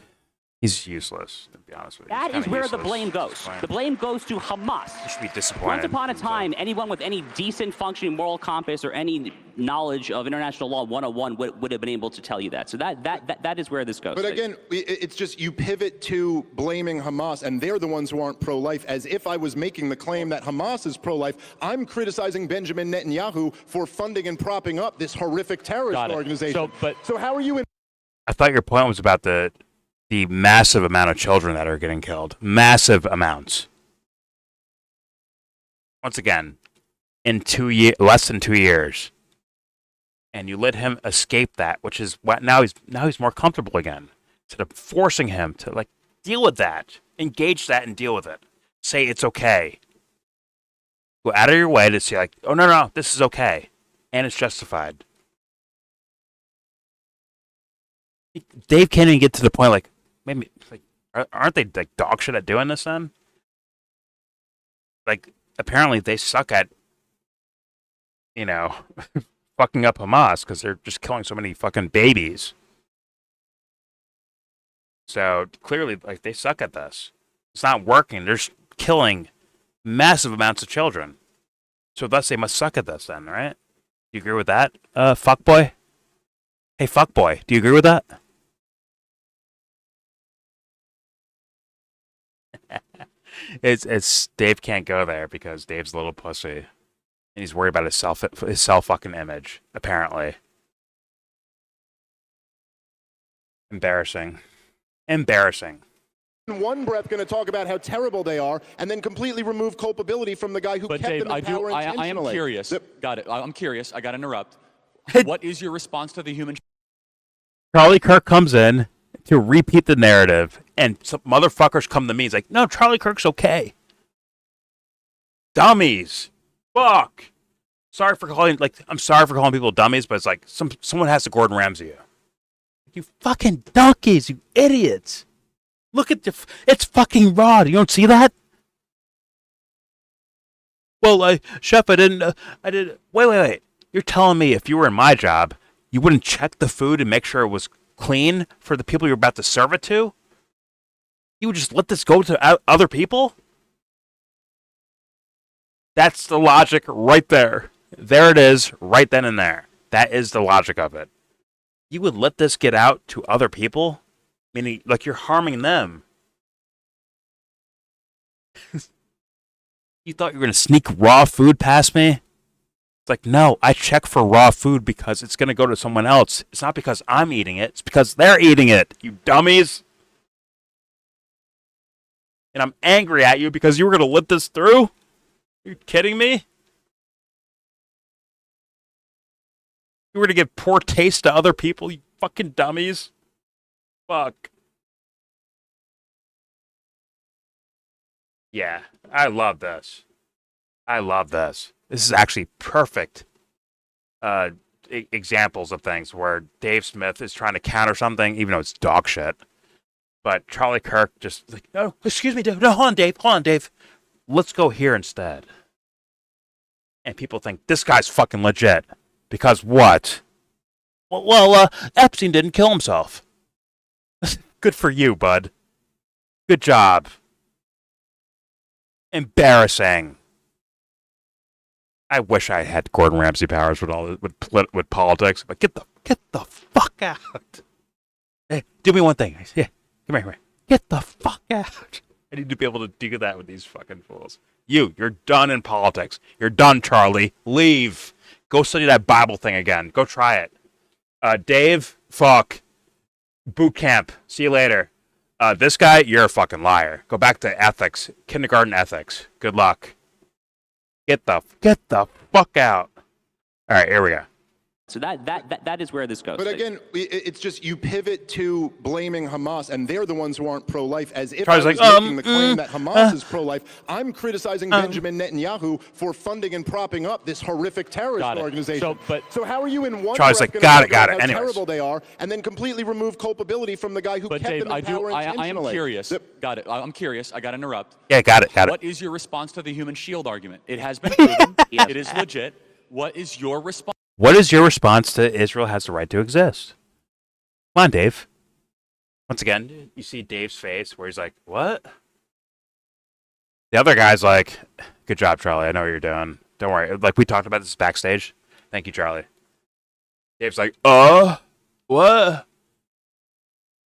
S1: he's useless, to be honest with you.
S5: That is where the blame goes. The blame goes to Hamas.
S1: You should be disappointed.
S5: Once upon a time, anyone with any decent functioning moral compass or any knowledge of international law 101 would have been able to tell you that. So that is where this goes.
S6: But again, it's just you pivot to blaming Hamas, and they're the ones who aren't pro-life, as if I was making the claim that Hamas is pro-life. I'm criticizing Benjamin Netanyahu for funding and propping up this horrific terrorist organization. So how are you in...
S1: I thought your point was about the the massive amount of children that are getting killed. Massive amounts. Once again, in less than 2 years. And you let him escape that, which is what now he's more comfortable again. Instead of forcing him to like deal with that, engage that and deal with it. Say it's okay. Go out of your way to say like, oh no, this is okay. And it's justified. Dave can't even get to the point like, maybe like aren't they like dog shit at doing this then? Like apparently they suck at, fucking up Hamas because they're just killing so many fucking babies. So clearly, like, they suck at this. It's not working. They're just killing massive amounts of children. So thus they must suck at this then, right? Do you agree with that, fuckboy? Hey, fuckboy, do you agree with that? It's Dave can't go there because Dave's a little pussy. And he's worried about his self fucking image, apparently. Embarrassing.
S6: In one breath going to talk about how terrible they are and then completely remove culpability from the guy who kept
S4: Dave,
S6: them in power intentionally.
S4: I am curious. Got it. I'm curious. I got to interrupt. What is your response to the human...
S1: Charlie Kirk comes in to repeat the narrative, and some motherfuckers come to me. He's like, no, Charlie Kirk's okay. Dummies. Fuck. I'm sorry for calling people dummies, but it's like someone has to Gordon Ramsay you. You fucking donkeys, you idiots. Look at it's fucking raw. You don't see that? Well, Chef, I didn't. Wait. You're telling me if you were in my job, you wouldn't check the food and make sure it was clean for the people you're about to serve it to? You would just let this go to other people? That's the logic right there. There it is, right then and there. That is the logic of it. You would let this get out to other people? Meaning, like, you're harming them. You thought you were going to sneak raw food past me? It's like, no, I check for raw food because it's going to go to someone else. It's not because I'm eating it. It's because they're eating it, you dummies. And I'm angry at you because you were going to let this through? Are you kidding me? You were to give poor taste to other people, you fucking dummies. Fuck. Yeah, I love this. This is actually perfect examples of things where Dave Smith is trying to counter something, even though it's dog shit. But Charlie Kirk just like, no, excuse me, Dave. No, hold on, Dave. Let's go here instead. And people think this guy's fucking legit. Because what? Well, Epstein didn't kill himself. Good for you, bud. Good job. Embarrassing. I wish I had Gordon Ramsay powers with politics, but get the fuck out. Hey, do me one thing. Yeah, come here. Get the fuck out. I need to be able to do that with these fucking fools. You're done in politics. You're done, Charlie. Leave. Go study that Bible thing again. Go try it. Dave, fuck. Boot camp. See you later. This guy, you're a fucking liar. Go back to ethics. Kindergarten ethics. Good luck. Get the fuck out. All right, here we go.
S5: So that is where this goes.
S6: But again, it's just you pivot to blaming Hamas, and they're the ones who aren't pro-life, as if
S1: Charlie's
S6: I was
S1: like,
S6: making the claim that Hamas is pro-life. I'm criticizing Benjamin Netanyahu for funding and propping up this horrific terrorist organization. So how are you in one
S1: Charlie's
S6: breath
S1: like,
S6: gonna
S1: got it.
S6: how
S1: Anyways.
S6: terrible they are, and then completely remove culpability from the guy who kept
S4: Dave,
S6: them in power
S4: I am
S6: intentionally?
S4: curious. Got it. I'm curious. I got to interrupt.
S1: Yeah, got it.
S4: What is your response to the human shield argument? It has been proven. It is legit. What is your response?
S1: What is your response to Israel has the right to exist? Come on, Dave. Once again, you see Dave's face where he's like, what? The other guy's like, good job, Charlie. I know what you're doing. Don't worry. Like, we talked about this backstage. Thank you, Charlie. Dave's like, what?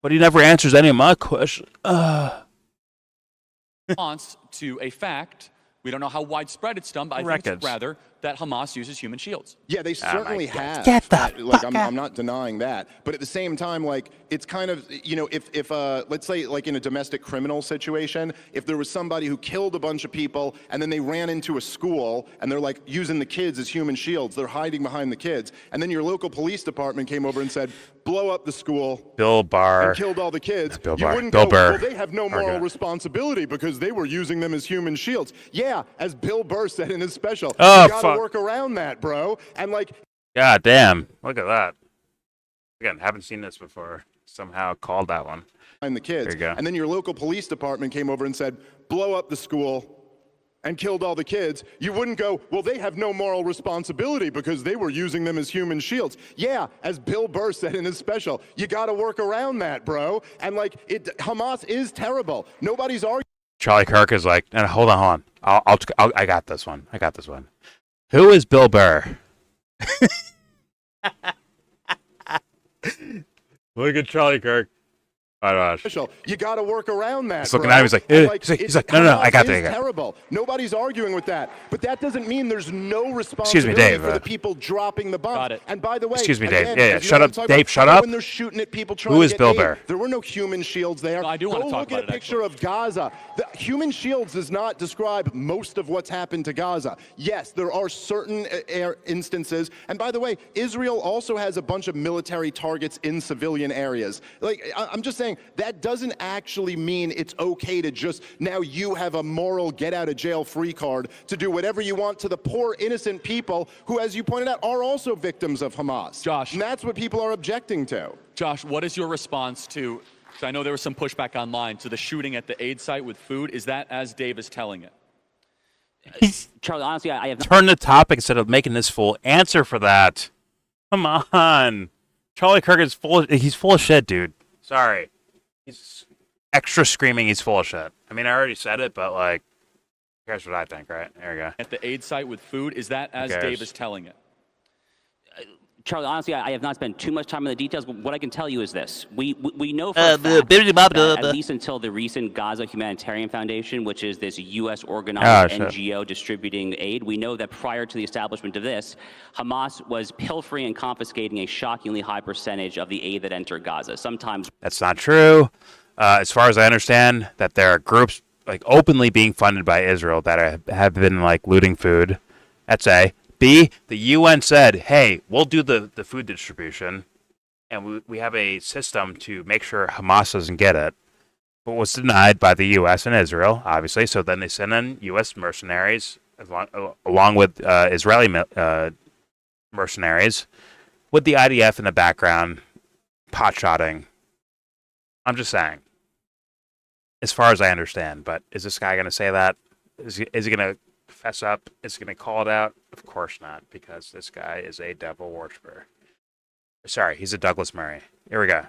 S1: But he never answers any of my questions.
S4: Response to a fact. We don't know how widespread it's done, but I think it's rather that Hamas uses human shields.
S6: Yeah, they certainly have.
S1: Get the
S6: Like,
S1: fuck
S6: I'm not denying that. But at the same time, like, it's kind of, you know, if let's say, like, in a domestic criminal situation, if there was somebody who killed a bunch of people and then they ran into a school and they're, like, using the kids as human shields, they're hiding behind the kids, and then your local police department came over and said, blow up the school.
S1: Bill Barr.
S6: And killed all the kids.
S1: Bill
S6: You
S1: Barr.
S6: wouldn't
S1: Bill
S6: go,
S1: Burr.
S6: well, they have no moral responsibility because they were using them as human shields. Yeah, as Bill Burr said in his special,
S1: Oh,
S6: you gotta
S1: fuck.
S6: work around that, bro. And, like,
S1: God damn. Look at that. Again, haven't seen this before. Somehow called that one.
S6: the kids.
S1: There you go.
S6: And then your local police department came over and said, blow up the school and killed all the kids. You wouldn't go, well, they have no moral responsibility because they were using them as human shields. Yeah, as Bill Burr said in his special, you got to work around that, bro. And, like, Hamas is terrible. Nobody's arguing.
S1: Charlie Kirk is like, no, hold on. I got this one. Who is Bill Burr? Look at Charlie Kirk. Oh gosh.
S6: You got to work around that.
S1: He's looking
S6: bro.
S1: at him. He's like,
S6: And,
S1: he's like, no, I got
S6: Hamas is
S1: that.
S6: terrible. Nobody's arguing with that. But that doesn't mean there's no responsibility
S1: Dave,
S6: for the people dropping the bomb.
S4: Got it.
S6: And by the way,
S1: Excuse me, Dave.
S6: again,
S1: Yeah.
S6: you know
S1: Shut
S6: what I'm
S1: up,
S6: talking
S1: Dave.
S6: about?
S1: Shut
S6: How about
S1: up.
S6: when they're shooting at people trying
S1: Who
S6: to
S1: is
S6: get
S1: Bill
S6: aid?
S1: Burr?
S6: There were no human shields there.
S4: No, I do want to
S6: Go
S4: talk
S6: look
S4: about
S6: at a
S4: it,
S6: picture of Gaza. The human shields does not describe most of what's happened to Gaza. Yes, there are certain instances. And by the way, Israel also has a bunch of military targets in civilian areas. Like, I'm just saying, that doesn't actually mean it's okay to just, now you have a moral get-out-of-jail-free card to do whatever you want to the poor, innocent people who, as you pointed out, are also victims of Hamas.
S4: Josh.
S6: And that's what people are objecting to.
S4: Josh, what is your response to, because I know there was some pushback online, to the shooting at the aid site with food? Is that as Dave is telling it?
S5: Charlie, honestly, I have
S1: Turn the topic instead of making this full answer for that. Come on. Charlie Kirk is he's full of shit, dude. Sorry. He's extra screaming he's full of shit. I mean, I already said it, but, like, here's what I think, right? There we go.
S4: At the aid site with food? Is that as Dave is telling it?
S5: Charlie, honestly, I have not spent too much time on the details, but what I can tell you is this. We know for a fact that at least until the recent Gaza Humanitarian Foundation, which is this U.S. organized NGO distributing aid, we know that prior to the establishment of this, Hamas was pilfering and confiscating a shockingly high percentage of the aid that entered Gaza. Sometimes
S1: That's not true. As far as I understand, that there are groups, like, openly being funded by Israel that have been, like, looting food. That's A. B, the UN said, hey, we'll do the food distribution, and we have a system to make sure Hamas doesn't get it, but was denied by the U.S. and Israel, obviously. So then they sent in U.S. mercenaries along with Israeli mercenaries with the IDF in the background, pot-shotting. I'm just saying, as far as I understand, but is this guy going to say that? Is he going to fess up? Is he going to call it out? Of course not, because this guy is a devil worshiper. Sorry, he's a Douglas Murray. Here we go.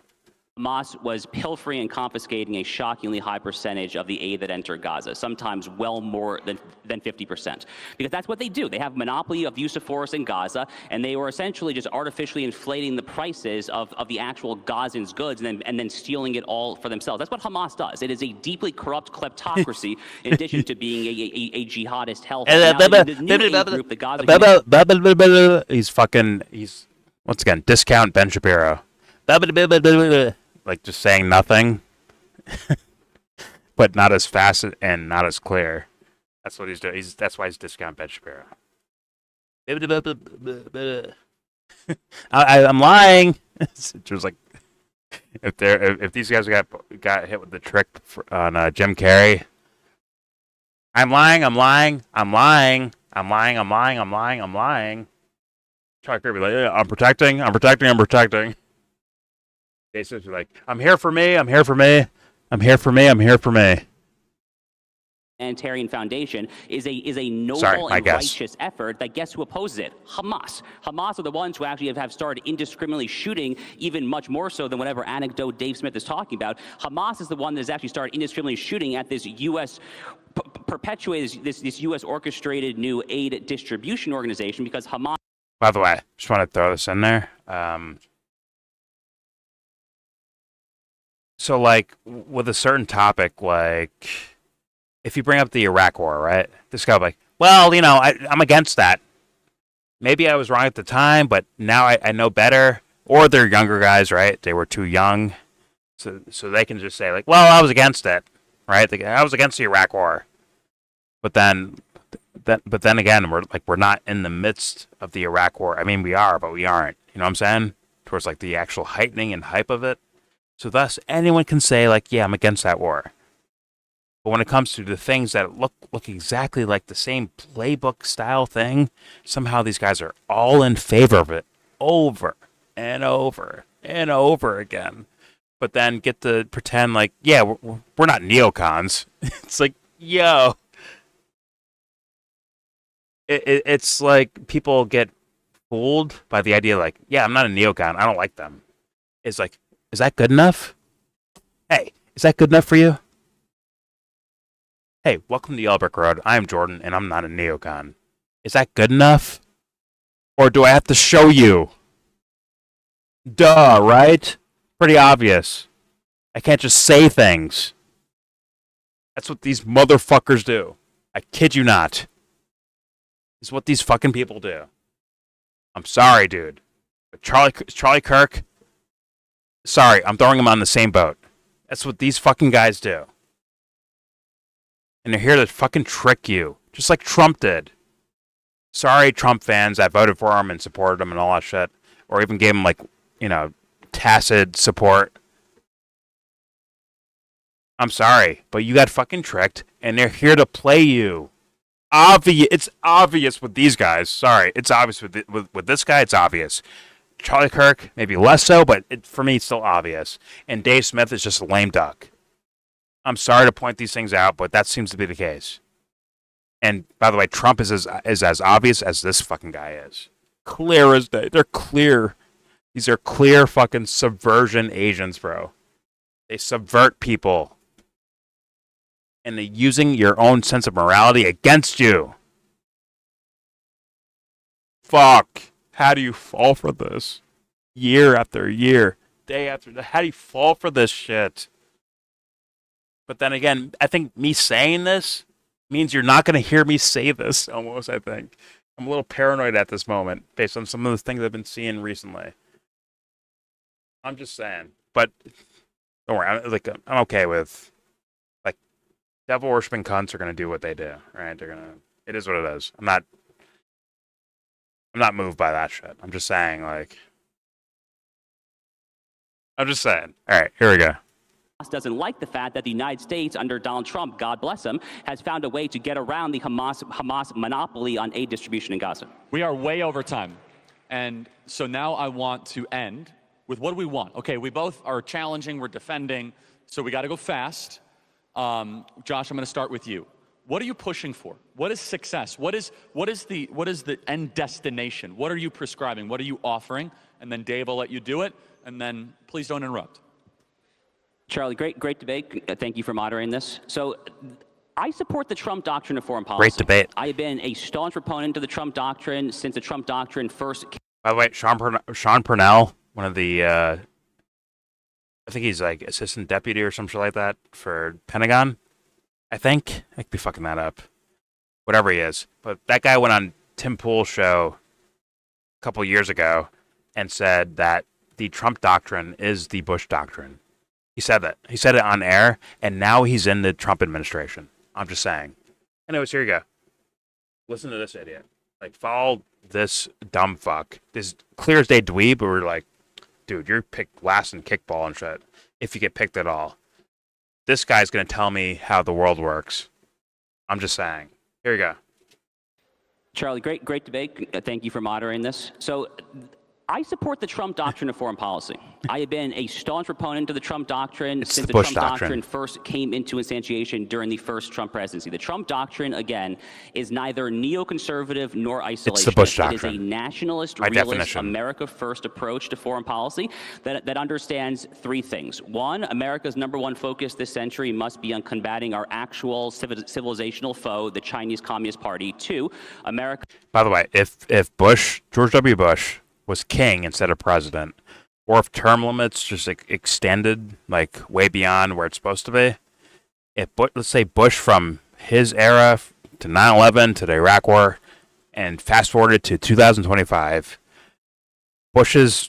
S5: Hamas was pilfering and confiscating a shockingly high percentage of the aid that entered Gaza, sometimes well more than 50%. Because that's what they do. They have monopoly of use of force in Gaza, and they were essentially just artificially inflating the prices of the actual Gazans' goods and then stealing it all for themselves. That's what Hamas does. It is a deeply corrupt kleptocracy in addition to being a jihadist hellhole. The new aid group, the Gaza...
S1: He's once again, discount Ben Shapiro. Like, just saying nothing, but not as fast and not as clear. That's what he's doing. That's why he's discount Ben Shapiro. I'm lying. It was like, if these guys got hit with the trick on Jim Carrey, I'm lying. Chuck Kirby like, yeah, I'm protecting. Basically like, I'm here for me.
S5: Humanitarian Foundation is a noble and righteous effort that, guess who opposes it? Hamas. Hamas are the ones who actually have started indiscriminately shooting, even much more so than whatever anecdote Dave Smith is talking about. Hamas is the one that has actually started indiscriminately shooting at this U.S. perpetuated this U.S. orchestrated new aid distribution organization because Hamas.
S1: By the way, just want to throw this in there. So, like, with a certain topic, like, if you bring up the Iraq War, right? This guy will be like, well, you know, I'm against that. maybe I was wrong at the time, but now I know better. Or they're younger guys, right? They were too young. So they can just say, like, well, I was against it, right? I was against the Iraq War. But then again, we're not in the midst of the Iraq War. I mean, we are, but we aren't. You know what I'm saying? Towards, like, the actual heightening and hype of it. So thus, anyone can say, like, yeah, I'm against that war. But when it comes to the things that look exactly like the same playbook style thing, somehow these guys are all in favor of it over and over and over again. But then get to pretend like, yeah, we're not neocons. It's like, yo. It's like people get fooled by the idea, like, yeah, I'm not a neocon. I don't like them. It's like, is that good enough? Hey, is that good enough for you? Hey, welcome to Yellow Brick Road. I am Jordan, and I'm not a neocon. Is that good enough? Or do I have to show you? Duh, right? Pretty obvious. I can't just say things. That's what these motherfuckers do. I kid you not. It's what these fucking people do. I'm sorry, dude. But Charlie Kirk, sorry, I'm throwing him on the same boat. That's what these fucking guys do. And they're here to fucking trick you. Just like Trump did. Sorry, Trump fans that voted for him and supported him and all that shit. Or even gave him, like, you know, tacit support. I'm sorry, but you got fucking tricked, and they're here to play you. It's obvious with these guys. Sorry, it's obvious with this guy. It's obvious. Charlie Kirk, maybe less so, but for me, it's still obvious. And Dave Smith is just a lame duck. I'm sorry to point these things out, but that seems to be the case. And by the way, Trump is as obvious as this fucking guy is. Clear as day. They're clear. These are clear fucking subversion agents, bro. They subvert people. And they're using your own sense of morality against you. Fuck. How do you fall for this? Year after year, day after day. How do you fall for this shit? But then again, I think me saying this means you're not going to hear me say this, almost, I think. I'm a little paranoid at this moment, based on some of the things I've been seeing recently. I'm just saying. But don't worry, I'm okay with, like, devil worshipping cunts are going to do what they do, right? It is what it is. I'm not moved by that shit. I'm just saying, like, all right, here we go.
S5: Doesn't like the fact that the United States, under Donald Trump, God bless him, has found a way to get around the Hamas monopoly on aid distribution in Gaza.
S4: We are way over time. And so now I want to end with what do we want? Okay, we both are challenging, we're defending, so we got to go fast. Josh, I'm going to start with you. What are you pushing for? What is success? What is the end destination? What are you prescribing? What are you offering? And then Dave, I'll let you do it. And then please don't interrupt.
S5: Charlie, great debate. Thank you for moderating this. So I support the Trump doctrine of foreign policy.
S1: Great debate.
S5: I have been a staunch proponent of the Trump doctrine since the Trump doctrine first came.
S1: By the way, Sean Purnell, one of the, I think he's like assistant deputy or some shit like that for Pentagon. I think. I could be fucking that up. Whatever he is. But that guy went on Tim Pool's show a couple years ago and said that the Trump doctrine is the Bush doctrine. He said that. He said it on air, and now he's in the Trump administration. I'm just saying. Anyways, here you go. Listen to this idiot. Like, follow this dumb fuck. This clear as day dweeb, but we're like, dude, you're picked last in kickball and shit. If you get picked at all. This guy's going to tell me how the world works. I'm just saying. Here you go.
S5: Charlie, great debate. Thank you for moderating this. So I support the Trump doctrine of foreign policy. I have been a staunch proponent of the Trump doctrine since the Trump doctrine first came into instantiation during the first Trump presidency. The Trump doctrine, again, is neither neoconservative nor isolationist.
S1: It's the Bush doctrine.
S5: It is a nationalist,
S1: By
S5: realist,
S1: definition.
S5: America-first approach to foreign policy that understands three things. One, America's #1 focus this century must be on combating our actual civilizational foe, the Chinese Communist Party. Two, America...
S1: By the way, if George W. Bush was king instead of president, or if term limits just extended like way beyond where it's supposed to be, let's say Bush from his era to 9/11 to the Iraq War, and fast forwarded to 2025, Bush's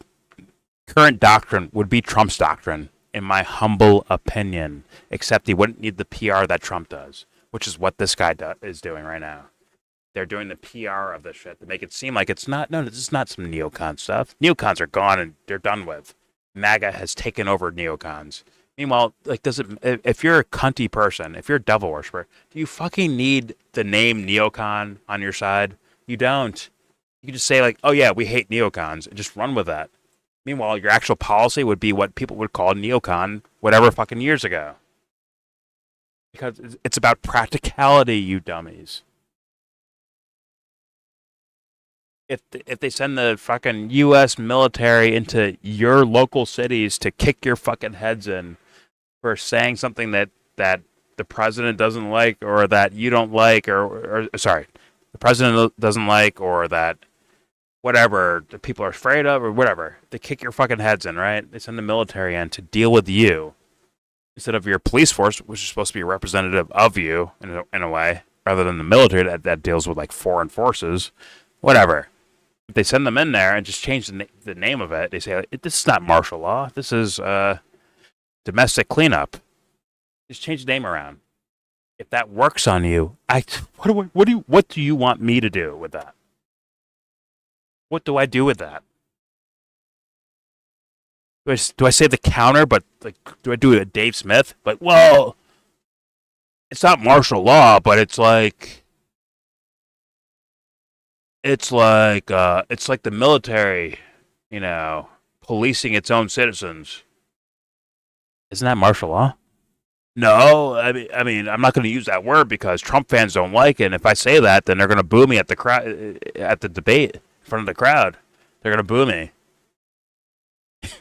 S1: current doctrine would be Trump's doctrine, in my humble opinion, except he wouldn't need the PR that Trump does, which is what this guy is doing right now. They're doing the PR of this shit to make it seem like it's not. No, this is not some neocon stuff. Neocons are gone and they're done with. MAGA has taken over neocons. Meanwhile, like, if you're a cunty person, if you're a devil worshiper, do you fucking need the name neocon on your side? You don't. You can just say, like, oh yeah, we hate neocons, and just run with that. Meanwhile, your actual policy would be what people would call neocon whatever fucking years ago. Because it's about practicality, you dummies. If they send the fucking U.S. military into your local cities to kick your fucking heads in for saying something that the president doesn't like, or that you don't like, or sorry, the president doesn't like, or that whatever the people are afraid of, or whatever, they kick your fucking heads in, right? They send the military in to deal with you instead of your police force, which is supposed to be a representative of you in a way, rather than the military that deals with like foreign forces, whatever. If they send them in there and just change the name of it, they say, like, this is not martial law. This is domestic cleanup. Just change the name around. If that works on you, what do you want me to do with that? What do I do with that? Do I say the counter, but like, do I do it at Dave Smith? But well, it's not martial law, but it's like the military, policing its own citizens. Isn't that martial law? No, I mean, I'm not going to use that word because Trump fans don't like it. And if I say that, then they're going to boo me at the debate in front of the crowd. They're going to boo me.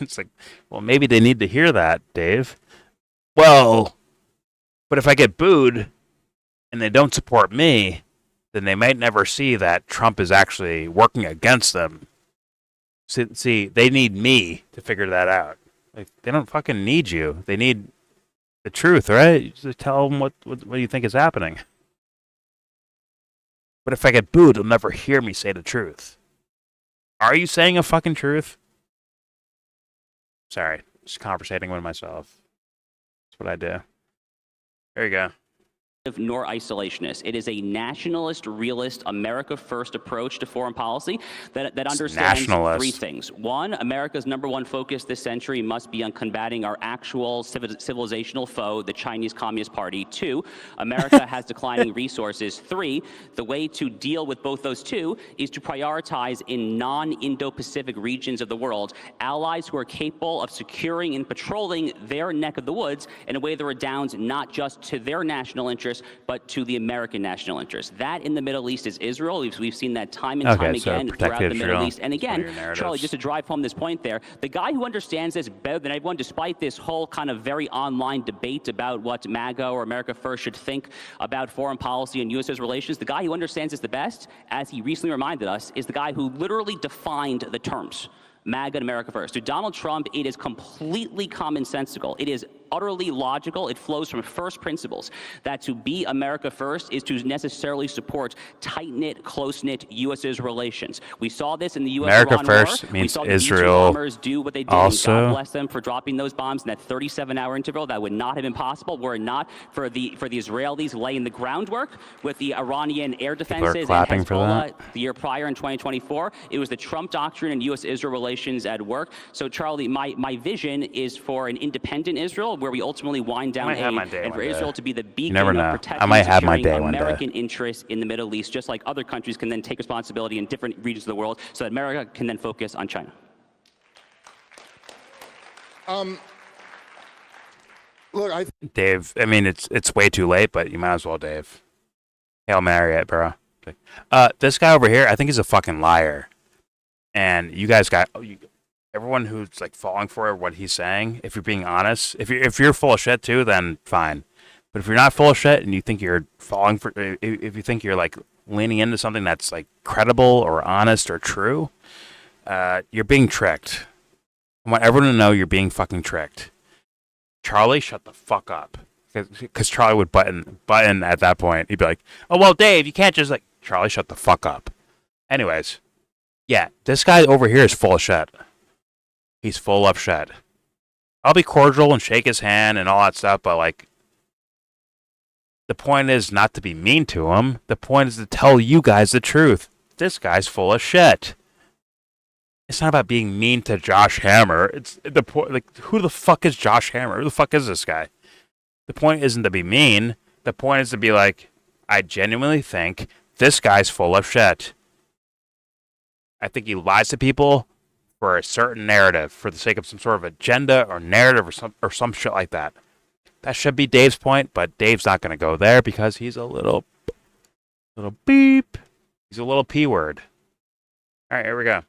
S1: It's like, well, maybe they need to hear that, Dave. Well, but if I get booed and they don't support me, then they might never see that Trump is actually working against them. See, they need me to figure that out. Like, they don't fucking need you. They need the truth, right? You just tell them what you think is happening. But if I get booed, they'll never hear me say the truth. Are you saying a fucking truth? Sorry, just conversating with myself. That's what I do. There you go.
S5: Nor isolationist. It is a nationalist, realist, America first approach to foreign policy that understands three things. One, America's #1 focus this century must be on combating our actual civilizational foe, the Chinese Communist Party. Two, America has declining resources. Three, the way to deal with both those two is to prioritize in non-Indo-Pacific regions of the world allies who are capable of securing and patrolling their neck of the woods in a way that redounds not just to their national interests, but to the American national interest. That in the Middle East is Israel. We've seen that time and time again throughout the Middle East. And again, Charlie, just to drive home this point there, the guy who understands this better than everyone, despite this whole kind of very online debate about what MAGA or America First should think about foreign policy and U.S. relations, the guy who understands this the best, as he recently reminded us, is the guy who literally defined the terms. MAGA and America First. To Donald Trump, it is completely commonsensical. It is utterly logical. It flows from first principles that to be America First is to necessarily support tight-knit, close-knit U.S.-Israel relations. We saw this in the U.S.
S1: America First means
S5: we saw
S1: Israel.
S5: The bombers do what they did.
S1: Also,
S5: and God bless them for dropping those bombs in that 37-hour interval. That would not have been possible were it not for the Israelis laying the groundwork with the Iranian air defenses and Hezbollah the year prior in 2024. It was the Trump doctrine and U.S.-Israel relations at work. So, Charlie, my vision is for an independent Israel where we ultimately wind down aid, and for Israel to be the beacon of protecting and securing American interests in the Middle East, just like other countries can then take responsibility in different regions of the world, so that America can then focus on China.
S6: Look,
S1: Dave, I mean, it's way too late, but you might as well, Dave. Hail Mary it, bro. This guy over here, I think he's a fucking liar. And you guys everyone who's like falling for what he's saying, if you're being honest, if you're full of shit too, then fine. But if you're not full of shit and you think you're falling for, if you think you're like leaning into something that's like credible or honest or true, you're being tricked. I want everyone to know you're being fucking tricked. Charlie, shut the fuck up. Because Charlie would button at that point. He'd be like, oh, well, Dave, you can't just like, Charlie, shut the fuck up. Anyways, yeah, this guy over here is full of shit. He's full of shit. I'll be cordial and shake his hand and all that stuff, but like, the point is not to be mean to him. The point is to tell you guys the truth. This guy's full of shit. It's not about being mean to Josh Hammer. It's the point. Like, who the fuck is Josh Hammer? Who the fuck is this guy? The point isn't to be mean. The point is to be like, I genuinely think this guy's full of shit. I think he lies to people for a certain narrative, for the sake of some sort of agenda or narrative or some shit like that. That should be Dave's point, but Dave's not going to go there because he's a little beep. He's a little P word. All right, here we go.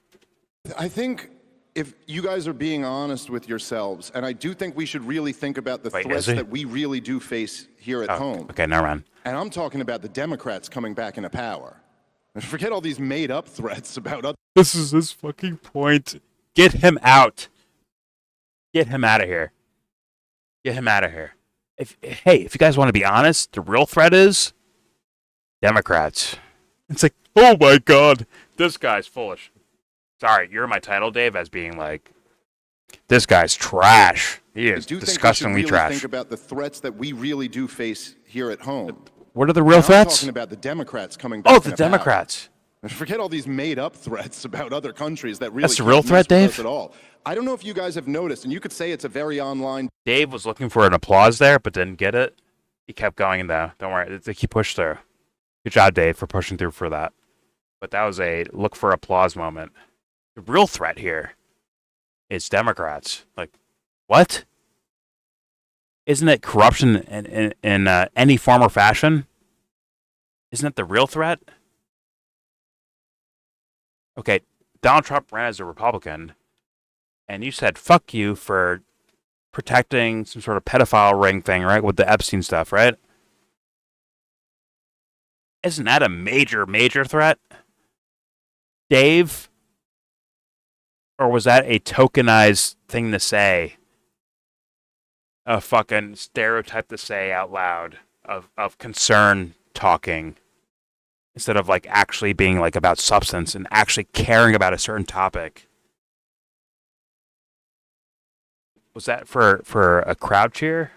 S6: I think if you guys are being honest with yourselves, and I do think we should really think about the threats that we really do face here at home.
S1: Okay, never mind.
S6: And I'm talking about the Democrats coming back into power. And forget all these made-up threats about other...
S1: This is his fucking point. Get him out. Get him out of here. Get him out of here. If you guys want to be honest, the real threat is Democrats. It's like, oh my god, this guy's foolish. Sorry, you're my title, Dave, as being like, this guy's trash. He is disgustingly trash.
S6: Think about the threats that we really do face here at home.
S1: What are the real threats?
S6: I'm talking about the Democrats coming back.
S1: Oh, the Democrats.
S6: And forget all these made-up threats about other countries that really.
S1: That's the real threat, Dave.
S6: At all. I don't know if you guys have noticed, and you could say it's a very online.
S1: Dave was looking for an applause there, but didn't get it. He kept going though. Don't worry, he pushed through. Good job, Dave, for pushing through for that. But that was a look for applause moment. The real threat here is Democrats. Like, what? Isn't it corruption in any form or fashion? Isn't it the real threat? Okay, Donald Trump ran as a Republican, and you said, fuck you for protecting some sort of pedophile ring thing, right? With the Epstein stuff, right? Isn't that a major, major threat? Dave? Or was that a tokenized thing to say? A fucking stereotype to say out loud of concern talking instead of like actually being like about substance and actually caring about a certain topic? Was that for a crowd cheer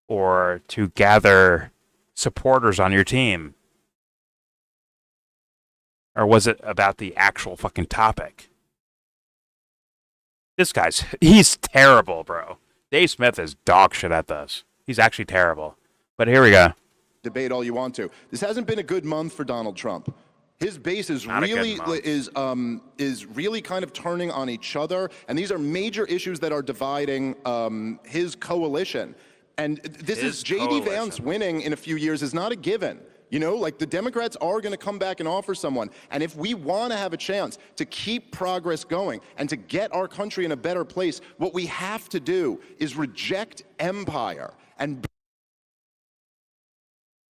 S1: or to gather supporters on your team? Or was it about the actual fucking topic? This he's terrible, bro. Dave Smith is dog shit at this. He's actually terrible. But here we go.
S6: Debate all you want to. This hasn't been a good month for Donald Trump. His base is really kind of turning on each other, and these are major issues that are dividing his coalition. And this is J.D. Vance winning in a few years is not a given. You know, like the Democrats are going to come back and offer someone. And if we want to have a chance to keep progress going and to get our country in a better place, what we have to do is reject empire and.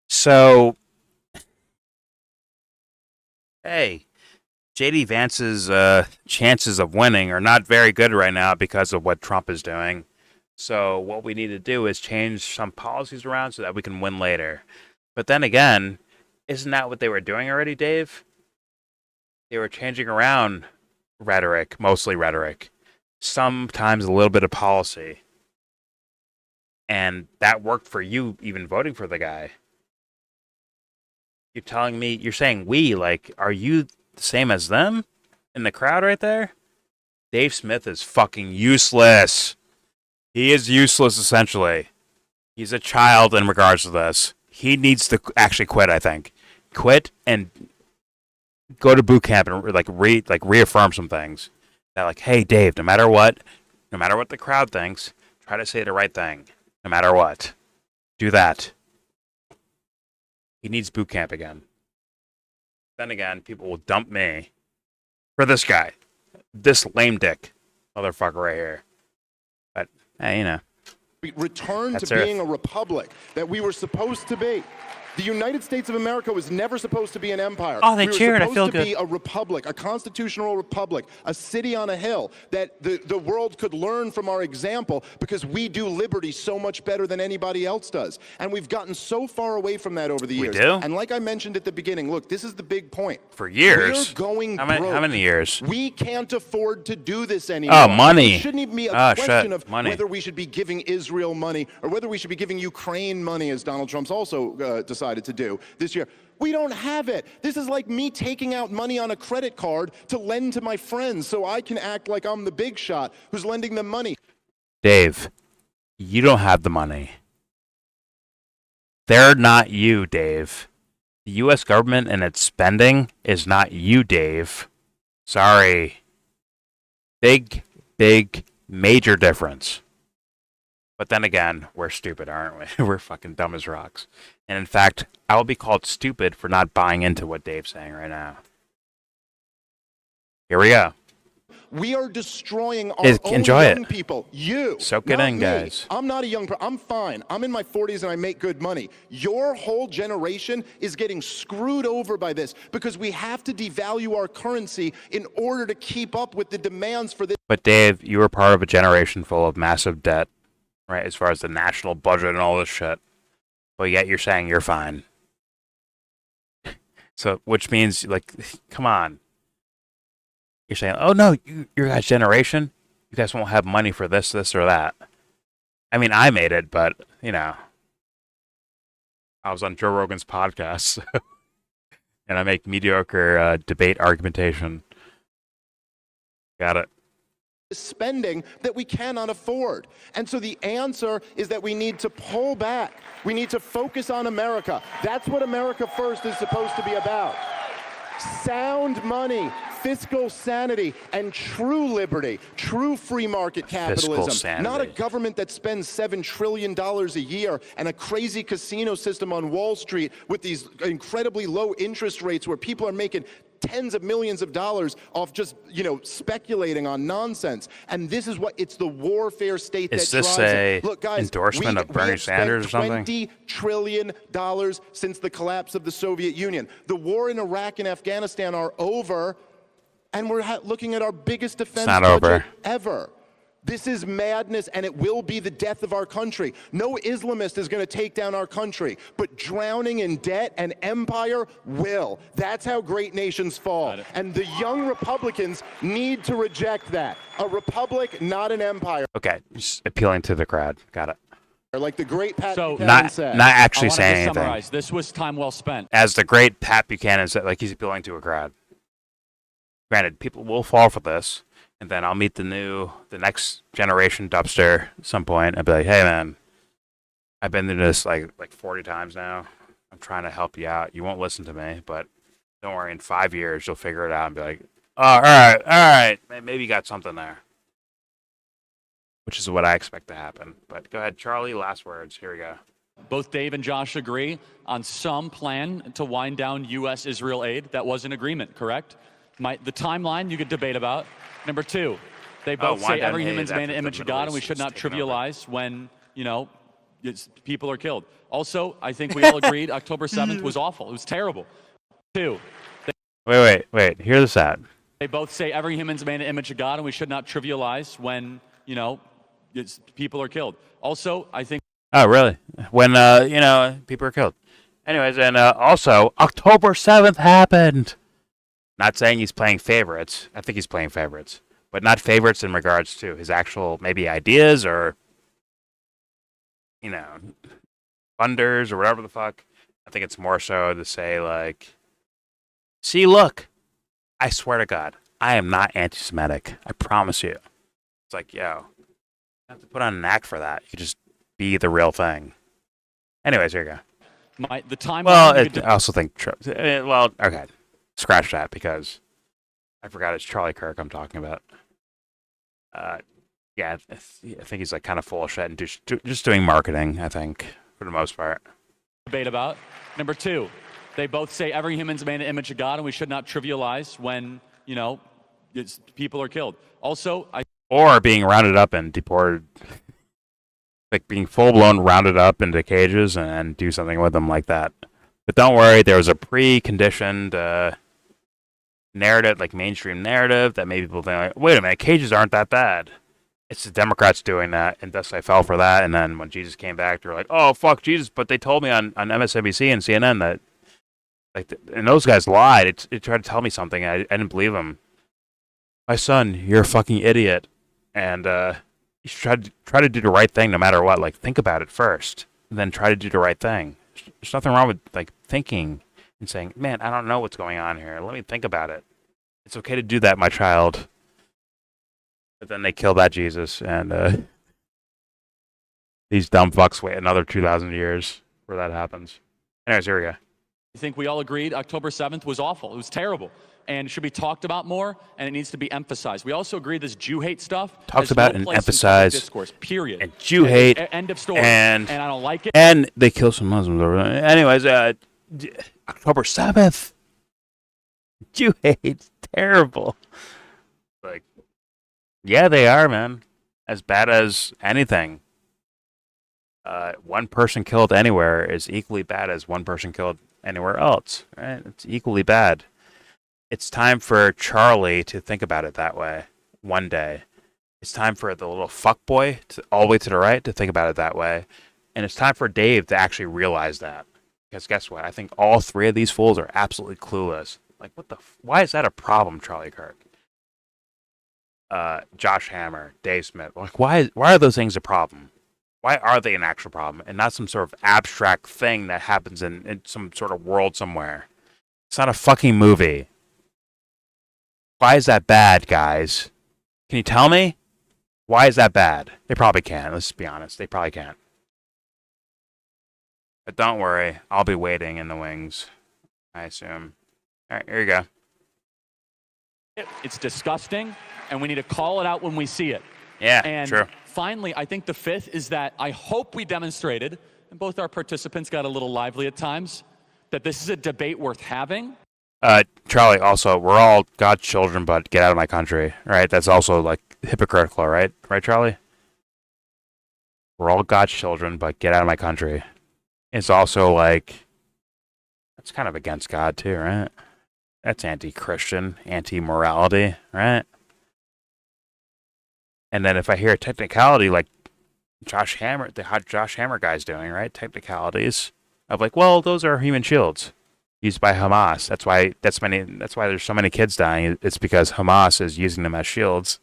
S1: So, hey, J.D. Vance's chances of winning are not very good right now because of what Trump is doing. So what we need to do is change some policies around so that we can win later. But then again, isn't that what they were doing already, Dave? They were changing around rhetoric, mostly rhetoric, sometimes a little bit of policy. And that worked for you even voting for the guy. You're telling me, you're saying we, like, are you the same as them in the crowd right there? Dave Smith is fucking useless. He is useless, essentially. He's a child in regards to this. He needs to actually quit, I think. Quit and go to boot camp and reaffirm some things. That like, hey, Dave, no matter what the crowd thinks, try to say the right thing. No matter what. Do that. He needs boot camp again. Then again, people will dump me for this guy. This lame dick motherfucker right here. But, hey, you know.
S6: Return to being a republic that we were supposed to be. The United States of America was never supposed to be an empire.
S1: Oh, they
S6: we were
S1: cheered. I
S6: supposed
S1: feel
S6: to
S1: good.
S6: be a republic, a constitutional republic, a city on a hill that the world could learn from our example because we do liberty so much better than anybody else does. And we've gotten so far away from that over the years.
S1: We do?
S6: And like I mentioned at the beginning, look, this is the big point.
S1: For years.
S6: We're going
S1: How
S6: broke.
S1: many years?
S6: We can't afford to do this anymore.
S1: Oh, money.
S6: It shouldn't even be a
S1: Oh,
S6: question
S1: shit.
S6: of
S1: Money.
S6: whether we should be giving Israel money or whether we should be giving Ukraine money, as Donald Trump's also decided to do this year. We don't have it. This is like me taking out money on a credit card to lend to my friends so I can act like I'm the big shot who's lending them money.
S1: Dave, you don't have the money. They're not you, Dave. The U.S. government and its spending is not you, Dave. Sorry. Big, major difference. But then again, we're stupid, aren't we? We're fucking dumb as rocks. And in fact, I will be called stupid for not buying into what Dave's saying right now. Here we go.
S6: We are destroying our own
S1: enjoy
S6: young
S1: it.
S6: people. You.
S1: Soak it
S6: not
S1: in,
S6: me.
S1: guys.
S6: I'm not a young person. I'm fine. I'm in my 40s and I make good money. Your whole generation is getting screwed over by this because we have to devalue our currency in order to keep up with the demands for this.
S1: But Dave, you were part of a generation full of massive debt, right, as far as the national budget and all this shit. But yet you're saying you're fine. So, which means, like, come on. You're saying, oh no, your guys' generation, you guys won't have money for this, or that. I mean, I made it, but, you know, I was on Joe Rogan's podcast, and I make mediocre debate argumentation. Got it.
S6: Spending that we cannot afford. And so the answer is that we need to pull back. We need to focus on America. That's what America First is supposed to be about. Sound money, fiscal sanity, and true liberty, true free market capitalism. Not a government that spends $7 trillion a year and a crazy casino system on Wall Street with these incredibly low interest rates where people are making tens of millions of dollars off just, speculating on nonsense. And this is it's the warfare state that drives it.
S1: Is this a
S6: Look, guys,
S1: endorsement of Bernie Sanders or something?
S6: $20 trillion since the collapse of the Soviet Union. The war in Iraq and Afghanistan are over, and we're looking at our biggest defense budget ever. This is madness, and it will be the death of our country. No Islamist is going to take down our country, but drowning in debt and empire will. That's how great nations fall. And the young Republicans need to reject that. A republic, not an empire.
S1: Okay, just appealing to the crowd. Got it.
S6: Like the great Pat
S4: So-
S6: Buchanan said.
S1: Not actually
S4: I
S1: saying
S4: want to
S1: anything.
S4: summarize. This was time well spent.
S1: As the great Pat Buchanan said, like he's appealing to a crowd. Granted, people will fall for this, and then I'll meet the next generation dubster at some point. I'll be like, hey man, I've been through this like 40 times now. I'm trying to help you out. You won't listen to me, but don't worry, in 5 years you'll figure it out and be like, oh, all right, maybe you got something there. Which is what I expect to happen. But go ahead, Charlie, last words. Here we go.
S4: Both Dave and Josh agree on some plan to wind down U.S.-Israel aid. That was an agreement, correct? The timeline you could debate about. Number two, they both say every human's made in the image of God, and we should not trivialize when, people are killed. Also, I think we all agreed October 7th was awful. It was terrible. Two,
S1: Wait. Hear this out.
S4: they both say every human's made in the image of God, and we should not trivialize when, people are killed. Also, I think.
S1: Oh, really? When, people are killed. Anyways, and also, October 7th happened. Not saying he's playing favorites. I think he's playing favorites. But not favorites in regards to his actual, maybe ideas or, funders or whatever the fuck. I think it's more so to say, like, see, look, I swear to God, I am not anti-Semitic. I promise you. It's like, yo, you have to put on an act for that. You just be the real thing. Anyways, here you go.
S4: The timeline.
S1: Well, I also think, okay. Scratch that because I forgot it's Charlie Kirk I'm talking about. Yeah, I think he's like kind of full of shit and just doing marketing, I think, for the most part.
S4: Debate about. Number two, they both say every human's made in the image of God, and we should not trivialize when, people are killed. Also,
S1: Or being rounded up and deported. Like being full-blown rounded up into cages and do something with them like that. But don't worry, there was a preconditioned narrative, like mainstream narrative, that made people think, like, wait a minute, cages aren't that bad. It's the Democrats doing that, and thus I fell for that. And then when Jesus came back, they were like, oh, fuck Jesus. But they told me on MSNBC and CNN that, like, and those guys lied. It tried to tell me something. I didn't believe them. My son, you're a fucking idiot. And you should try to do the right thing no matter what. Like, think about it first, and then try to do the right thing. There's nothing wrong with, like, thinking and saying, man, I don't know what's going on here. Let me think about it. It's okay to do that, my child. But then they kill that Jesus, and these dumb fucks wait another 2,000 years before that happens. Anyways, here we go.
S4: I think we all agreed October 7th was awful. It was terrible. And it should be talked about more, and it needs to be emphasized. We also agree this Jew hate stuff
S1: Talks
S4: has
S1: about
S4: no
S1: and
S4: place in
S1: emphasize
S4: public discourse, period.
S1: and Jew hate,
S4: End of story.
S1: and
S4: I don't like it.
S1: And they kill some Muslims over there. Anyways, October 7th. Jew hate's terrible. Like, yeah, they are, man. As bad as anything. One person killed anywhere is equally bad as one person killed anywhere else, right? It's equally bad. It's time for Charlie to think about it that way one day. It's time for the little fuckboy all the way to the right to think about it that way. And it's time for Dave to actually realize that. Because guess what? I think all three of these fools are absolutely clueless. Like, what the why is that a problem, Charlie Kirk? Josh Hammer, Dave Smith. Like, why are those things a problem? Why are they an actual problem and not some sort of abstract thing that happens in some sort of world somewhere? It's not a fucking movie. Why is that bad, guys? Can you tell me? Why is that bad? They probably can't. Let's be honest. They probably can't. But don't worry. I'll be waiting in the wings, I assume. All right, here you go.
S4: It's disgusting, and we need to call it out when we see it.
S1: Yeah,
S4: and
S1: true.
S4: Finally, I think the fifth is that I hope we demonstrated, and both our participants got a little lively at times, that this is a debate worth having.
S1: Charlie, also, we're all God's children, but get out of my country, right? That's also, like, hypocritical, right? Right, Charlie? We're all God's children, but get out of my country. It's also, like, that's kind of against God, too, right? That's anti-Christian, anti-morality, right? And then if I hear a technicality like Josh Hammer, the hot Josh Hammer guy's doing, right? Technicalities of like, well, those are human shields used by Hamas. That's why there's so many kids dying. It's because Hamas is using them as shields.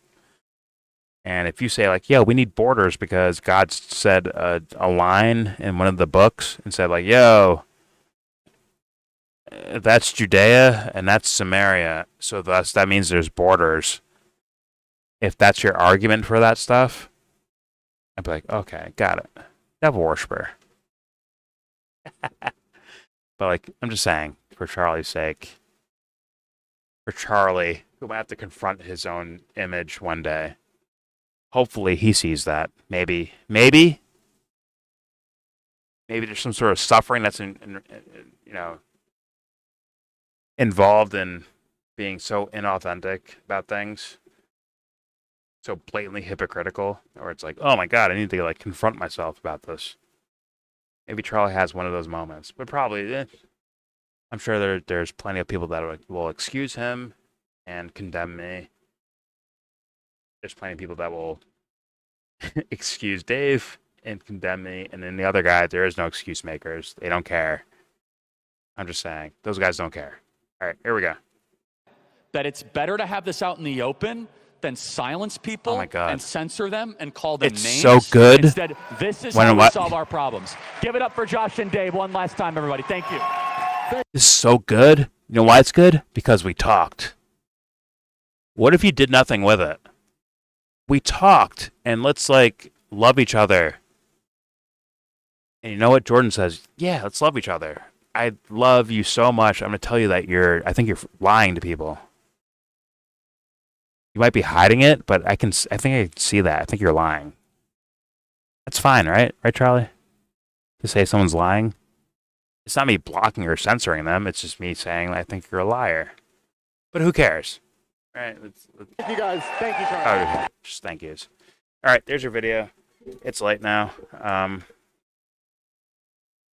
S1: And if you say like, yeah, we need borders because God said a line in one of the books and said like, yo, that's Judea and that's Samaria, so thus that means there's borders. If that's your argument for that stuff, I'd be like, okay, got it. Devil worshiper. But like, I'm just saying, for Charlie's sake, for Charlie, who might have to confront his own image one day. Hopefully he sees that. Maybe there's some sort of suffering that's involved in being so inauthentic about things, so blatantly hypocritical, or it's like, oh my god, I need to like confront myself about this. Maybe Charlie has one of those moments, but probably, I'm sure there's plenty of people that will excuse him and condemn me. There's plenty of people that will excuse Dave and condemn me, and then the other guy, there is no excuse makers. They don't care. I'm just saying, those guys don't care. All right, here we go.
S4: That it's better to have this out in the open than silence people and censor them and call them names.
S1: It's so good.
S4: Instead, this is how we solve our problems. Give it up for Josh and Dave one last time, everybody. Thank you.
S1: This is so good. You know why it's good? Because we talked. What if you did nothing with it? We talked, and let's, like, love each other. And you know what Jordan says? Yeah, let's love each other. I love you so much. I'm going to tell you that I think you're lying to people. You might be hiding it, but I think I can see that. I think you're lying. That's fine, right? Right, Charlie? To say someone's lying? It's not me blocking or censoring them. It's just me saying I think you're a liar. But who cares? All right.
S6: Thank you, guys. Thank you, Charlie.
S1: Oh, just thank yous. All right, there's your video. It's late now.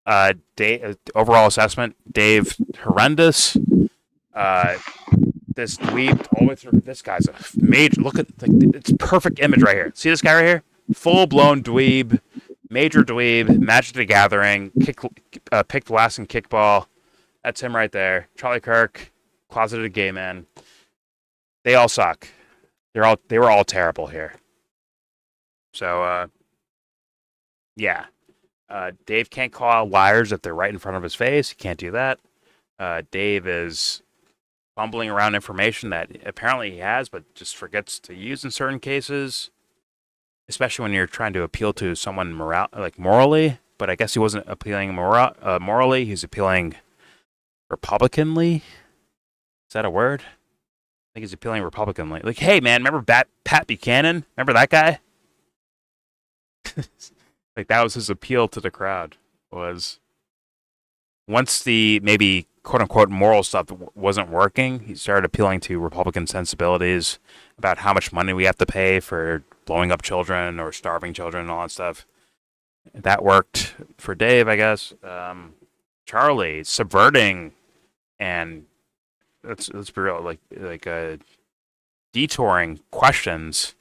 S1: Overall assessment: Dave, horrendous. This dweeb all the way through. This guy's a major. Look at it's perfect image right here. See this guy right here? Full blown dweeb, major dweeb. Magic the Gathering, picked last in kickball. That's him right there. Charlie Kirk, closeted gay man. They all suck. They were all terrible here. So yeah. Dave can't call out liars if they're right in front of his face. He can't do that. Dave is fumbling around information that apparently he has, but just forgets to use in certain cases, especially when you're trying to appeal to someone morally. But I guess he wasn't appealing morally. He's appealing Republicanly. Is that a word? I think he's appealing Republicanly. Like, hey, man, remember Pat Buchanan? Remember that guy? Like, that was his appeal to the crowd. Was once the maybe quote-unquote moral stuff wasn't working, he started appealing to Republican sensibilities about how much money we have to pay for blowing up children or starving children and all that stuff. That worked for Dave, I guess. Charlie subverting and let's be real, like detouring questions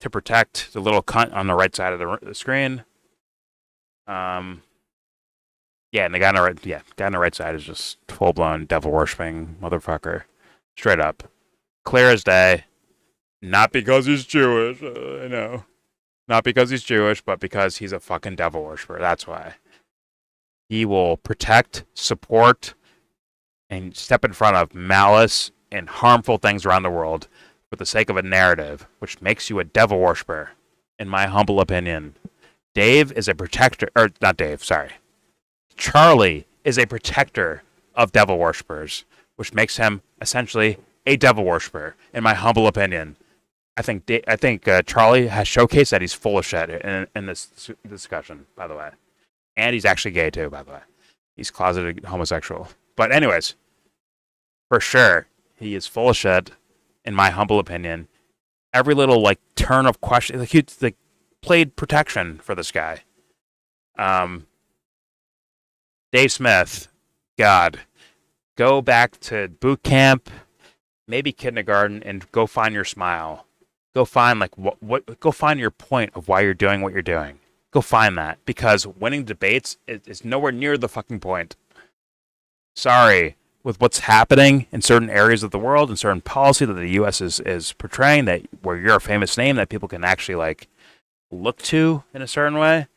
S1: to protect the little cunt on the right side of the screen. Yeah, and the guy on the right side is just full blown devil worshipping motherfucker, straight up, clear as day. Not because he's Jewish, I know. Not because he's Jewish, but because he's a fucking devil worshiper. That's why. He will protect, support, and step in front of malice and harmful things around the world for the sake of a narrative, which makes you a devil worshiper, in my humble opinion. Dave is a protector, or not Dave, sorry. Charlie is a protector of devil worshippers, which makes him essentially a devil worshiper, in my humble opinion. I think Charlie has showcased that he's full of shit in this discussion, by the way. And he's actually gay, too, by the way. He's closeted homosexual. But anyways, for sure, he is full of shit, in my humble opinion. Every little, turn of question, he played protection for this guy. Dave Smith, God, go back to boot camp, maybe kindergarten, and go find your smile. Go find go find your point of why you're doing what you're doing. Go find that, because winning debates is nowhere near the fucking point. Sorry, with what's happening in certain areas of the world and certain policy that the U.S. is portraying, that where you're a famous name that people can actually look to in a certain way.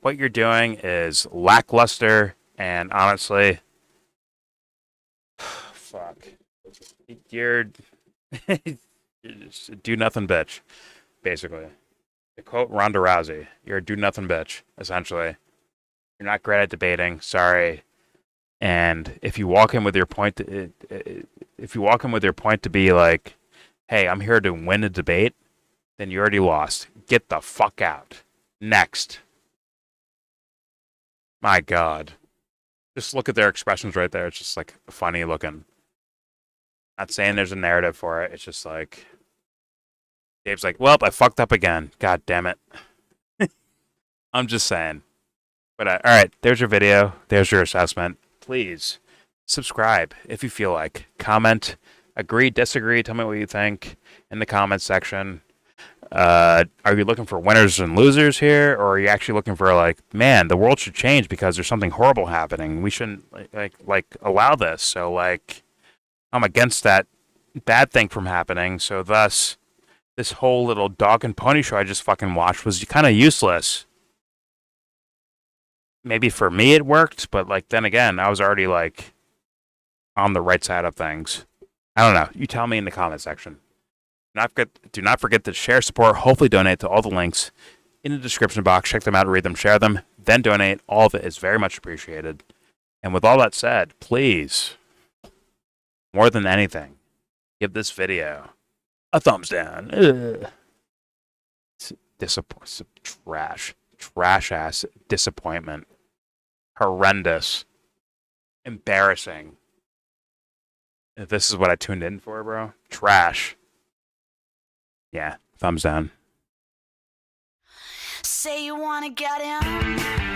S1: What you're doing is lackluster, and honestly, fuck, you're just a do nothing bitch, basically. To quote Ronda Rousey, you're a do nothing bitch, essentially. You're not great at debating. Sorry. And if you walk in with your point, to be like, "Hey, I'm here to win a debate," then you already lost. Get the fuck out. Next. My God. Just look at their expressions right there. It's just funny looking. Not saying there's a narrative for it. It's just Dave's well, I fucked up again. God damn it. I'm just saying. But all right, there's your video. There's your assessment. Please subscribe if you feel like. Comment. Agree, disagree. Tell me what you think in the comments section. Are you looking for winners and losers here, or are you actually looking for man, the world should change because there's something horrible happening? We shouldn't allow this. So I'm against that bad thing from happening. So thus, this whole little dog and pony show I just fucking watched was kind of useless. Maybe for me it worked, but then again, I was already on the right side of things. I don't know. You tell me in the comment section. Do not forget to share, support, hopefully donate to all the links in the description box. Check them out, read them, share them, then donate. All of it is very much appreciated. And with all that said, please, more than anything, give this video a thumbs down. Trash ass disappointment. Horrendous. Embarrassing. This is what I tuned in for, bro. Trash. Yeah, thumbs down.
S9: Say you wanna get in.